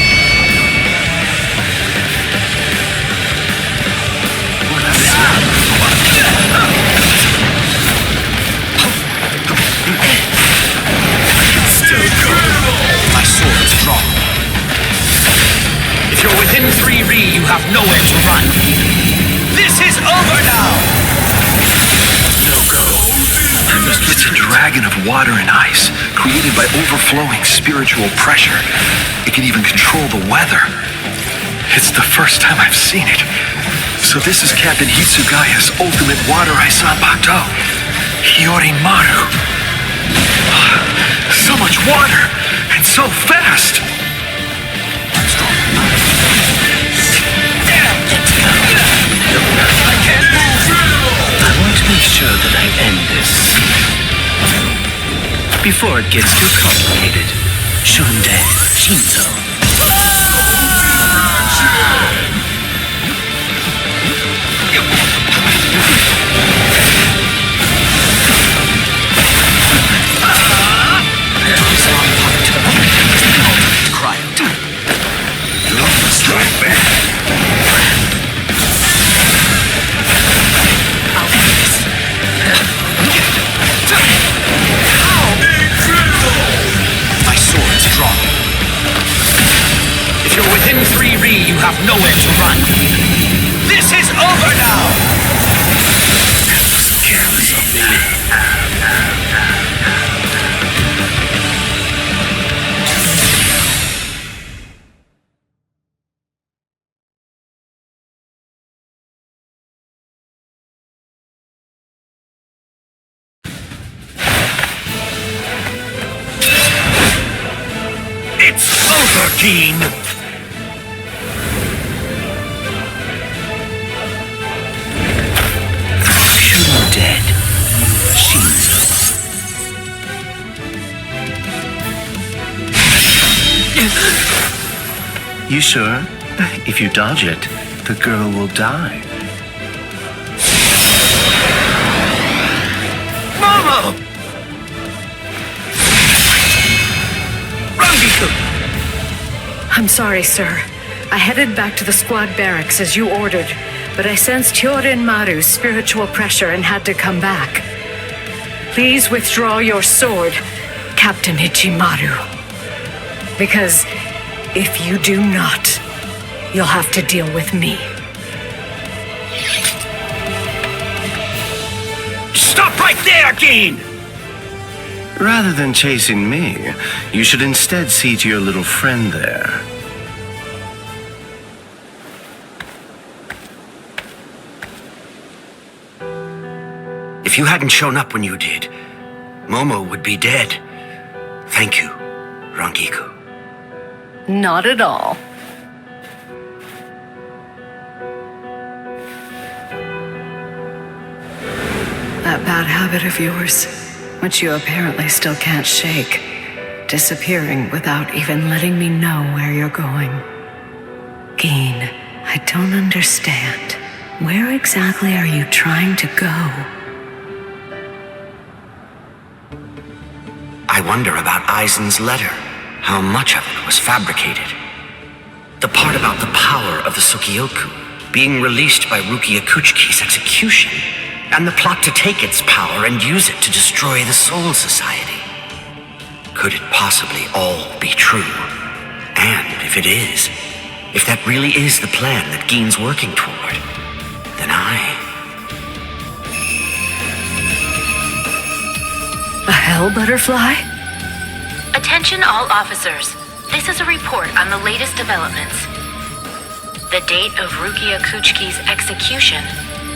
My sword is strong. If you're within 3 ri, you have nowhere to run. This is over now! It's a dragon of water and ice, created by overflowing spiritual pressure. It can even control the weather. It's the first time I've seen it. So this is Captain Hitsugaya's ultimate water ice Zanpakuto. Yorimaru. So much water, and so fast! I can't move! I want to make sure that I end this before it gets too complicated. Shunde Shinzo. Strike back! My sword is drawn. If you're within 3 ri, you have nowhere to run. This is over now! Careless of me. It's over, Keen! Shun dead. Shinzo. You sure? If you dodge it, the girl will die. Momo! Rangiku! I'm sorry, sir. I headed back to the squad barracks as you ordered, but I sensed Hyorin Maru's spiritual pressure and had to come back. Please withdraw your sword, Captain Ichimaru. Because if you do not, you'll have to deal with me. Stop right there, Keen! Rather than chasing me, you should instead see to your little friend there. If you hadn't shown up when you did, Momo would be dead. Thank you, Rangiku. Not at all. That bad habit of yours, which you apparently still can't shake, disappearing without even letting me know where you're going. Geen, I don't understand. Where exactly are you trying to go? I wonder about Aizen's letter. How much of it was fabricated? The part about the power of the Sukioku being released by Rukia Kuchiki's execution, and the plot to take its power and use it to destroy the Soul Society. Could it possibly all be true? And if it is, if that really is the plan that Geen's working toward, then A hell butterfly? Attention all officers. This is a report on the latest developments. The date of Rukia Kuchiki's execution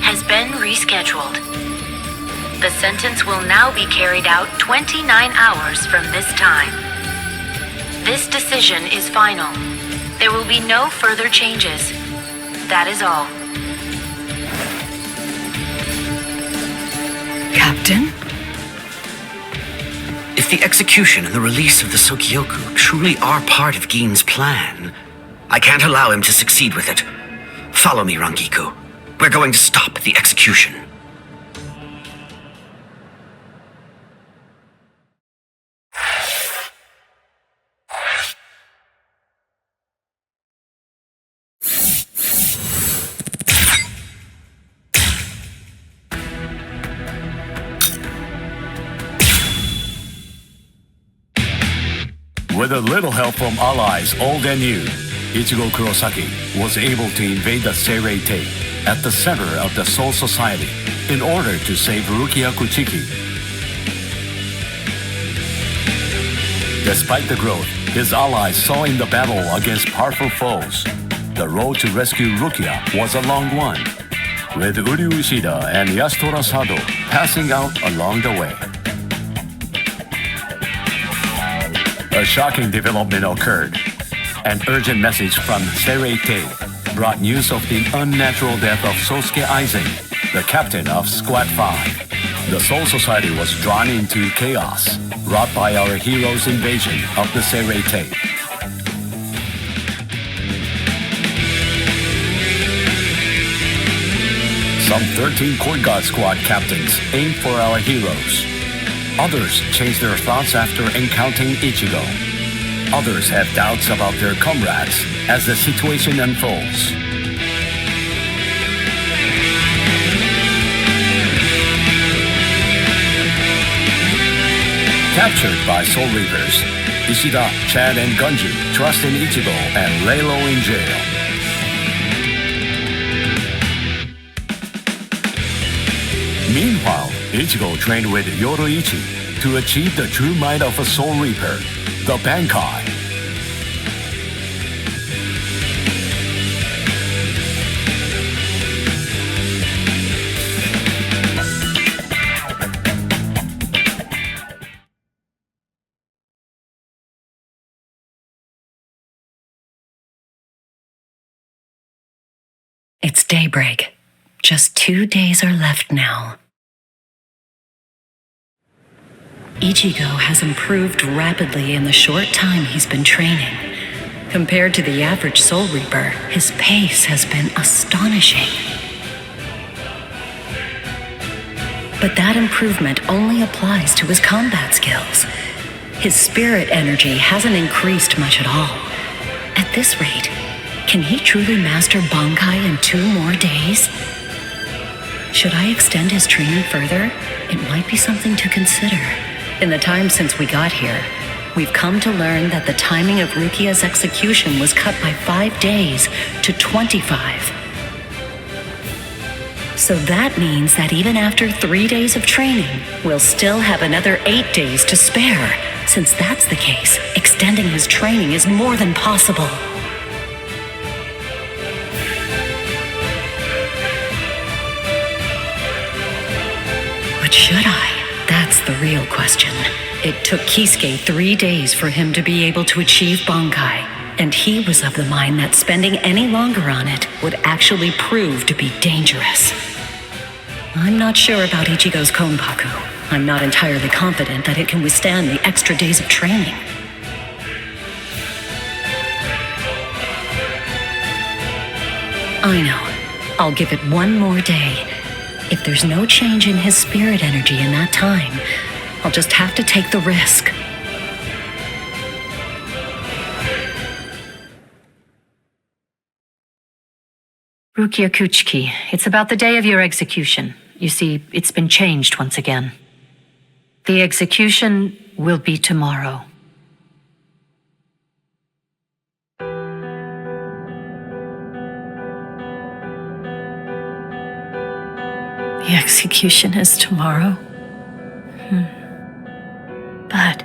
has been rescheduled. The sentence will now be carried out 29 hours from this time. This decision is final. There will be no further changes. That is all. Captain? If the execution and the release of the Sokyoku truly are part of Gin's plan, I can't allow him to succeed with it. Follow me, Rangiku. We're going to stop the execution. With a little help from allies old and new, Ichigo Kurosaki was able to invade the Seirei-tei at the center of the Soul Society in order to save Rukia Kuchiki. Despite the growth his allies saw in the battle against powerful foes, the road to rescue Rukia was a long one, with Uryu Ishida and Yasutora Sado passing out along the way. A shocking development occurred. An urgent message from Seirei-tei brought news of the unnatural death of Sosuke Aizen, the captain of Squad 5. The Soul Society was drawn into chaos, wrought by our hero's invasion of the Seirei-tei. Some 13 Court Guard Squad captains aimed for our heroes. Others changed their thoughts after encountering Ichigo. Others have doubts about their comrades as the situation unfolds. Captured by Soul Reapers, Ishida, Chad, and Gunju trust in Ichigo and lay low in jail. Meanwhile, Ichigo trained with Yoruichi to achieve the true might of a Soul Reaper, the Bankai. It's daybreak. Just 2 days are left now. Ichigo has improved rapidly in the short time he's been training. Compared to the average Soul Reaper, his pace has been astonishing. But that improvement only applies to his combat skills. His spirit energy hasn't increased much at all. At this rate, can he truly master Bankai in 2 more days? Should I extend his training further? It might be something to consider. In the time since we got here, we've come to learn that the timing of Rukia's execution was cut by 5 days to 25. So that means that even after 3 days of training, we'll still have another 8 days to spare. Since that's the case, extending his training is more than possible. But should I? That's the real question. It took Kisuke 3 days for him to be able to achieve Bankai, and he was of the mind that spending any longer on it would actually prove to be dangerous. I'm not sure about Ichigo's Konpaku. I'm not entirely confident that it can withstand the extra days of training. I know. I'll give it 1 more day. If there's no change in his spirit energy in that time, I'll just have to take the risk. Rukia Kuchiki, it's about the day of your execution. You see, it's been changed once again. The execution will be tomorrow. The execution is tomorrow? But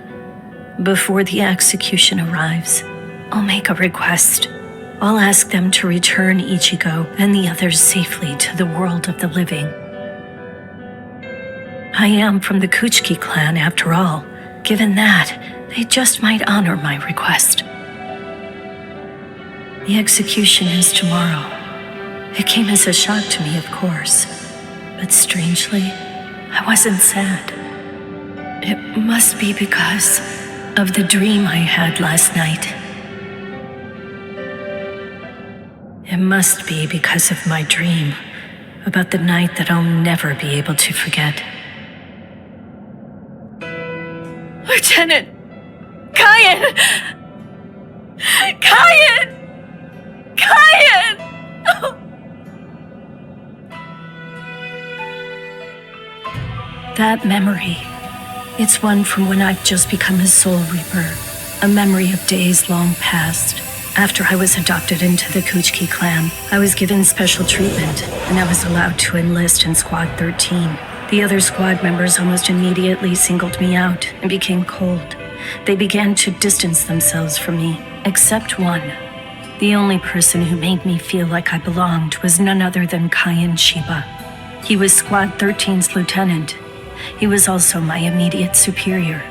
before the execution arrives, I'll make a request. I'll ask them to return Ichigo and the others safely to the world of the living. I am from the Kuchiki clan after all. Given that, they just might honor my request. The execution is tomorrow. It came as a shock to me, of course. But strangely, I wasn't sad. It must be because of the dream I had last night. It must be because of my dream about the night that I'll never be able to forget. Lieutenant! Kyan! Kyan! Kyan! That memory, it's one from when I've just become a soul reaper. A memory of days long past. After I was adopted into the Kuchiki clan, I was given special treatment, and I was allowed to enlist in Squad 13. The other squad members almost immediately singled me out and became cold. They began to distance themselves from me, except one. The only person who made me feel like I belonged was none other than Kyan Shiba. He was Squad 13's lieutenant. He was also my immediate superior.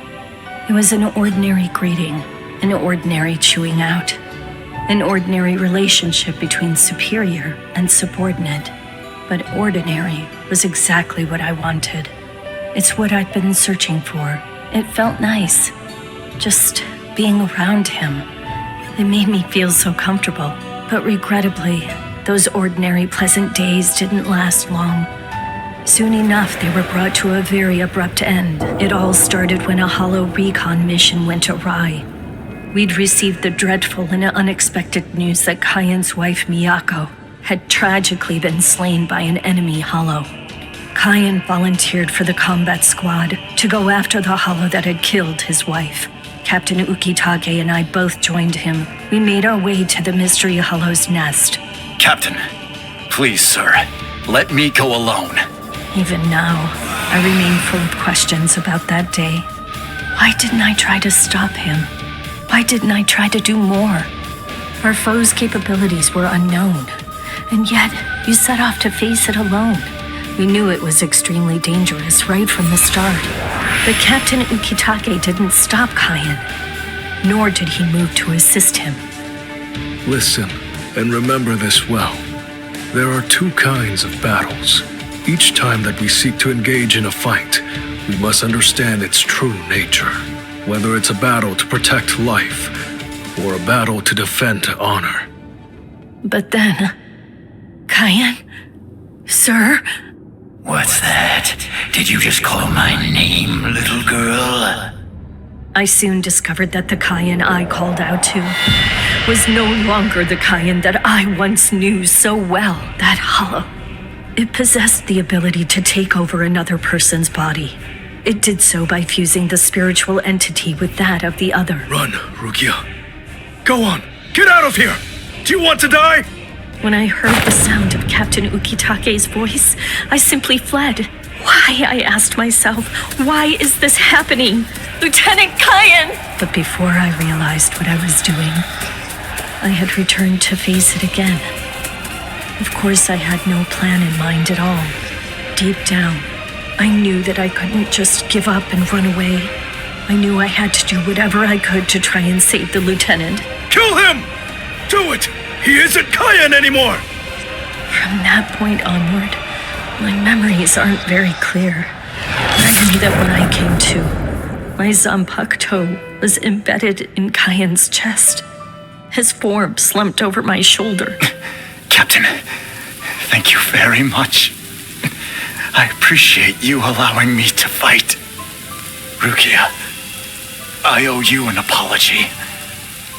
It was an ordinary greeting, an ordinary chewing out, an ordinary relationship between superior and subordinate. But ordinary was exactly what I wanted. It's what I'd been searching for. It felt nice, just being around him. It made me feel so comfortable. But regrettably, those ordinary pleasant days didn't last long. Soon enough, they were brought to a very abrupt end. It all started when a hollow recon mission went awry. We'd received the dreadful and unexpected news that Kyan's wife, Miyako, had tragically been slain by an enemy hollow. Kyan volunteered for the combat squad to go after the hollow that had killed his wife. Captain Ukitake and I both joined him. We made our way to the mystery hollow's nest. Captain, please, sir, let me go alone. Even now, I remain full of questions about that day. Why didn't I try to stop him? Why didn't I try to do more? Our foe's capabilities were unknown, and yet you set off to face it alone. We knew it was extremely dangerous right from the start. But Captain Ukitake didn't stop Kyan, nor did he move to assist him. Listen, and remember this well. There are two kinds of battles. Each time that we seek to engage in a fight, we must understand its true nature. Whether it's a battle to protect life, or a battle to defend honor. But then, Kyan? Sir? What's that? Did you just call my name, little girl? I soon discovered that the Kyan I called out to was no longer the Kyan that I once knew so well, that hollow. It possessed the ability to take over another person's body. It did so by fusing the spiritual entity with that of the other. Run, Rukia. Go on, get out of here! Do you want to die? When I heard the sound of Captain Ukitake's voice, I simply fled. Why, I asked myself, why is this happening? Lieutenant Kyan! But before I realized what I was doing, I had returned to face it again. Of course, I had no plan in mind at all. Deep down, I knew that I couldn't just give up and run away. I knew I had to do whatever I could to try and save the lieutenant. Kill him! Do it! He isn't Kyan anymore! From that point onward, my memories aren't very clear. But I knew that when I came to, my Zanpakuto was embedded in Kyan's chest. His form slumped over my shoulder. Captain, thank you very much. I appreciate you allowing me to fight. Rukia, I owe you an apology.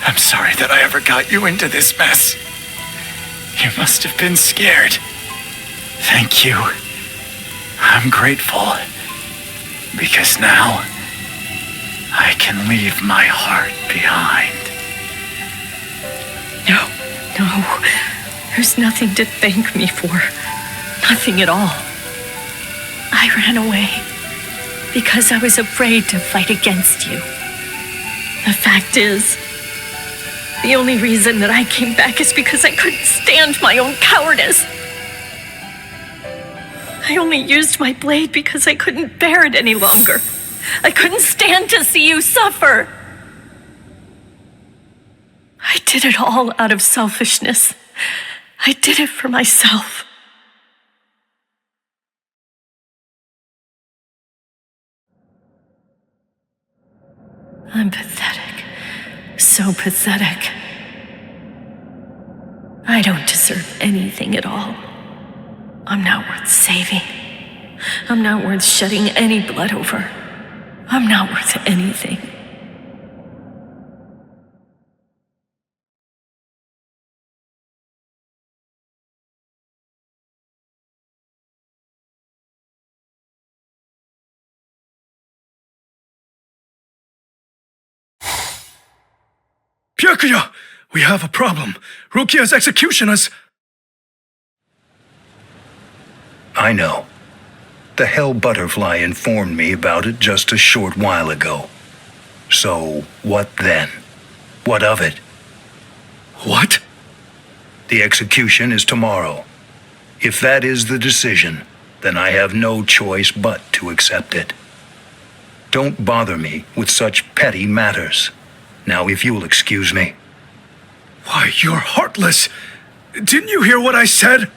I'm sorry that I ever got you into this mess. You must have been scared. Thank you. I'm grateful. Because now, I can leave my heart behind. No. There's nothing to thank me for. Nothing at all. I ran away because I was afraid to fight against you. The fact is, the only reason that I came back is because I couldn't stand my own cowardice. I only used my blade because I couldn't bear it any longer. I couldn't stand to see you suffer. I did it all out of selfishness. I did it for myself. I'm pathetic. So pathetic. I don't deserve anything at all. I'm not worth saving. I'm not worth shedding any blood over. I'm not worth anything. Byakuya! We have a problem. Rukia's execution is... I know. The Hell Butterfly informed me about it just a short while ago. So, what then? What of it? What? The execution is tomorrow. If that is the decision, then I have no choice but to accept it. Don't bother me with such petty matters. Now, if you'll excuse me. Why, you're heartless! Didn't you hear what I said?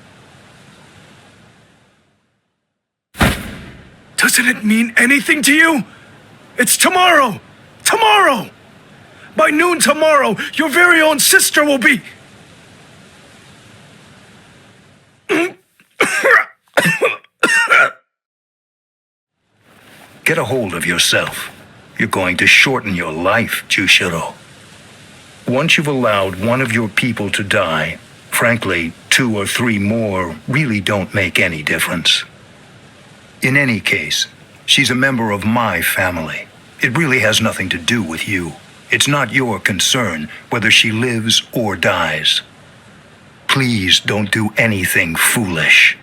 Doesn't it mean anything to you? It's tomorrow! Tomorrow! By noon tomorrow, your very own sister will be... Get a hold of yourself. You're going to shorten your life, Toshiro. Once you've allowed one of your people to die, frankly, 2 or 3 more really don't make any difference. In any case, she's a member of my family. It really has nothing to do with you. It's not your concern whether she lives or dies. Please don't do anything foolish.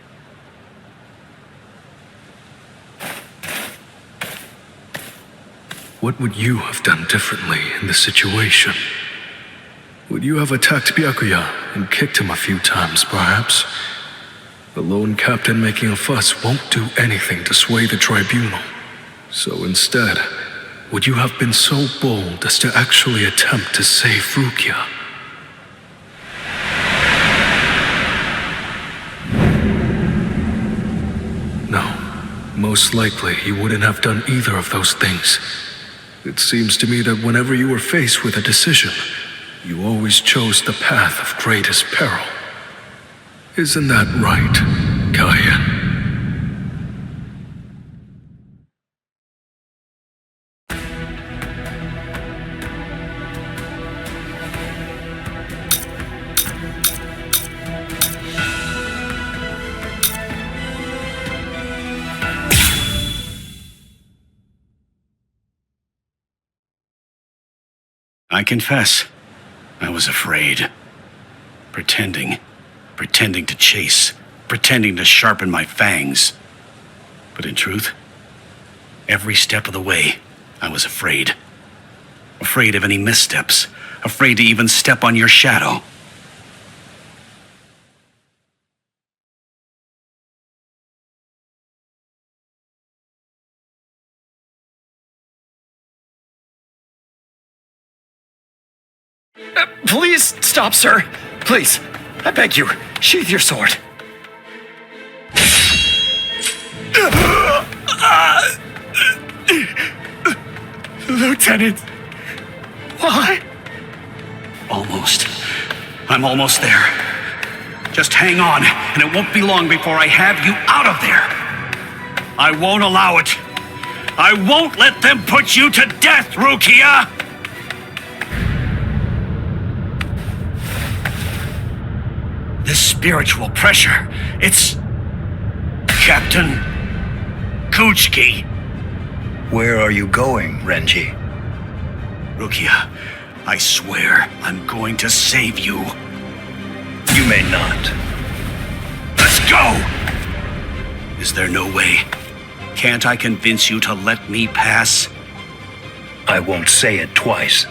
What would you have done differently in this situation? Would you have attacked Byakuya and kicked him a few times, perhaps? The lone captain making a fuss won't do anything to sway the tribunal. So instead, would you have been so bold as to actually attempt to save Rukia? No, most likely he wouldn't have done either of those things. It seems to me that whenever you were faced with a decision, you always chose the path of greatest peril. Isn't that right, Kaien? I confess, I was afraid. Pretending to chase, pretending to sharpen my fangs. But in truth, every step of the way, I was afraid. Afraid of any missteps, afraid to even step on your shadow. Please stop, sir. Please, I beg you, sheath your sword. Lieutenant, why? Almost. I'm almost there. Just hang on, and it won't be long before I have you out of there. I won't allow it. I won't let them put you to death, Rukia! This spiritual pressure, it's... Captain Kuchiki. Where are you going, Renji? Rukia, I swear I'm going to save you. You may not. Let's go! Is there no way? Can't I convince you to let me pass? I won't say it twice.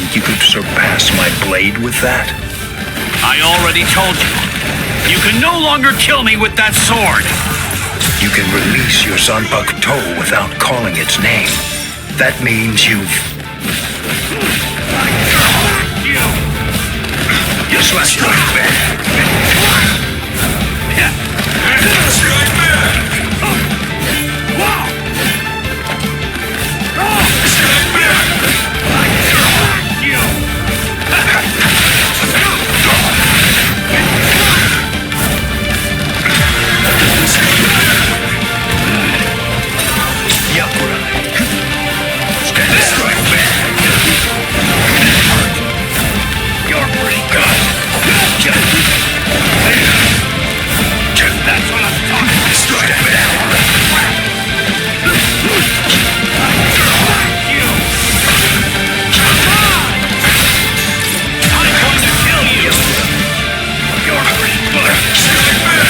think you could surpass my blade with that? I already told you. You can no longer kill me with that sword. You can release your Zanpakuto without calling its name. That means you've... You strike back. Strike back. Strike back. You're pretty good. That's what I'm talking about. Strike back. I'm going to kill you. You're pretty good. Strike back.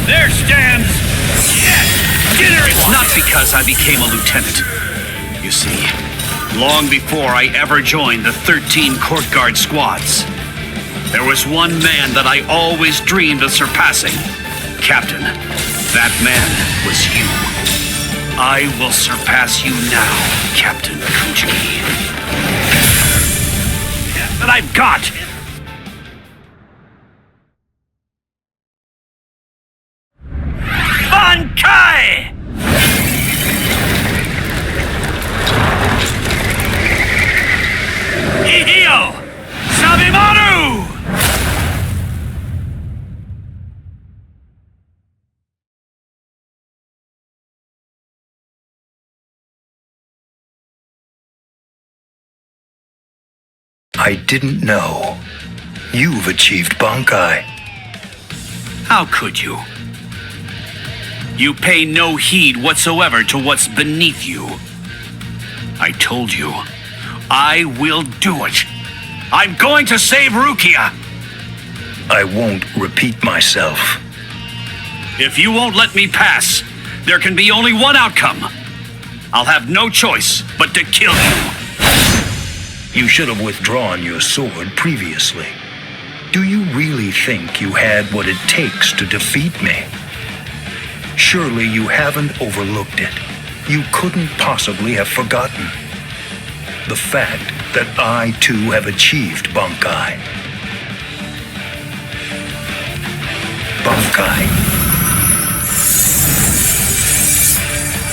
There stands... Yes! Dinner is not because I became a lieutenant. You see, long before I ever joined the 13 court guard squads, there was one man that I always dreamed of surpassing. Captain, that man was you. I will surpass you now, Captain Kuchiki. That I've got... Bankai! Hihio! Sabimaru! I didn't know. You've achieved Bankai. How could you? You pay no heed whatsoever to what's beneath you. I told you, I will do it. I'm going to save Rukia. I won't repeat myself. If you won't let me pass, there can be only one outcome. I'll have no choice but to kill you. You should have withdrawn your sword previously. Do you really think you had what it takes to defeat me? Surely you haven't overlooked it. You couldn't possibly have forgotten the fact that I too have achieved Bankai. Bankai.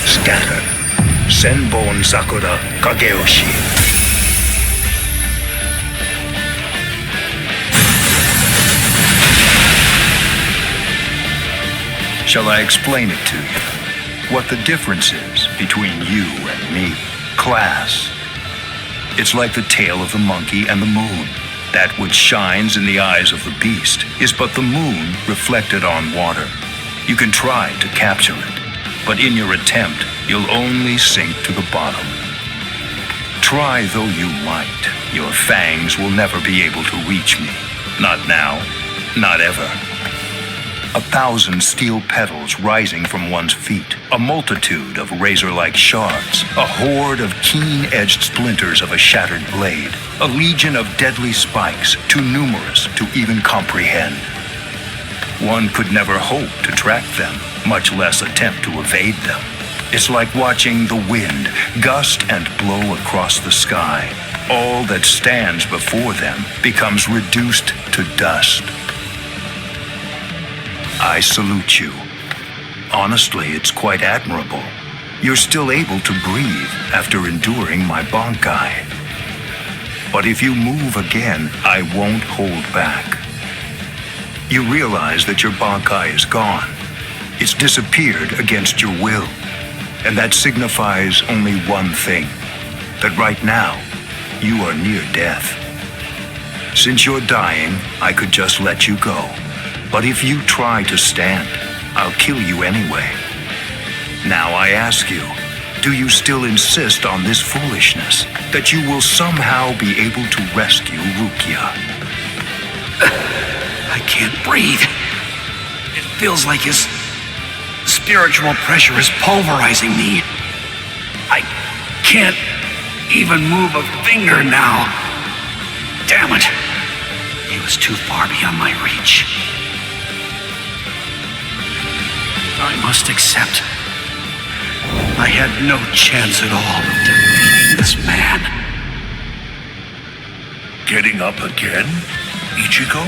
Scatter. Senbon Sakura Kageyoshi. Shall I explain it to you? What the difference is between you and me? Class. It's like the tail of the monkey and the moon. That which shines in the eyes of the beast is but the moon reflected on water. You can try to capture it, but in your attempt, you'll only sink to the bottom. Try though you might, your fangs will never be able to reach me. Not now, not ever. 1,000 steel petals rising from one's feet, a multitude of razor-like shards, a horde of keen-edged splinters of a shattered blade, a legion of deadly spikes, too numerous to even comprehend. One could never hope to track them, much less attempt to evade them. It's like watching the wind gust and blow across the sky. All that stands before them becomes reduced to dust. I salute you. Honestly, it's quite admirable. You're still able to breathe after enduring my Bankai. But if you move again, I won't hold back. You realize that your Bankai is gone. It's disappeared against your will. And that signifies only one thing. That right now, you are near death. Since you're dying, I could just let you go. But if you try to stand, I'll kill you anyway. Now I ask you, do you still insist on this foolishness? That you will somehow be able to rescue Rukia? I can't breathe. It feels like his spiritual pressure is pulverizing me. I can't even move a finger now. Damn it. He was too far beyond my reach. I must accept. I had no chance at all of defeating this man. Getting up again, Ichigo?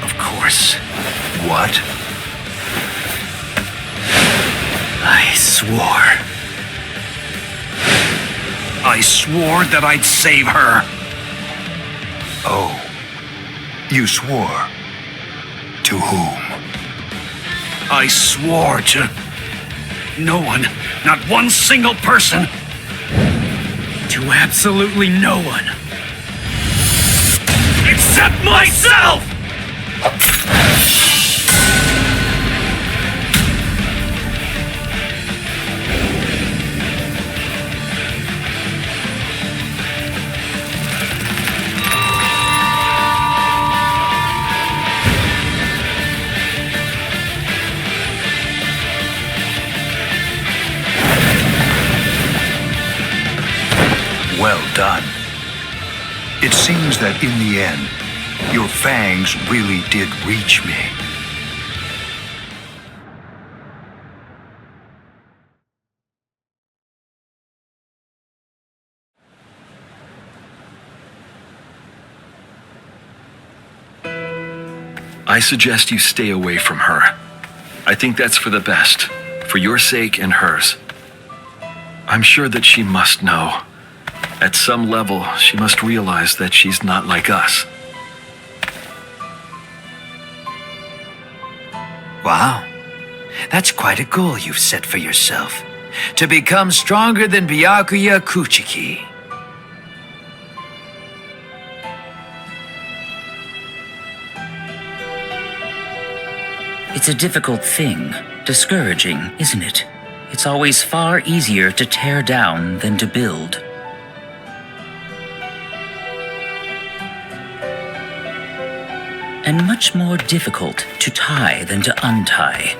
Of course. What? I swore that I'd save her. Oh, you swore? To whom? I swore to no one, not one single person. To absolutely no one. Except myself! Well done. It seems that in the end, your fangs really did reach me. I suggest you stay away from her. I think that's for the best, for your sake and hers. I'm sure that she must know. At some level, she must realize that she's not like us. Wow. That's quite a goal you've set for yourself. To become stronger than Byakuya Kuchiki. It's a difficult thing. Discouraging, isn't it? It's always far easier to tear down than to build. And much more difficult to tie than to untie.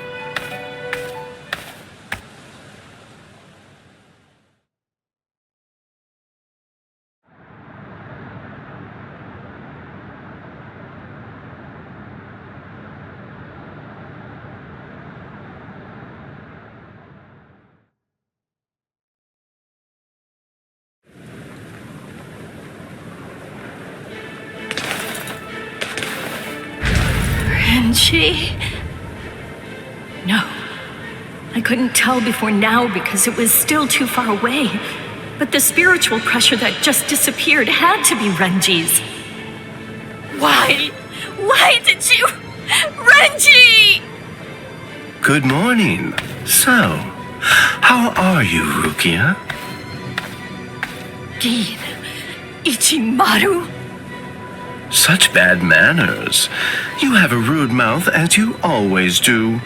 Renji? No. I couldn't tell before now because it was still too far away. But the spiritual pressure that just disappeared had to be Renji's. Why? Why did you... Renji! Good morning. So, how are you, Rukia? Gin. Ichimaru? Such bad manners. You have a rude mouth, as you always do.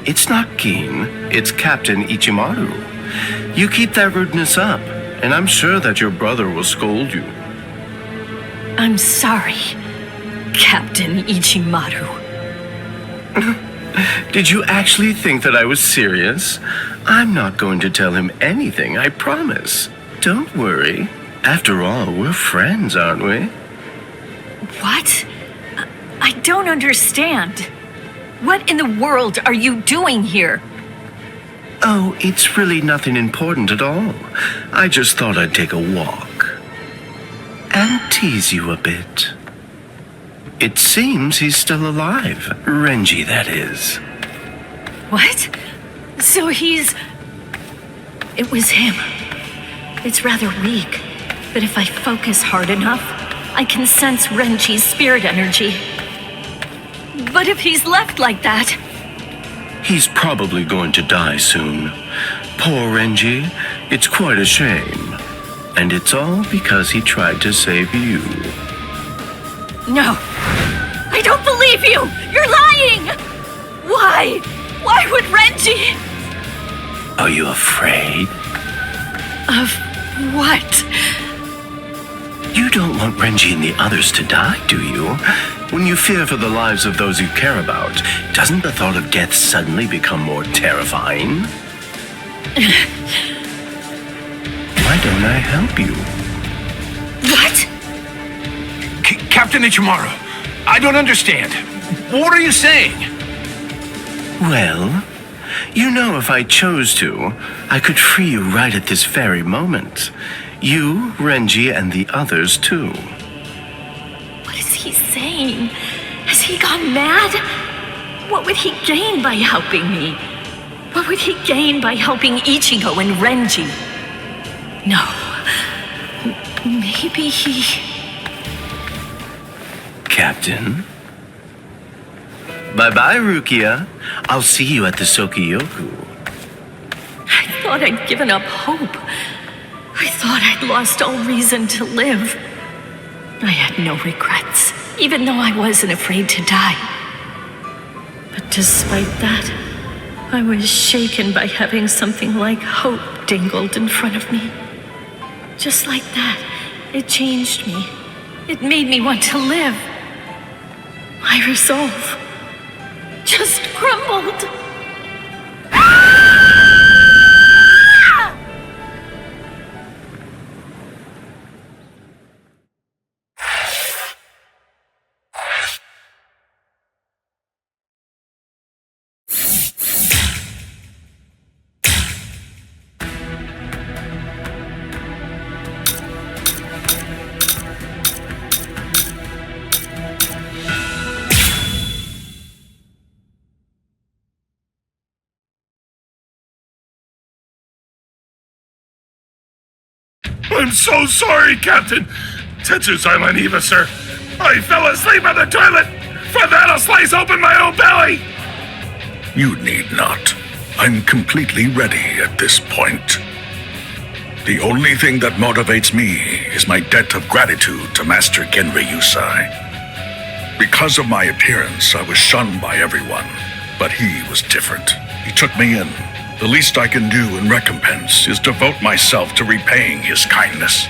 It's not Gin, it's Captain Ichimaru. You keep that rudeness up, and I'm sure that your brother will scold you. I'm sorry, Captain Ichimaru. Did you actually think that I was serious? I'm not going to tell him anything, I promise. Don't worry. After all, we're friends, aren't we? What? I don't understand. What in the world are you doing here? Oh, it's really nothing important at all. I just thought I'd take a walk. And tease you a bit. It seems he's still alive. Renji, that is. What? So he's... It was him. It's rather weak, but if I focus hard enough, I can sense Renji's spirit energy. But if he's left like that... He's probably going to die soon. Poor Renji. It's quite a shame. And it's all because he tried to save you. No! I don't believe you! You're lying! Why? Why would Renji? Are you afraid? Of what? You don't want Renji and the others to die, do you? When you fear for the lives of those you care about, doesn't the thought of death suddenly become more terrifying? Why don't I help you? What? Captain Ichimaru, I don't understand. What are you saying? Well, you know if I chose to, I could free you right at this very moment. You, Renji, and the others too. What is he saying? Has he gone mad? What would he gain by helping me? What would he gain by helping Ichigo and Renji? No. Maybe he... Captain? Bye-bye, Rukia. I'll see you at the Sokiyoku. I thought I'd given up hope. I thought I'd lost all reason to live. I had no regrets, even though I wasn't afraid to die. But despite that, I was shaken by having something like hope dangled in front of me. Just like that, it changed me. It made me want to live. My resolve just crumbled. I'm so sorry, Captain. Tetsu Silent Eva, sir. I fell asleep on the toilet. For that, I'll slice open my own belly. You need not. I'm completely ready at this point. The only thing that motivates me is my debt of gratitude to Master Genri Yusai. Because of my appearance, I was shunned by everyone, but he was different. He took me in. The least I can do in recompense is devote myself to repaying his kindness.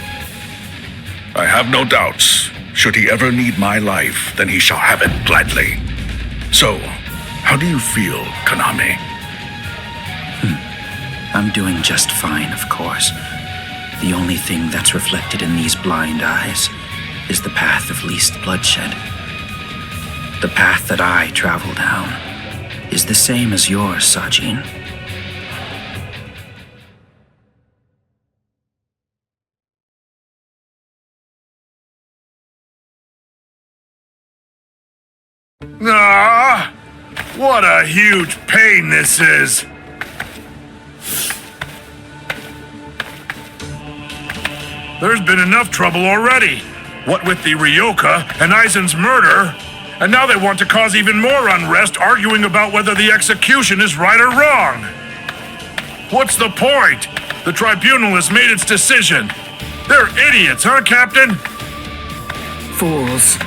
I have no doubts. Should he ever need my life, then he shall have it gladly. So, how do you feel, Konami? I'm doing just fine, of course. The only thing that's reflected in these blind eyes is the path of least bloodshed. The path that I travel down is the same as yours, Sajin. Ah, what a huge pain this is. There's been enough trouble already. What with the Ryoka and Aizen's murder, and now they want to cause even more unrest, arguing about whether the execution is right or wrong. What's the point? The tribunal has made its decision. They're idiots, huh, Captain? Fools.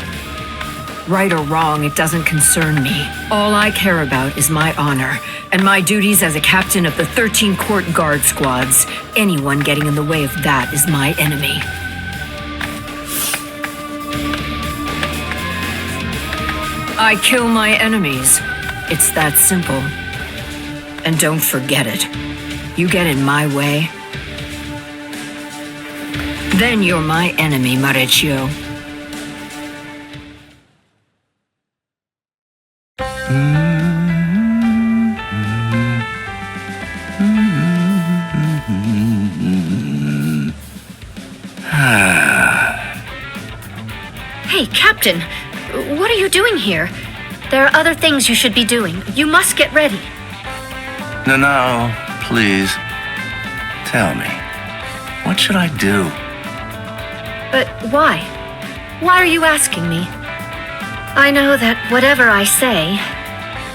Right or wrong, it doesn't concern me. All I care about is my honor, and my duties as a captain of the 13 court guard squads. Anyone getting in the way of that is my enemy. I kill my enemies. It's that simple. And don't forget it. You get in my way, then you're my enemy, Marechio. Hey, Captain, what are you doing here? There are other things you should be doing. You must get ready. No, please. Tell me, what should I do? But why? Why are you asking me? I know that whatever I say,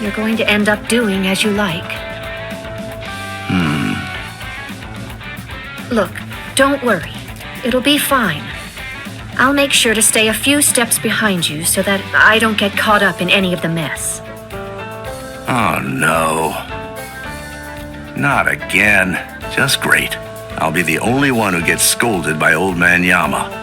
you're going to end up doing as you like. Look, don't worry. It'll be fine. I'll make sure to stay a few steps behind you so that I don't get caught up in any of the mess. Oh no. Not again. Just great. I'll be the only one who gets scolded by Old Man Yama.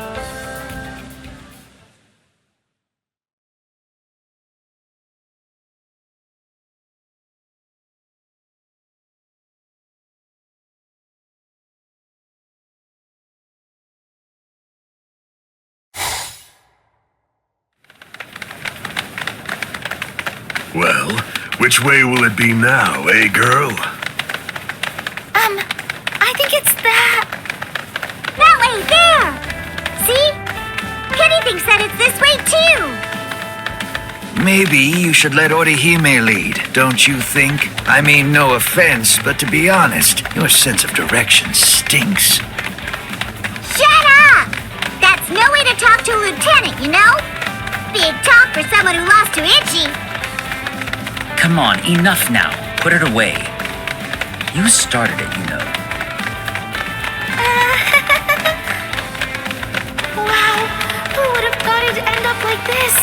Well, which way will it be now, eh, girl? I think it's that way, there! See? Kenny thinks that it's this way, too! Maybe you should let Orihime lead, don't you think? I mean, no offense, but to be honest, your sense of direction stinks. Shut up! That's no way to talk to a lieutenant, you know? Big talk for someone who lost to Ichi. Come on, enough now. Put it away. You started it, you know. Wow, who would have thought it'd end up like this?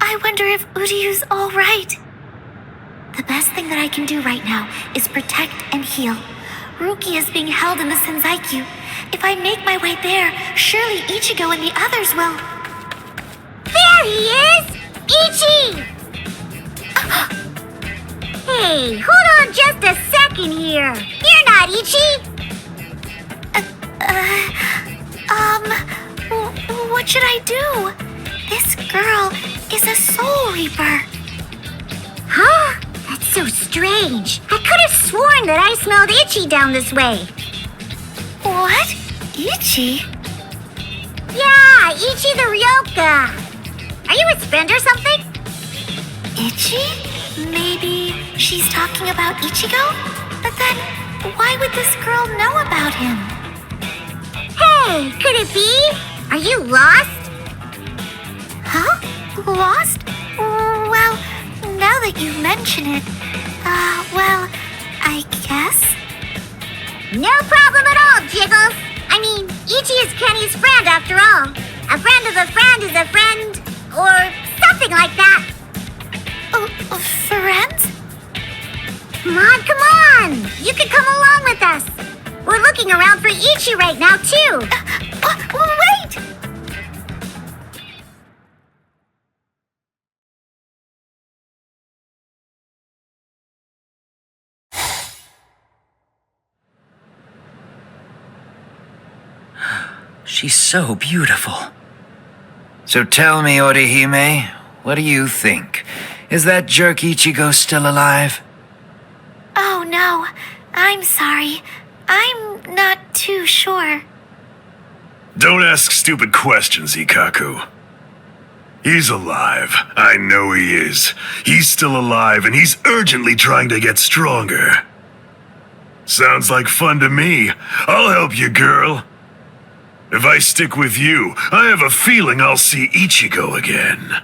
I wonder if Uryu's all right. The best thing that I can do right now is protect and heal. Ruki is being held in the Senzaiku. If I make my way there, surely Ichigo and the others will... There he is! Ichi! Hey, hold on just a second here. You're not Ichi! What should I do? This girl is a Soul Reaper. Huh? That's so strange. I could have sworn that I smelled Ichi down this way. What? Ichi? Yeah, Ichi the Ryoka. Are you his friend or something? Ichi? Maybe she's talking about Ichigo? But then, why would this girl know about him? Hey, could it be? Are you lost? Huh? Lost? Well, now that you mention it, well, I guess. No problem at all, Jiggles. I mean, Ichi is Kenny's friend after all. A friend of a friend is a friend, or something like that. Friends? Come on! You can come along with us. We're looking around for Ichi right now, too. Wait! She's so beautiful. So tell me, Orihime, what do you think? Is that jerk Ichigo still alive? Oh, no. I'm sorry. I'm not too sure. Don't ask stupid questions, Ikkaku. He's alive. I know he is. He's still alive, and he's urgently trying to get stronger. Sounds like fun to me. I'll help you, girl. If I stick with you, I have a feeling I'll see Ichigo again.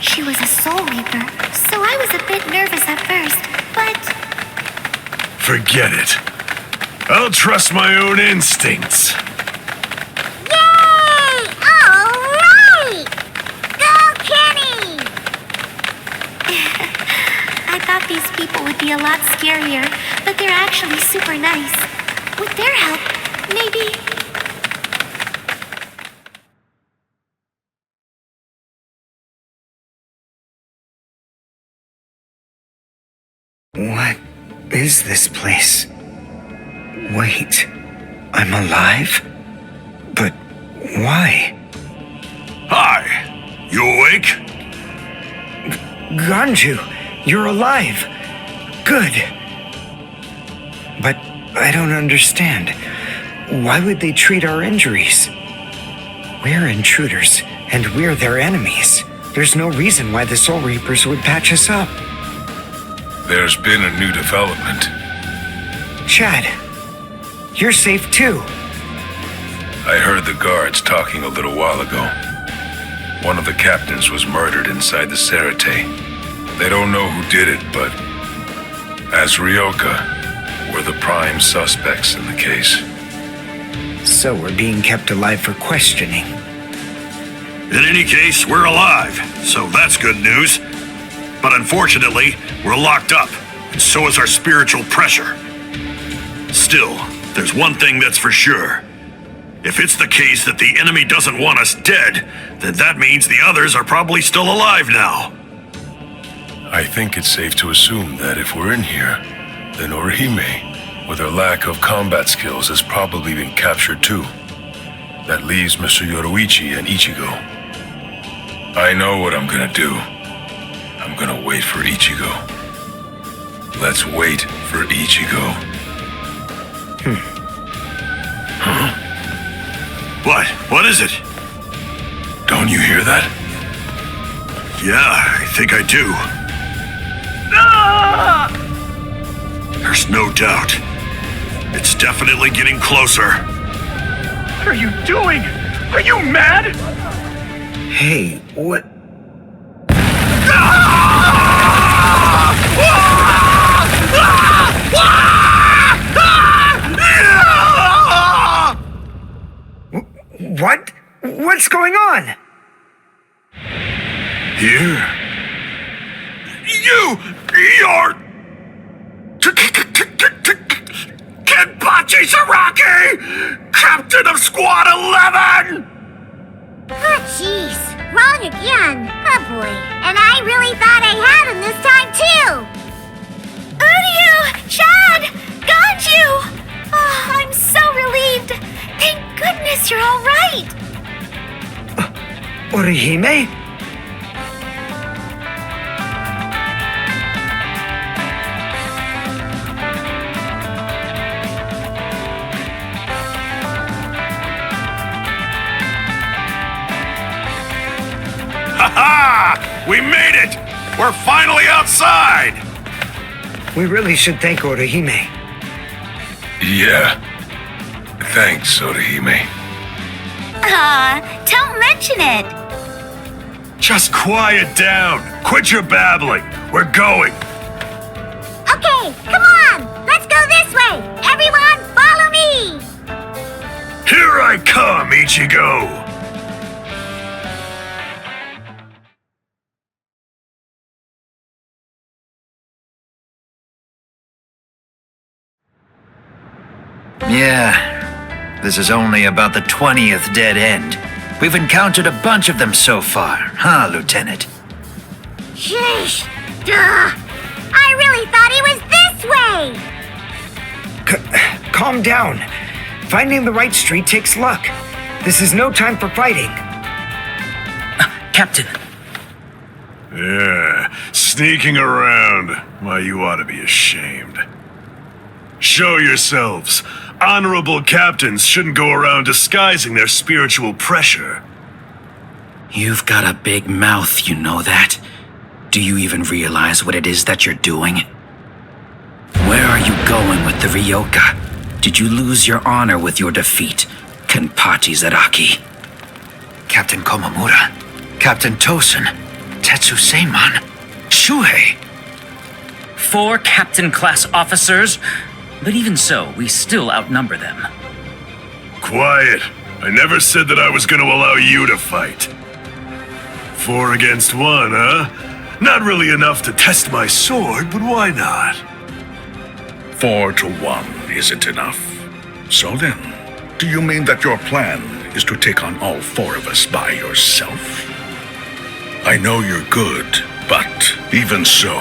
She was a Soul Reaper, so I was a bit nervous at first, but... Forget it. I'll trust my own instincts. Yay! All right! Go, Kenny! I thought these people would be a lot scarier, but they're actually super nice. With their help, maybe... What is this place? Wait, I'm alive? But why? Hi, you awake? Ganju, you're alive. Good. But I don't understand. Why would they treat our injuries? We're intruders, And we're their enemies. There's no reason why the Soul Reapers would patch us up. There's been a new development. Chad, you're safe too. I heard the guards talking a little while ago. One of the captains was murdered inside the Serete. They don't know who did it, but as Ryoka, we're the prime suspects in the case. So we're being kept alive for questioning. In any case, we're alive, so that's good news. But unfortunately, we're locked up, and so is our spiritual pressure. Still, there's one thing that's for sure. If it's the case that the enemy doesn't want us dead, then that means the others are probably still alive now. I think it's safe to assume that if we're in here, then Orihime, with her lack of combat skills, has probably been captured too. That leaves Mr. Yoruichi and Ichigo. I know what I'm gonna do. I'm gonna wait for Ichigo. Let's wait for Ichigo. Huh? What? What is it? Don't you hear that? Yeah, I think I do. There's no doubt. It's definitely getting closer. What are you doing? Are you mad? Hey, what? What? What's going on? Here? You're... Kenpachi Saraki! Captain of Squad 11! Oh, jeez. Wrong again. Oh, boy. And I really thought I had him this time, too. Uryu! Chad! Ganju! Oh, I'm so relieved. Thank goodness you're all right. Orihime? Ha-ha! We made it! We're finally outside! We really should thank Orihime. Yeah. Thanks, Orihime. Don't mention it. Just quiet down. Quit your babbling. We're going. Okay, come on. Let's go this way. Everyone, follow me. Here I come, Ichigo. Yeah, this is only about the 20th dead end. We've encountered a bunch of them so far, huh, Lieutenant? Sheesh. Duh. I really thought he was this way. Calm down. Finding the right street takes luck. This is no time for fighting. Captain. Yeah, sneaking around. Why, you ought to be ashamed. Show yourselves. Honorable captains shouldn't go around disguising their spiritual pressure. You've got a big mouth, you know that? Do you even realize what it is that you're doing? Where are you going with the Ryoka? Did you lose your honor with your defeat, Kenpachi Zaraki? Captain Komamura, Captain Tosen, Tetsu Seiman, Shuhei. 4 captain-class officers? But even so, we still outnumber them. Quiet. I never said that I was going to allow you to fight. 4 against 1, huh? Not really enough to test my sword, but why not? 4 to 1 isn't enough. So then, do you mean that your plan is to take on all 4 of us by yourself? I know you're good, but even so,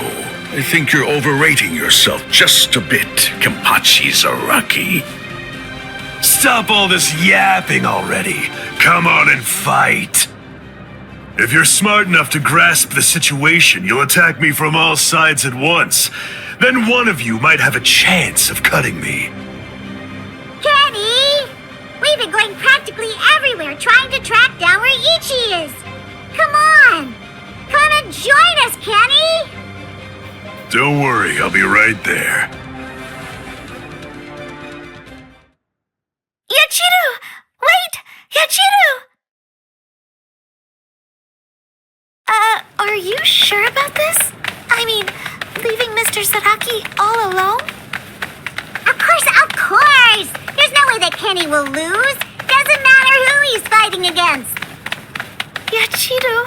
I think you're overrating yourself just a bit, Kenpachi Zaraki. Stop all this yapping already. Come on and fight. If you're smart enough to grasp the situation, you'll attack me from all sides at once. Then one of you might have a chance of cutting me. Kenny! We've been going practically everywhere trying to track down where Ichi is. Come on! Come and join us, Kenny! Don't worry, I'll be right there. Yachiru! Wait! Yachiru! Are you sure about this? I mean, leaving Mr. Sadaki all alone? Of course! There's no way that Kenny will lose. Doesn't matter who he's fighting against. Yachiru...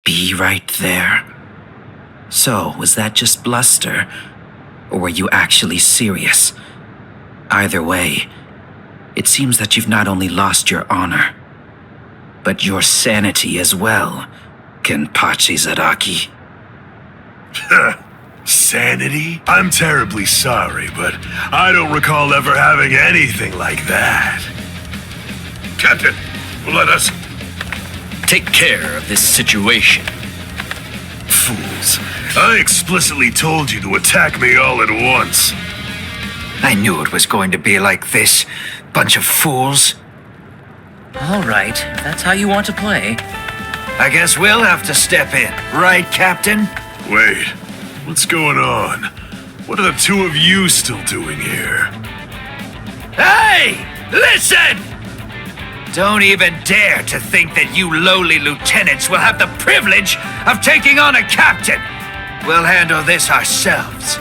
Be right there. So, was that just bluster? Or were you actually serious? Either way, it seems that you've not only lost your honor, but your sanity as well, Kenpachi Zaraki. Sanity? I'm terribly sorry, but I don't recall ever having anything like that. Captain, let us... Take care of this situation. Fools. I explicitly told you to attack me all at once. I knew it was going to be like this. Bunch of fools. All right, if that's how you want to play. I guess we'll have to step in, right, Captain? Wait, what's going on? What are the two of you still doing here? Hey! Listen! Don't even dare to think that you lowly lieutenants will have the privilege of taking on a captain. We'll handle this ourselves.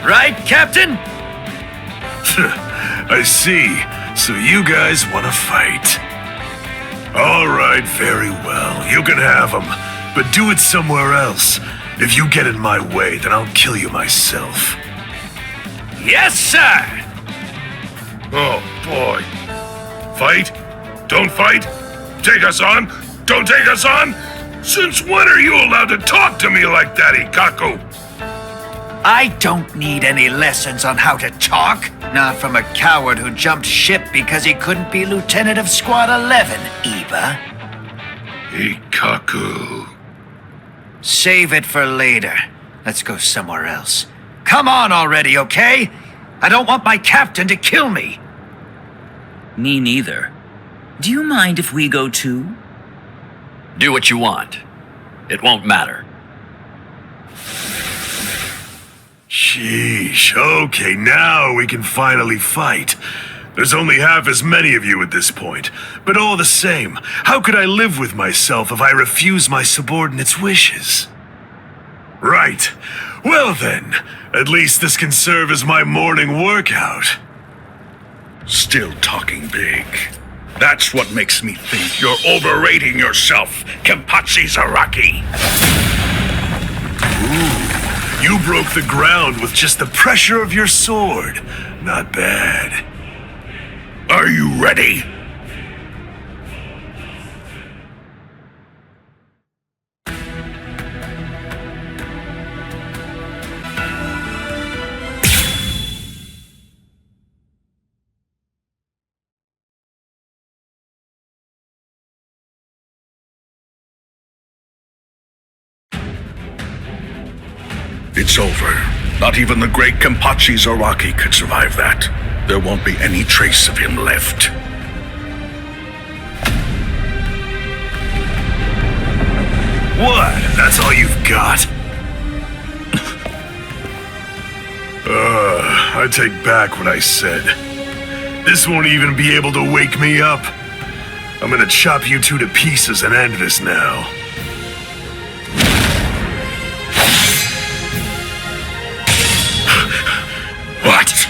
Right, Captain? I see. So you guys want to fight. All right, very well. You can have them, but do it somewhere else. If you get in my way, then I'll kill you myself. Yes, sir! Oh, boy. Fight? Don't fight? Take us on? Don't take us on? Since when are you allowed to talk to me like that, Ikkaku? I don't need any lessons on how to talk. Not from a coward who jumped ship because he couldn't be Lieutenant of Squad 11, Iba. Ikkaku. Save it for later. Let's go somewhere else. Come on already, okay? I don't want my captain to kill me. Me neither. Do you mind if we go too? Do what you want. It won't matter. Sheesh, okay, now we can finally fight. There's only half as many of you at this point, but all the same, how could I live with myself if I refuse my subordinates' wishes? Right. Well then, at least this can serve as my morning workout. Still talking big. That's what makes me think you're overrating yourself, Kenpachi Zaraki. Ooh. You broke the ground with just the pressure of your sword. Not bad. Are you ready? It's over. Not even the great Kenpachi Zaraki could survive that. There won't be any trace of him left. What? That's all you've got? I take back what I said. This won't even be able to wake me up. I'm gonna chop you two to pieces and end this now. What?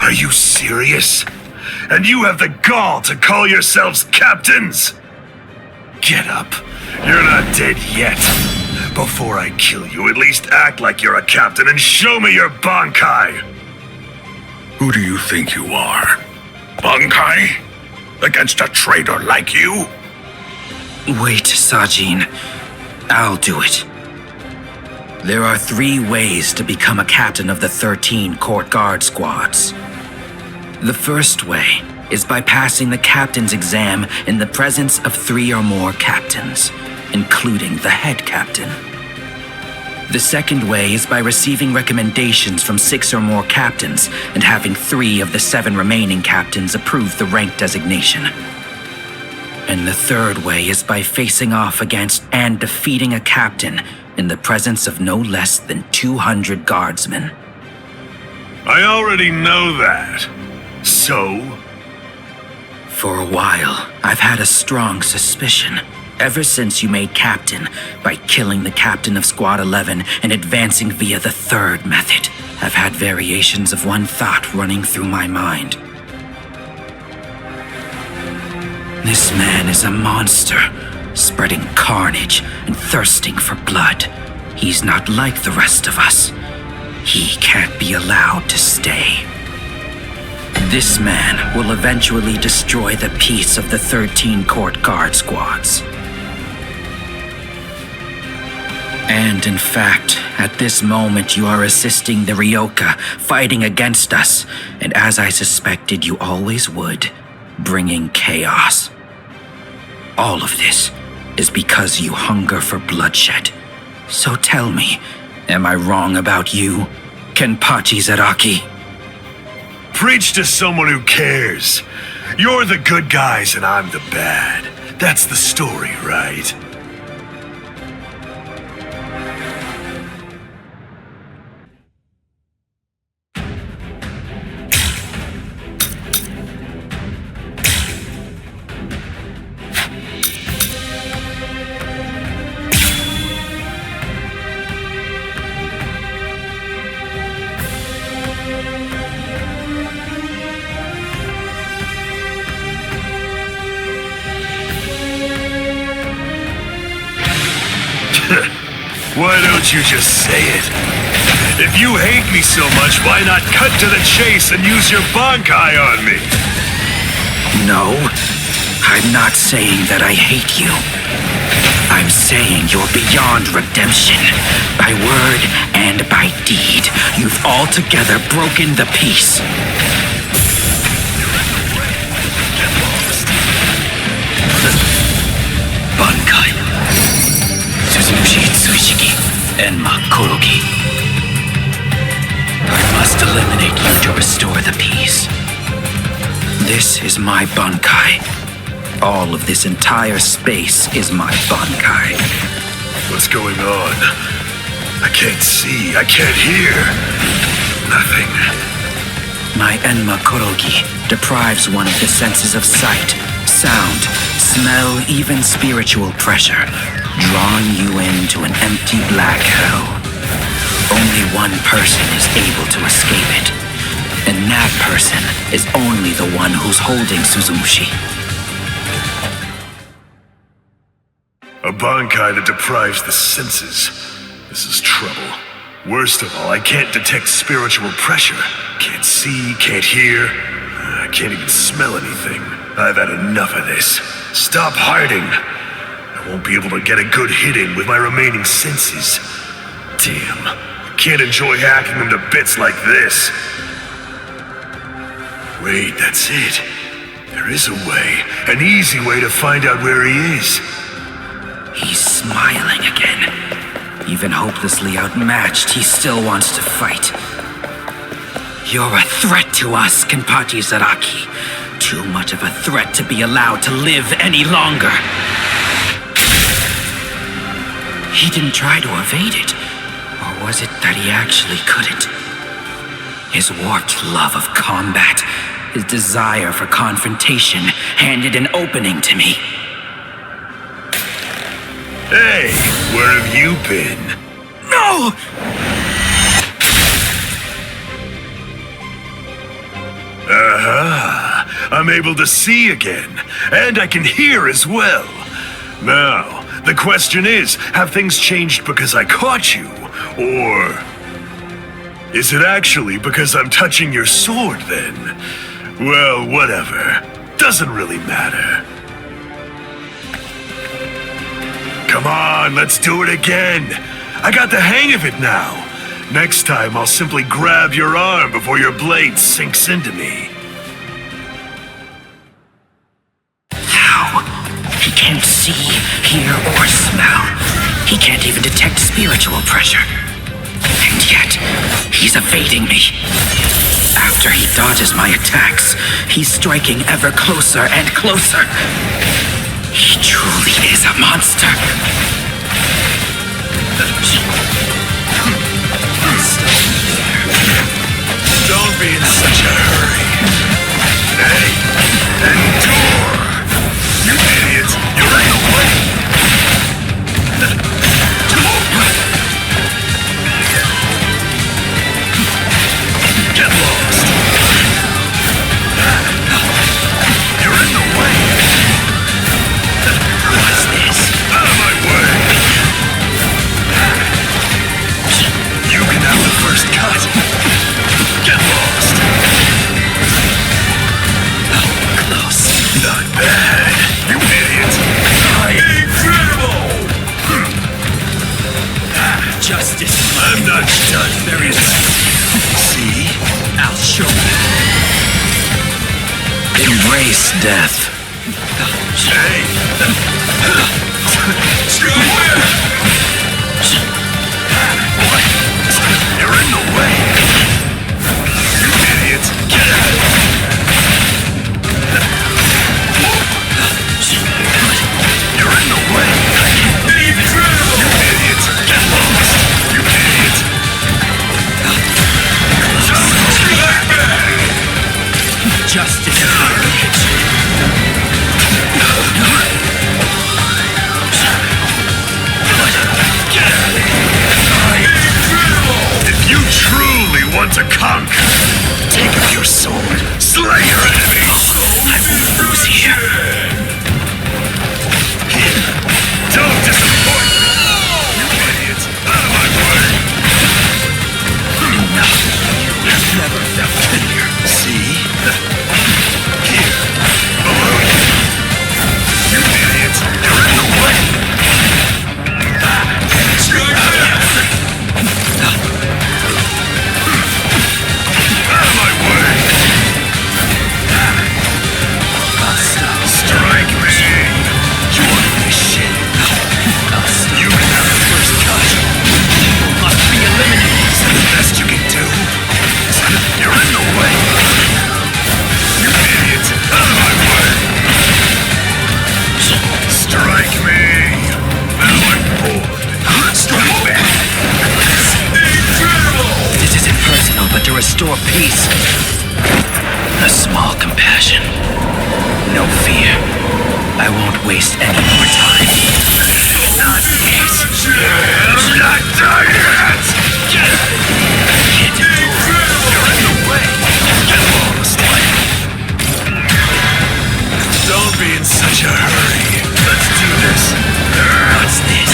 Are you serious? And you have the gall to call yourselves captains? Get up. You're not dead yet. Before I kill you, at least act like you're a captain and show me your bankai. Who do you think you are? Bankai? Against a traitor like you? Wait, Sajin. I'll do it. There are 3 ways to become a captain of the 13 court guard squads. The first way is by passing the captain's exam in the presence of 3 or more captains, including the head captain. The second way is by receiving recommendations from 6 or more captains and having 3 of the 7 remaining captains approve the rank designation. And the third way is by facing off against and defeating a captain in the presence of no less than 200 guardsmen. I already know that. So? For a while, I've had a strong suspicion. Ever since you made captain by killing the captain of Squad 11 and advancing via the third method, I've had variations of one thought running through my mind. This man is a monster, spreading carnage and thirsting for blood. He's not like the rest of us. He can't be allowed to stay. This man will eventually destroy the peace of the 13 court guard squads. And in fact, at this moment you are assisting the Ryoka, fighting against us, and as I suspected you always would, bringing chaos. All of this is because you hunger for bloodshed. So tell me, am I wrong about you, Kenpachi Zaraki? Preach to someone who cares. You're the good guys and I'm the bad. That's the story, right? Why don't you just say it? If you hate me so much, why not cut to the chase and use your bankai on me? No, I'm not saying that I hate you. I'm saying you're beyond redemption. By word and by deed, you've altogether broken the peace. Bankai. Suzushi Tsushiki. Enma Korogi. I must eliminate you to restore the peace. This is my bankai. All of this entire space is my bankai. What's going on? I can't see, I can't hear. Nothing. My Enma Korogi deprives one of the senses of sight, sound, smell, even spiritual pressure, drawing you into an empty black hell. Only one person is able to escape it, and that person is only the one who's holding Suzushi. A bankai that deprives the senses. This is trouble. Worst of all, I can't detect spiritual pressure. Can't see, can't hear. I can't even smell anything. I've had enough of this. Stop hiding. I won't be able to get a good hit in with my remaining senses. Damn. I can't enjoy hacking them to bits like this. Wait, that's it. There is a way. An easy way to find out where he is. He's smiling again. Even hopelessly outmatched, he still wants to fight. You're a threat to us, Kenpachi Zaraki. Too much of a threat to be allowed to live any longer. He didn't try to evade it. Or was it that he actually couldn't? His warped love of combat, his desire for confrontation, handed an opening to me. Hey, where have you been? No! Aha! I'm able to see again, and I can hear as well. Now, the question is, have things changed because I caught you? Or is it actually because I'm touching your sword then? Well, whatever. Doesn't really matter. Come on, let's do it again. I got the hang of it now. Next time, I'll simply grab your arm before your blade sinks into me. hear or smell. He can't even detect spiritual pressure. And yet, he's evading me. After he dodges my attacks, he's striking ever closer and closer. He truly is a monster. Don't be in such a hurry. Hey, endure! You idiots! You're in the way! Get lost! You're in the way! What's this? Out of my way! You can have the first cut! Get lost! Oh, close. Not bad. You idiot! Incredible! Justice. I'm not done. There is. See? I'll show you. Embrace death. Hey! What? You're in the way! You idiots! Get out! You're in the way! Incredible! You idiots! Get lost! You idiots! Justice. If you truly want to conquer, take up your sword, slay your enemies. I won't lose here. Don't disappoint me. You idiots, out of my way. Enough. You've never felt fear. See? Here, below you. You idiots, you're in the way. Out of my way! Strike me! You want this shit? You can have the first cut. You must be eliminated. Is that the best you can do? You're in the way. You idiots! Out of my way! Strike me! Now I'm bored. Strike back! Incredible! This isn't personal, but to restore peace. A small compassion. No fear. I won't waste any more time. Not yet! I'm not done yet! Get out of here! You're in the way! Get lost! Don't be in such a hurry. Let's do this. What's this?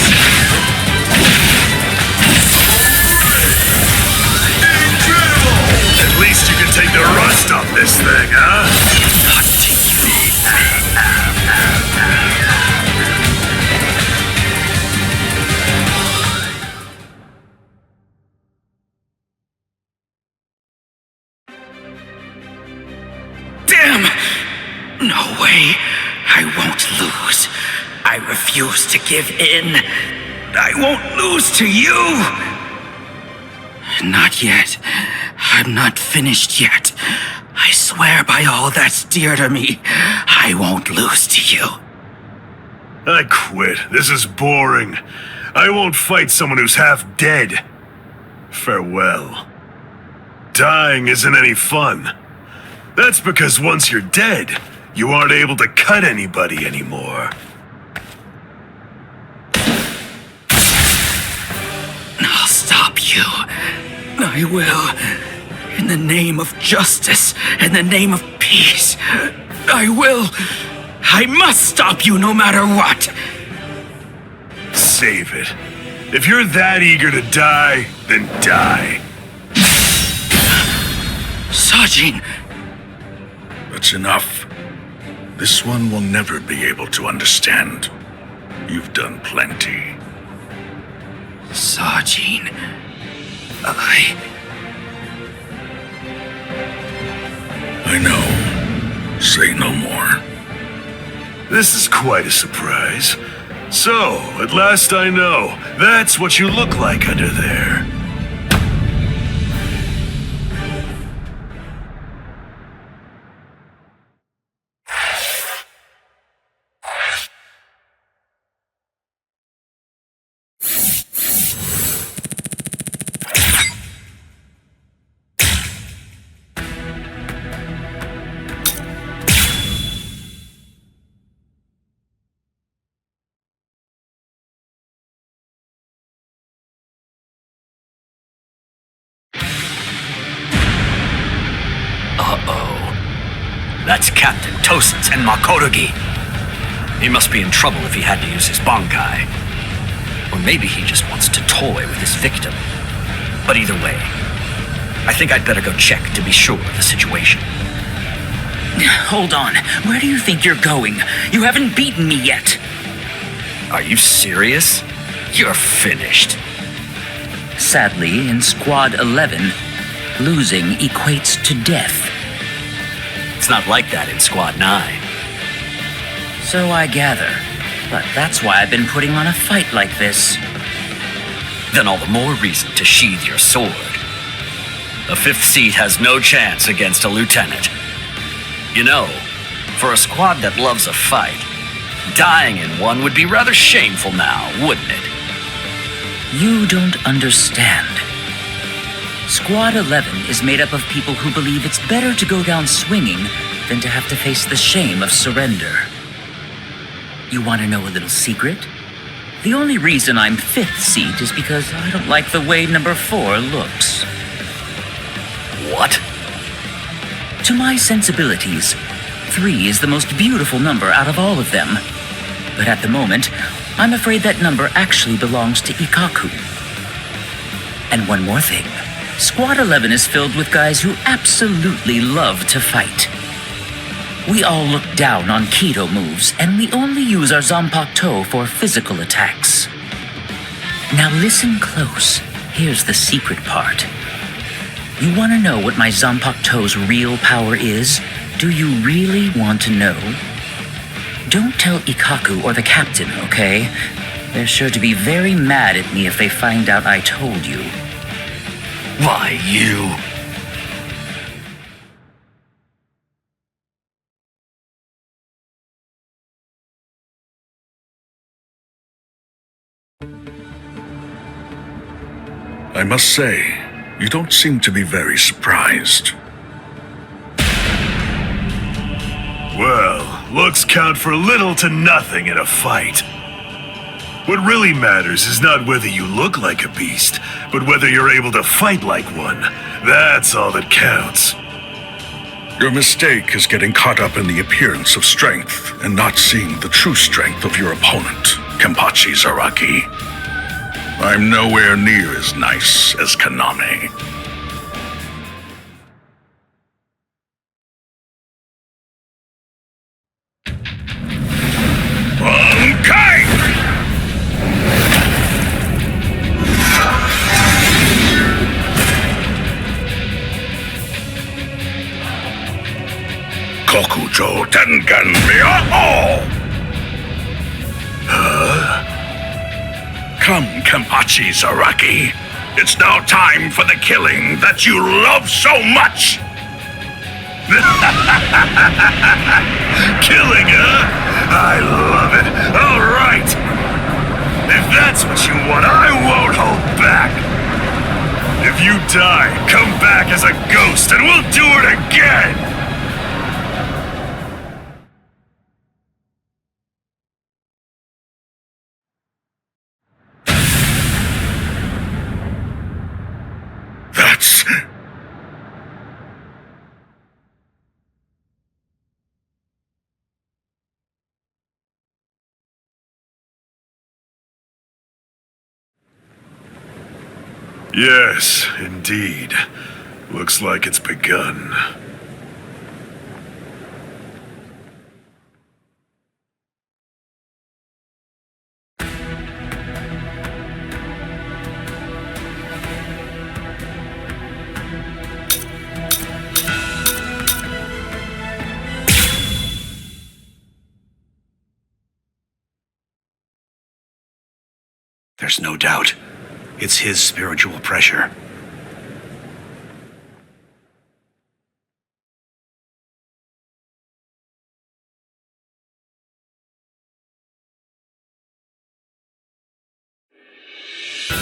Incredible! At least you can take the rust off this thing, huh? Not to you. Damn! No way. I won't lose. I refuse to give in. I won't lose to you. Not yet. I'm not finished yet. I swear by all that's dear to me, I won't lose to you. I quit. This is boring. I won't fight someone who's half dead. Farewell. Dying isn't any fun. That's because once you're dead, you aren't able to cut anybody anymore. I'll stop you. I will. In the name of justice, in the name of peace. I will. I must stop you no matter what. Save it. If you're that eager to die, then die. Sajin! That's enough. This one will never be able to understand. You've done plenty. Sajin, I know. Say no more. This is quite a surprise. So, at last I know. That's what you look like under there. That's Captain Tosen's and Makotogi. He must be in trouble if he had to use his Bankai. Or maybe he just wants to toy with his victim. But either way, I think I'd better go check to be sure of the situation. Hold on. Where do you think you're going? You haven't beaten me yet. Are you serious? You're finished. Sadly, in Squad 11, losing equates to death. It's not like that in Squad 9. So I gather. But that's why I've been putting on a fight like this. Then all the more reason to sheathe your sword. A 5th seat has no chance against a lieutenant. You know, for a squad that loves a fight, dying in one would be rather shameful now, wouldn't it? You don't understand. Squad 11 is made up of people who believe it's better to go down swinging than to have to face the shame of surrender. You want to know a little secret? The only reason I'm 5th seat is because I don't like the way number 4 looks. What? To my sensibilities, 3 is the most beautiful number out of all of them. But at the moment, I'm afraid that number actually belongs to Ikkaku. And one more thing. Squad 11 is filled with guys who absolutely love to fight. We all look down on Keto moves, and we only use our Zanpakuto for physical attacks. Now listen close. Here's the secret part. You want to know what my Zanpakuto's real power is? Do you really want to know? Don't tell Ikkaku or the captain, okay? They're sure to be very mad at me if they find out I told you. Why, you... I must say, you don't seem to be very surprised. Well, looks count for little to nothing in a fight. What really matters is not whether you look like a beast, but whether you're able to fight like one. That's all that counts. Your mistake is getting caught up in the appearance of strength and not seeing the true strength of your opponent, Kenpachi Zaraki. I'm nowhere near as nice as Kaname. Kokujo Tengen Miyao! Come, Kenpachi Zaraki. It's now time for the killing that you love so much! Killing, huh? I love it. All right. If that's what you want, I won't hold back. If you die, come back as a ghost and we'll do it again! That's... Yes, indeed. Looks like it's begun. There's no doubt. It's his spiritual pressure.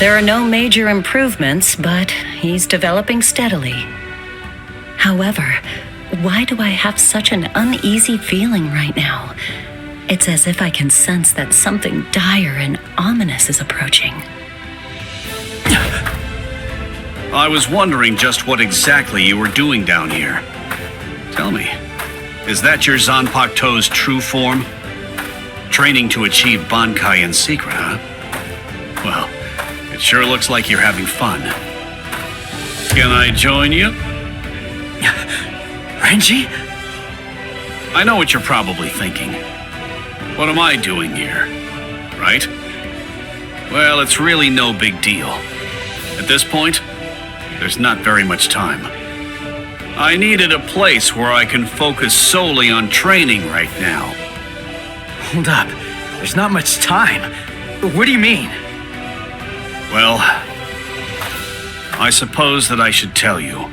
There are no major improvements, but he's developing steadily. However, why do I have such an uneasy feeling right now? It's as if I can sense that something dire and ominous is approaching. I was wondering just what exactly you were doing down here. Tell me, is that your Zanpakuto's true form? Training to achieve Bankai in secret, huh? Well, it sure looks like you're having fun. Can I join you? Renji? I know what you're probably thinking. What am I doing here? Right? Well, it's really no big deal. At this point, there's not very much time. I needed a place where I can focus solely on training right now. Hold up. There's not much time. What do you mean? Well, I suppose that I should tell you.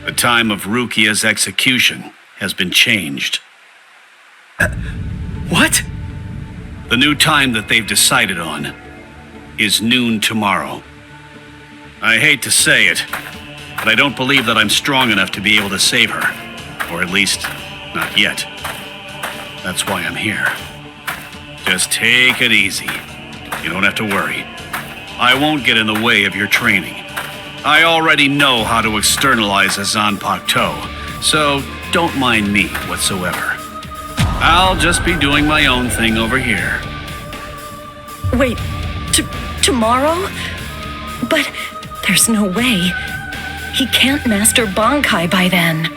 The time of Rukia's execution has been changed. What? The new time that they've decided on is noon tomorrow. I hate to say it, but I don't believe that I'm strong enough to be able to save her. Or at least, not yet. That's why I'm here. Just take it easy. You don't have to worry. I won't get in the way of your training. I already know how to externalize a Zanpakuto, so don't mind me whatsoever. I'll just be doing my own thing over here. Wait, tomorrow? But there's no way. He can't master Bankai by then.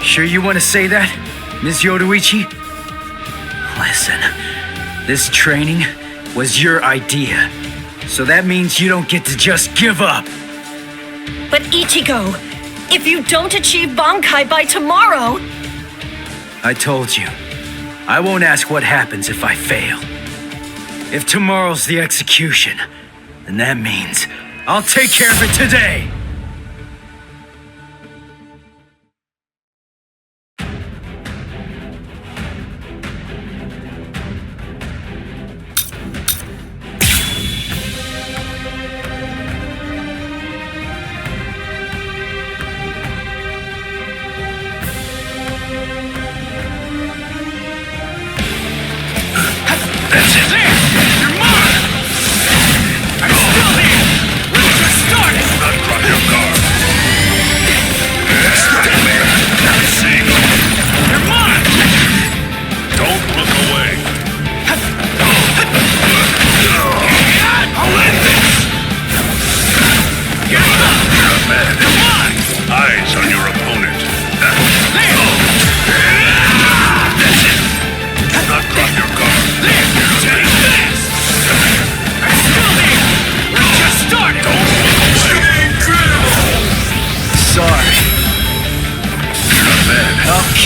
Sure you want to say that, Ms. Yoruichi? Listen, this training was your idea. So that means you don't get to just give up. But Ichigo, if you don't achieve Bankai by tomorrow... I told you, I won't ask what happens if I fail. If tomorrow's the execution, then that means I'll take care of it today!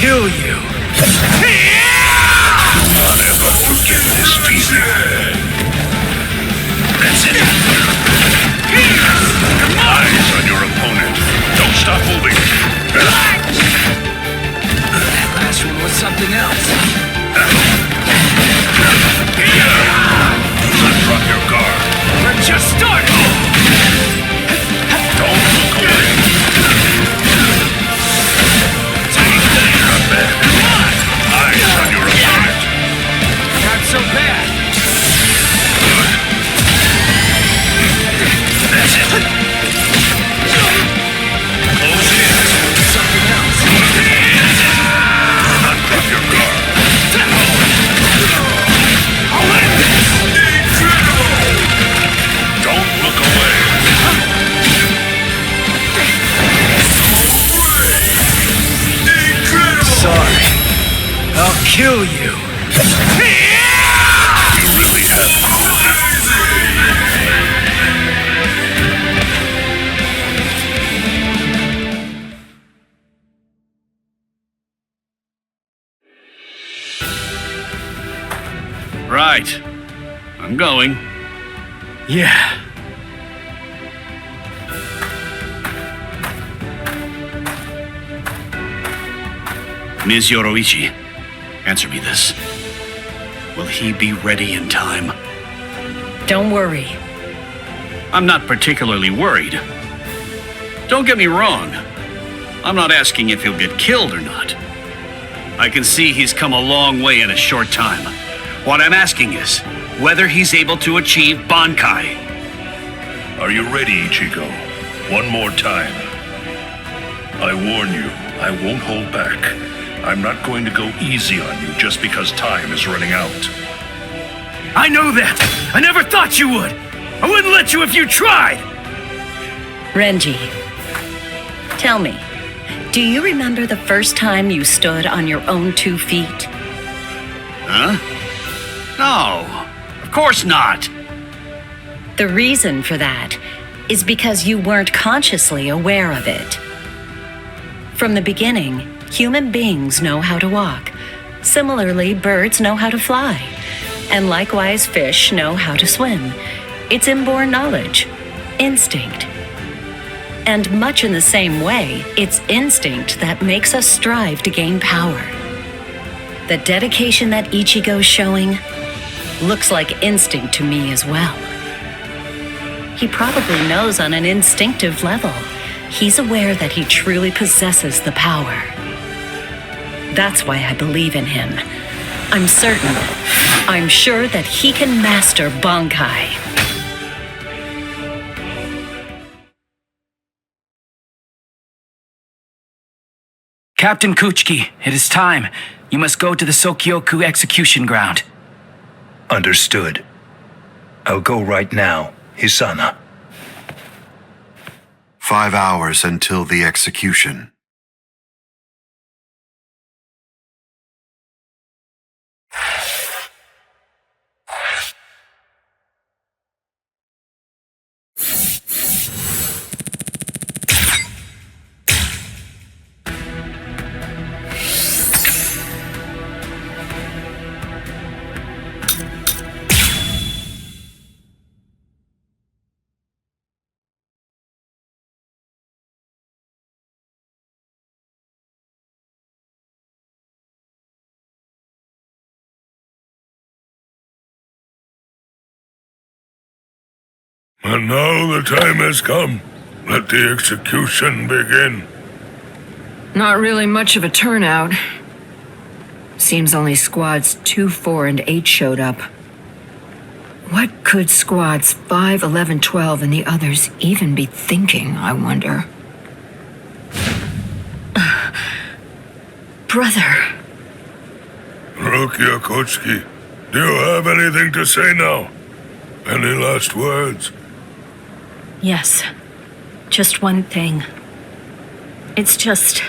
Kill you! Do not ever forget this feeling. That's it. Eyes on your opponent. Don't stop moving. That last one was something else. Do not drop your guard. We're just starting! Don't look away. Eyes on your opponent. Not so bad. That's it. Close in. Something else. Do not drop your guard. I'll end this! Incredible! Don't look away. Incredible! Sorry. I'll kill you. You really have Right. I'm going. Yeah. Ms. Yoruichi, answer me this. Will he be ready in time? Don't worry. I'm not particularly worried. Don't get me wrong. I'm not asking if he'll get killed or not. I can see he's come a long way in a short time. What I'm asking is whether he's able to achieve Bankai. Are you ready, Ichigo? One more time. I warn you, I won't hold back. I'm not going to go easy on you just because time is running out. I know that! I never thought you would! I wouldn't let you if you tried! Renji, tell me, do you remember the first time you stood on your own 2 feet? Huh? No, of course not. The reason for that is because you weren't consciously aware of it. From the beginning, human beings know how to walk. Similarly, birds know how to fly. And likewise, fish know how to swim. It's inborn knowledge, instinct. And much in the same way, it's instinct that makes us strive to gain power. The dedication that Ichigo's showing looks like instinct to me as well. He probably knows on an instinctive level. He's aware that he truly possesses the power. That's why I believe in him. I'm sure that he can master Bankai. Captain Kuchiki, it is time. You must go to the Sokyoku execution ground. Understood. I'll go right now, Hisana. 5 hours until the execution. And now the time has come. Let the execution begin. Not really much of a turnout. Seems only squads 2, 4, and 8 showed up. What could squads 5, 11, 12, and the others even be thinking, I wonder? Brother. Rukia Kochiki, do you have anything to say now? Any last words? Yes. Just one thing. It's just...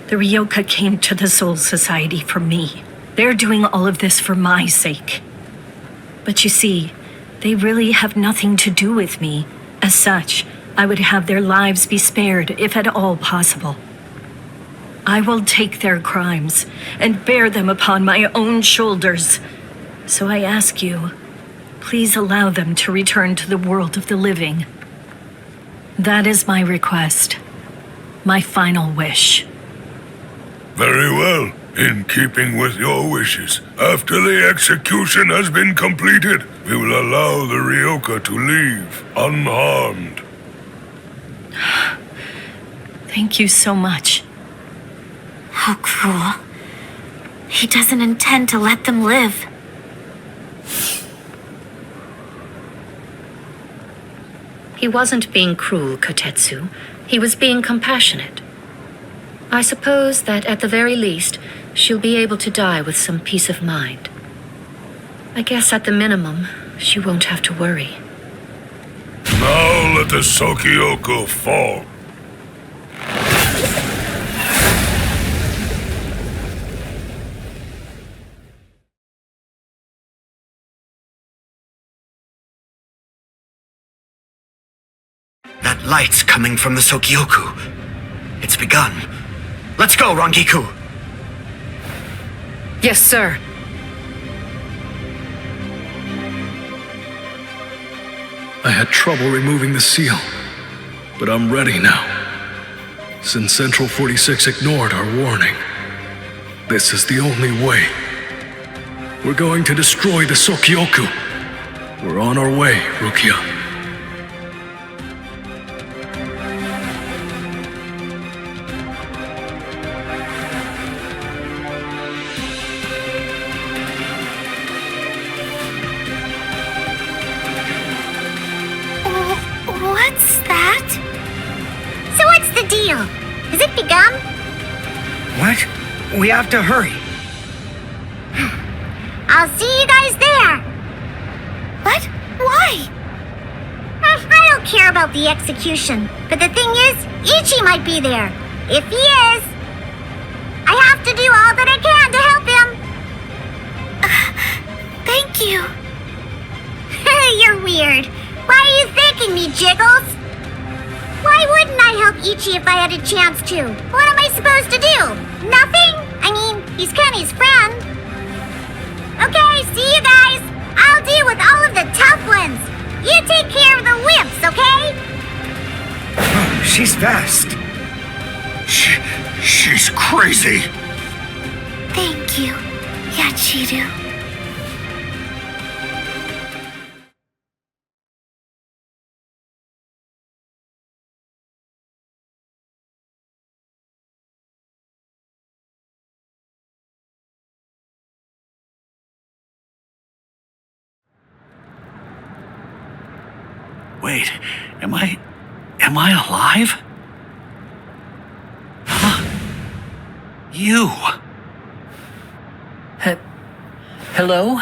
the Ryoka came to the Soul Society for me. They're doing all of this for my sake. But you see, they really have nothing to do with me. As such, I would have their lives be spared if at all possible. I will take their crimes and bear them upon my own shoulders. So I ask you, please allow them to return to the world of the living. That is my request. My final wish. Very well. In keeping with your wishes, after the execution has been completed, we will allow the Ryoka to leave unharmed. Thank you so much. How cruel. He doesn't intend to let them live. He wasn't being cruel, Kotetsu. He was being compassionate. I suppose that at the very least, she'll be able to die with some peace of mind. I guess at the minimum, she won't have to worry. Now let the Sokyoku fall. That light's coming from the Sokyoku. It's begun. Let's go, Rangiku! Yes, sir. I had trouble removing the seal, but I'm ready now. Since Central 46 ignored our warning, this is the only way. We're going to destroy the Sokyoku. We're on our way, Rukia. What's that? So what's the deal? Has it begun? What? We have to hurry. I'll see you guys there. What? Why? I don't care about the execution, but the thing is, Ichi might be there. If he is, I have to do all that I can to help him. Thank you. You're weird. Why are you thanking me, Jiggles? Why wouldn't I help Ichi if I had a chance to? What am I supposed to do? Nothing? I mean, he's Kenny's friend. Okay, see you guys. I'll deal with all of the tough ones. You take care of the wimps, okay? Oh, she's fast. She's crazy. Thank you, Yachiru. Wait, am I alive? Huh? You! Hello?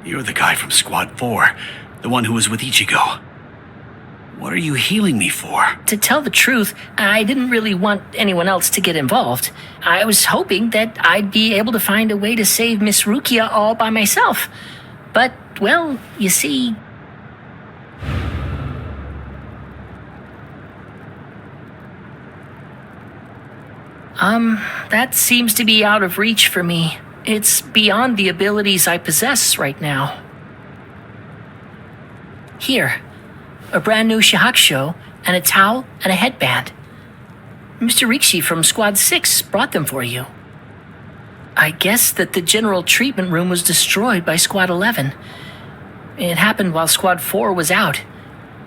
You're the guy from Squad 4, the one who was with Ichigo. What are you healing me for? To tell the truth, I didn't really want anyone else to get involved. I was hoping that I'd be able to find a way to save Miss Rukia all by myself. But, well, you see... that seems to be out of reach for me. It's beyond the abilities I possess right now. Here, a brand new shahakusho, and a towel, and a headband. Mr. Rikshi from Squad 6 brought them for you. I guess that the general treatment room was destroyed by Squad 11. It happened while Squad 4 was out.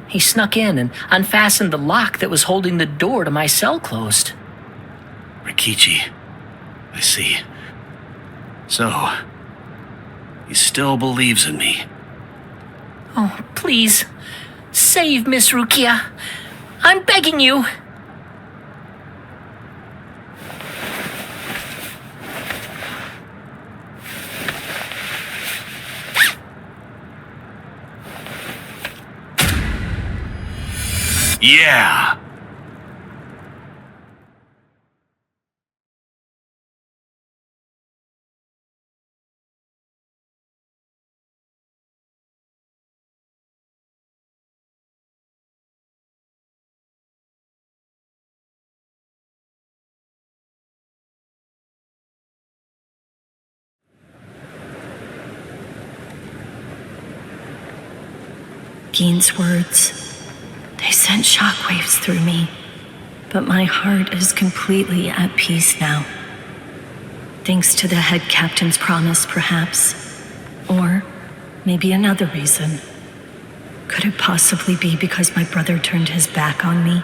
He snuck in and unfastened the lock that was holding the door to my cell closed. Rikichi. I see. So, he still believes in me. Oh, please, save Miss Rukia. I'm begging you. Yeah! Gein's words, they sent shockwaves through me, but my heart is completely at peace now. Thanks to the head captain's promise, perhaps. Or maybe another reason. Could it possibly be because my brother turned his back on me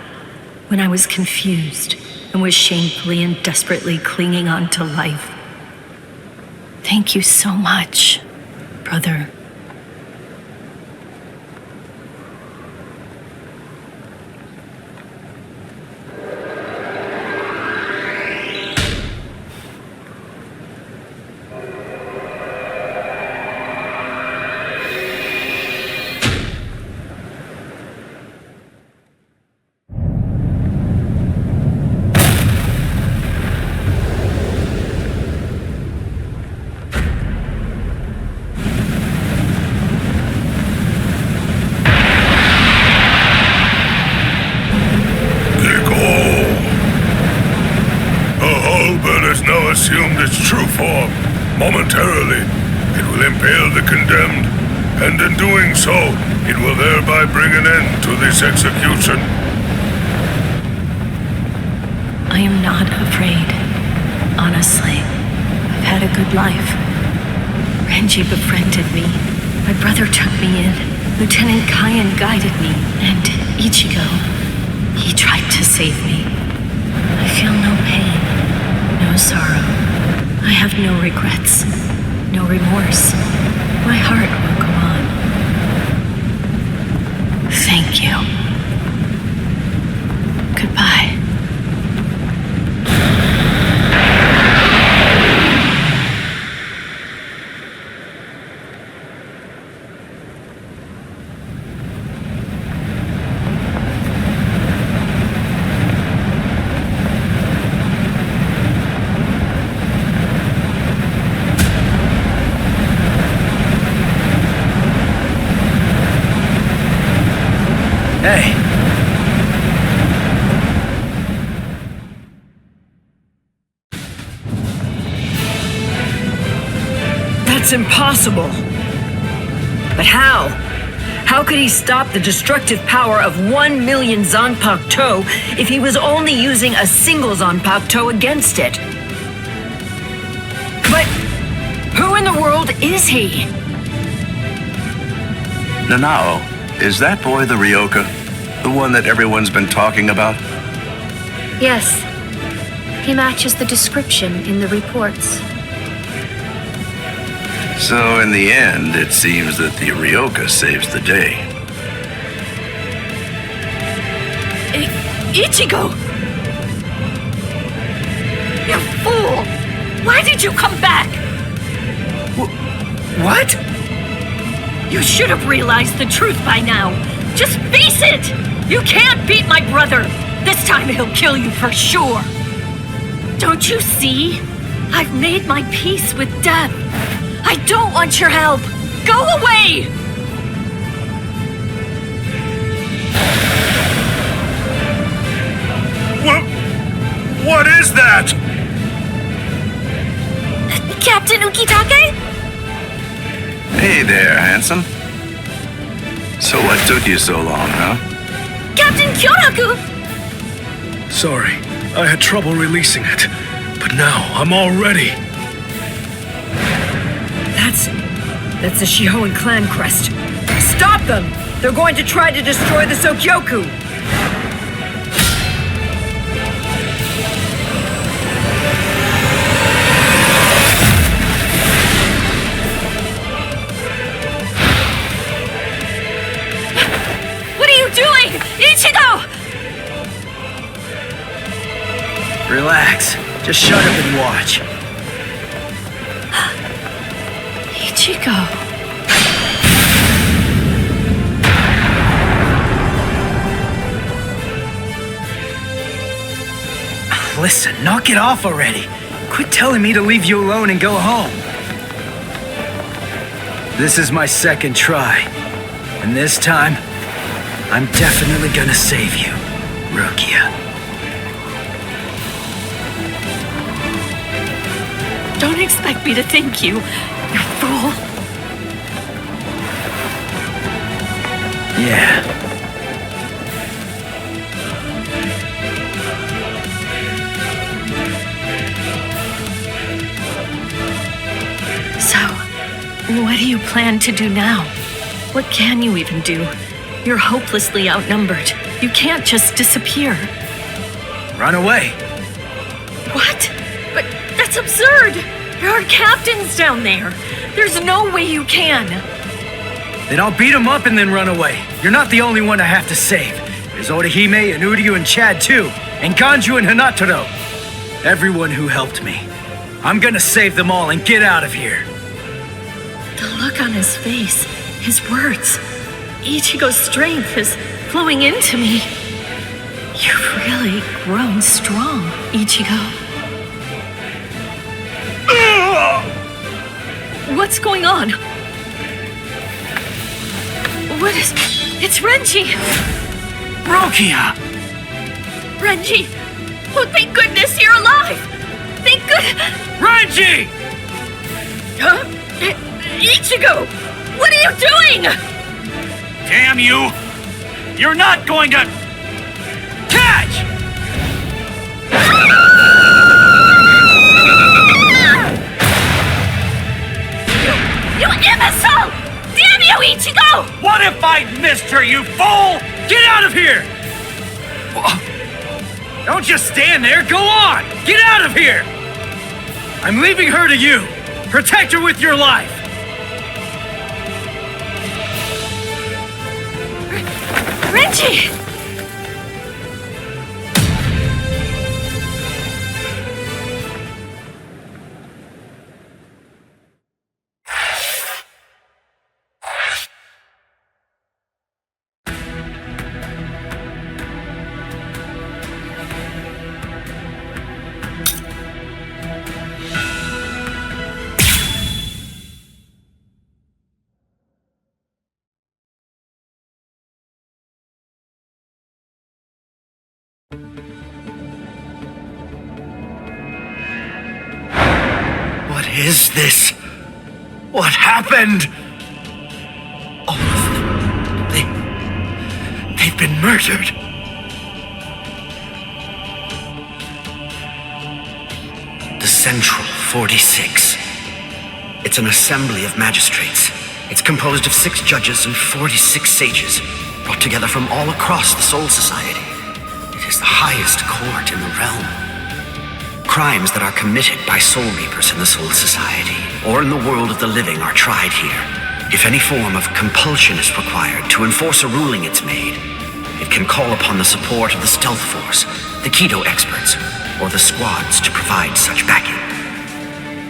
when I was confused and was shamefully and desperately clinging on to life? Thank you so much, brother. Assumed its true form. Momentarily, it will impale the condemned and in doing so, it will thereby bring an end to this execution. I am not afraid. Honestly, I've had a good life. Renji befriended me. My brother took me in. Lieutenant Kyan guided me. And Ichigo, he tried to save me. I feel no pain, no sorrow. I have no regrets, no remorse. My heart will go on. Thank you. Goodbye. Hey. That's impossible. But how? How could he stop the destructive power of 1 million Zanpakuto if he was only using a single Zanpakuto against it? But who in the world is he? Nanao, is that boy the Ryoka? The one that everyone's been talking about? Yes. He matches the description in the reports. So in the end, it seems that the Ryoka saves the day. Ichigo! You fool! Why did you come back? What? You should have realized the truth by now. Just face it! You can't beat my brother! This time he'll kill you for sure! Don't you see? I've made my peace with death. I don't want your help! Go away! What is that? Captain Ukitake? Hey there, handsome. So what took you so long, huh? Captain Kyoraku! Sorry, I had trouble releasing it. But now, I'm all ready. That's the Shihoan clan crest. Stop them! They're going to try to destroy the Sokyoku! What are you doing? Ichigo! Relax. Just shut up and watch. Ichigo. Listen, knock it off already. Quit telling me to leave you alone and go home. This is my second try. And this time, I'm definitely gonna save you, Rukia. Don't expect me to thank you, you fool. Yeah. So, what do you plan to do now? What can you even do? You're hopelessly outnumbered. You can't just disappear. Run away. What? But that's absurd! There are captains down there. There's no way you can. Then I'll beat him up and then run away. You're not the only one I have to save. There's Orihime and Uryu and Chad too. And Ganju and Hanataro. Everyone who helped me. I'm gonna save them all and get out of here. The look on his face, his words. Ichigo's strength is flowing into me. You've really grown strong, Ichigo. What's going on? What is... It's Renji! Rukia! Renji! Oh, thank goodness you're alive! Thank good... Renji! Huh? Ichigo! What are you doing? Damn you! You're not going to... catch! You imbecile! Damn you, Ichigo! What if I missed her, you fool? Get out of here! Don't just stand there, go on! Get out of here! I'm leaving her to you. Protect her with your life. Renji! What is this? What happened? All of them. They've been murdered. The Central 46. It's an assembly of magistrates. It's composed of 6 judges and 46 sages, brought together from all across the Soul Society. It is the highest court in the realm. Crimes that are committed by Soul Reapers in the Soul Society, or in the world of the living, are tried here. If any form of compulsion is required to enforce a ruling it's made, it can call upon the support of the Stealth Force, the Kido experts, or the squads to provide such backing.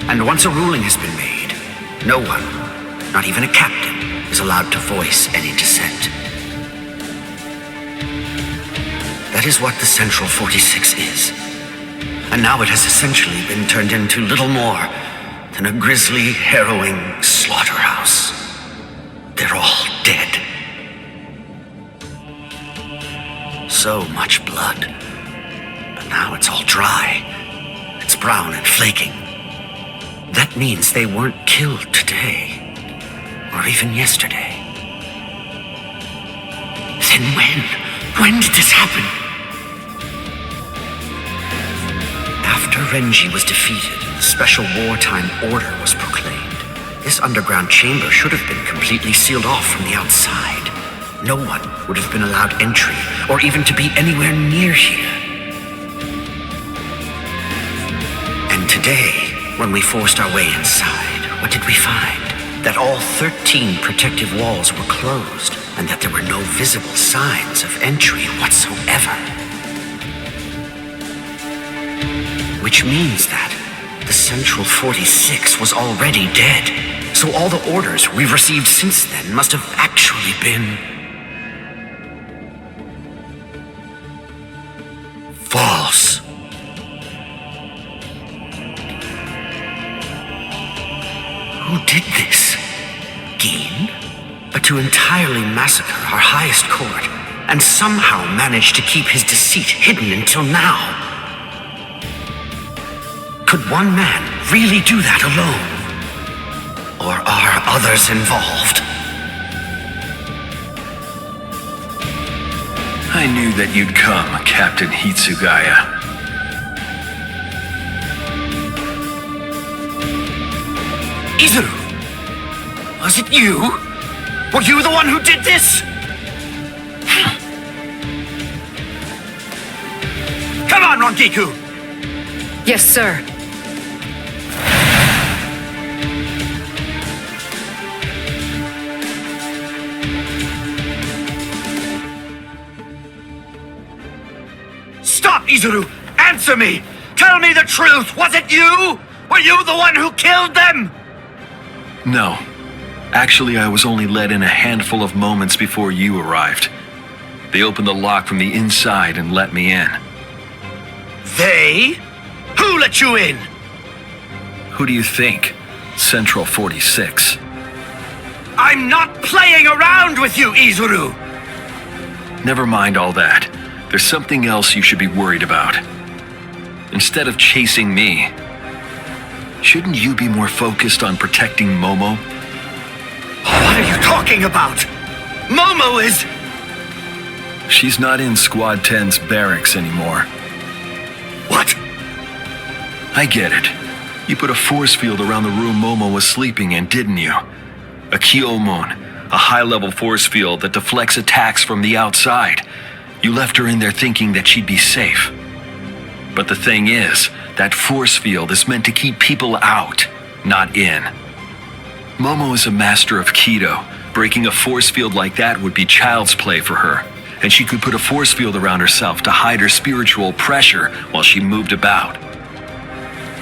And once a ruling has been made, no one, not even a captain, is allowed to voice any dissent. That is what the Central 46 is. And now it has essentially been turned into little more than a grisly, harrowing slaughterhouse. They're all dead. So much blood. But now it's all dry. It's brown and flaking. That means they weren't killed today. Or even yesterday. Then when? When did this happen? After Renji was defeated, the special wartime order was proclaimed. This underground chamber should have been completely sealed off from the outside. No one would have been allowed entry, or even to be anywhere near here. And today, when we forced our way inside, what did we find? That all 13 protective walls were closed, and that there were no visible signs of entry whatsoever. Which means that the Central 46 was already dead. So all the orders we've received since then must have actually been... false. Who did this? Gin? But to entirely massacre our highest court, and somehow manage to keep his deceit hidden until now. Could one man really do that alone? Or are others involved? I knew that you'd come, Captain Hitsugaya. Izuru! Was it you? Were you the one who did this? Come on, Rangiku! Yes, sir. Stop, Izuru! Answer me! Tell me the truth! Was it you? Were you the one who killed them? No. Actually, I was only let in a handful of moments before you arrived. They opened the lock from the inside and let me in. They? Who let you in? Who do you think? Central 46. I'm not playing around with you, Izuru! Never mind all that. There's something else you should be worried about. Instead of chasing me, shouldn't you be more focused on protecting Momo? What are talking about? Momo is... She's not in Squad 10's barracks anymore. What? I get it. You put a force field around the room Momo was sleeping in, didn't you? A Kyomon, a high-level force field that deflects attacks from the outside. You left her in there thinking that she'd be safe. But the thing is, that force field is meant to keep people out, not in. Momo is a master of Kido. Breaking a force field like that would be child's play for her. And she could put a force field around herself to hide her spiritual pressure while she moved about.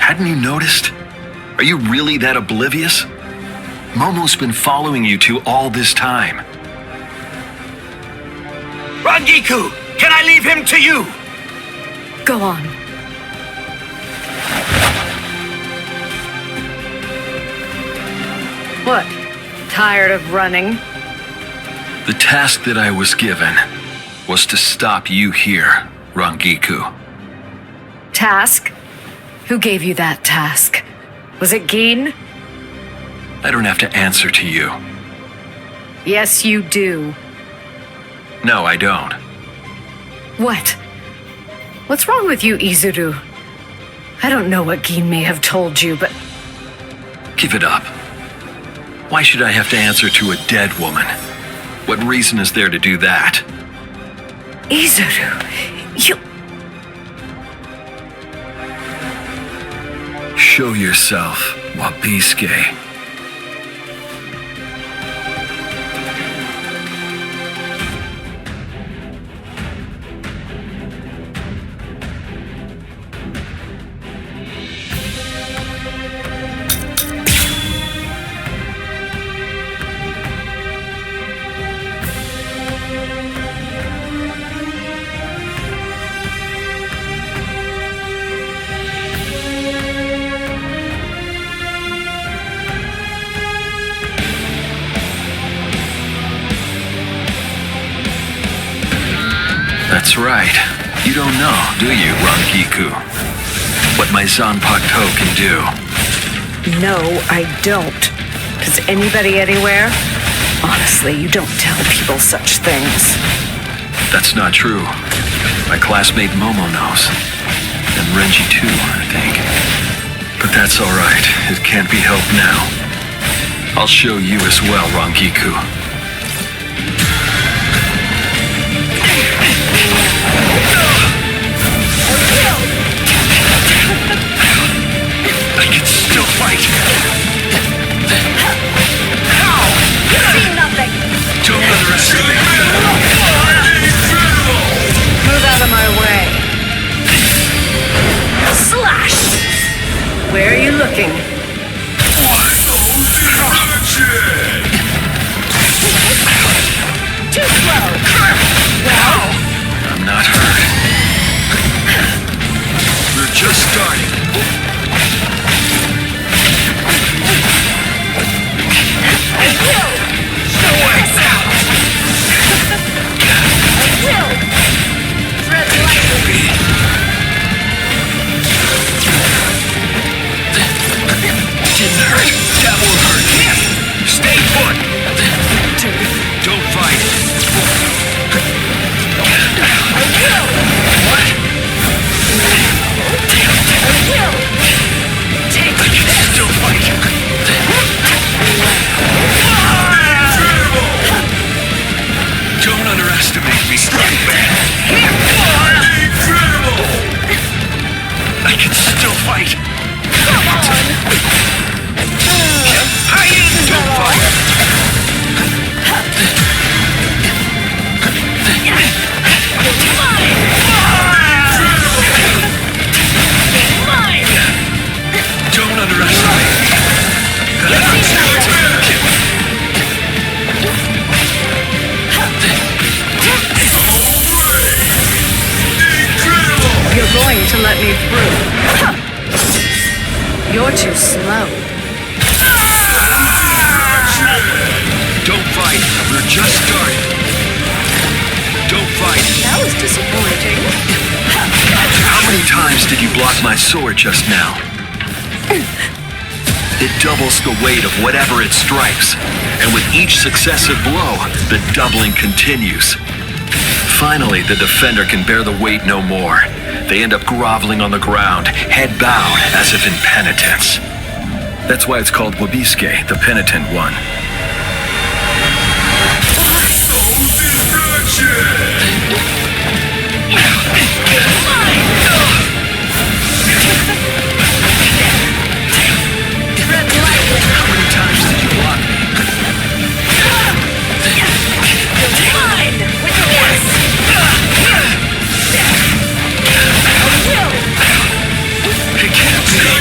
Hadn't you noticed? Are you really that oblivious? Momo's been following you two all this time. Rangiku! Can I leave him to you? Go on. What? Tired of running? The task that I was given was to stop you here, Rangiku. Task? Who gave you that task? Was it Gin? I don't have to answer to you. Yes, you do. No, I don't. What? What's wrong with you, Izuru? I don't know what Gin may have told you, but... Give it up. Why should I have to answer to a dead woman? What reason is there to do that? Izuru, you... Show yourself, Wabisuke. That's right. You don't know, do you, Rangiku? What my Zanpakuto can do. No, I don't. Does anybody anywhere? Honestly, you don't tell people such things. That's not true. My classmate Momo knows. And Renji too, I think. But that's alright. It can't be helped now. I'll show you as well, Rangiku. I can still fight! How? See nothing! Don't underestimate me! Move out of my way. Slash! Where are you looking? Too slow! Well, I'm not hurt. We're just starting. I will! Show us out! I will! Tread lightly! Didn't hurt. That won't hurt. Stay put! Don't fight. I will! What? I will! Take I can still fight. Don't underestimate me. Incredible! I can still fight. Come on! Don't fight. Mine! Don't underestimate me. You're going to let me through. You're too slow. Don't fight. We're just starting. Don't fight. That was disappointing. How many times did you block my sword just now? It doubles the weight of whatever it strikes, and with each successive blow, the doubling continues. Finally, the defender can bear the weight no more. They end up groveling on the ground, head bowed, as if in penitence. That's why it's called Wabisuke, the penitent one. How many times did you want me? It can't be.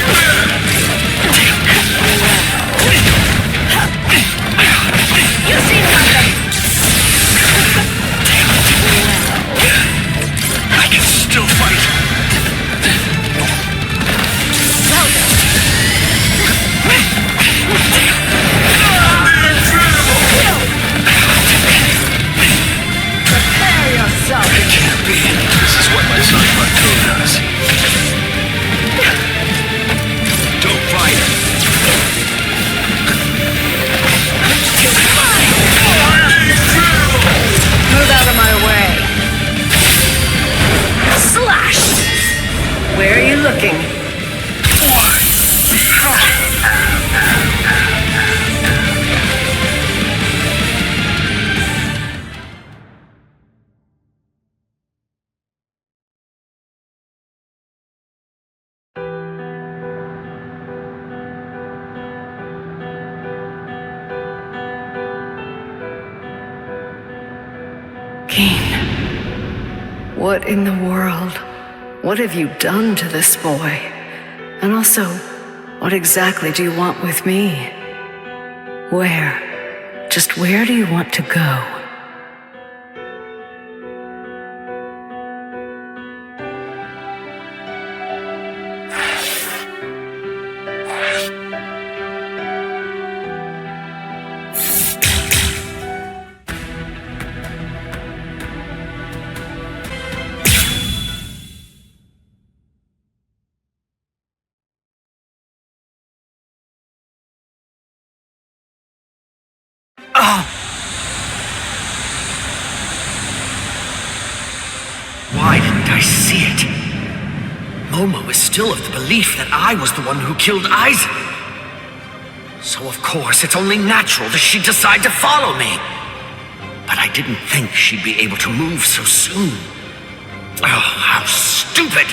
You see nothing. I can still fight. Prepare yourself. It can't be. This is what my son Ikkaku does. Don't fight. Move out of my way. Slash! Where are you looking? What in the world? What have you done to this boy? And also, what exactly do you want with me? Where? Just where do you want to go? Why didn't I see it? Momo is still of the belief that I was the one who killed Aizen. So of course it's only natural that she'd decide to follow me. But I didn't think she'd be able to move so soon. Oh, how stupid!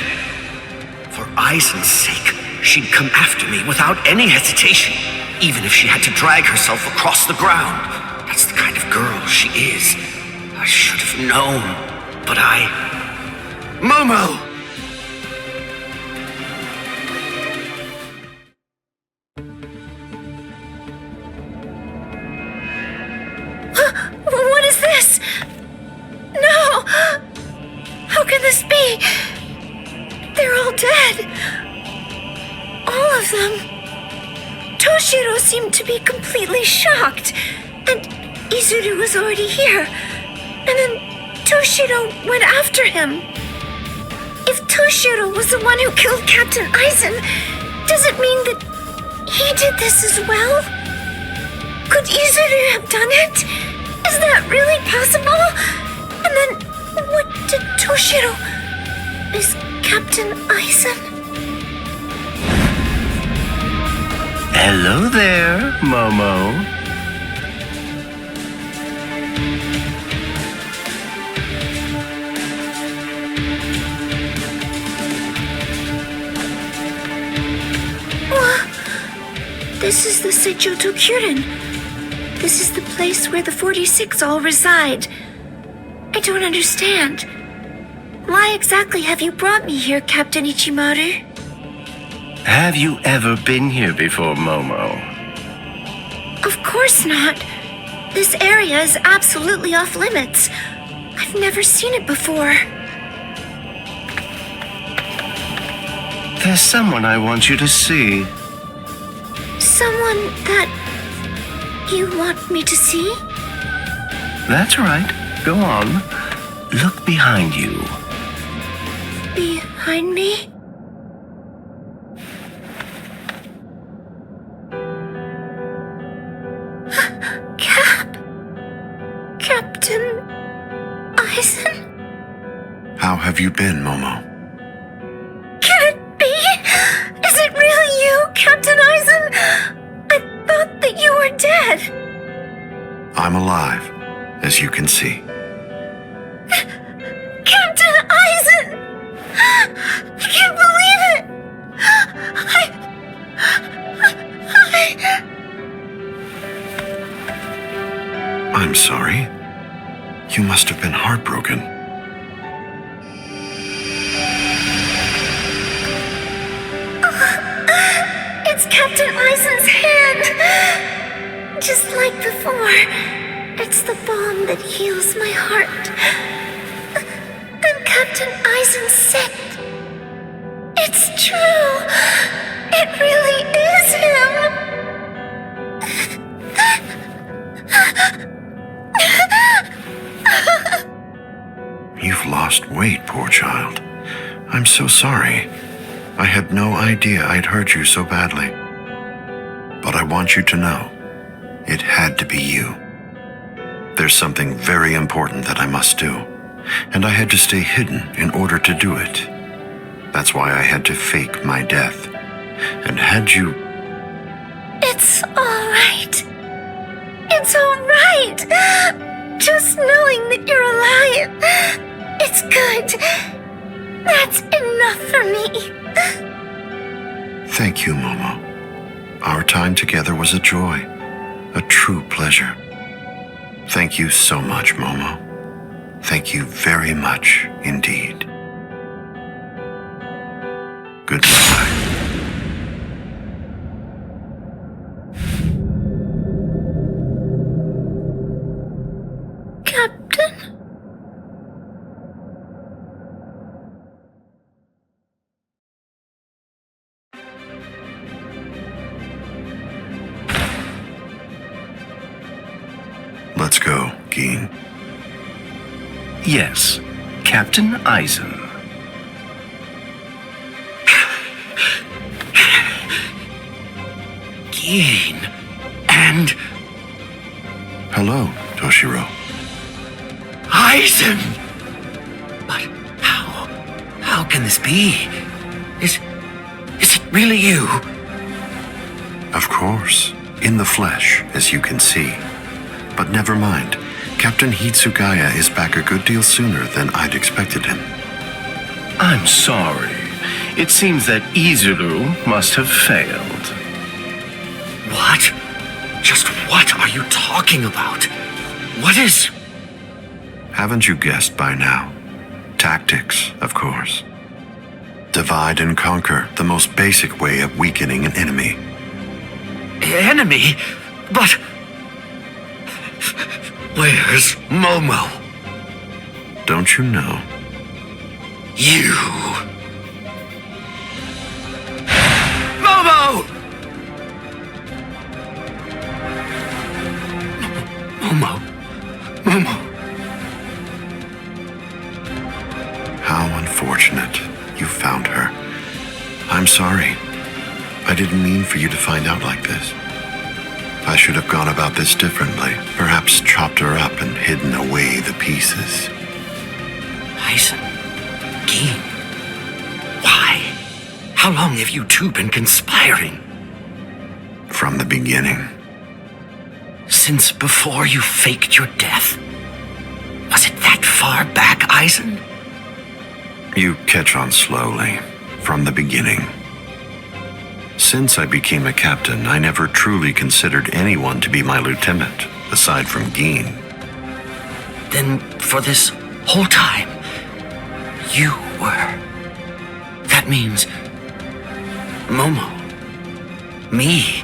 For Aizen's sake, she'd come after me without any hesitation, even if she had to drag herself across the ground. That's the kind of girl she is. I should have known, but Momo! What is this? No! How can this be? They're all dead. All of them. Toshiro seemed to be completely shocked. And Izuru was already here. And then Toshiro went after him. If Toshiro was the one who killed Captain Aizen, does it mean that he did this as well? Could Izuru have done it? Is that really possible? And then, what did Toshiro... Is Captain Aizen... Hello there, Momo. This is the Seichoto Kyurin. This is the place where the 46 all reside. I don't understand. Why exactly have you brought me here, Captain Ichimaru? Have you ever been here before, Momo? Of course not. This area is absolutely off limits. I've never seen it before. There's someone I want you to see. Someone that you want me to see? That's right. Go on. Look behind you. Behind me? Captain Aizen? How have you been, Momo? Can it be? Is it really you, Captain Aizen? I thought that you were dead. I'm alive, as you can see. Captain Aizen! I can't believe it! I'm sorry. You must have been heartbroken. It's Captain Aizen's hand! Just like before. It's the balm that heals my heart. And Captain Aizen's sick. It's true! It really is him! You've lost weight, poor child. I'm so sorry. I had no idea I'd hurt you so badly. But I want you to know, it had to be you. There's something very important that I must do, and I had to stay hidden in order to do it. That's why I had to fake my death. And had you... It's all right. It's all right. Just knowing that you're alive, it's good. That's enough for me. Thank you, Momo. Our time together was a joy, a true pleasure. Thank you so much, Momo. Thank you very much indeed. Goodbye. Captain? Let's go, Gin. Yes, Captain Aizen. Gin. And... Hello, Toshiro. Aizen! But how can this be? Is it really you? Of course, in the flesh, as you can see. But never mind. Captain Hitsugaya is back a good deal sooner than I'd expected him. I'm sorry. It seems that Izuru must have failed. What? Just what are you talking about? What is... Haven't you guessed by now? Tactics, of course. Divide and conquer, the most basic way of weakening an enemy. Enemy? But... Where's Momo? Don't you know? You... Momo! Momo. How unfortunate you found her. I'm sorry. I didn't mean for you to find out like this. I should have gone about this differently. Perhaps chopped her up and hidden away the pieces. Aizen. Gin. Why? How long have you two been conspiring? From the beginning. Since before you faked your death? Was it that far back, Aizen? You catch on slowly. From the beginning. Since I became a captain, I never truly considered anyone to be my lieutenant, aside from Gin. Then, for this whole time, you were. That means... Momo. Me.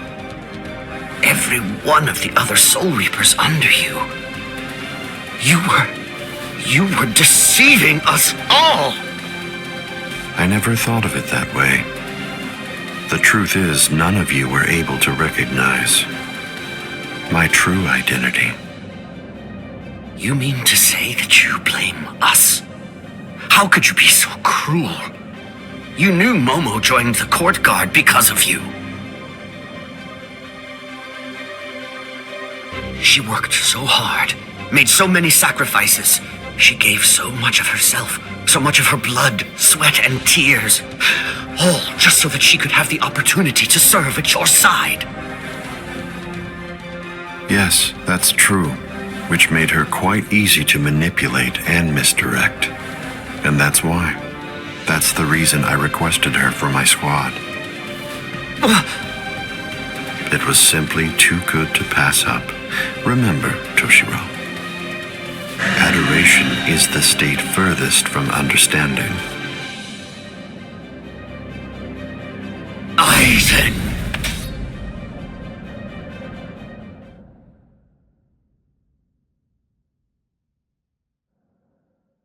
Every one of the other Soul Reapers under you. You were deceiving us all! I never thought of it that way. The truth is, none of you were able to recognize my true identity. You mean to say that you blame us? How could you be so cruel? You knew Momo joined the court guard because of you. She worked so hard, made so many sacrifices. She gave so much of herself, so much of her blood, sweat, and tears. All just so that she could have the opportunity to serve at your side. Yes, that's true, which made her quite easy to manipulate and misdirect. And that's why. That's the reason I requested her for my squad. It was simply too good to pass up. Remember, Toshiro, adoration is the state furthest from understanding. Aizen!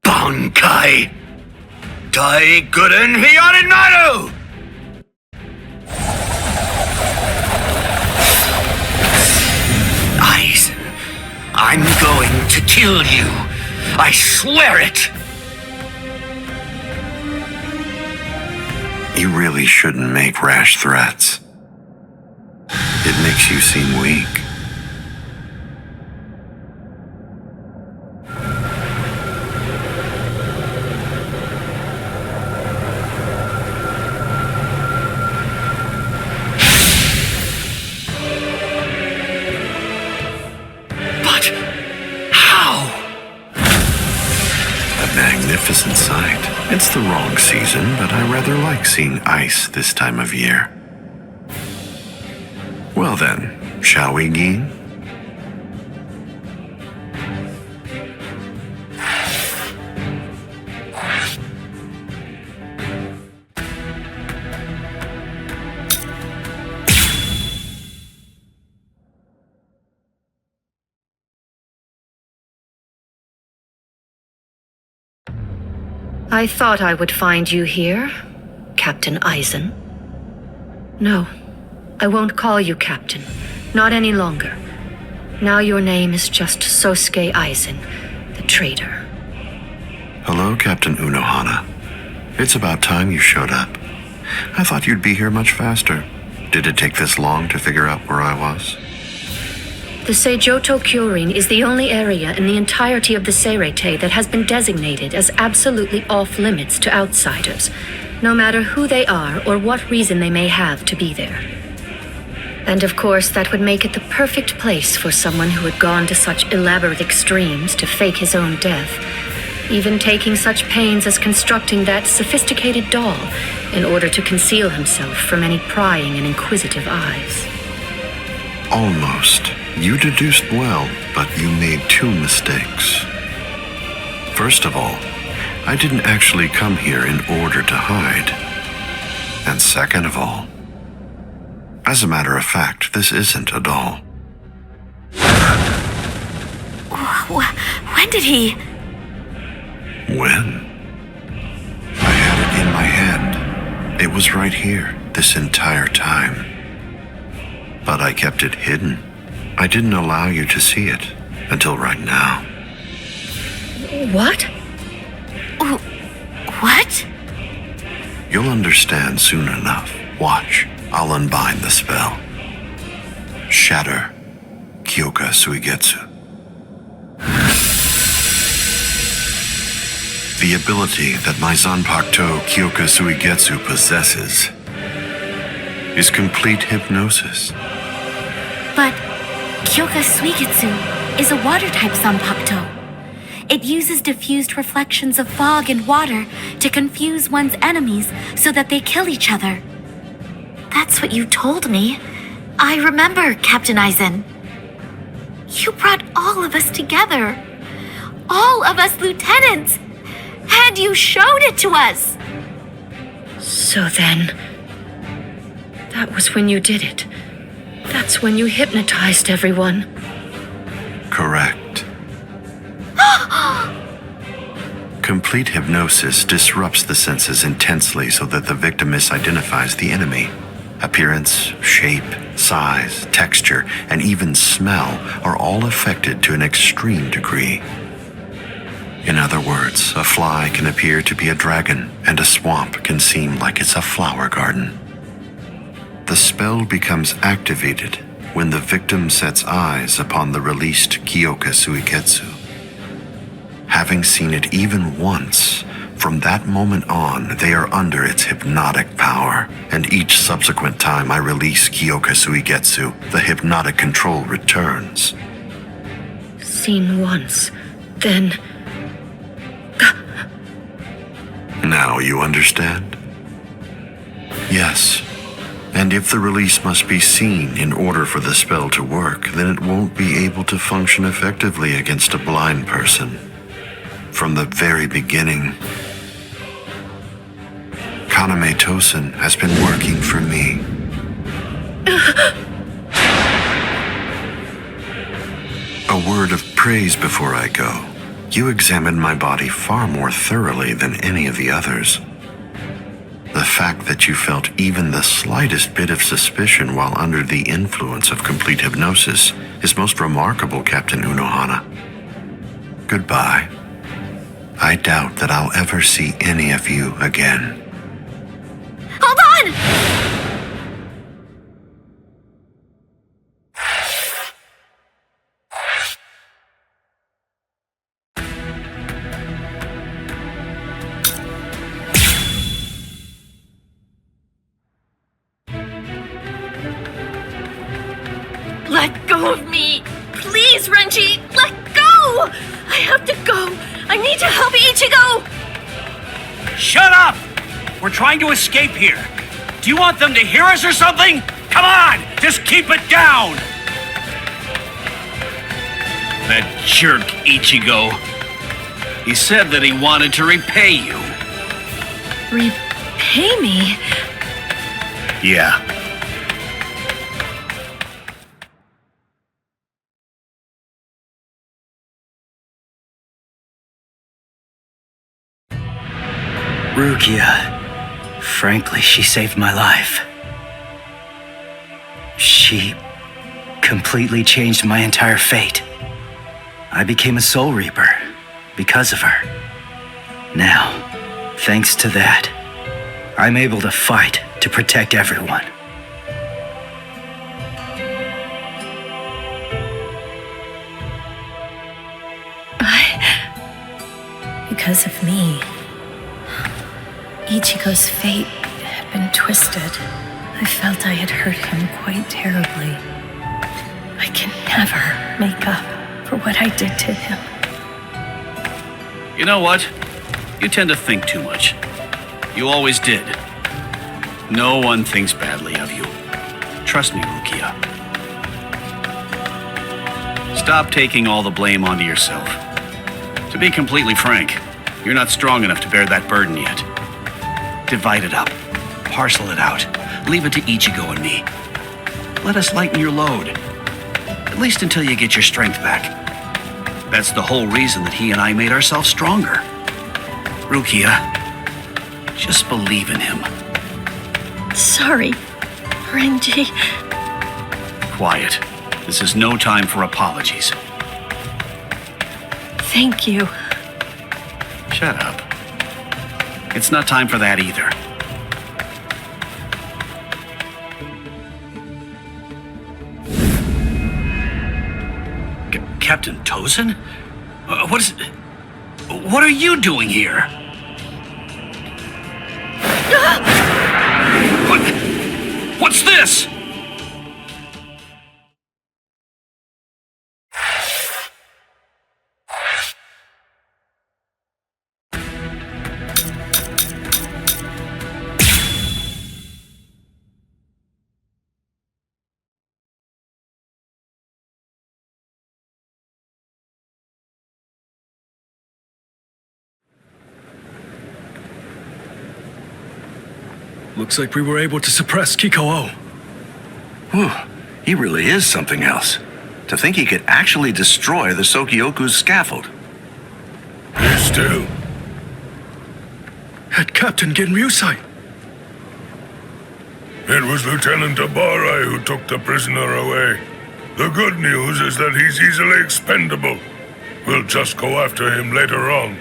Bankai! Daiguren Hiyarinaru! Aizen, I'm going to kill you. I swear it! You really shouldn't make rash threats. It makes you seem weak. Magnificent sight. It's the wrong season, but I rather like seeing ice this time of year. Well then, shall we, Gin? I thought I would find you here, Captain Aizen. No, I won't call you Captain. Not any longer. Now your name is just Sosuke Aizen, the traitor. Hello, Captain Unohana. It's about time you showed up. I thought you'd be here much faster. Did it take this long to figure out where I was? The Seijoto Kyorin is the only area in the entirety of the Seirei that has been designated as absolutely off-limits to outsiders, no matter who they are or what reason they may have to be there. And of course, that would make it the perfect place for someone who had gone to such elaborate extremes to fake his own death, even taking such pains as constructing that sophisticated doll in order to conceal himself from any prying and inquisitive eyes. Almost. You deduced well, but you made two mistakes. First of all, I didn't actually come here in order to hide. And second of all, as a matter of fact, this isn't a doll. When did he? When? I had it in my hand. It was right here, this entire time. But I kept it hidden. I didn't allow you to see it until right now. What? What? You'll understand soon enough. Watch, I'll unbind the spell. Shatter Kyoka Suigetsu. The ability that my Zanpakuto Kyoka Suigetsu possesses is complete hypnosis. But Kyoka Suigetsu is a water-type Zanpakuto. It uses diffused reflections of fog and water to confuse one's enemies so that they kill each other. That's what you told me. I remember, Captain Aizen. You brought all of us together. All of us lieutenants. And you showed it to us. So then, that was when you did it. That's when you hypnotized everyone. Correct. Complete hypnosis disrupts the senses intensely so that the victim misidentifies the enemy. Appearance, shape, size, texture, and even smell are all affected to an extreme degree. In other words, a fly can appear to be a dragon, and a swamp can seem like it's a flower garden. The spell becomes activated when the victim sets eyes upon the released Kyoka Suiketsu. Having seen it even once, from that moment on, they are under its hypnotic power, and each subsequent time I release Kyoka Suigetsu, the hypnotic control returns. Seen once, then... Now you understand? Yes. And if the release must be seen in order for the spell to work, then it won't be able to function effectively against a blind person. From the very beginning, Kaname Tosen has been working for me. A word of praise before I go. You examined my body far more thoroughly than any of the others. The fact that you felt even the slightest bit of suspicion while under the influence of complete hypnosis is most remarkable, Captain Unohana. Goodbye. I doubt that I'll ever see any of you again. Hold on! Let go of me! Please, Renji! Let go! I have to go! I need to help Ichigo! Shut up! We're trying to escape here. Do you want them to hear us or something? Come on! Just keep it down! That jerk Ichigo. He said that he wanted to repay you. Repay me? Yeah. Rukia. Frankly, she saved my life. She completely changed my entire fate. I became a Soul Reaper because of her. Now, thanks to that, I'm able to fight to protect everyone. Because of me, Ichigo's fate had been twisted. I felt I had hurt him quite terribly. I can never make up for what I did to him. You know what? You tend to think too much. You always did. No one thinks badly of you. Trust me, Rukia. Stop taking all the blame onto yourself. To be completely frank, you're not strong enough to bear that burden yet. Divide it up. Parcel it out. Leave it to Ichigo and me. Let us lighten your load. At least until you get your strength back. That's the whole reason that he and I made ourselves stronger. Rukia, just believe in him. Sorry, Renji. Quiet. This is no time for apologies. Thank you. Shut up. It's not time for that either. Captain Tosen? What are you doing here? What's this? Looks like we were able to suppress Kiko. Whew, he really is something else. To think he could actually destroy the Sokyoku's scaffold. Be still. At Captain Genryusai. It was Lieutenant Abarai who took the prisoner away. The good news is that he's easily expendable. We'll just go after him later on.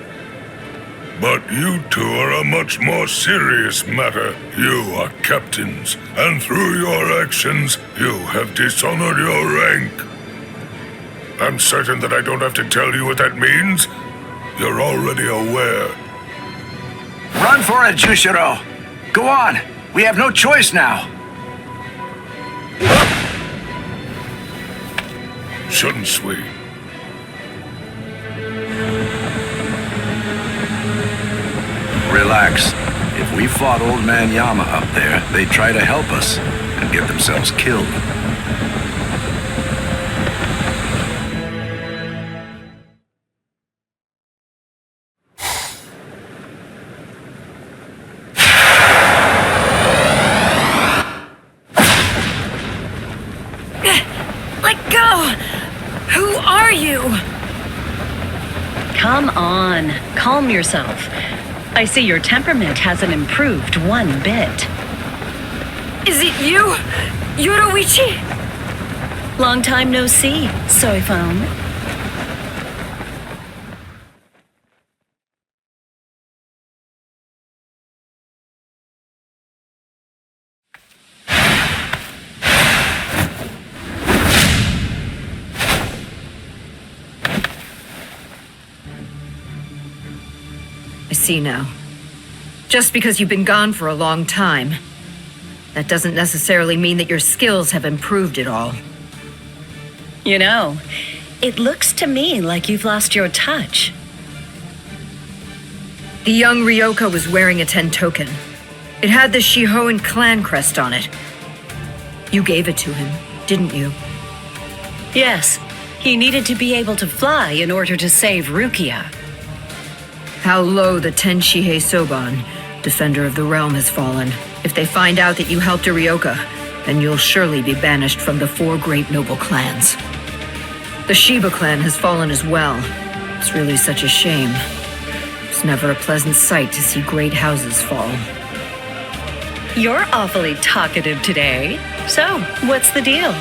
But you two are a much more serious matter. You are captains, and through your actions, you have dishonored your rank. I'm certain that I don't have to tell you what that means. You're already aware. Run for it, Toshiro! Go on! We have no choice now! Shunsui. Relax. If we fought Old Man Yama up there, they'd try to help us and get themselves killed. Let go! Who are you? Come on, calm yourself. I see your temperament hasn't improved one bit. Is it you, Yoruichi? Long time no see, Soi Fon. I see now. Just because you've been gone for a long time, that doesn't necessarily mean that your skills have improved at all. You know, it looks to me like you've lost your touch. The young Ryoka was wearing a 10 token. It had the Shihoan clan crest on it. You gave it to him, didn't you? Yes, he needed to be able to fly in order to save Rukia. How low the Ten Shihei Soban, Defender of the Realm, has fallen. If they find out that you helped a Ryoka, then you'll surely be banished from the 4 great noble clans. The Shiba clan has fallen as well. It's really such a shame. It's never a pleasant sight to see great houses fall. You're awfully talkative today. So, what's the deal?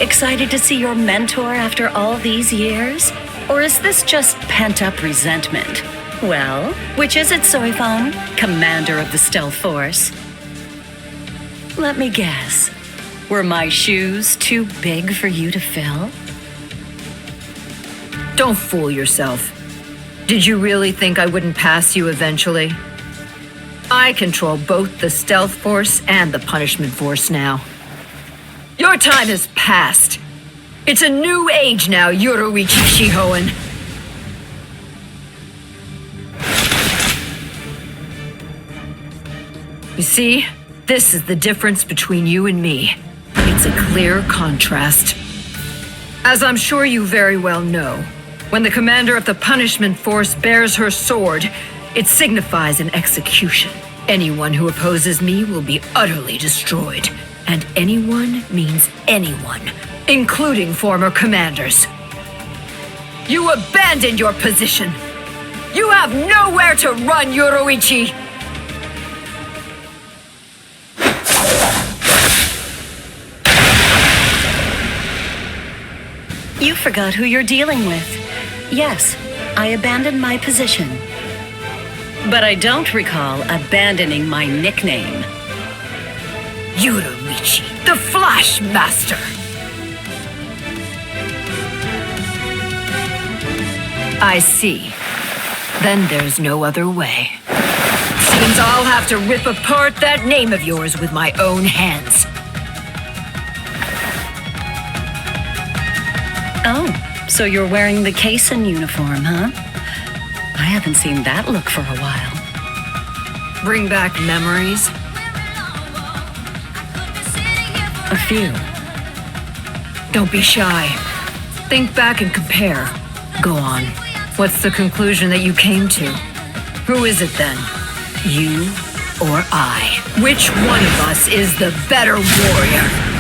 Excited to see your mentor after all these years? Or is this just pent-up resentment? Well, which is it, Soi Fon, commander of the Stealth Force? Let me guess. Were my shoes too big for you to fill? Don't fool yourself. Did you really think I wouldn't pass you eventually? I control both the Stealth Force and the Punishment Force now. Your time has passed. It's a new age now, Yoruichi Shihoan. You see, this is the difference between you and me. It's a clear contrast. As I'm sure you very well know, when the commander of the Punishment Force bears her sword, it signifies an execution. Anyone who opposes me will be utterly destroyed. And anyone means anyone, including former commanders. You abandoned your position. You have nowhere to run, Yoruichi! You forgot who you're dealing with. Yes, I abandoned my position. But I don't recall abandoning my nickname. Yoruichi, the Flash Master! I see. Then there's no other way. Seems I'll have to rip apart that name of yours with my own hands. Oh, so you're wearing the Kaisen uniform, huh? I haven't seen that look for a while. Bring back memories? A few. Don't be shy. Think back and compare. Go on. What's the conclusion that you came to? Who is it then? You or I? Which one of us is the better warrior?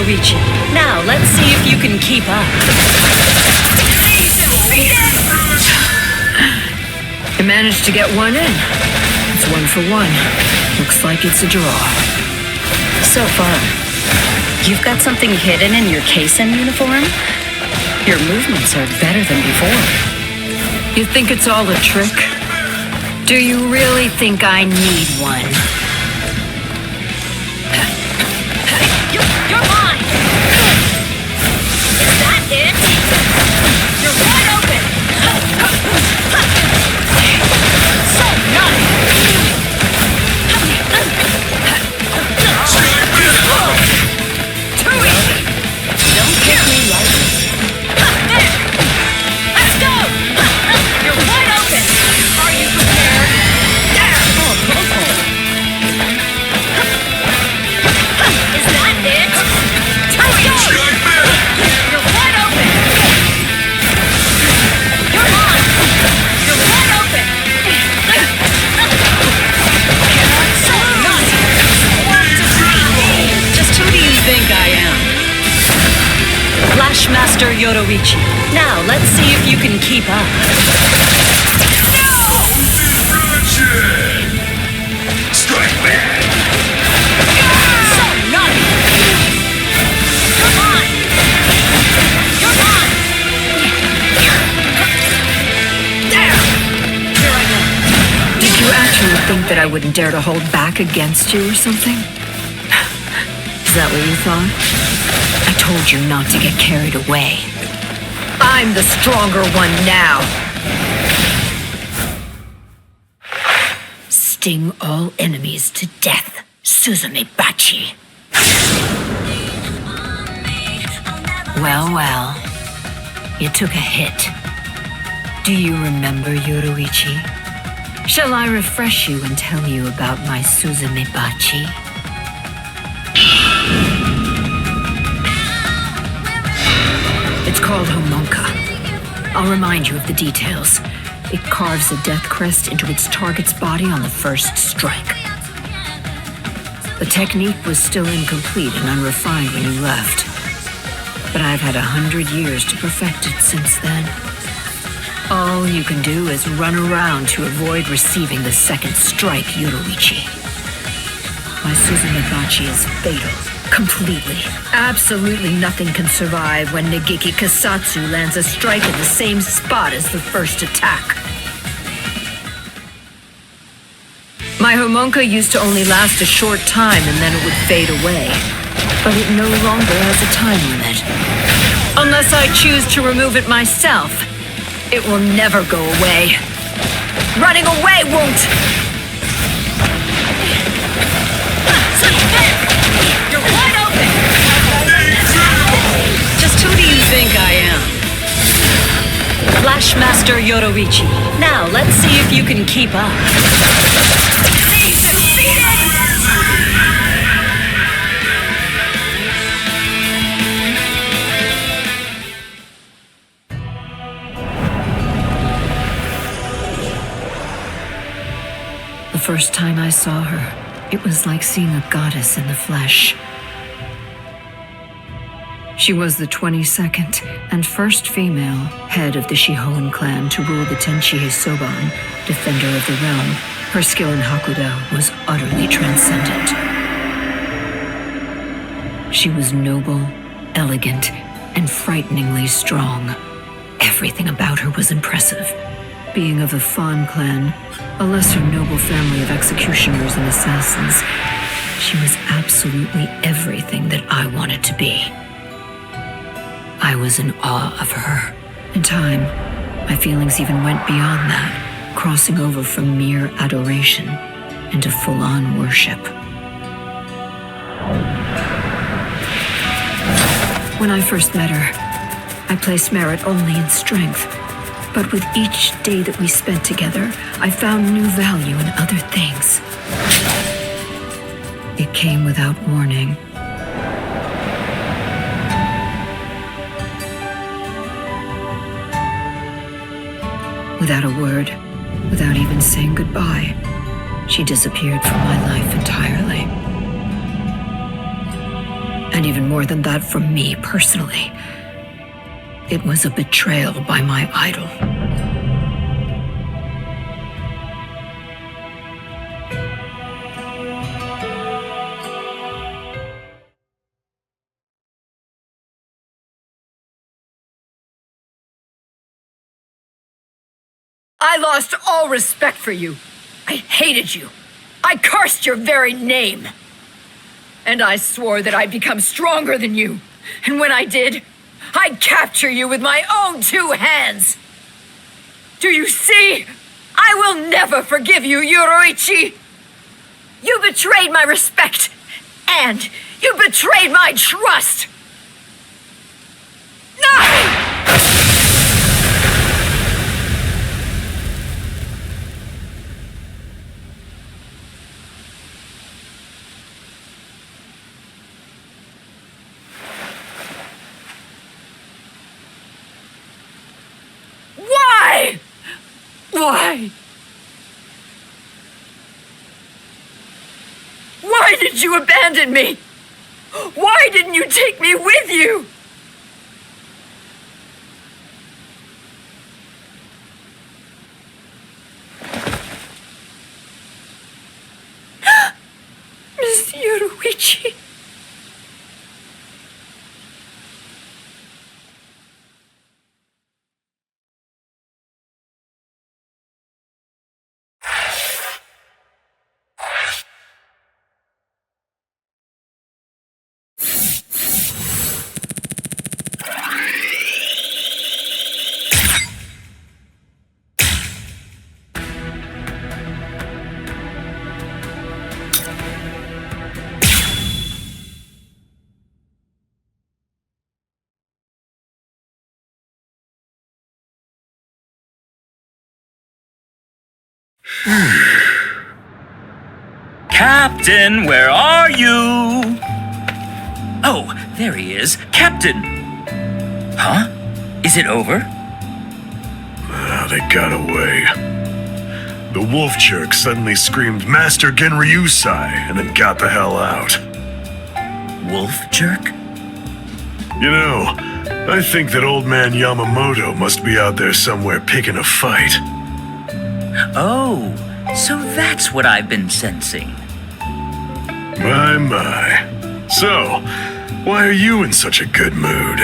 Yoruichi. Now, let's see if you can keep up. You managed to get one in. It's 1 for 1. Looks like it's a draw. So far. You've got something hidden in your Kaisen uniform? Your movements are better than before. You think it's all a trick? Do you really think I need one? You're mine! Is that it? You're wide open! So naughty! Too easy! Don't kick me like this. There! Let's go! You're wide open! Are you prepared? There! Oh, is that it? Let's go! You're wide open! You're on! You're wide open! So naughty! Just who do you think I am? Flashmaster Yoruichi. Now, let's see if you can keep up. Strike back! So naughty! You're on! You're on! There! Here I go. Did you actually think that I wouldn't dare to hold back against you or something? Is that what you thought? I told you not to get carried away. I'm the stronger one now. Sting all enemies to death, Suzume-bachi. Well, you took a hit. Do you remember, Yoruichi? Shall I refresh you and tell you about my Suzume-bachi? It's called Homonka. I'll remind you of the details. It carves a death crest into its target's body on the first strike. The technique was still incomplete and unrefined when you left, but I've had 100 years to perfect it since then. All you can do is run around to avoid receiving the second strike, Yoruichi. My Suzume-bachi is fatal. Completely. Absolutely nothing can survive when Nagiki Kasatsu lands a strike in the same spot as the first attack. My Homonka used to only last a short time and then it would fade away. But it no longer has a time limit. Unless I choose to remove it myself, it will never go away. Running away won't! You're wide open! Just who do you think I am? Flashmaster Yoruichi. Now, let's see if you can keep up. The first time I saw her, it was like seeing a goddess in the flesh. She was the 22nd and first female head of the Shihoin clan to rule the Tenchi Soban, defender of the realm. Her skill in Hakuda was utterly transcendent. She was noble, elegant, and frighteningly strong. Everything about her was impressive. Being of the Fon clan, a lesser noble family of executioners and assassins, she was absolutely everything that I wanted to be. I was in awe of her. In time, my feelings even went beyond that, crossing over from mere adoration into full-on worship. When I first met her, I placed merit only in strength. But with each day that we spent together, I found new value in other things. It came without warning. Without a word, without even saying goodbye, she disappeared from my life entirely. And even more than that from me personally. It was a betrayal by my idol. I lost all respect for you. I hated you. I cursed your very name. And I swore that I'd become stronger than you. And when I did, I'd capture you with my own 2 hands. Do you see? I will never forgive you, Yoruichi. You betrayed my respect. And you betrayed my trust. No! Why? Why did you abandon me? Why didn't you take me with you? Miss Yoruichi. Captain, where are you? Oh, there he is. Captain! Huh? Is it over? They got away. The wolf jerk suddenly screamed Master Genryusai and then got the hell out. Wolf jerk? You know, I think that old man Yamamoto must be out there somewhere picking a fight. Oh, so that's what I've been sensing. My. So, why are you in such a good mood?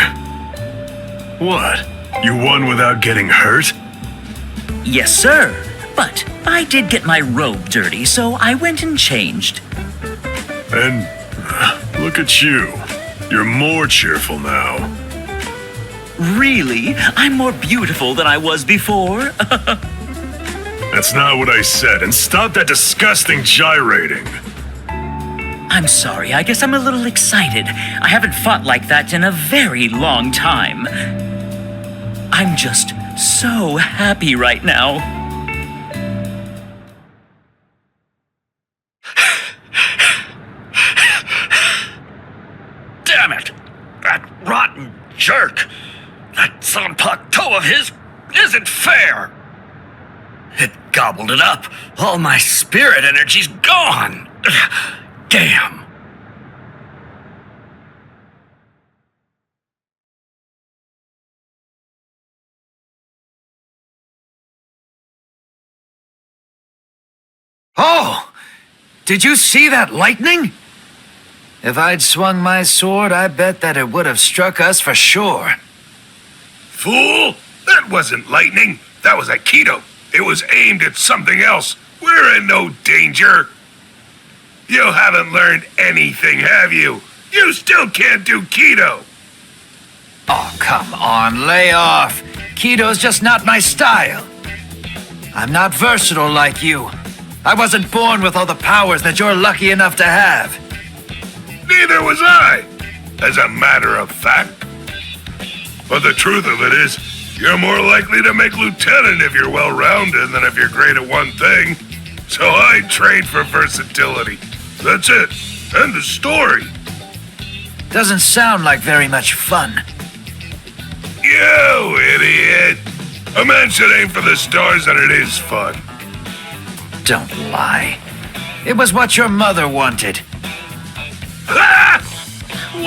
What? You won without getting hurt? Yes, sir. But I did get my robe dirty, so I went and changed. And look at you. You're more cheerful now. Really? I'm more beautiful than I was before? That's not what I said, and stop that disgusting gyrating. I'm sorry, I guess I'm a little excited. I haven't fought like that in a very long time. I'm just so happy right now. Damn it! That rotten jerk! That Zanpakuto of his isn't fair! It gobbled it up. All my spirit energy's gone. Damn. Oh! Did you see that lightning? If I'd swung my sword, I bet that it would have struck us for sure. Fool! That wasn't lightning. That was Aikido. It was aimed at something else. We're in no danger. You haven't learned anything, have you? You still can't do Kido. Oh, come on, lay off. Kido's just not my style. I'm not versatile like you. I wasn't born with all the powers that you're lucky enough to have. Neither was I, as a matter of fact. But the truth of it is, you're more likely to make lieutenant if you're well-rounded than if you're great at one thing. So I trained for versatility. That's it. End of story. Doesn't sound like very much fun. You idiot. A man should aim for the stars and it is fun. Don't lie. It was what your mother wanted. Ha!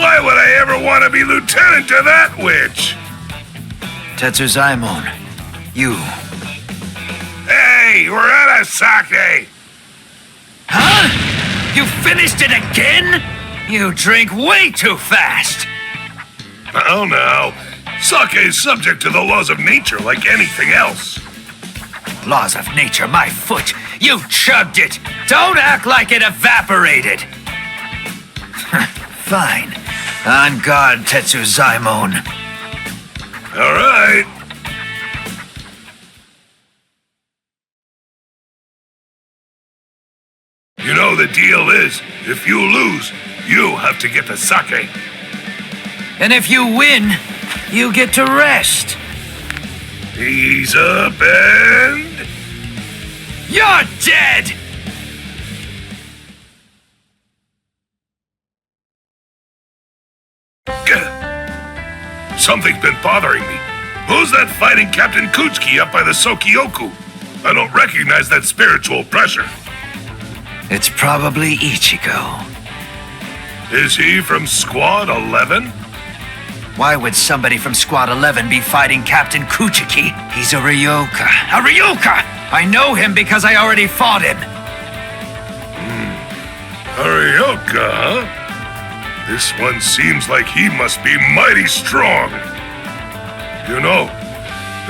Why would I ever want to be lieutenant to that witch? Tetsuzaimon, you. Hey, we're out of sake! Huh? You finished it again? You drink way too fast. Oh no. Sake is subject to the laws of nature like anything else. Laws of nature, my foot. You chugged it. Don't act like it evaporated. Fine. On guard, Tetsuzaimon. All right. You know the deal is, if you lose, you have to get the sake. And if you win, you get to rest. Ease up and... You're dead! Something's been bothering me. Who's that fighting Captain Kuchiki up by the Sokioku? I don't recognize that spiritual pressure. It's probably Ichigo. Is he from Squad 11? Why would somebody from Squad 11 be fighting Captain Kuchiki? He's a Ryoka. A Ryoka! I know him because I already fought him. A Ryoka, huh? This one seems like he must be mighty strong. You know,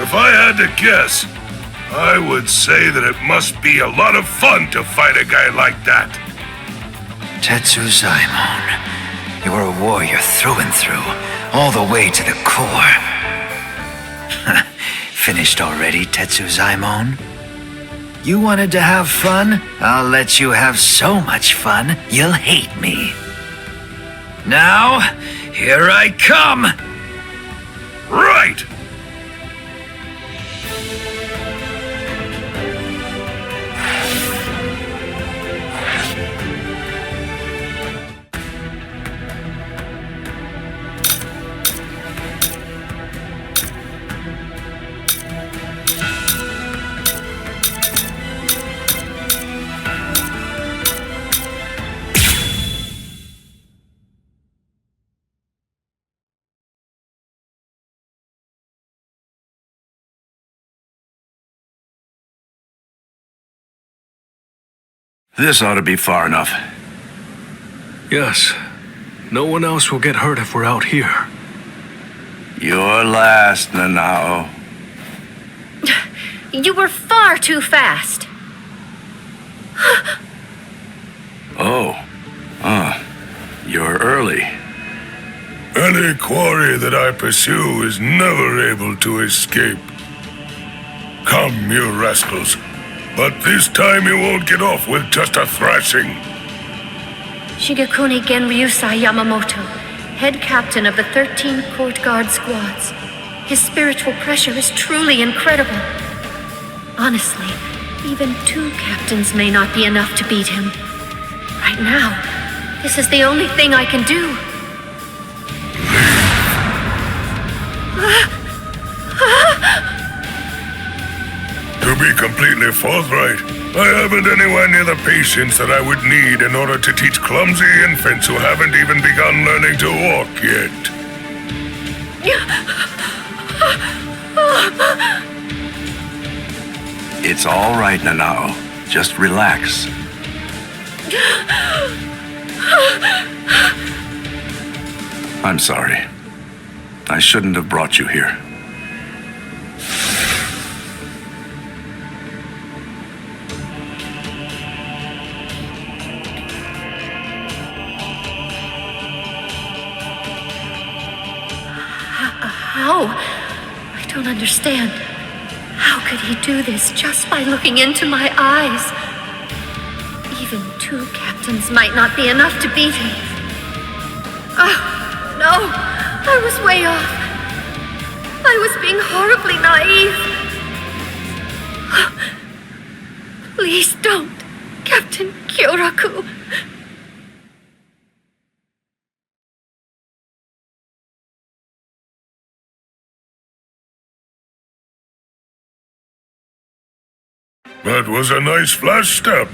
if I had to guess, I would say that it must be a lot of fun to fight a guy like that. Tetsuzaimon, you're a warrior through and through, all the way to the core. Finished already, Tetsuzaimon? You wanted to have fun? I'll let you have so much fun, you'll hate me. Now, here I come! Right! This ought to be far enough. Yes. No one else will get hurt if we're out here. You're last, Nanao. You were far too fast. You're early. Any quarry that I pursue is never able to escape. Come, you rascals. But this time you won't get off with just a thrashing. Shigekuni Genryusai Yamamoto, head captain of the 13 Court Guard squads. His spiritual pressure is truly incredible. Honestly, even 2 captains may not be enough to beat him. Right now, this is the only thing I can do. To be completely forthright, I haven't anywhere near the patience that I would need in order to teach clumsy infants who haven't even begun learning to walk yet. It's all right, Nanao. Just relax. I'm sorry. I shouldn't have brought you here. How? I don't understand. How could he do this just by looking into my eyes? Even 2 captains might not be enough to beat him. Oh, no! I was way off. I was being horribly naive. Please don't, Captain Kyoraku. That was a nice flash step.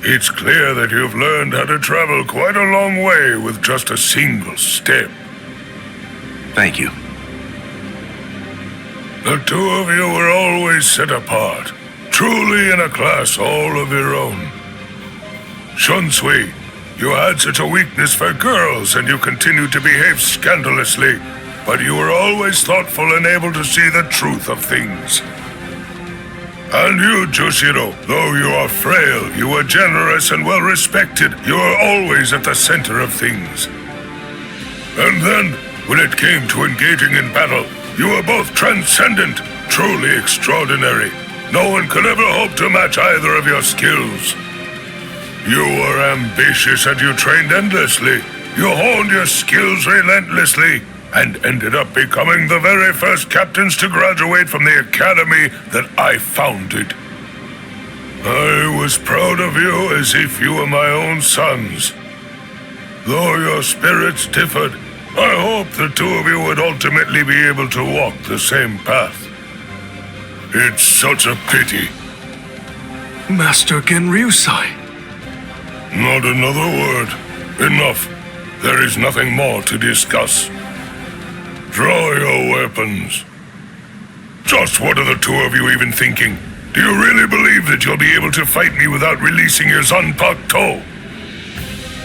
It's clear that you've learned how to travel quite a long way with just a single step. Thank you. The two of you were always set apart, truly in a class all of your own. Shunsui, you had such a weakness for girls and you continued to behave scandalously, but you were always thoughtful and able to see the truth of things. And you, Toshiro, though you are frail, you are generous and well respected. You are always at the center of things. And then, when it came to engaging in battle, you were both transcendent, truly extraordinary. No one could ever hope to match either of your skills. You were ambitious and you trained endlessly. You honed your skills relentlessly and ended up becoming the very first captains to graduate from the academy that I founded. I was proud of you as if you were my own sons. Though your spirits differed, I hope the two of you would ultimately be able to walk the same path. It's such a pity. Master Genryusai. Not another word. Enough. There is nothing more to discuss. Draw your weapons. Just what are the two of you even thinking? Do you really believe that you'll be able to fight me without releasing your Zanpakuto?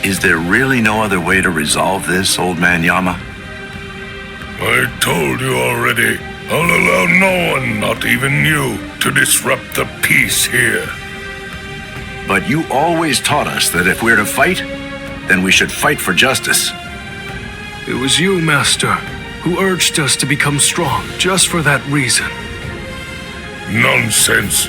Is there really no other way to resolve this, old man Yama? I told you already. I'll allow no one, not even you, to disrupt the peace here. But you always taught us that if we're to fight, then we should fight for justice. It was you, Master, who urged us to become strong just for that reason. Nonsense.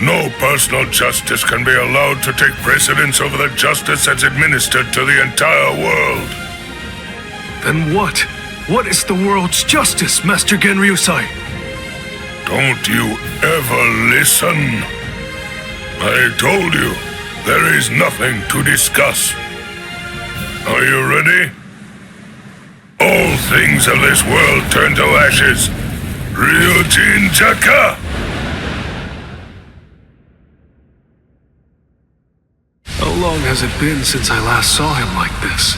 No personal justice can be allowed to take precedence over the justice that's administered to the entire world. Then what? What is the world's justice, Master Genryusai? Don't you ever listen? I told you, there is nothing to discuss. Are you ready? All things of this world turn to ashes. Ryujin Jaka! How long has it been since I last saw him like this?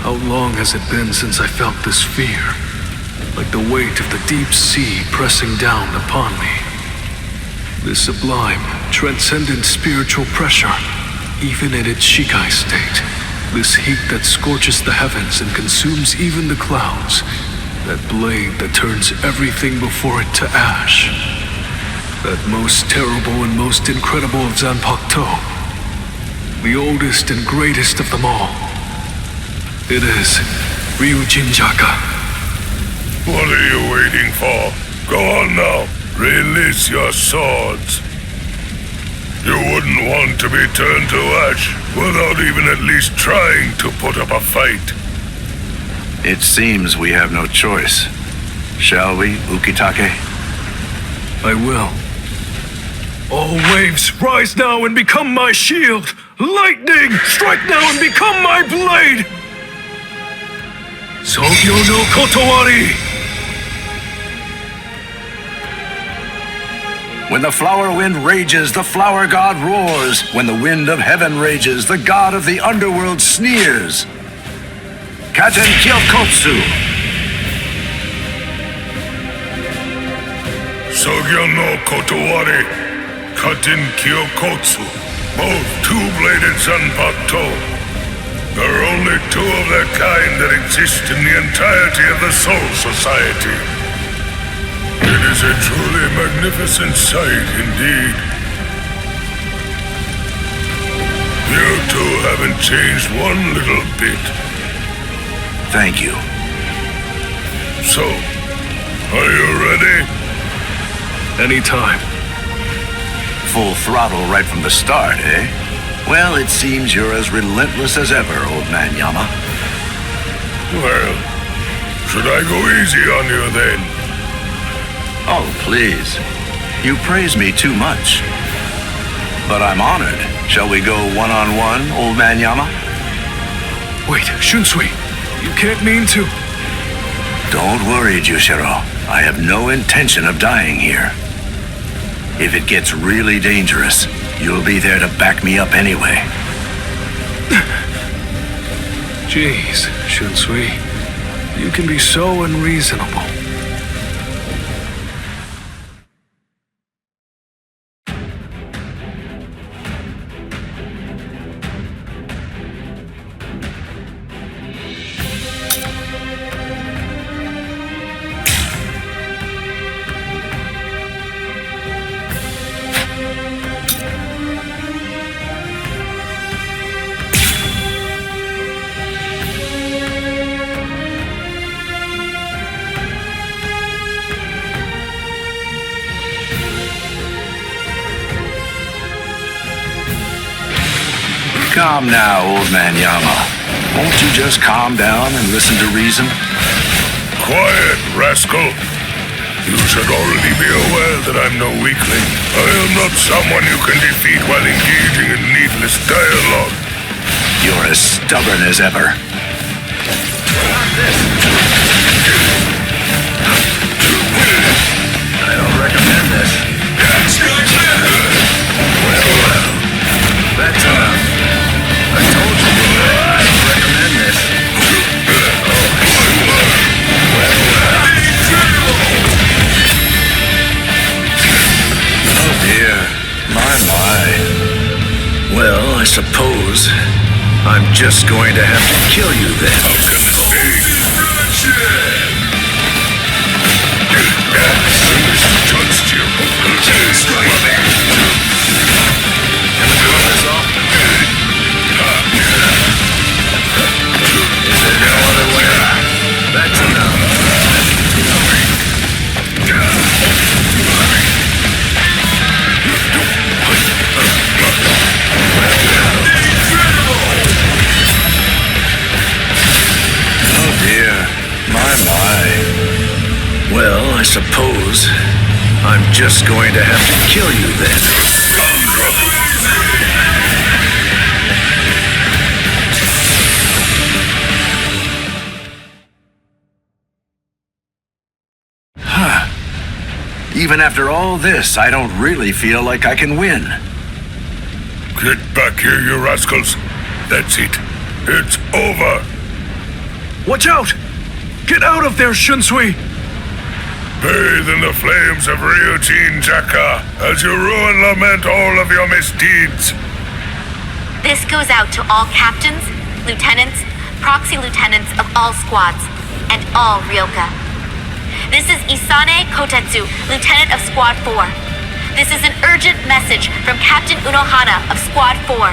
How long has it been since I felt this fear? Like the weight of the deep sea pressing down upon me. This sublime, transcendent spiritual pressure, even in its Shikai state. This heat that scorches the heavens and consumes even the clouds. That blade that turns everything before it to ash. That most terrible and most incredible of Zanpakuto. The oldest and greatest of them all. It is Ryujin Jaka. What are you waiting for? Go on now. Release your swords. You wouldn't want to be turned to ash without even at least trying to put up a fight. It seems we have no choice. Shall we, Ukitake? I will. All waves, rise now and become my shield! Lightning, strike now and become my blade! Sogyo no Kotowari! When the flower wind rages, the flower god roars. When the wind of heaven rages, the god of the underworld sneers. Katen Kyokotsu! Sogyo no Kotowari, Katen Kyokotsu, both two-bladed Zanpakuto. There are only two of their kind that exist in the entirety of the Soul Society. It is a truly magnificent sight indeed. You two haven't changed one little bit. Thank you. So, are you ready? Anytime. Full throttle right from the start, eh? Well, it seems you're as relentless as ever, old man Yama. Well, should I go easy on you then? Oh, please. You praise me too much. But I'm honored. Shall we go one-on-one, old man Yama? Wait, Shunsui. You can't mean to... Don't worry, Toshiro. I have no intention of dying here. If it gets really dangerous, You'll be there to back me up anyway. Jeez, Shunsui. You can be so unreasonable. Calm now, old man Yama. Won't you just calm down and listen to reason? Quiet, rascal. You should already be aware that I'm no weakling. I am not someone you can defeat while engaging in needless dialogue. You're as stubborn as ever. I don't recommend this. Well, that's enough. I told you I don't recommend this. Oh dear, my. Well, I suppose I'm just going to have to kill you then. That's enough. Oh dear, my. Well, I suppose I'm just going to have to kill you then. Even after all this, I don't really feel like I can win. Get back here, you rascals. That's it. It's over. Watch out! Get out of there, Shunsui! Bathe in the flames of Ryujin Jaka as you rue and lament all of your misdeeds. This goes out to all captains, lieutenants, proxy lieutenants of all squads, and all Ryoka. This is Isane Kotetsu, Lieutenant of Squad 4. This is an urgent message from Captain Unohana of Squad 4.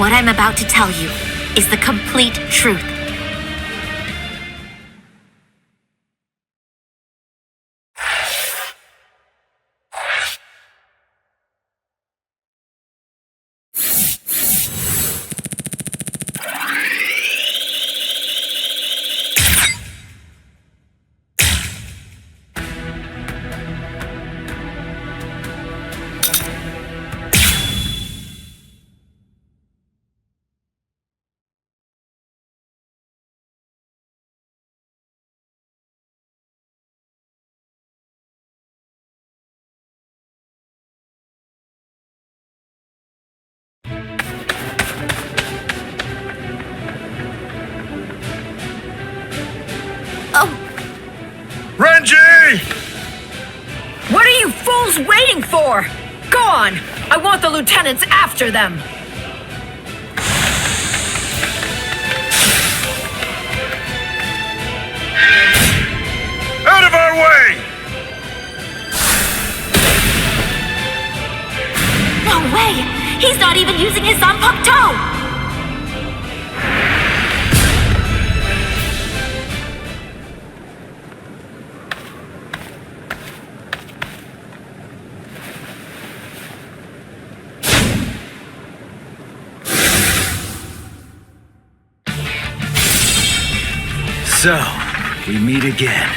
What I'm about to tell you is the complete truth. Renji! What are you fools waiting for? Go on! I want the lieutenants after them! Out of our way! No way! He's not even using his Zanpakuto! So, we meet again.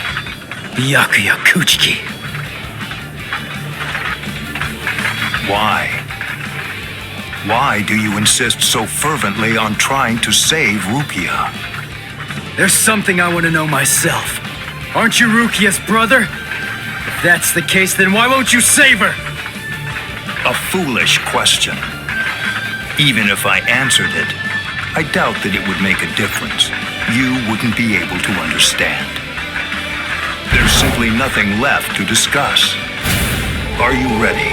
Byakuya Kuchiki. Why? Why do you insist so fervently on trying to save Rukia? There's something I want to know myself. Aren't you Rukia's brother? If that's the case, then why won't you save her? A foolish question. Even if I answered it, I doubt that it would make a difference. You wouldn't be able to understand. There's simply nothing left to discuss. Are you ready?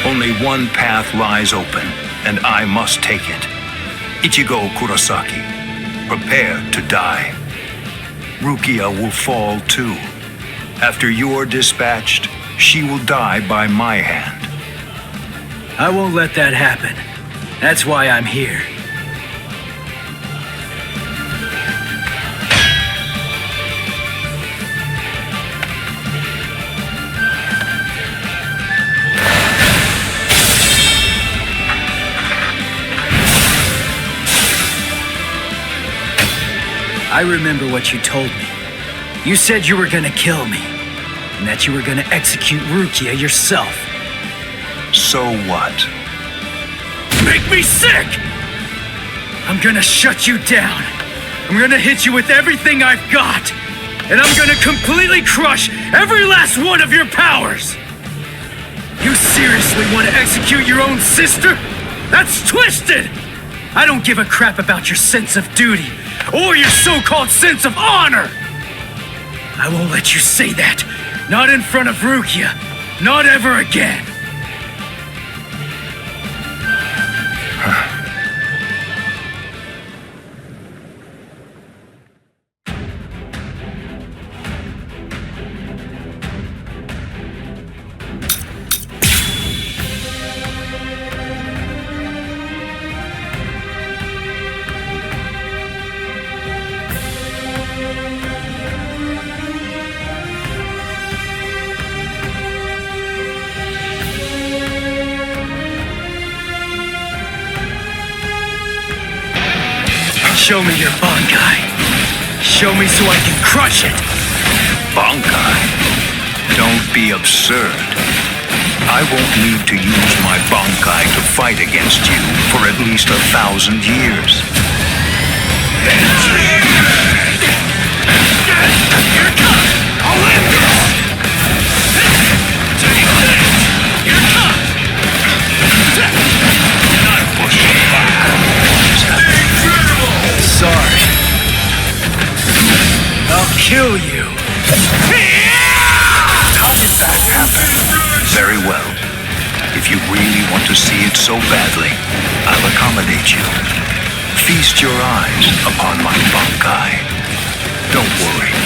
Only one path lies open, and I must take it. Ichigo Kurosaki, prepare to die. Rukia will fall too. After you're dispatched, she will die by my hand. I won't let that happen. That's why I'm here. I remember what you told me. You said you were gonna kill me, and that you were gonna execute Rukia yourself. So what? Make me sick! I'm gonna shut you down. I'm gonna hit you with everything I've got. And I'm gonna completely crush every last one of your powers! You seriously want to execute your own sister? That's twisted! I don't give a crap about your sense of duty, or your so-called sense of honor! I won't let you say that. Not in front of Rukia. Not ever again. Show me your Bankai. Show me so I can crush it. Bankai? Don't be absurd. I won't need to use my Bankai to fight against you for at least 1,000 years. You're done! I'll end this! Take this! You're done! Not pushing back! Sorry. I'll kill you. How did that happen? Very well. If you really want to see it so badly, I'll accommodate you. Feast your eyes upon my Bankai. Don't worry.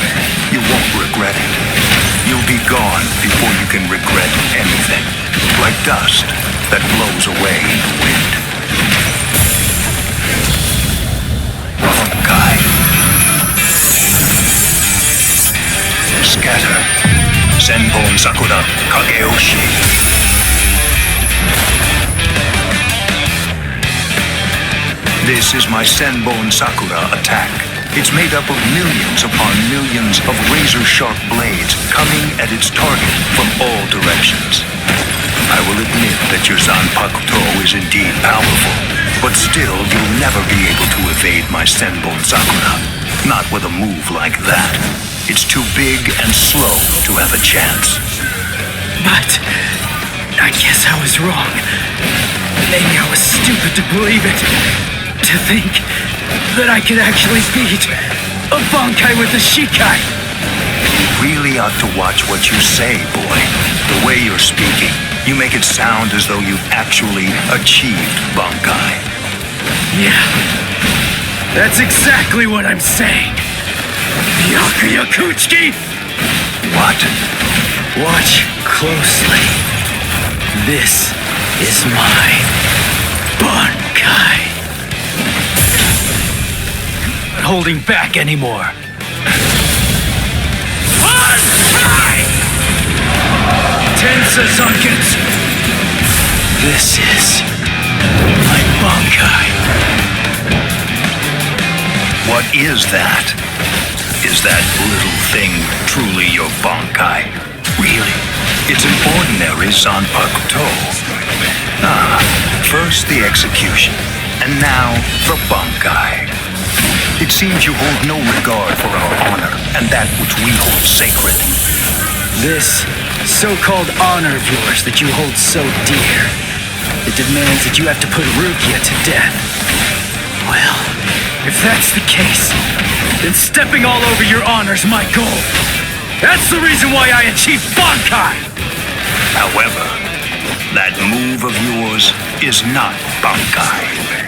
You won't regret it. You'll be gone before you can regret anything. Like dust that blows away in the wind. Bankai. Scatter. Senbon Sakura Kageyoshi. This is my Senbon Sakura attack. It's made up of millions upon millions of razor-sharp blades coming at its target from all directions. I will admit that your Zanpakuto is indeed powerful, but still you'll never be able to evade my Senbon Sakura. Not with a move like that. It's too big and slow to have a chance. But I guess I was wrong. Maybe I was stupid to believe it. To think that I could actually beat a Bankai with a Shikai. You really ought to watch what you say, boy. The way you're speaking, you make it sound as though you've actually achieved Bankai. Yeah, that's exactly what I'm saying. Byakuya Kuchiki! What? Watch closely. This is my Bankai. Not holding back anymore. Bankai! Tensa Zangetsu. This is my Bankai. What is that? Is that little thing truly your Bankai? Really? It's an ordinary Zanpakuto. First the execution, and now the Bankai. It It seems you hold no regard for our honor and that which we hold sacred. This so-called honor of yours that you hold so dear, it demands that you have to put Rukia to death. Well, if that's the case, then stepping all over your honor's my goal. That's the reason why I achieved Bankai! However, that move of yours is not Bankai.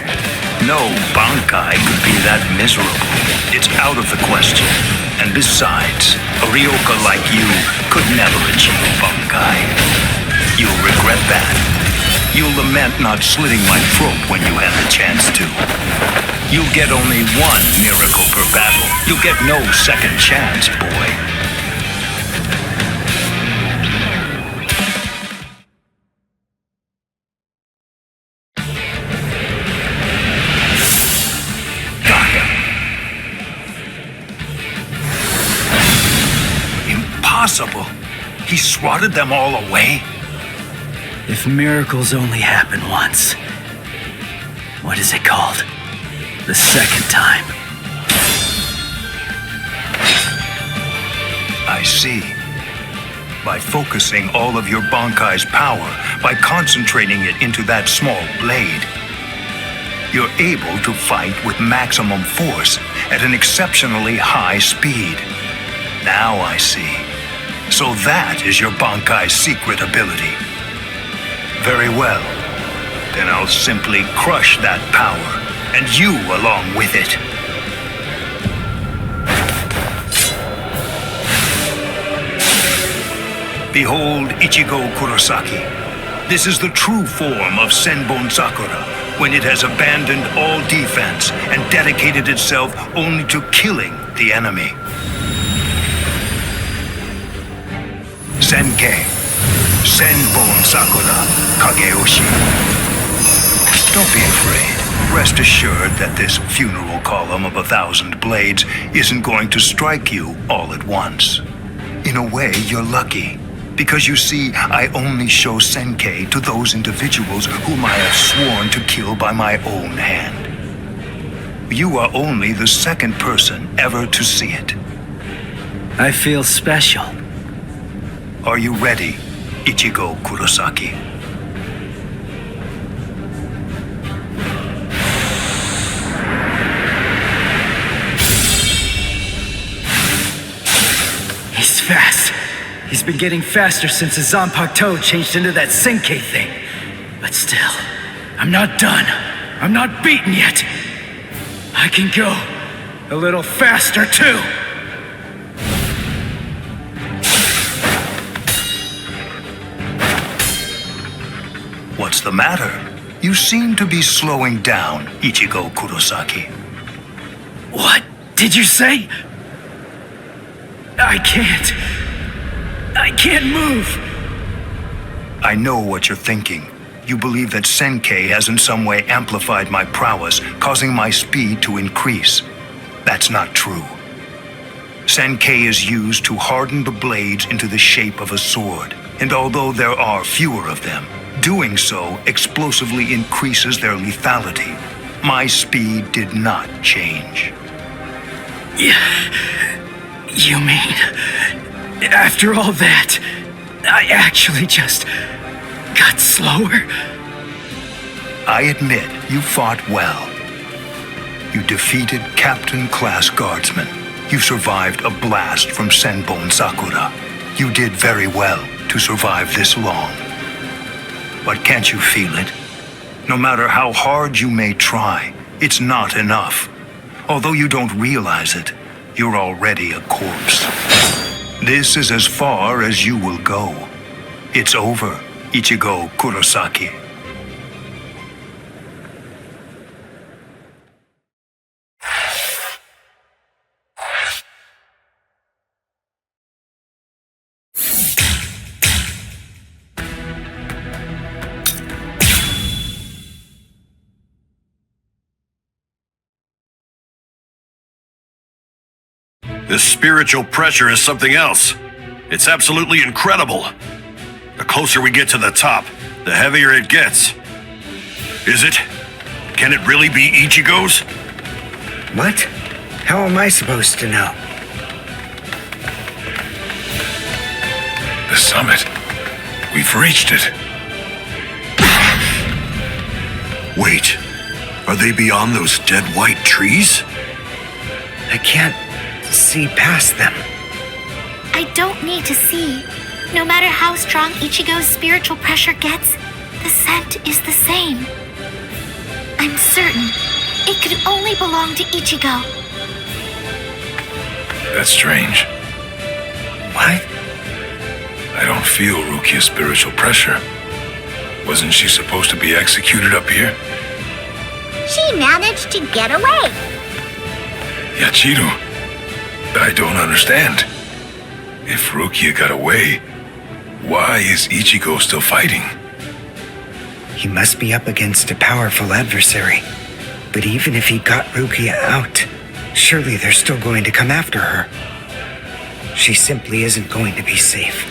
No Bankai could be that miserable. It's out of the question. And besides, a Ryoka like you could never achieve Bankai. You'll regret that. You'll lament not slitting my throat when you had the chance to. You'll get only one miracle per battle. You'll get no second chance, boy. Impossible. He swatted them all away? If miracles only happen once, what is it called? The second time. I see. By focusing all of your Bankai's power, by concentrating it into that small blade, you're able to fight with maximum force at an exceptionally high speed. Now I see. So that is your Bankai's secret ability. Very well. Then I'll simply crush that power, and you along with it. Behold Ichigo Kurosaki. This is the true form of Senbon Sakura, when it has abandoned all defense and dedicated itself only to killing the enemy. Senkei, Senbon Sakura, Kageyoshi. Don't be afraid. Rest assured that this funeral column of 1,000 blades isn't going to strike you all at once. In a way, you're lucky. Because you see, I only show Senkei to those individuals whom I have sworn to kill by my own hand. You are only the second person ever to see it. I feel special. Are you ready, Ichigo Kurosaki? He's fast. He's been getting faster since the Zanpakuto changed into that Senkei thing. But still, I'm not done. I'm not beaten yet. I can go a little faster too. What's the matter? You seem to be slowing down, Ichigo Kurosaki. What did you say? I can't move. I know what you're thinking. You believe that Senkei has in some way amplified my prowess, causing my speed to increase. That's not true. Senkei is used to harden the blades into the shape of a sword, and although there are fewer of them, doing so explosively increases their lethality. My speed did not change. You mean, after all that, I actually just got slower? I admit you fought well. You defeated Captain-class guardsmen. You survived a blast from Senbon Sakura. You did very well to survive this long. But can't you feel it? No matter how hard you may try, it's not enough. Although you don't realize it, you're already a corpse. This is as far as you will go. It's over, Ichigo Kurosaki. This spiritual pressure is something else. It's absolutely incredible. The closer we get to the top, the heavier it gets. Is it? Can it really be Ichigo's? What? How am I supposed to know? The summit. We've reached it. Wait, are they beyond those dead white trees? I can't see past them. I don't need to see. No matter how strong Ichigo's spiritual pressure gets, the scent is the same. I'm certain it could only belong to Ichigo. That's strange. What? I don't feel Rukia's spiritual pressure. Wasn't she supposed to be executed up here? She managed to get away. Yachiru, I don't understand. If Rukia got away, why is Ichigo still fighting? He must be up against a powerful adversary. But even if he got Rukia out, surely they're still going to come after her. She simply isn't going to be safe.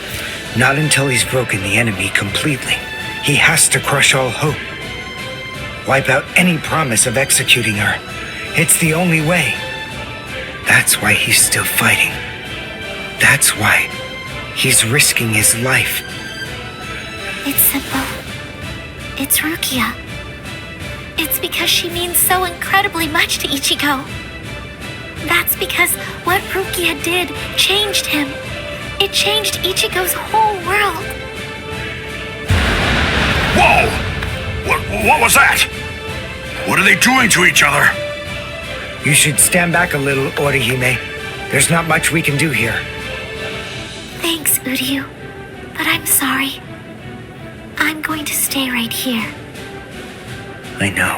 Not until he's broken the enemy completely. He has to crush all hope. Wipe out any promise of executing her. It's the only way. That's why he's still fighting. That's why he's risking his life. It's simple. It's Rukia. It's because she means so incredibly much to Ichigo. That's because what Rukia did changed him. It changed Ichigo's whole world. Whoa! What was that? What are they doing to each other? You should stand back a little, Orihime. There's not much we can do here. Thanks, Uryu. But I'm sorry. I'm going to stay right here. I know.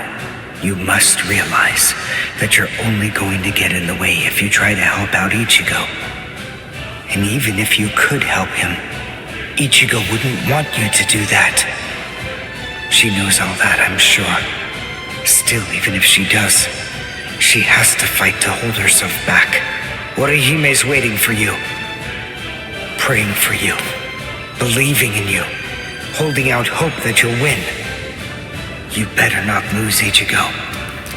You must realize that you're only going to get in the way if you try to help out Ichigo. And even if you could help him, Ichigo wouldn't want you to do that. She knows all that, I'm sure. Still, even if she does, she has to fight to hold herself back. Orihime's waiting for you. Praying for you. Believing in you. Holding out hope that you'll win. You better not lose, Ichigo.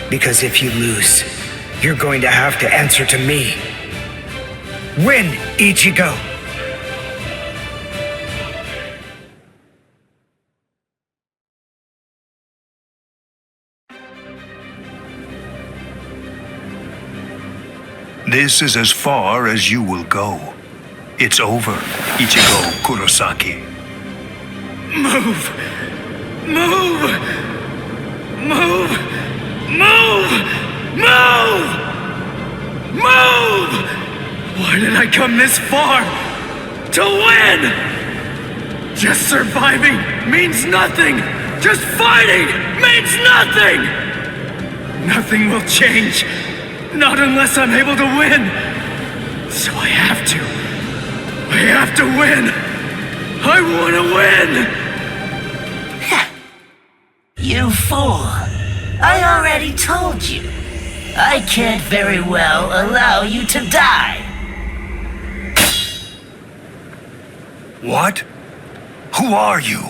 Because if you lose, you're going to have to answer to me. Win, Ichigo! This is as far as you will go. It's over, Ichigo Kurosaki. Move! Move! Move! Move! Move! Move! Why did I come this far? To win! Just surviving means nothing! Just fighting means nothing! Nothing will change. Not unless I'm able to win. So I have to. I have to win. I want to win! You fool! I already told you. I can't very well allow you to die. What? Who are you?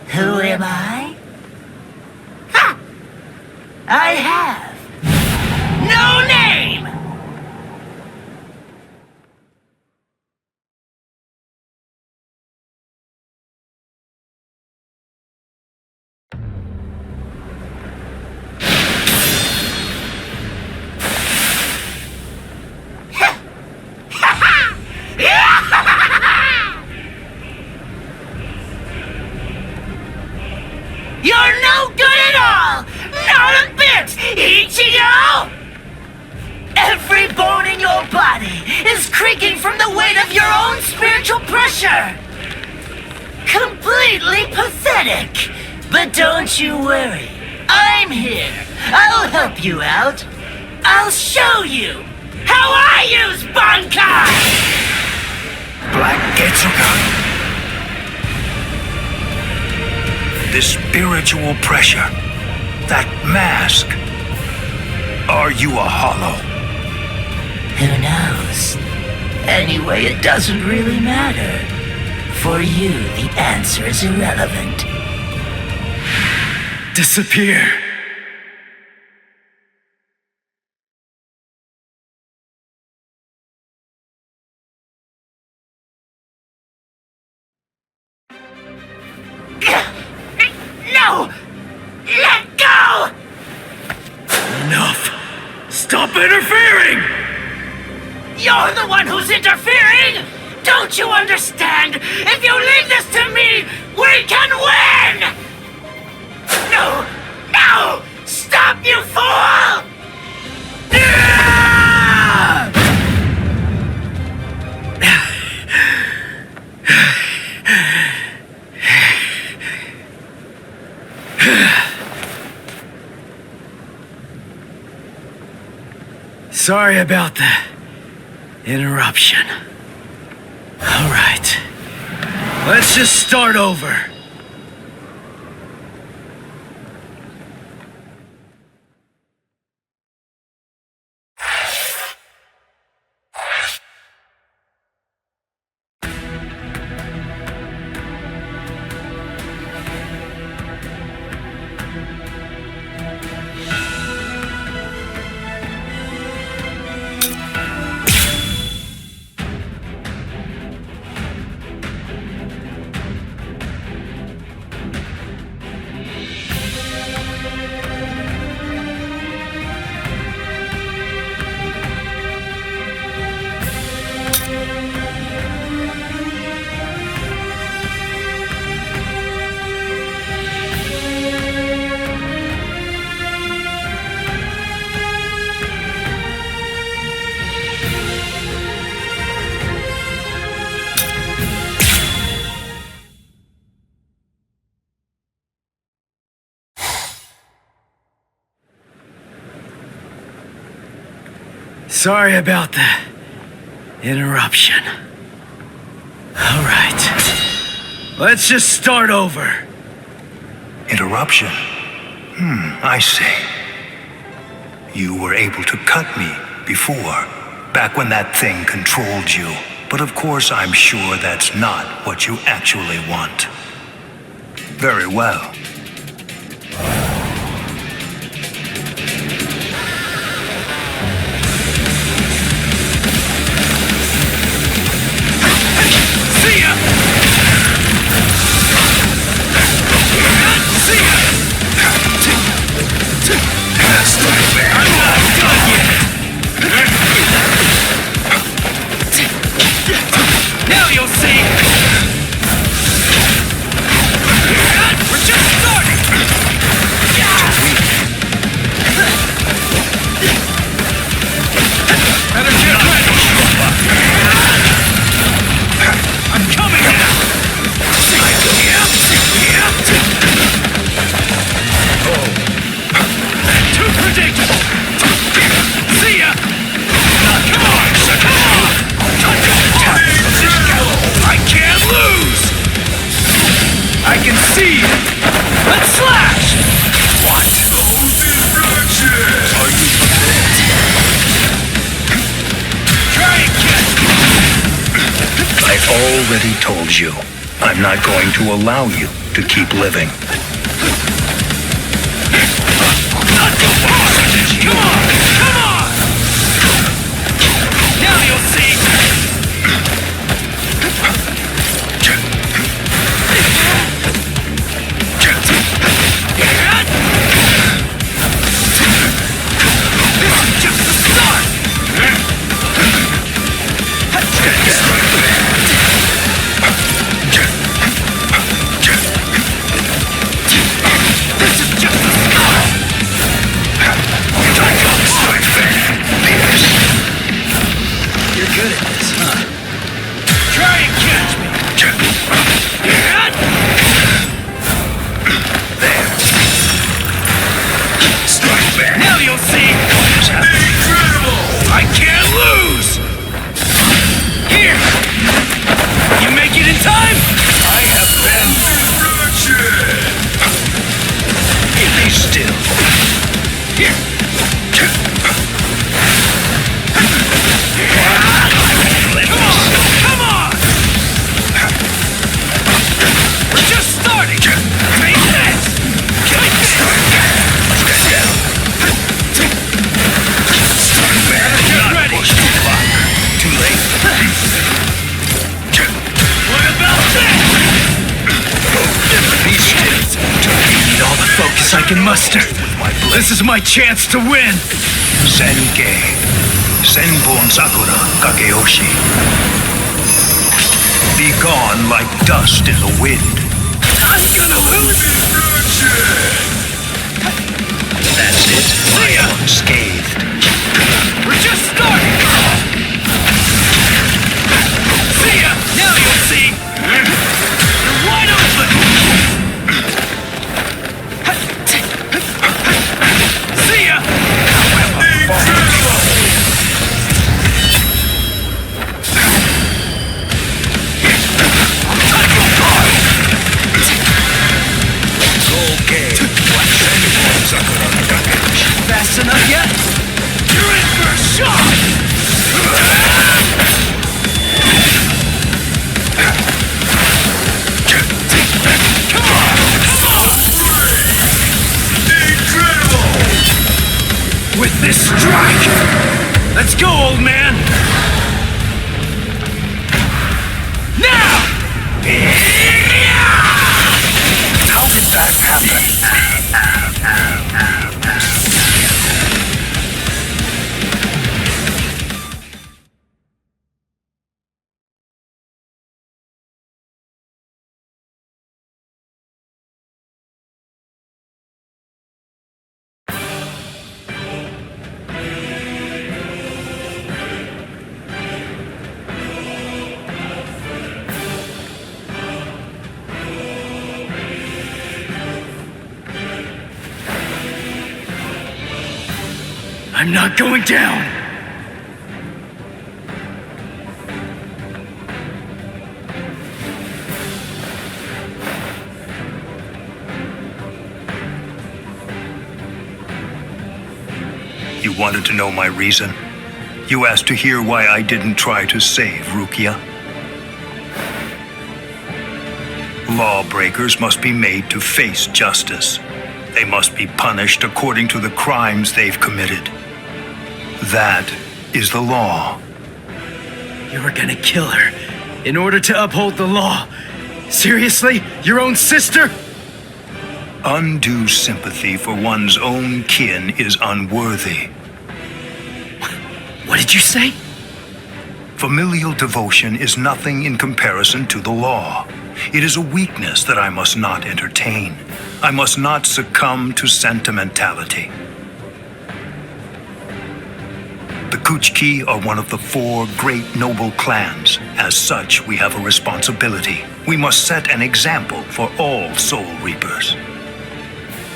Who am I? Ha! I have no name! You're no good at all! Not a bit, Ichigo! Every bone in your body is creaking from the weight of your own spiritual pressure! Completely pathetic! But don't you worry, I'm here. I'll help you out. I'll show you how I use Bankai! Black Getsuga. The spiritual pressure. That mask. Are you a hollow? Who knows? Anyway, it doesn't really matter. For you, the answer is irrelevant. Disappear. enough! Stop interfering! You're the one who's interfering! Don't you understand? If you leave this to me, we can win! No! No! Stop, you fool! Sorry about the interruption. All right. Let's just start over. Sorry about the interruption. All right. Let's just start over. Interruption? I see. You were able to cut me before, back when that thing controlled you. But of course, I'm sure that's not what you actually want. Very well. Now you'll see! We're just starting! Better get ready! I'm coming now! Too predictable! See ya! Come on! I can't lose! I can see it! Let's slash! What? Are you try and catch me! I already told you, I'm not going to allow you to keep living. Not too far! Come on! Come on! Now you'll see! I can muster. my blade. This is my chance to win! Senke. Senbon Sakura Kageyoshi. Be gone like dust in the wind. I'm gonna lose this That's it. I am unscathed. We're just starting! See ya! Now you'll see! You're wide open! See ya! Fast enough yet? You're in for a shock! Come on! Incredible! With this strike! Let's go, old man! Now! How did that happen? I'm not going down! You wanted to know my reason? You asked to hear why I didn't try to save Rukia? Lawbreakers must be made to face justice. They must be punished according to the crimes they've committed. That is the law. You were gonna kill her in order to uphold the law. Seriously? Your own sister? Undue sympathy for one's own kin is unworthy. What did you say? Familial devotion is nothing in comparison to the law. It is a weakness that I must not entertain. I must not succumb to sentimentality. The Kuchiki are one of the 4 great noble clans. As such, we have a responsibility. We must set an example for all Soul Reapers.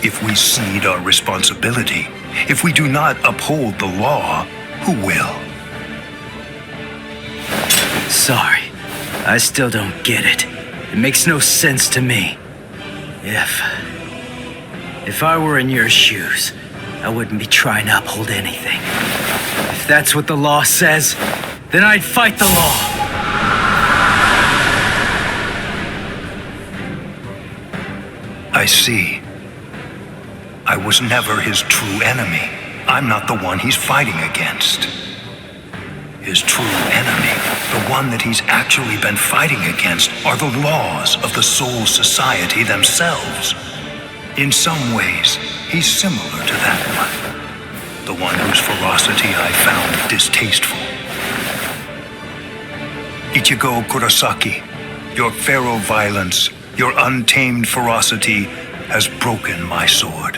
If we cede our responsibility, if we do not uphold the law, who will? Sorry. I still don't get it. It makes no sense to me. If I were in your shoes, I wouldn't be trying to uphold anything. If that's what the law says, then I'd fight the law. I see. I was never his true enemy. I'm not the one he's fighting against. His true enemy, the one that he's actually been fighting against, are the laws of the Soul Society themselves. In some ways, he's similar to that one. The one whose ferocity I found distasteful. Ichigo Kurosaki, your feral violence, your untamed ferocity has broken my sword.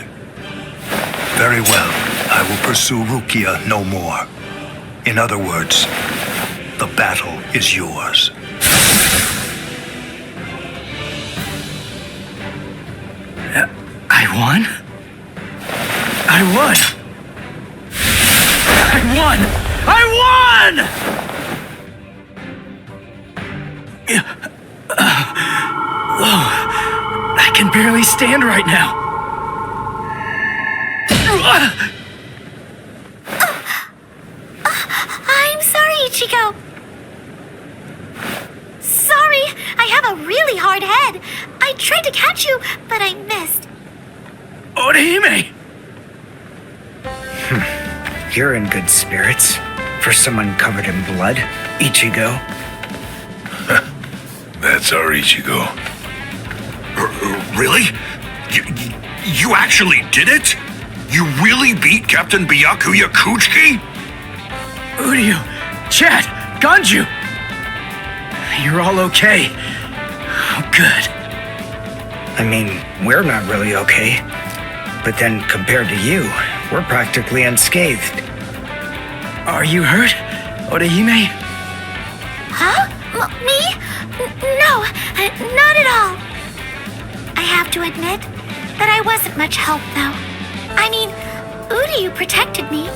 Very well, I will pursue Rukia no more. In other words, the battle is yours. I won? I won! I won! I won! Whoa, I can barely stand right now. I'm sorry, Ichigo. Sorry, I have a really hard head. I tried to catch you, but I missed. Orihime! You're in good spirits. For someone covered in blood, Ichigo. That's our Ichigo. Really? You actually did it? You really beat Captain Byakuya Kuchiki? Uryu, Chad, Ganju! You're all okay. Oh, good. I mean, we're not really okay. But then, compared to you, we're practically unscathed. Are you hurt, Orihime? Huh? Me? No, not at all. I have to admit that I wasn't much help, though. I mean, Uryu protected me,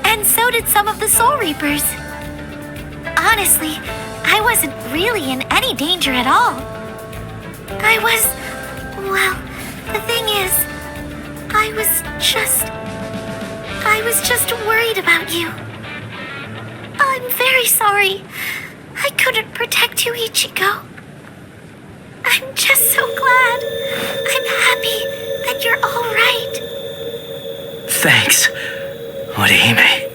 and so did some of the Soul Reapers. Honestly, I wasn't really in any danger at all. Well, the thing is, I was just worried about you. I'm very sorry. I couldn't protect you, Ichigo. I'm just so glad. I'm happy that you're all right. Thanks, Orihime.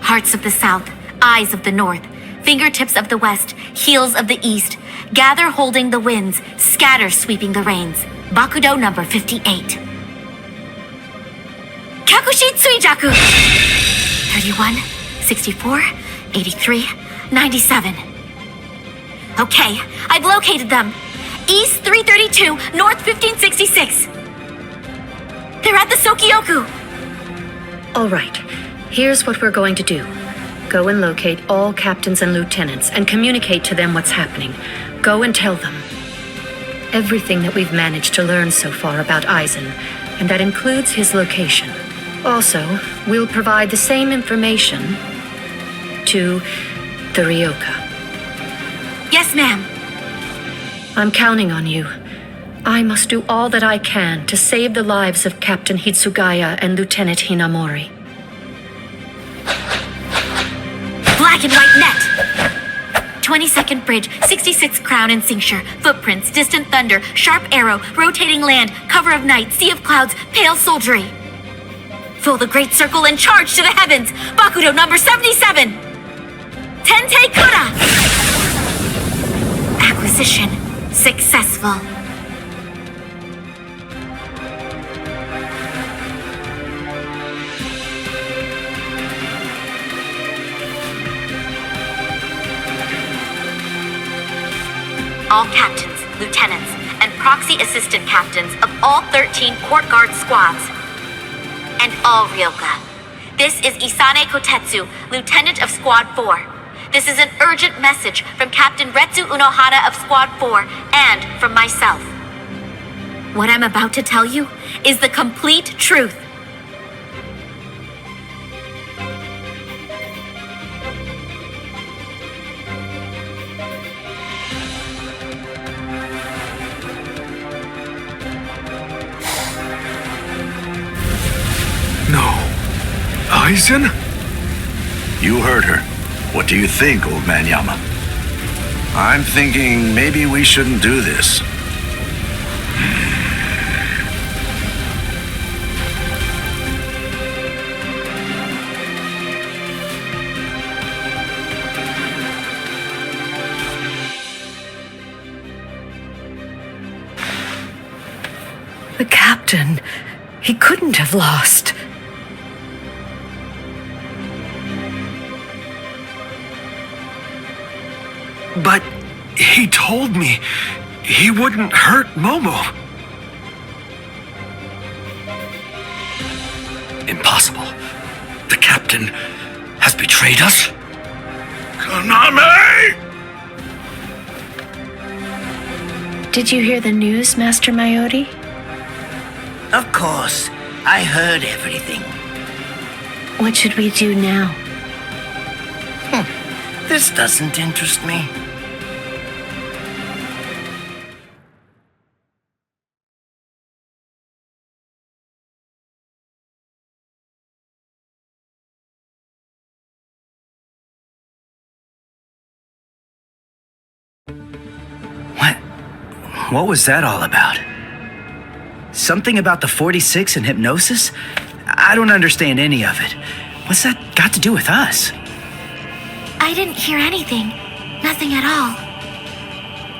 Hearts of the South, eyes of the North, fingertips of the West, heels of the East, gather holding the winds, scatter sweeping the rains. Bakudo number 58. Kyakushi Tsuijaku! 31, 64, 83, 97. Okay, I've located them. East 332, North 1566. They're at the Sokioku. All right. Here's what we're going to do. Go and locate all captains and lieutenants and communicate to them what's happening. Go and tell them everything that we've managed to learn so far about Aizen, and that includes his location. Also, we'll provide the same information to the Ryoka. Yes, ma'am. I'm counting on you. I must do all that I can to save the lives of Captain Hitsugaya and Lieutenant Hinamori. Black and white net! 22nd bridge, 66 crown and cincture, footprints, distant thunder, sharp arrow, rotating land, cover of night, sea of clouds, pale soldiery. Fill the great circle and charge to the heavens! Bakudo number 77! Tente Kura! Acquisition successful. All captains, lieutenants, and proxy assistant captains of all 13 court guard squads. And all Ryoka. This is Isane Kotetsu, lieutenant of Squad 4. This is an urgent message from Captain Retsu Unohana of Squad 4 and from myself. What I'm about to tell you is the complete truth. No. Aizen? You heard her. What do you think, old man Yama? I'm thinking maybe we shouldn't do this. The captain, he couldn't have lost. But he told me he wouldn't hurt Momo. Impossible. The captain has betrayed us? Kaname! Did you hear the news, Master Mayori? Of course. I heard everything. What should we do now? This doesn't interest me. What was that all about? Something about the 46 and hypnosis? I don't understand any of it. What's that got to do with us? I didn't hear anything. Nothing at all.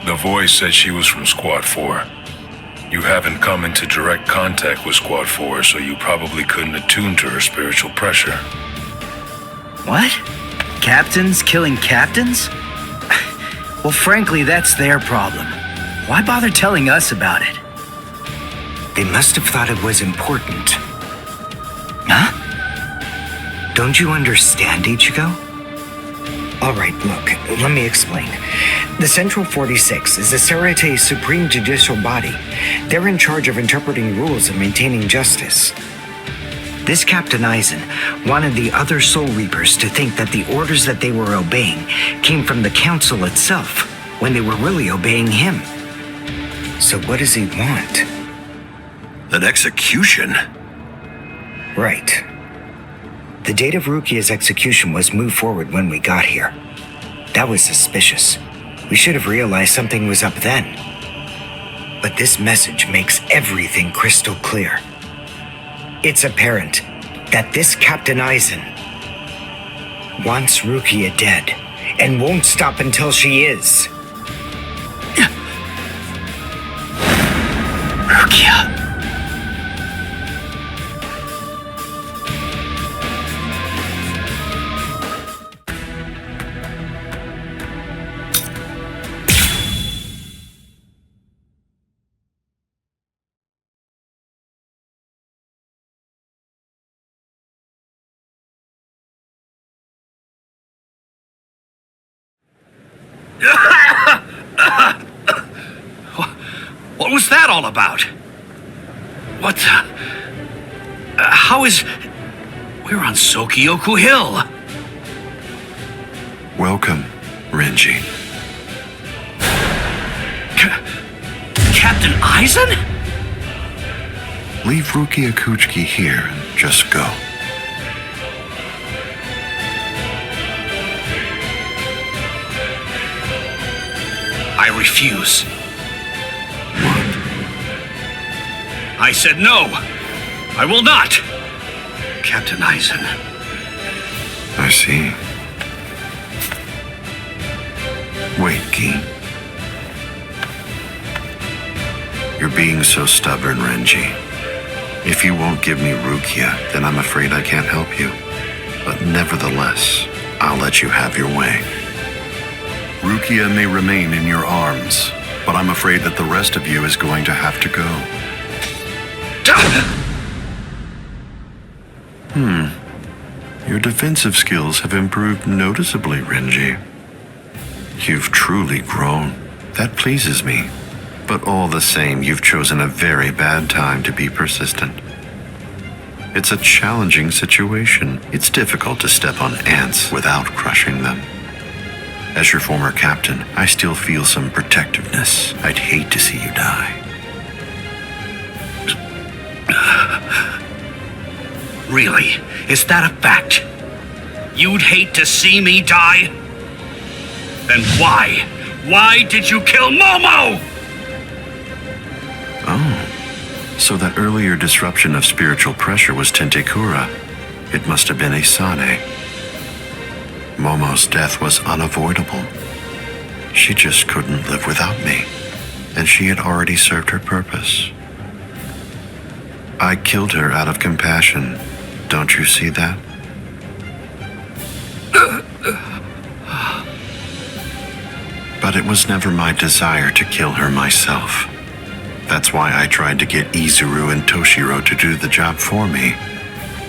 The voice said she was from Squad 4. You haven't come into direct contact with Squad 4, so you probably couldn't attune to her spiritual pressure. What? Captains killing captains? Well, frankly, that's their problem. Why bother telling us about it? They must have thought it was important. Huh? Don't you understand, Ichigo? Alright, look, let me explain. The Central 46 is the Serete Supreme Judicial Body. They're in charge of interpreting rules and maintaining justice. This Captain Aizen wanted the other Soul Reapers to think that the orders that they were obeying came from the Council itself, when they were really obeying him. So what does he want? An execution? Right. The date of Rukia's execution was moved forward when we got here. That was suspicious. We should have realized something was up then. But this message makes everything crystal clear. It's apparent that this Captain Aizen wants Rukia dead and won't stop until she is. Rukia. What was that all about? What the... how is... We're on Sokyoku Hill. Welcome, Renji. Captain Aizen? Leave Rukia Kuchiki here and just go. I refuse. What? I said no. I will not. Captain Aizen. I see. Wait, Gi. You're being so stubborn, Renji. If you won't give me Rukia, then I'm afraid I can't help you. But nevertheless, I'll let you have your way. Rukia may remain in your arms, but I'm afraid that the rest of you is going to have to go. Your defensive skills have improved noticeably, Renji. You've truly grown. That pleases me. But all the same, you've chosen a very bad time to be persistent. It's a challenging situation. It's difficult to step on ants without crushing them. As your former captain, I still feel some protectiveness. I'd hate to see you die. Really? Is that a fact? You'd hate to see me die? Then why? Why did you kill Momo? Oh, so that earlier disruption of spiritual pressure was Tentekura. It must have been a Sane. Momo's death was unavoidable. She just couldn't live without me, and she had already served her purpose. I killed her out of compassion. Don't you see that? But it was never my desire to kill her myself. That's why I tried to get Izuru and Toshiro to do the job for me.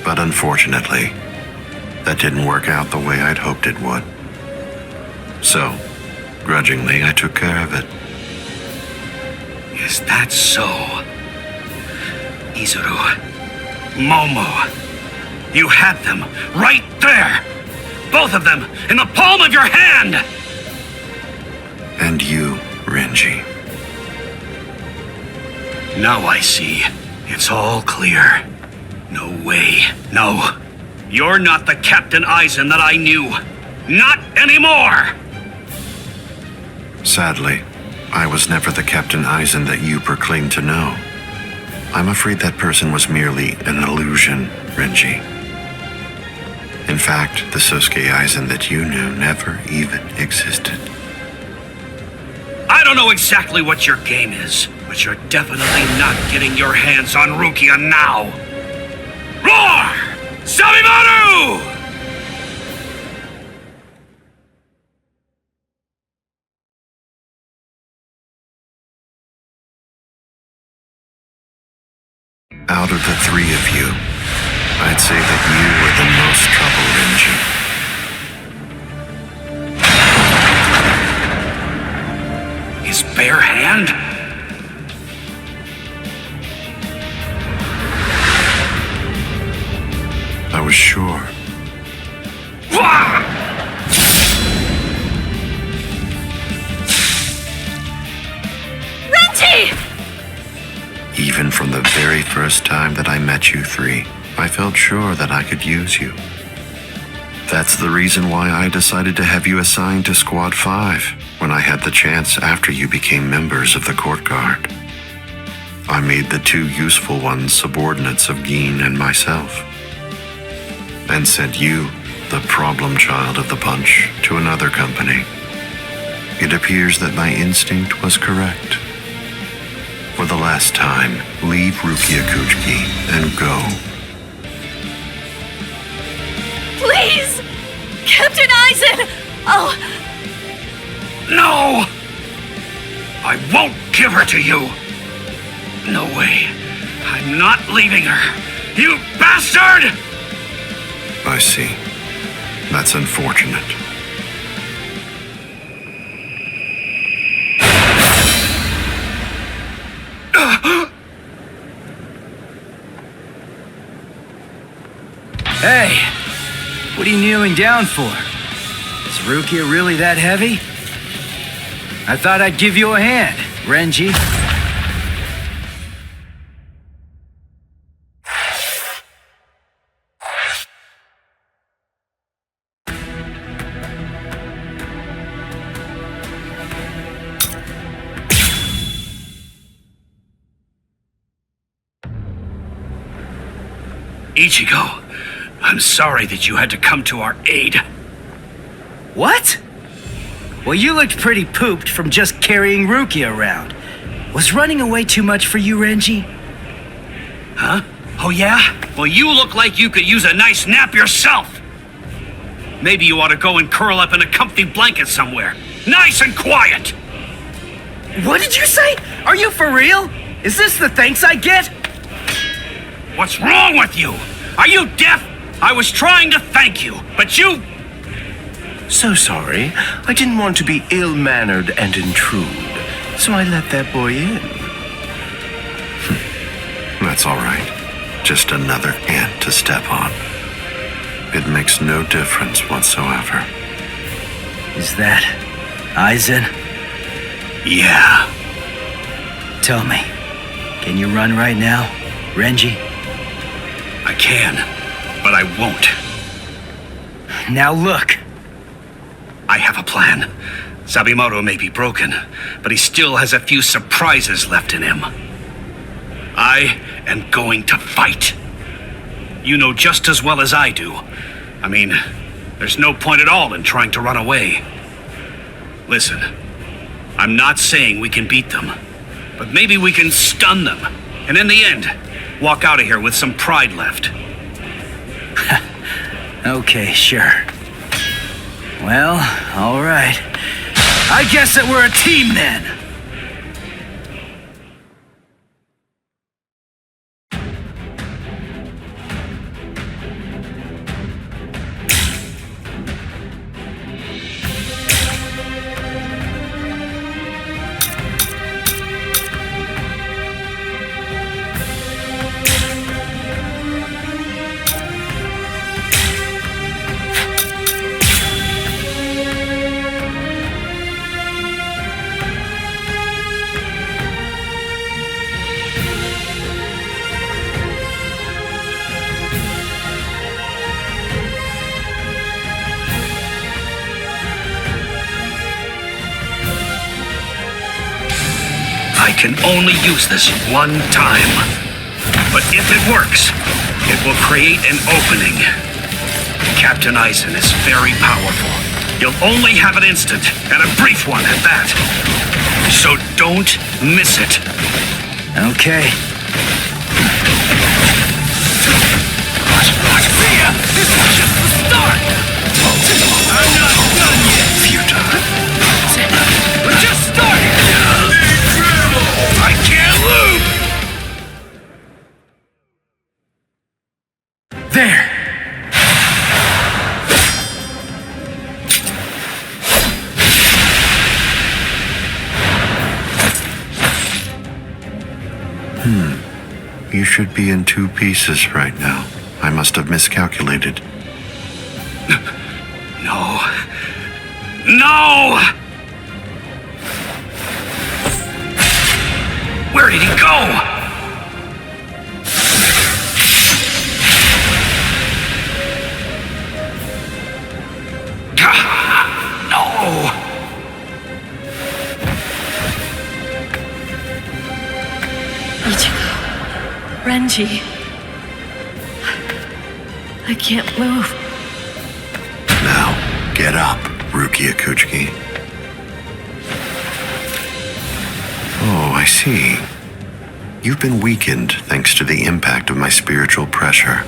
But unfortunately, that didn't work out the way I'd hoped it would. So, grudgingly, I took care of it. Is that so? Izuru, Momo, you had them right there! Both of them in the palm of your hand! And you, Renji. Now I see. It's all clear. No way. No. You're not the Captain Aizen that I knew. Not anymore! Sadly, I was never the Captain Aizen that you proclaimed to know. I'm afraid that person was merely an illusion, Renji. In fact, the Sosuke Aizen that you knew never even existed. I don't know exactly what your game is, but you're definitely not getting your hands on Rukia now. Roar! Sabimaru! Out of the three of you, I'd say that you were the most trouble, Renji. His bare hand? I was sure. Renji! Even from the very first time that I met you three, I felt sure that I could use you. That's the reason why I decided to have you assigned to Squad 5 when I had the chance after you became members of the Court Guard. I made the two useful ones subordinates of Gin and myself, and sent you, the problem child of the bunch, to another company. It appears that my instinct was correct. For the last time, leave Rukia Kuchiki and go. Please! Captain Aizen! Oh! No! I won't give her to you! No way. I'm not leaving her. You bastard! I see. That's unfortunate. Hey, what are you kneeling down for? Is Rukia really that heavy? I thought I'd give you a hand, Renji. Ichigo, I'm sorry that you had to come to our aid. What? Well, you looked pretty pooped from just carrying Rukia around. Was running away too much for you, Renji? Huh? Oh yeah? Well, you look like you could use a nice nap yourself. Maybe you ought to go and curl up in a comfy blanket somewhere. Nice and quiet! What did you say? Are you for real? Is this the thanks I get? What's wrong with you? Are you deaf? I was trying to thank you, but you... So sorry. I didn't want to be ill-mannered and intrude, so I let that boy in. That's all right. Just another ant to step on. It makes no difference whatsoever. Is that Aizen? Yeah. Tell me, can you run right now, Renji? I can, but I won't. Now look. I have a plan. Sabimaru may be broken, but he still has a few surprises left in him. I am going to fight. You know just as well as I do. I mean, there's no point at all in trying to run away. Listen, I'm not saying we can beat them, but maybe we can stun them, and in the end, walk out of here with some pride left. Okay, sure. Well, all right. I guess that we're a team then. can only use this one time. But if it works, it will create an opening. Captain Aizen is very powerful. You'll only have an instant, and a brief one at that. So don't miss it. Okay. See ya! This is just the start! I'm not done yet! Futile. We're just starting! I can't lose! There! You should be in 2 pieces right now. I must have miscalculated. No. No! Where did he go? No! Ichigo. Renji. I can't move. Now, get up, Rukia Kuchiki. Oh, I see. You've been weakened thanks to the impact of my spiritual pressure.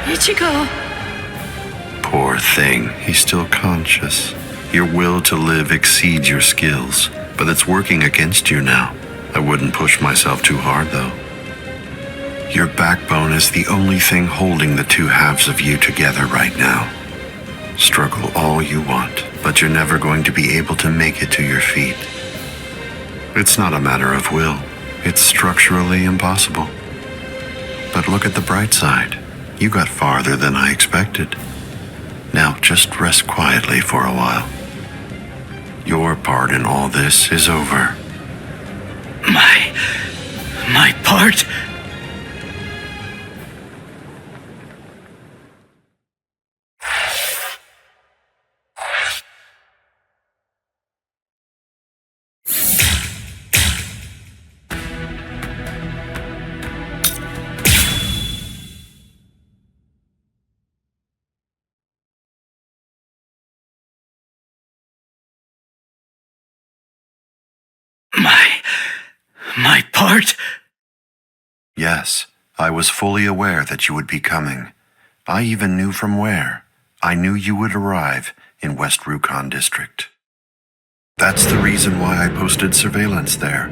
Ichigo! Poor thing, he's still conscious. Your will to live exceeds your skills, but it's working against you now. I wouldn't push myself too hard, though. Your backbone is the only thing holding the 2 halves of you together right now. Struggle all you want, but you're never going to be able to make it to your feet. It's not a matter of will. It's structurally impossible. But look at the bright side. You got farther than I expected. Now just rest quietly for a while. Your part in all this is over. My part? My part? Yes, I was fully aware that you would be coming. I even knew from where. I knew you would arrive in West Rukon District. That's the reason why I posted surveillance there.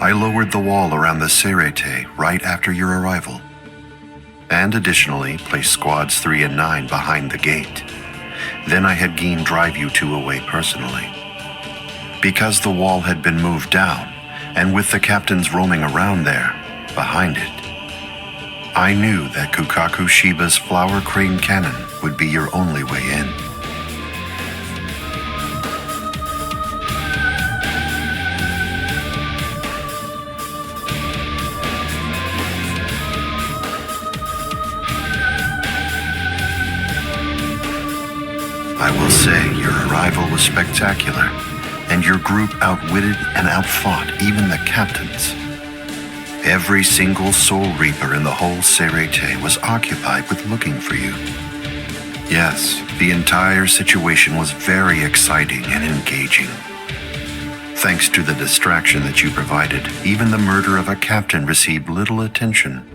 I lowered the wall around the Serete right after your arrival. And additionally, placed squads 3 and 9 behind the gate. Then I had Geen drive you 2 away personally. Because the wall had been moved down, and with the captains roaming around there, behind it, I knew that Kukaku Shiba's flower crane cannon would be your only way in. I will say your arrival was spectacular, and your group outwitted and outfought even the captains. Every single Soul Reaper in the whole Serete was occupied with looking for you. Yes, the entire situation was very exciting and engaging. Thanks to the distraction that you provided, even the murder of a captain received little attention.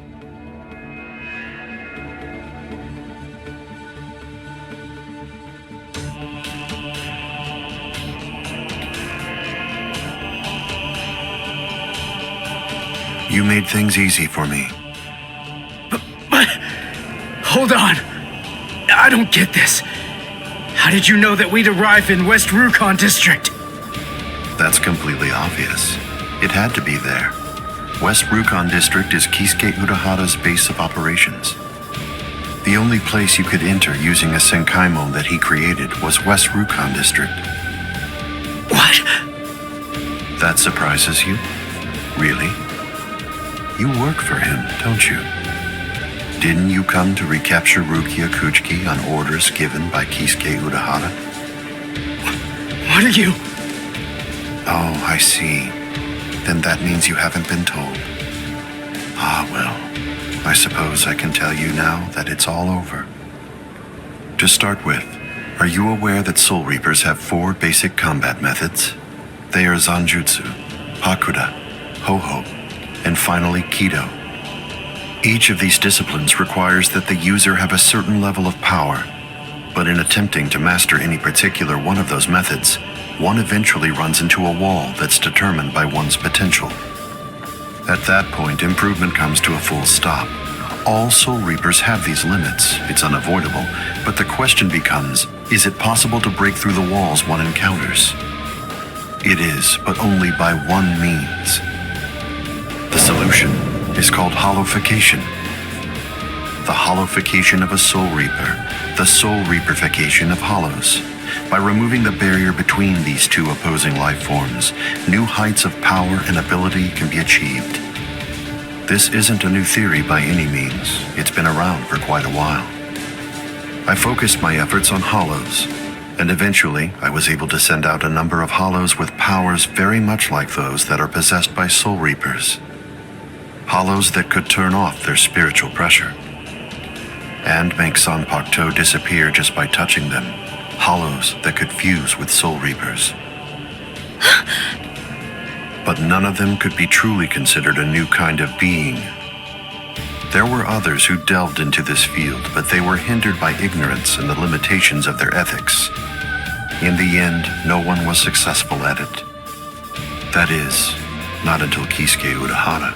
You made things easy for me. But hold on. I don't get this. How did you know that we'd arrive in West Rukon District? That's completely obvious. It had to be there. West Rukon District is Kisuke Urahara's base of operations. The only place you could enter using a Senkaimon that he created was West Rukon District. What? That surprises you? Really? you work for him, don't you? Didn't you come to recapture Rukia Kuchiki on orders given by Kisuke Urahara? What are you? Oh, I see. Then that means you haven't been told. Ah, well, I suppose I can tell you now that it's all over. To start with, are you aware that Soul Reapers have 4 basic combat methods? They are Zanjutsu, Hakuda, Ho-Ho, and finally Kido. Each of these disciplines requires that the user have a certain level of power, but in attempting to master any particular one of those methods, one eventually runs into a wall that's determined by one's potential. At that point, improvement comes to a full stop. All Soul Reapers have these limits, it's unavoidable, but the question becomes, is it possible to break through the walls one encounters? It is, but only by one means. The solution is called hollowification. The hollowification of a Soul Reaper, the Soul Reaperification of hollows. By removing the barrier between these two opposing life forms, new heights of power and ability can be achieved. This isn't a new theory by any means. It's been around for quite a while. I focused my efforts on hollows, and eventually I was able to send out a number of hollows with powers very much like those that are possessed by Soul Reapers. Hollows that could turn off their spiritual pressure and make Zanpakuto disappear just by touching them. Hollows that could fuse with Soul Reapers. But none of them could be truly considered a new kind of being. There were others who delved into this field, but they were hindered by ignorance and the limitations of their ethics. In the end, no one was successful at it. That is, not until Kisuke Urahara.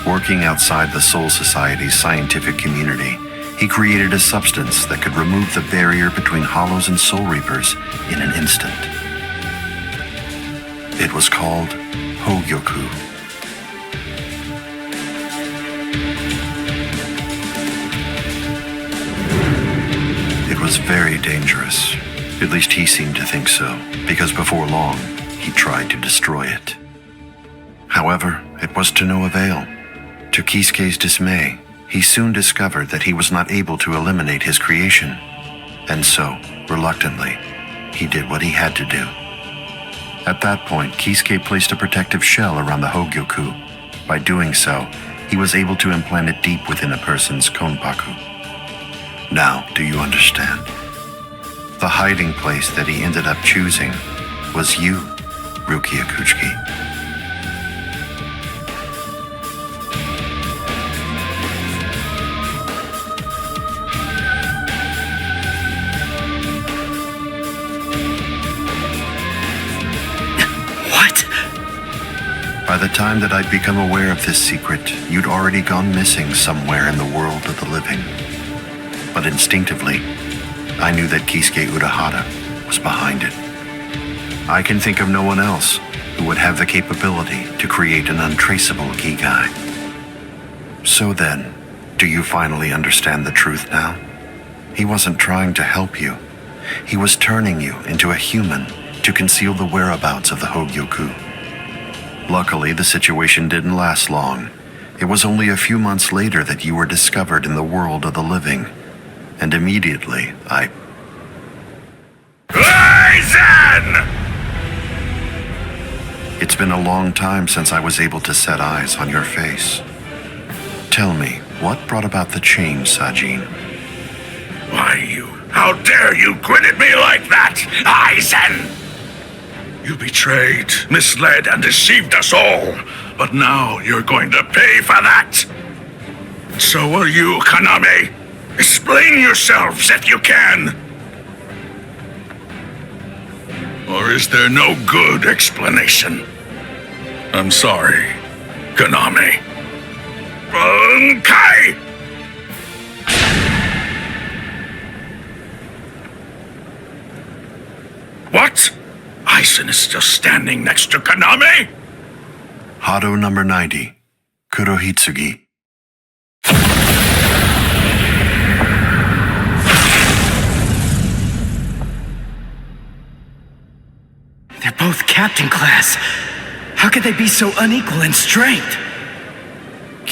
Working outside the Soul Society's scientific community, he created a substance that could remove the barrier between hollows and Soul Reapers in an instant. It was called Hogyoku. It was very dangerous. At least he seemed to think so, because before long, he tried to destroy it. However, it was to no avail. To Kisuke's dismay, he soon discovered that he was not able to eliminate his creation, and so, reluctantly, he did what he had to do. At that point, Kisuke placed a protective shell around the Hogyoku. By doing so, he was able to implant it deep within a person's konpaku. Now, do you understand? The hiding place that he ended up choosing was you, Rukia Kuchiki. By the time that I'd become aware of this secret, you'd already gone missing somewhere in the world of the living. But instinctively, I knew that Kisuke Urahara was behind it. I can think of no one else who would have the capability to create an untraceable Kigai. So then, do you finally understand the truth now? He wasn't trying to help you. He was turning you into a human to conceal the whereabouts of the Hogyoku. Luckily, the situation didn't last long. It was only a few months later that you were discovered in the world of the living. And immediately, Aizen! It's been a long time since I was able to set eyes on your face. Tell me, what brought about the change, Sajin? Why, how dare you grin at me like that, Aizen! You betrayed, misled, and deceived us all. But now you're going to pay for that. So will you, Kaname. Explain yourselves if you can. Or is there no good explanation? I'm sorry, Kaname. Kai! What? Aizen is still standing next to Kaname? Hado number 90, Kurohitsugi. They're both captain class. How could they be so unequal in strength?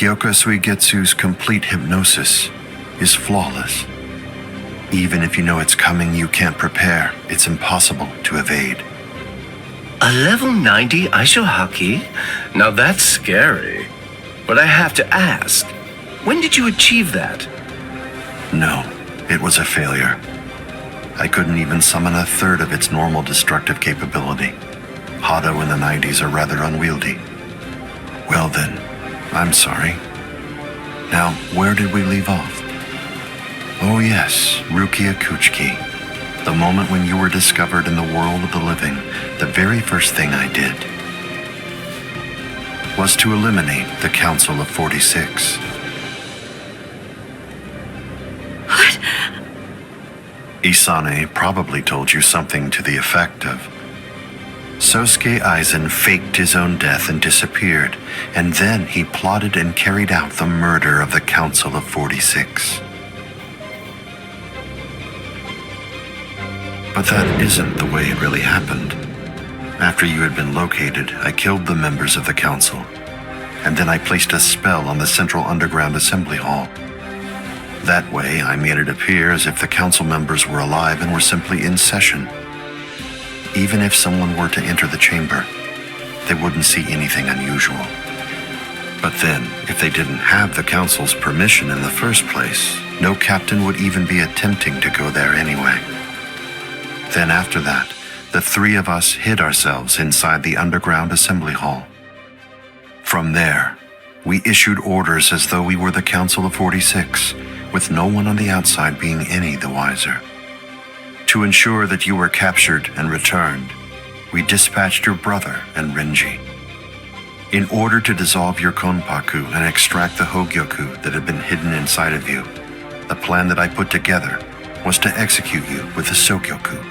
Kyoka Suigetsu's complete hypnosis is flawless. Even if you know it's coming, you can't prepare. It's impossible to evade. A level 90 Aisho Haki? Now that's scary. But I have to ask, when did you achieve that? No, it was a failure. I couldn't even summon a third of its normal destructive capability. Hado in the 90s are rather unwieldy. Well then, I'm sorry. Now, where did we leave off? Oh yes, Rukia Kuchiki. The moment when you were discovered in the world of the living, the very first thing I did was to eliminate the Council of 46. What? Isane probably told you something to the effect of, Sosuke Aizen faked his own death and disappeared, and then he plotted and carried out the murder of the Council of 46. But that isn't the way it really happened. After you had been located, I killed the members of the council, and then I placed a spell on the central underground assembly hall. That way, I made it appear as if the council members were alive and were simply in session. Even if someone were to enter the chamber, they wouldn't see anything unusual. But then, if they didn't have the council's permission in the first place, no captain would even be attempting to go there anyway. Then after that, the three of us hid ourselves inside the underground assembly hall. From there, we issued orders as though we were the Council of 46, with no one on the outside being any the wiser. To ensure that you were captured and returned, we dispatched your brother and Renji. In order to dissolve your Konpaku and extract the Hogyoku that had been hidden inside of you, the plan that I put together was to execute you with the Sokyoku.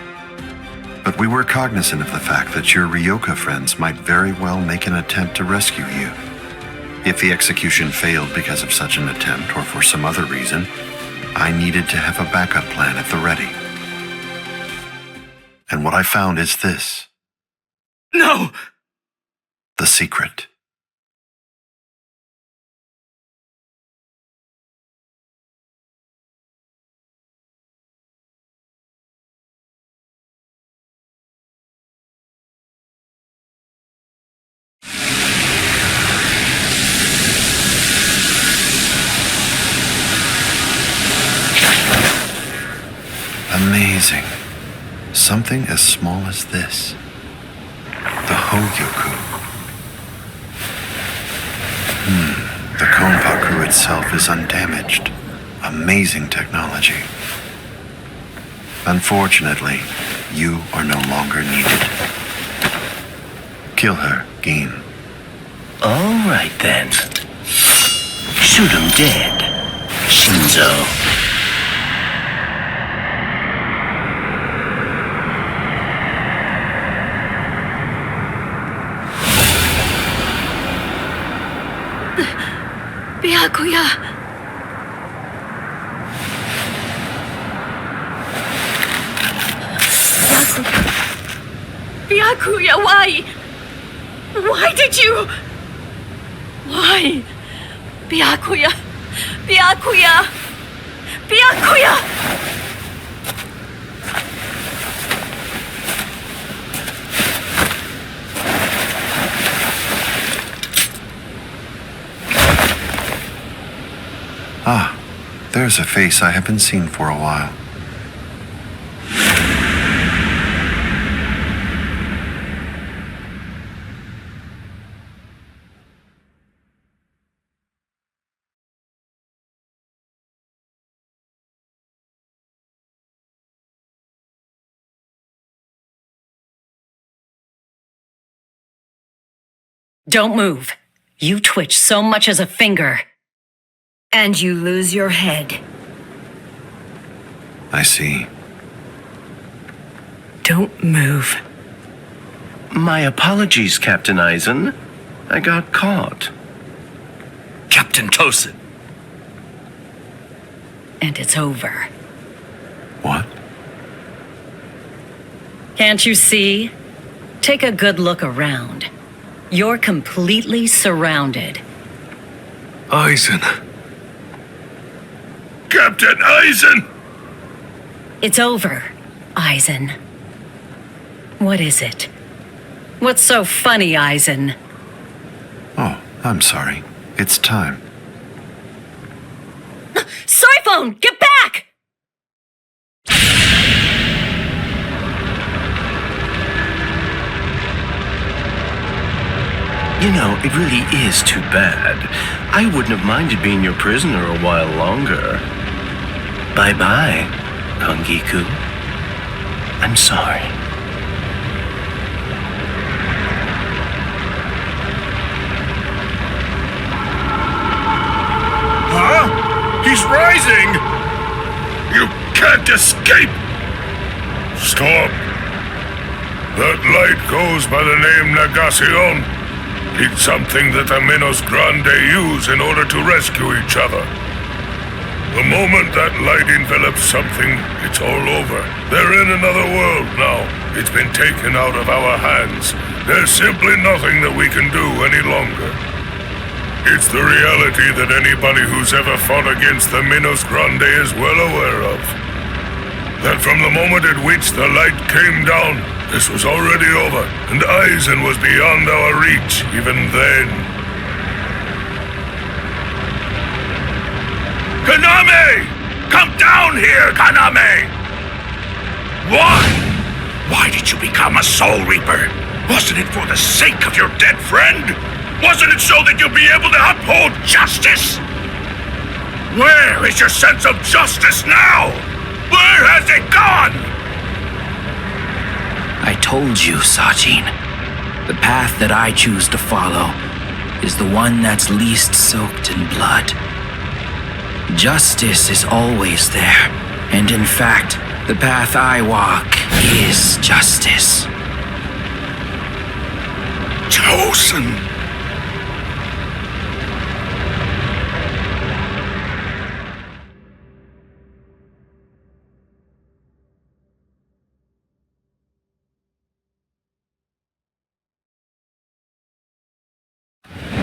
But we were cognizant of the fact that your Ryoka friends might very well make an attempt to rescue you. If the execution failed because of such an attempt or for some other reason, I needed to have a backup plan at the ready. And what I found is this. No! The secret. Amazing. Something as small as this. The Hogyoku. The Konpaku itself is undamaged. Amazing technology. Unfortunately, you are no longer needed. Kill her, Gin. All right then. Shoot him dead, Shinzo. Byakuya! Byakuya, why? Why did you? Why? Byakuya! Byakuya! Byakuya! Ah, there's a face I haven't seen for a while. Don't move. You twitch so much as a finger. And you lose your head. I see. Don't move. My apologies, Captain Aizen. I got caught. Captain Tosen. And it's over. What? Can't you see? Take a good look around. You're completely surrounded. Aizen. Captain Aizen! It's over, Aizen. What is it? What's so funny, Aizen? Oh, I'm sorry. It's time. Soi Fon, get back! You know, it really is too bad. I wouldn't have minded being your prisoner a while longer. Bye-bye, Rangiku. I'm sorry. Huh? He's rising! You can't escape! Stop! That light goes by the name Negacion. It's something that the Menos Grande use in order to rescue each other. The moment that light envelops something, it's all over. They're in another world now. It's been taken out of our hands. There's simply nothing that we can do any longer. It's the reality that anybody who's ever fought against the Menos Grande is well aware of. That from the moment at which the light came down, this was already over, and Aizen was beyond our reach even then. Kaname! Come down here, Kaname! Why? Why did you become a Soul Reaper? Wasn't it for the sake of your dead friend? Wasn't it so that you'll be able to uphold justice? Where is your sense of justice now? Where has it gone? I told you, Sajin. The path that I choose to follow is the one that's least soaked in blood. Justice is always there, and in fact, the path I walk is justice. Tosen!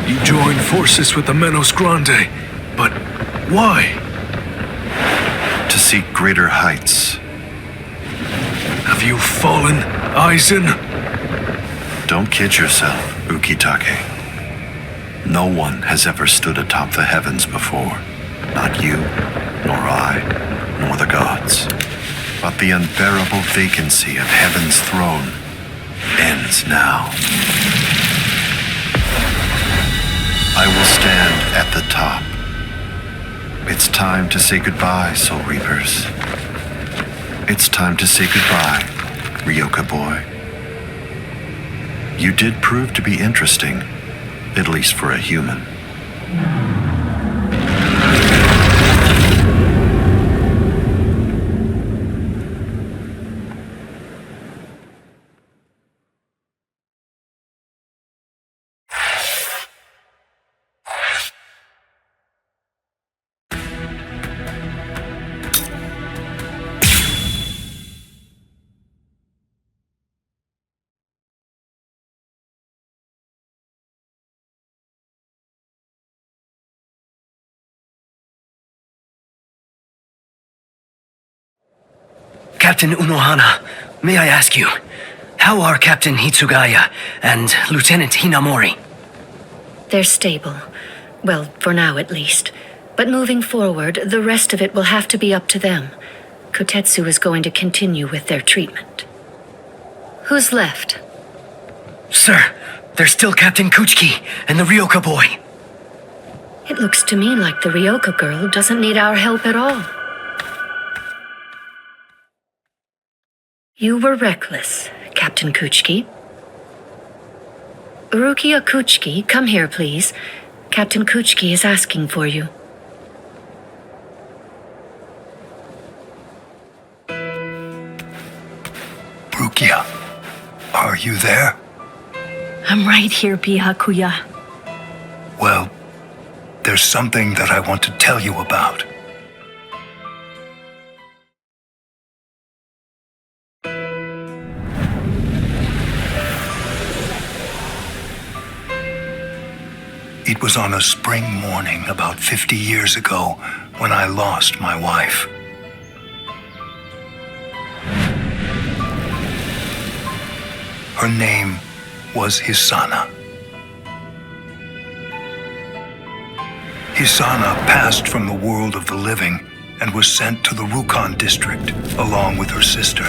You joined forces with the Menos Grande, but why? To seek greater heights. Have you fallen, Aizen? Don't kid yourself, Ukitake. No one has ever stood atop the heavens before. Not you, nor I, nor the gods. But the unbearable vacancy of heaven's throne ends now. I will stand at the top. It's time to say goodbye, Soul Reapers. It's time to say goodbye, Ryoka boy. You did prove to be interesting, at least for a human. Captain Unohana, may I ask you, how are Captain Hitsugaya and Lieutenant Hinamori? They're stable. Well, for now at least. But moving forward, the rest of it will have to be up to them. Kotetsu is going to continue with their treatment. Who's left? Sir, there's still Captain Kuchiki and the Ryoka boy. It looks to me like the Ryoka girl doesn't need our help at all. You were reckless, Captain Kuchiki. Rukia Kuchiki, come here, please. Captain Kuchiki is asking for you. Rukia, are you there? I'm right here, Byakuya. Well, there's something that I want to tell you about. It was on a spring morning about 50 years ago when I lost my wife. Her name was Hisana. Hisana passed from the world of the living and was sent to the Rukon district along with her sister.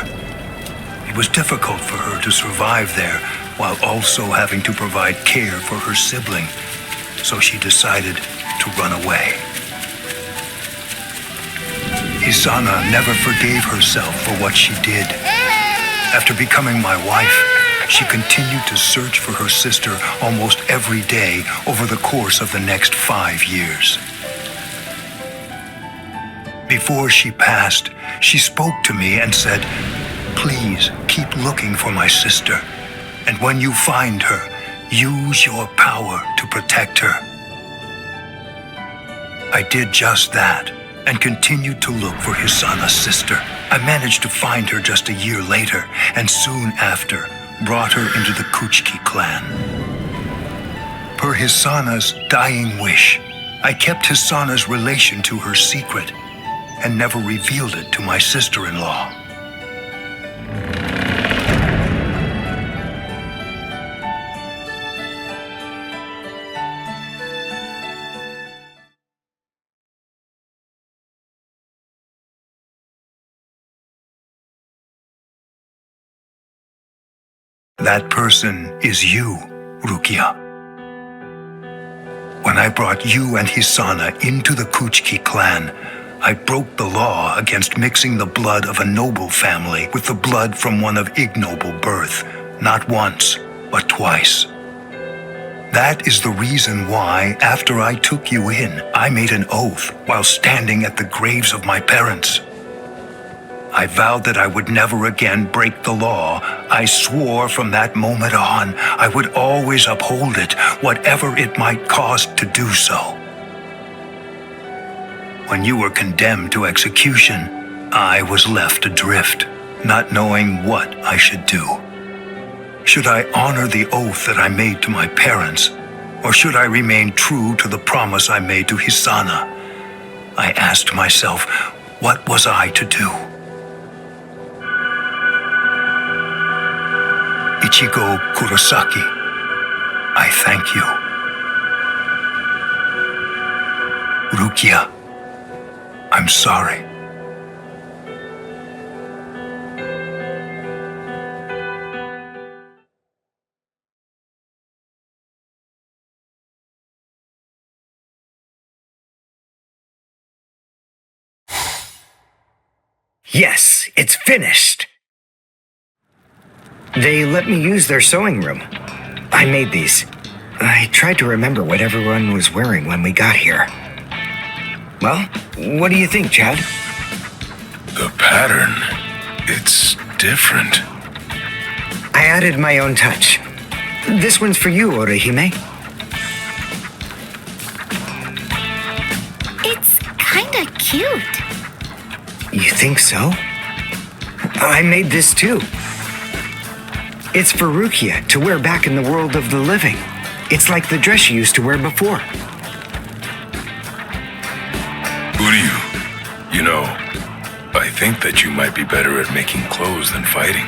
It was difficult for her to survive there while also having to provide care for her sibling, so she decided to run away. Hisana never forgave herself for what she did. After becoming my wife, she continued to search for her sister almost every day over the course of the next 5 years. Before she passed, she spoke to me and said, "Please keep looking for my sister, and when you find her, use your power to protect her." I did just that and continued to look for Hisana's sister. I managed to find her just a year later, and soon after, brought her into the Kuchiki clan. Per Hisana's dying wish, I kept Hisana's relation to her secret and never revealed it to my sister-in-law. That person is you, Rukia. When I brought you and Hisana into the Kuchiki clan, I broke the law against mixing the blood of a noble family with the blood from one of ignoble birth, not once, but twice. That is the reason why, after I took you in, I made an oath while standing at the graves of my parents. I vowed that I would never again break the law. I swore from that moment on, I would always uphold it, whatever it might cost to do so. When you were condemned to execution, I was left adrift, not knowing what I should do. Should I honor the oath that I made to my parents, or should I remain true to the promise I made to Hisana? I asked myself, what was I to do? Ichigo Kurosaki, I thank you. Rukia, I'm sorry. Yes, it's finished. They let me use their sewing room. I made these. I tried to remember what everyone was wearing when we got here. Well, what do you think, Chad? The pattern, it's different. I added my own touch. This one's for you, Orihime. It's kinda cute. You think so? I made this too. It's for Rukia to wear back in the world of the living. It's like the dress she used to wear before. Uryu, you know, I think that you might be better at making clothes than fighting.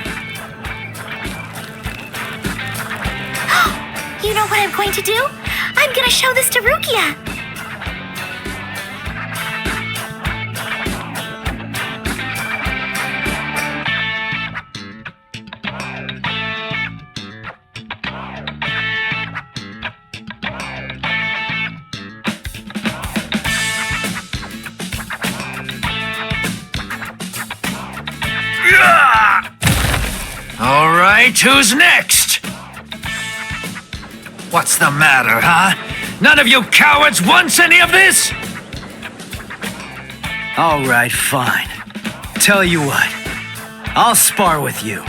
You know what I'm going to do? I'm gonna show this to Rukia. All right, who's next? What's the matter, huh? None of you cowards wants any of this? All right, fine. Tell you what, I'll spar with you.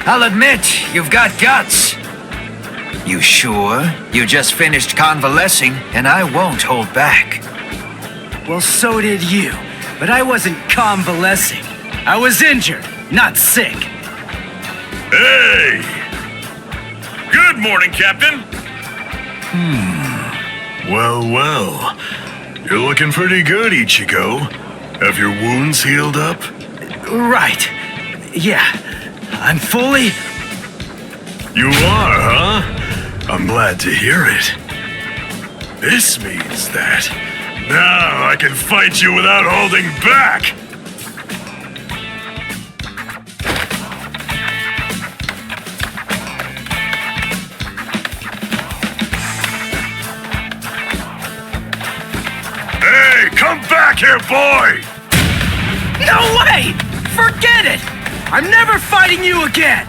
I'll admit, you've got guts. You sure? You just finished convalescing, and I won't hold back. Well, so did you, but I wasn't convalescing. I was injured, not sick. Hey! Good morning, Captain! Well. You're looking pretty good, Ichigo. Have your wounds healed up? Right. Yeah. I'm fully... You are, huh? I'm glad to hear it. This means that now I can fight you without holding back! Hey, come back here, boy! No way! Forget it! I'm never fighting you again!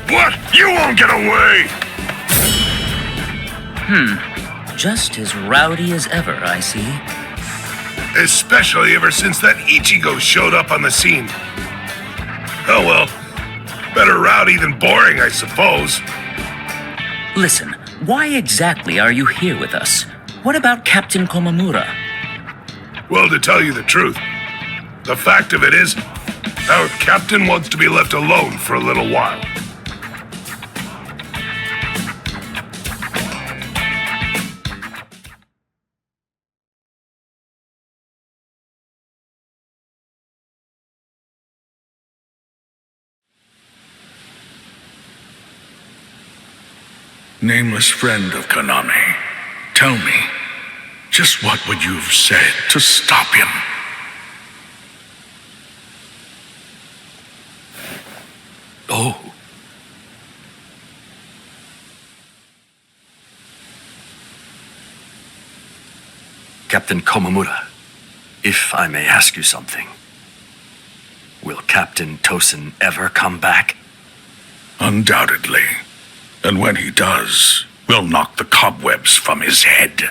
What? You won't get away! Just as rowdy as ever, I see. Especially ever since that Ichigo showed up on the scene. Oh well. Better rowdy than boring, I suppose. Listen, why exactly are you here with us? What about Captain Komamura? Well, to tell you the truth, the fact of it is, our captain wants to be left alone for a little while. Nameless friend of Konami, tell me, just what would you have said to stop him? Oh. Captain Komamura, if I may ask you something. Will Captain Tosen ever come back? Undoubtedly. And when he does, we'll knock the cobwebs from his head.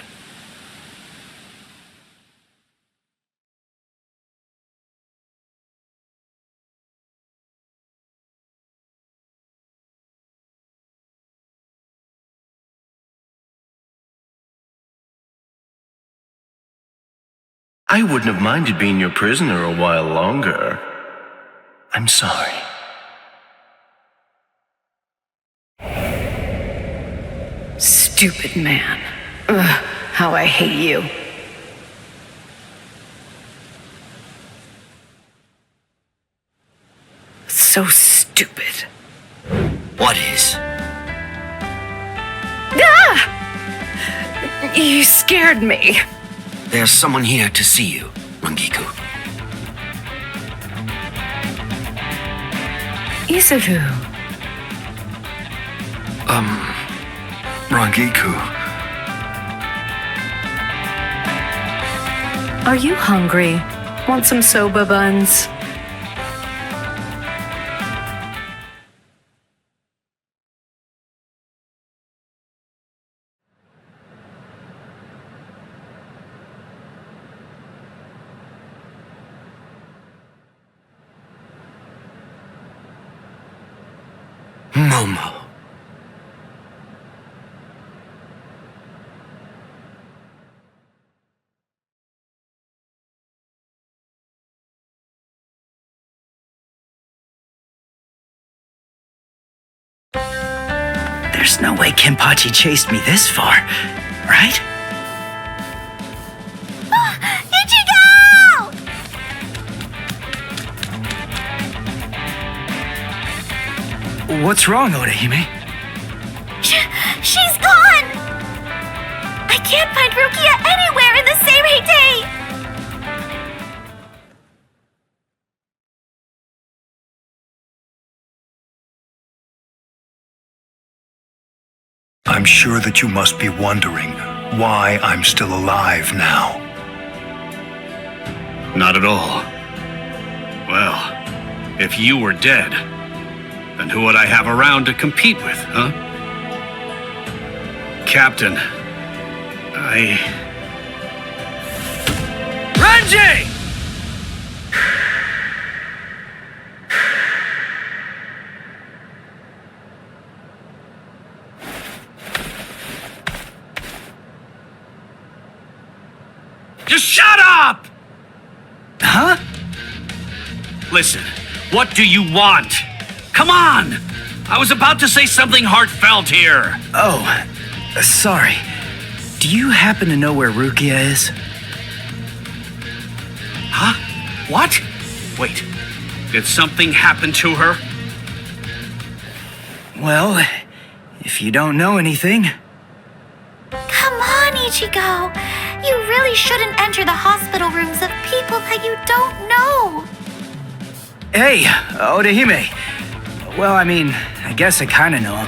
I wouldn't have minded being your prisoner a while longer. I'm sorry. Stupid man. Ugh, how I hate you. So stupid. What is? Ah! You scared me. There's someone here to see you, Rangiku. Izuru. Rangiku. Are you hungry? Want some soba buns? Momo. There's no way Kenpachi chased me this far, right? Ichigo! What's wrong, Orihime? She's gone! I can't find Rukia anywhere in the Seirei Day! I'm sure that you must be wondering why I'm still alive now. Not at all. Well, if you were dead, then who would I have around to compete with, huh? Captain, Renji! Just shut up! Huh? Listen, what do you want? Come on! I was about to say something heartfelt here. Oh, sorry. Do you happen to know where Rukia is? Huh? What? Wait, did something happen to her? Well, if you don't know anything... Come on, Ichigo. You really shouldn't enter the hospital rooms of people that you don't know. Hey, Orihime. Well, I mean, I guess I kinda know him.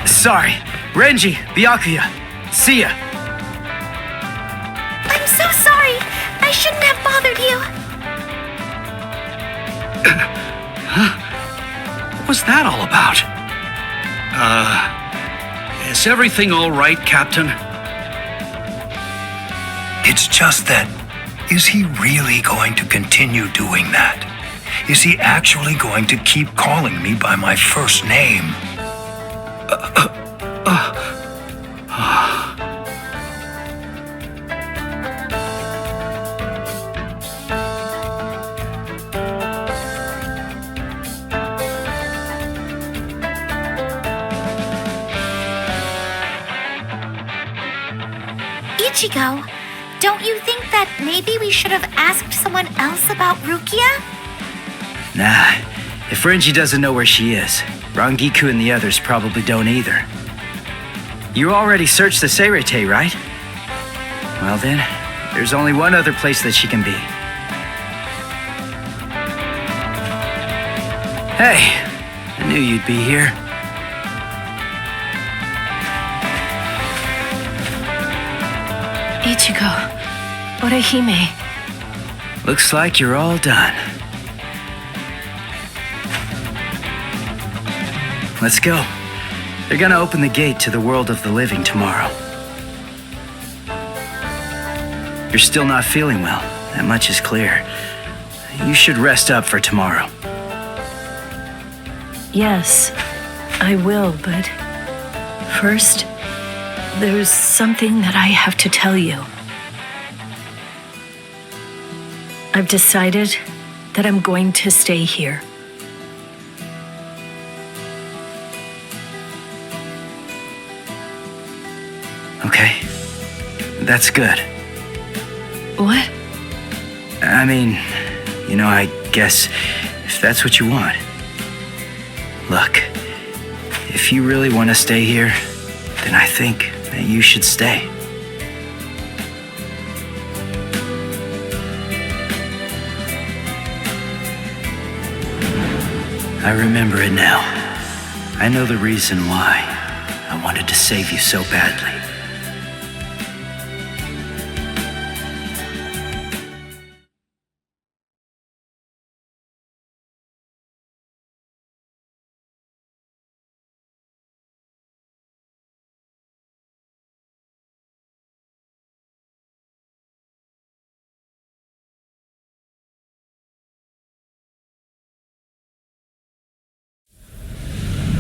Sorry, Renji, Byakuya, see ya. I'm so sorry. I shouldn't have bothered you. What was that all about? Is everything all right, Captain? It's just that, is he really going to continue doing that? Is he actually going to keep calling me by my first name? Ichigo, don't you think that maybe we should have asked someone else about Rukia? Nah, if Renji doesn't know where she is, Rangiku and the others probably don't either. You already searched the Seirete, right? Well then, there's only one other place that she can be. Hey, I knew you'd be here. Ichigo, Orihime. Looks like you're all done. Let's go. They're gonna open the gate to the world of the living tomorrow. You're still not feeling well. That much is clear. You should rest up for tomorrow. Yes, I will, but first, there's something that I have to tell you. I've decided that I'm going to stay here. Okay, that's good. What? I mean, you know, I guess if that's what you want. Look, if you really want to stay here, then I think that you should stay. I remember it now. I know the reason why I wanted to save you so badly.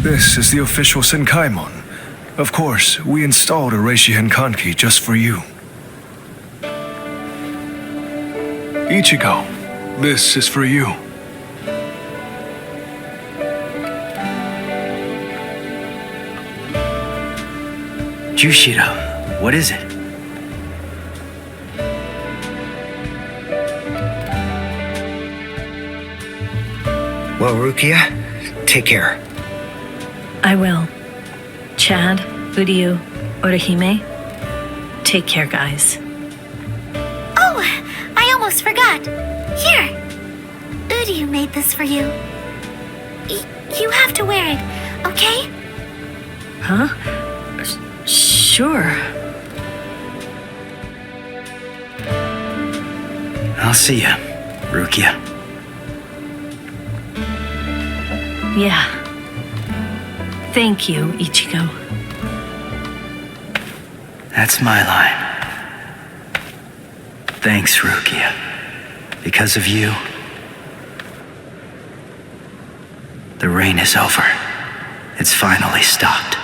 This is the official Senkaimon. Of course, we installed a Reishi Henkanki just for you. Ichigo, this is for you. Jushiro, what is it? Well, Rukia, take care. I will. Chad, Uryu, Orihime, take care, guys. Oh, I almost forgot. Here. Uryu made this for you. You have to wear it, okay? Huh? Sure. I'll see ya, Rukia. Yeah. Thank you, Ichigo. That's my line. Thanks, Rukia. Because of you, the rain is over. It's finally stopped.